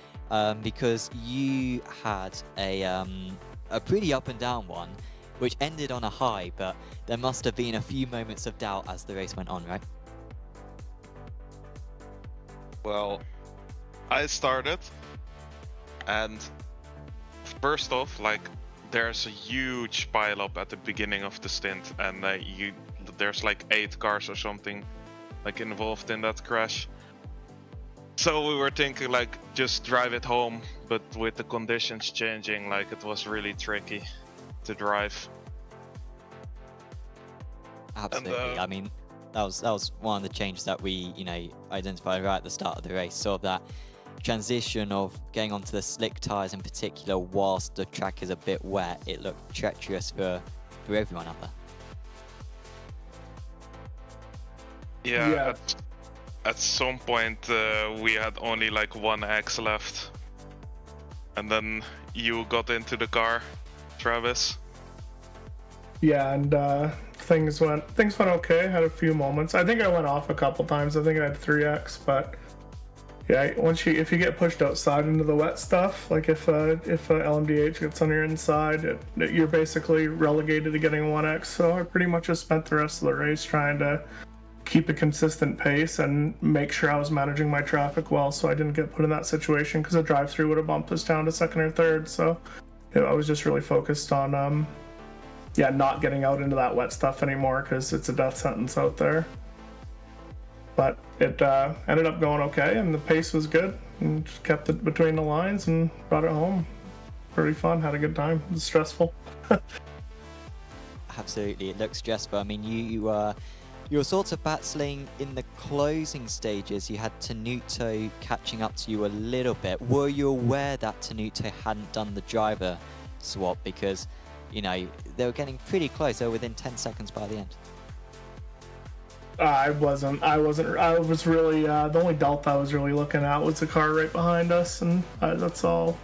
because you had a pretty up and down one, which ended on a high. But there must have been a few moments of doubt as the race went on, right? Well, I started, and first off, like, there's a huge pileup at the beginning of the stint, and there's like 8 cars or something like involved in that crash. So we were thinking like just drive it home, but with the conditions changing, like it was really tricky to drive. Absolutely. I mean, that was one of the changes that we, identified right at the start of the race. Sort of that transition of getting onto the slick tires in particular, whilst the track is a bit wet. It looked treacherous for everyone out there. Yeah. At some point, we had only like 1 X left, and then you got into the car, Travis. Yeah, and things went okay. Had a few moments. I think I went off a couple times. I think I had 3x, but yeah, if you get pushed outside into the wet stuff, like if a LMDH gets on your inside, you're basically relegated to getting 1x. So I pretty much just spent the rest of the race trying to keep a consistent pace and make sure I was managing my traffic well, so I didn't get put in that situation, because a drive-through would have bumped us down to second or third. So I was just really focused on not getting out into that wet stuff anymore, because it's a death sentence out there. But it ended up going okay, and the pace was good, and just kept it between the lines and brought it home. Pretty fun, had a good time. It was stressful. Absolutely, it looks stressful. I mean, you were sort of battling in the closing stages. You had Tenuto catching up to you a little bit. Were you aware that Tenuto hadn't done the driver swap? Because, they were getting pretty close. They were within 10 seconds by the end. I wasn't. I was really, the only delta I was really looking at was the car right behind us, and that's all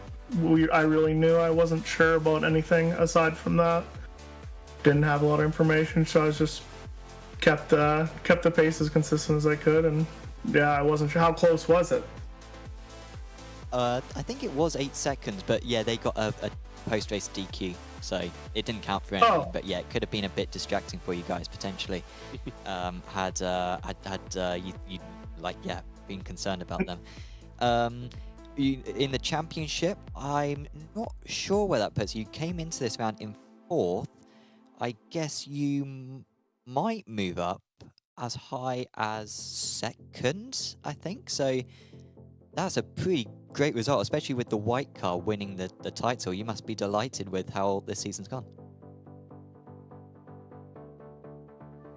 I really knew. I wasn't sure about anything aside from that. Didn't have a lot of information, so I was just kept the pace as consistent as I could, and yeah, I wasn't sure. How close was it? I think it was 8 seconds, but yeah, they got a post-race DQ, so it didn't count for anything. But yeah, it could have been a bit distracting for you guys potentially. Had you been concerned about them. In the championship, I'm not sure where that puts you. You came into this round in 4th. I guess you might move up as high as 2nd, I think. So that's a pretty great result, especially with the white car winning the title. You must be delighted with how this season's gone.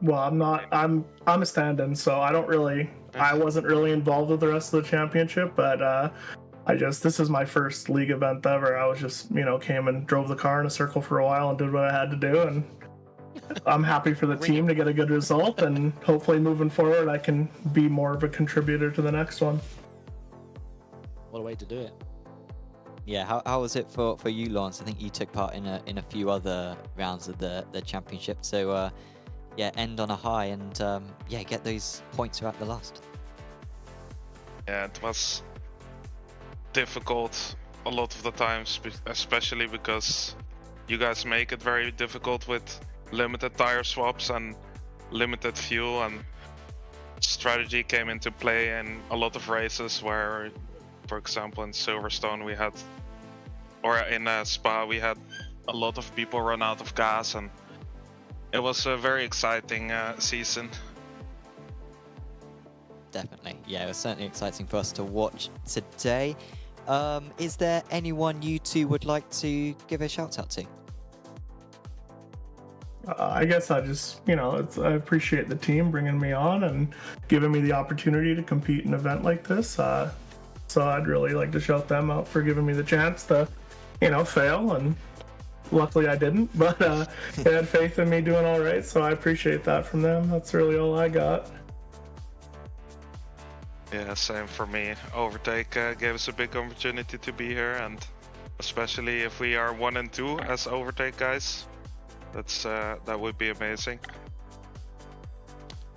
Well, I'm not. I'm a stand-in, so I wasn't really involved with the rest of the championship, but this is my first league event ever. I was just, came and drove the car in a circle for a while and did what I had to do, and I'm happy for the team to get a good result, and hopefully moving forward I can be more of a contributor to the next one. What a way to do it. Yeah, how was it for you, Lawrence? I think you took part in a few other rounds of the championship, so end on a high and get those points right at the last. Yeah, it was difficult a lot of the times, especially because you guys make it very difficult with limited tire swaps and limited fuel, and strategy came into play in a lot of races where, for example, in Silverstone in Spa we had a lot of people run out of gas, and it was a very exciting season. Definitely, yeah, it was certainly exciting for us to watch today. Is there anyone you two would like to give a shout out to? I guess I just, I appreciate the team bringing me on and giving me the opportunity to compete in an event like this. So I'd really like to shout them out for giving me the chance to, fail. And luckily I didn't, but they had faith in me doing all right. So I appreciate that from them. That's really all I got. Yeah, same for me. Overtake gave us a big opportunity to be here, and especially if we are 1 and 2 as Overtake guys. That would be amazing.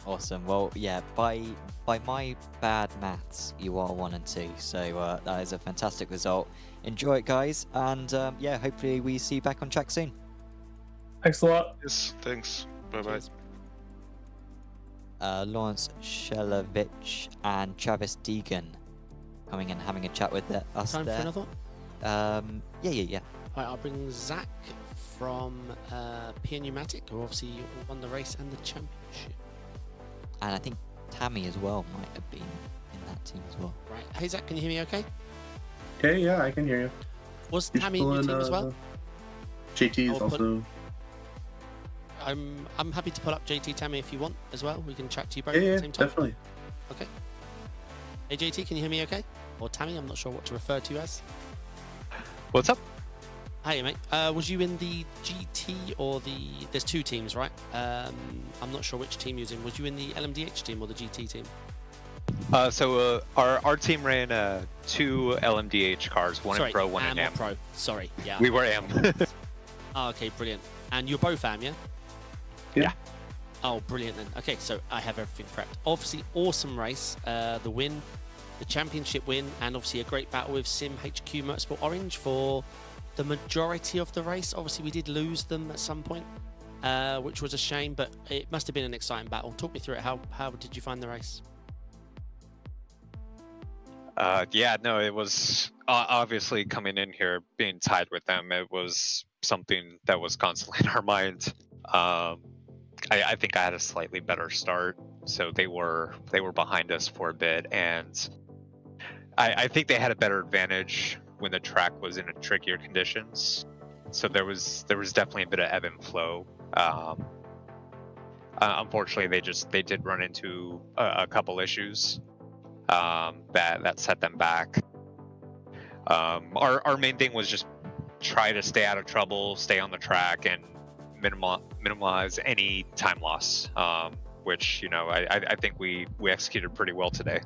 Awesome. Well, yeah, by my bad maths, you are 1 and 2, so that is a fantastic result. Enjoy it, guys, and hopefully we see you back on track soon. Thanks a lot. Yes, thanks. Bye-bye. Lawrence Shelovich and Travis Deegan coming and having a chat with us Time there. for another one? Yeah. All right, I'll bring Zach from PN Pneumatic, who obviously won the race and the championship. And I think Tammy as well might have been in that team as well. Right. Hey, Zach, can you hear me okay? Okay, yeah, I can hear you. Was He's Tammy in your team as well? JT's I'll put- also. I'm happy to pull up JT Tammy if you want as well. We can chat to you both Yeah, at yeah, the same time. definitely. Okay. Hey, JT, can you hear me okay? Or Tammy, I'm not sure what to refer to you as. What's up? Hey, mate. Was you in the GT or the... There's two teams, right? I'm not sure which team you was in. Was you in the LMDH team or the GT team? So our team ran 2 LMDH cars, one Sorry, in Pro, one AM in or AM. Pro. Sorry, yeah. We were AM. Oh, okay, brilliant. And you're both AM, yeah? Yeah. Oh, brilliant then. Okay, so I have everything prepped. Obviously, awesome race. The win, the championship win, and obviously a great battle with Sim HQ Motorsport Orange for the majority of the race. Obviously, we did lose them at some point, which was a shame, but it must have been an exciting battle. Talk me through it. How did you find the race? Yeah, no, it was obviously coming in here, being tied with them. It was something that was constantly in our mind. I think I had a slightly better start, so they were behind us for a bit, and I think they had a better advantage when the track was in a trickier conditions. So there was definitely a bit of ebb and flow. Unfortunately, they did run into a couple issues that set them back. Our main thing was just try to stay out of trouble, stay on the track, and minimize any time loss, which I think we executed pretty well today.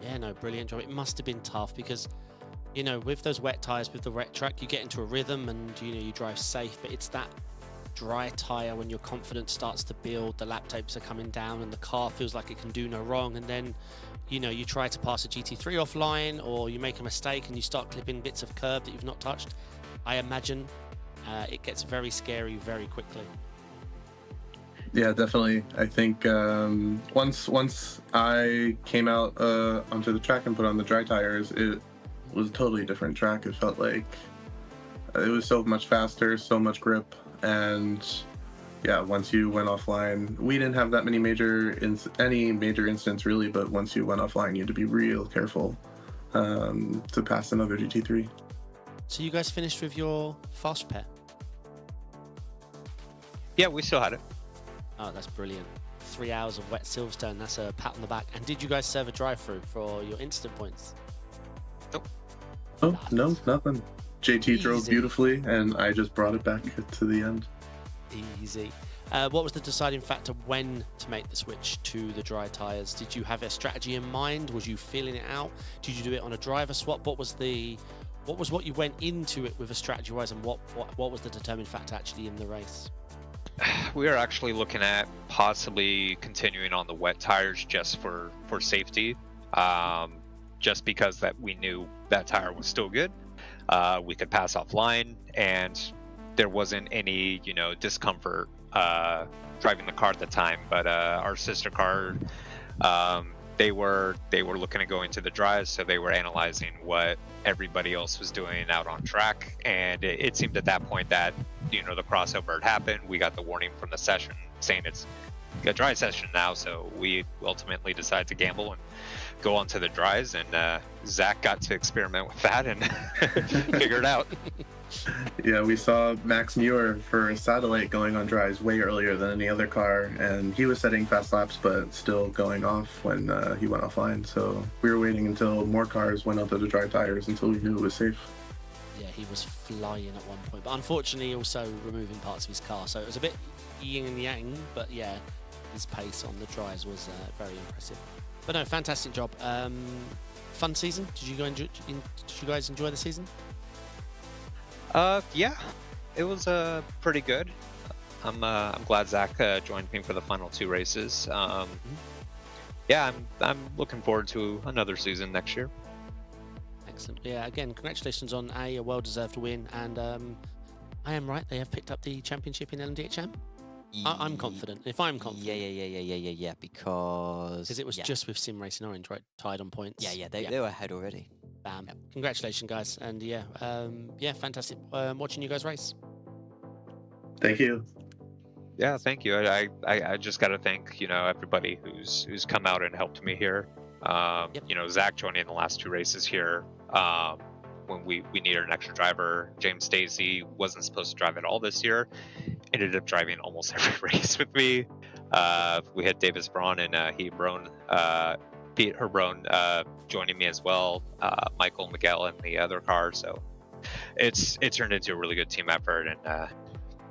Yeah, no, brilliant job. It must have been tough because, with those wet tires, with the wet track, you get into a rhythm and you drive safe, but it's that dry tire when your confidence starts to build, the lap tapes are coming down and the car feels like it can do no wrong, and then you try to pass a GT3 offline, or you make a mistake and you start clipping bits of curb that you've not touched. I imagine it gets very scary very quickly. Yeah, definitely. I think once I came out onto the track and put on the dry tires, it was a totally different track. It felt like it was so much faster, so much grip, and yeah, once you went offline, we didn't have that many major incidents really, but once you went offline, you had to be real careful to pass another GT3. So you guys finished with your fast repair? Yeah, we still had it. Oh, that's brilliant. 3 hours of wet Silverstone, that's a pat on the back. And did you guys serve a drive-through for your incident points? Oh, no, nothing. JT drove Easy. beautifully, and I just brought it back to the end. Easy. What was the deciding factor when to make the switch to the dry tyres? Did you have a strategy in mind? Was you feeling it out? Did you do it on a driver swap? What was what you went into it with a strategy-wise, and what was the determining factor actually in the race? We are actually looking at possibly continuing on the wet tires just for safety, just because that we knew that tire was still good. We could pass offline, and there wasn't any discomfort driving the car at the time. But our sister car, they were looking to go into the dries, so they were analyzing what everybody else was doing out on track, and it seemed at that point that the crossover had happened. We got the warning from the session saying it's a dry session now, so we ultimately decided to gamble and go onto the dries, and Zach got to experiment with that and figure it out. Yeah, we saw Max Muir for satellite going on dries way earlier than any other car, and he was setting fast laps but still going off when he went offline. So we were waiting until more cars went onto the dry tires until we knew it was safe. Yeah, he was flying at one point, but unfortunately also removing parts of his car, so it was a bit yin and yang, but yeah, his pace on the dries was very impressive. But no, fantastic job. Fun season. Did you guys enjoy the season? Yeah, it was pretty good. I'm glad Zach joined me for the final 2 races. Yeah, I'm looking forward to another season next year. Excellent. Yeah, again, congratulations on a well-deserved win, and I am right, they have picked up the championship in LMDHM. I'm confident. If I'm confident. Yeah. Because It was just with Sim Racing Orange, right? Tied on points. Yeah, they were ahead already. Bam. Yep. Congratulations, guys. And yeah, fantastic watching you guys race. Thank you. Yeah, thank you. I just got to thank everybody who's come out and helped me here. Zach joining the last 2 races here. When we needed an extra driver, James Stacey wasn't supposed to drive at all this year. Ended up driving almost every race with me. We had Davis Braun and Pete Herbrone joining me as well. Michael Miguel in the other car. So it turned into a really good team effort. And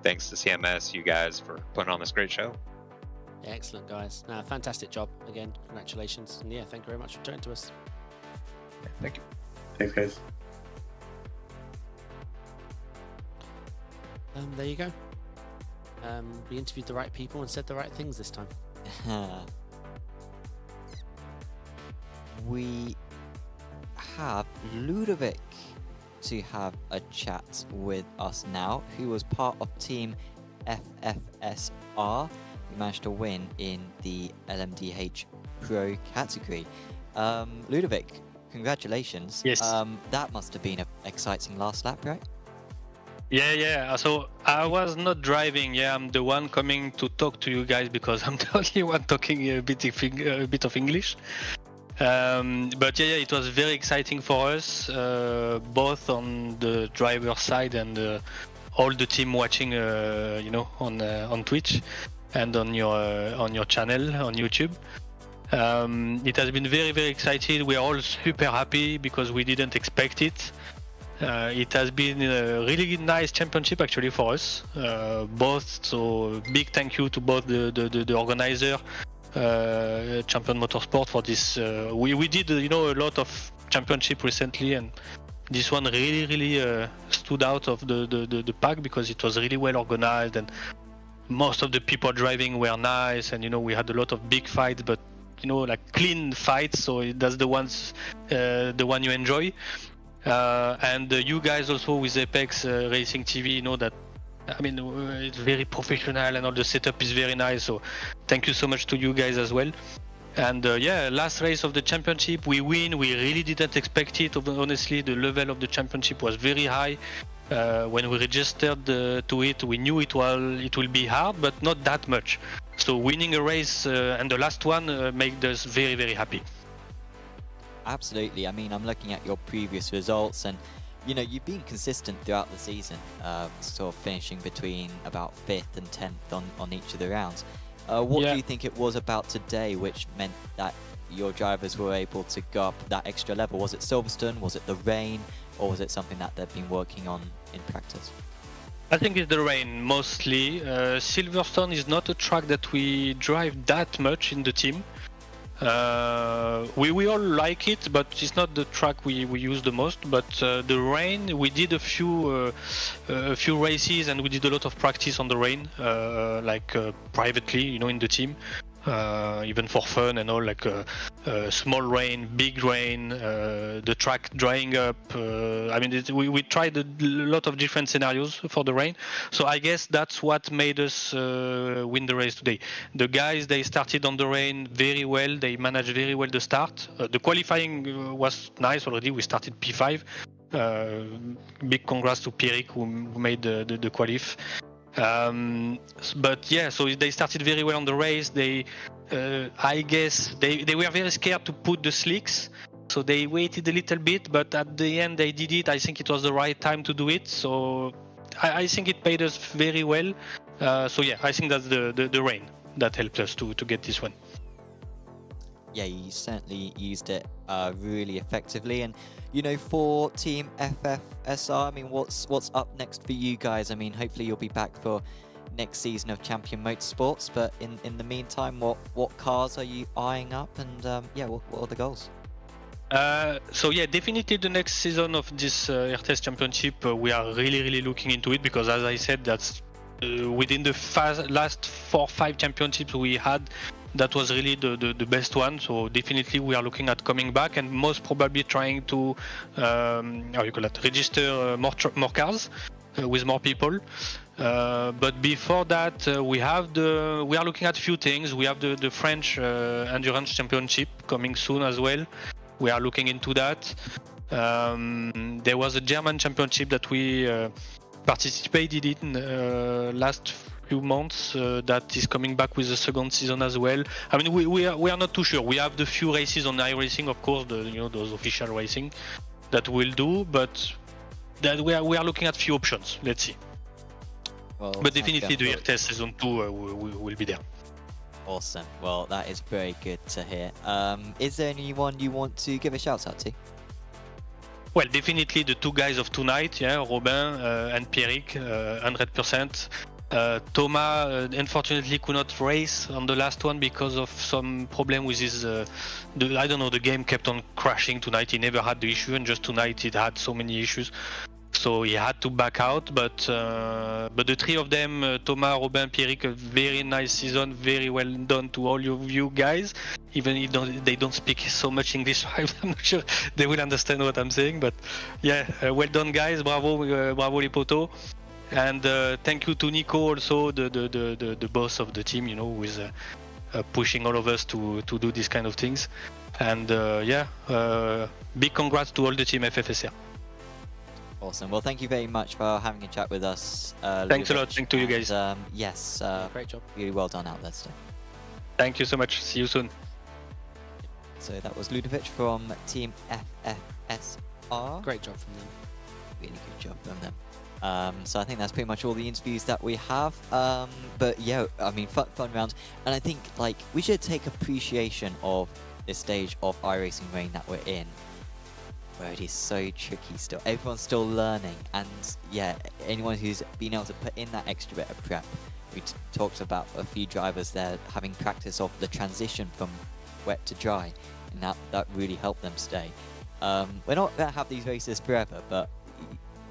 thanks to CMS, you guys, for putting on this great show. Excellent, guys. Fantastic job again. Congratulations. And yeah, thank you very much for turning to us. Thank you. Thanks, guys. There you go. We interviewed the right people and said the right things this time. We have Ludovic to have a chat with us now, who was part of Team FFSR, who managed to win in the LMDH Pro category. Ludovic, congratulations. Yes. That must have been an exciting last lap, right? Yeah. So I was not driving. Yeah, I'm the one coming to talk to you guys because I'm the only one talking a bit of English. But yeah, it was very exciting for us, both on the driver side and all the team watching, on Twitch and on your channel on YouTube. It has been very, very exciting. We are all super happy because we didn't expect it. It has been a really nice championship actually for us, both. So big thank you to both the organizer, Champion Motorsport, for this. We did a lot of championship recently, and this one really stood out of the pack because it was really well organized and most of the people driving were nice, and we had a lot of big fights, but like clean fights. So that's the one you enjoy. And you guys also with Apex Racing TV, that it's very professional and all the setup is very nice. So thank you so much to you guys as well. And last race of the championship, we win. We really didn't expect it. Honestly, the level of the championship was very high. When we registered to it, we knew it will be hard, but not that much. So winning a race and the last one made us very, very happy. Absolutely. I'm looking at your previous results, and you've been consistent throughout the season, sort of finishing between about 5th and 10th on each of the rounds. What do you think it was about today which meant that your drivers were able to go up that extra level? Was it Silverstone? Was it the rain? Or was it something that they've been working on in practice? I think it's the rain mostly. Silverstone is not a track that we drive that much in the team. We all like it, but it's not the track we use the most. But the rain, we did a few races, and we did a lot of practice on the rain, privately, in the team, even for fun and all, small rain, big rain, the track drying up. We tried a lot of different scenarios for the rain. So I guess that's what made us win the race today. The guys, they started on the rain very well. They managed very well the start. The qualifying was nice already. We started P5. Big congrats to Pierrick who made the qualif. But yeah, so they started very well on the race. They, I guess, they were very scared to put the slicks, so they waited a little bit. But at the end, they did it. I think it was the right time to do it. So I think it paid us very well. So yeah, I think that's the rain that helped us to get this one. Yeah, you certainly used it really effectively. And for Team FFSR, what's up next for you guys? Hopefully you'll be back for next season of Champion Motorsports. But in the meantime, what cars are you eyeing up? And what are the goals? So yeah, definitely the next season of this iRTES Championship, we are really looking into it, because as I said, that's within the last 4 or 5 championships we had, that was really the best one. So definitely we are looking at coming back and most probably trying to register more cars with more people. But before that, we are looking at a few things. We have the French Endurance Championship coming soon as well. We are looking into that. There was a German championship that we participated in last few months that is coming back with the second season as well. I mean, we are not too sure. We have the few races on iRacing, of course, those official racing that we'll do, but that we are looking at few options. Let's see. Well, But definitely the iRTES season 2 will be there. Awesome. Well, that is very good to hear. Is there anyone you want to give a shout out to? Well, definitely the two guys of tonight, yeah, Robin and Pierrick, 100%. Thomas unfortunately could not race on the last one because of some problem with his, I don't know, the game kept on crashing tonight. He never had the issue, and just tonight it had so many issues. So he had to back out, but the three of them, Thomas, Robin, Pierrick, a very nice season, very well done to all of you guys. Even if they don't speak so much English, I'm not sure they will understand what I'm saying. But yeah, well done, guys. Bravo, bravo, Lipoto. And thank you to Nico, also the boss of the team, who is pushing all of us to do these kind of things. And big congrats to all the team FFSR. Awesome. Well, thank you very much for having a chat with us. Thanks a lot. Thank you guys. Yes. Great job. Really well done out there today. Thank you so much. See you soon. So that was Ludovic from Team FFSR. Great job from them. Really good job from them. So I think that's pretty much all the interviews that we have. But yeah, I mean, fun round. And I think we should take appreciation of this stage of iRacing Rain that we're in, where it is so tricky still. Everyone's still learning, and yeah, anyone who's been able to put in that extra bit of prep. We talked about a few drivers there having practice of the transition from wet to dry, and that really helped them stay. We're not going to have these races forever, but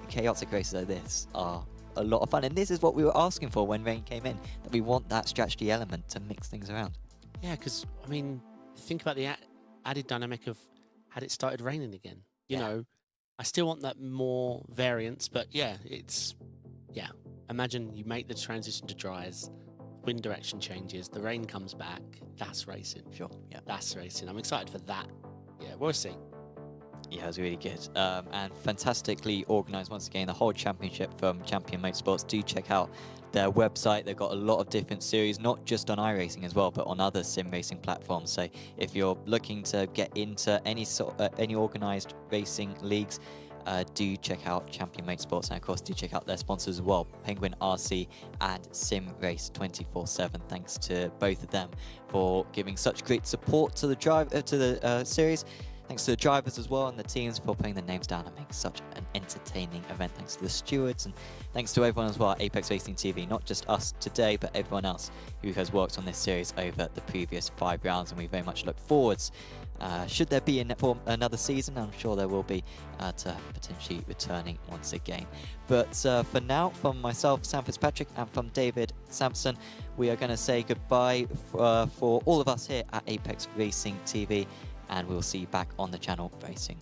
chaotic races like this are a lot of fun, and this is what we were asking for when rain came in, that we want that strategy element to mix things around. Yeah, because, I mean, think about the added dynamic of had it started raining again. You know, I still want that more variance, but yeah, imagine you make the transition to dries, wind direction changes, the rain comes back, that's racing. Sure, yeah. That's racing. I'm excited for that. Yeah, we'll see. Yeah, it was really good. And fantastically organised once again, the whole championship from Champion Motorsports. Do check out their website. They've got a lot of different series, not just on iRacing as well, but on other sim racing platforms. So if you're looking to get into any organised racing leagues, do check out Champion Motorsports, and of course do check out their sponsors as well, Penguin RC and Sim Race 24/7. Thanks to both of them for giving such great support to the series. Thanks to the drivers as well and the teams for putting their names down and making such an entertaining event. Thanks to the stewards, and thanks to everyone as well at Apex Racing TV, not just us today, but everyone else who has worked on this series over the previous 5 rounds, and we very much look forwards, should there be another season, I'm sure there will be, to potentially returning once again. But for now, from myself, Sam Fitzpatrick, and from David Sampson, we are going to say goodbye for all of us here at Apex Racing TV, and we'll see you back on the channel very soon.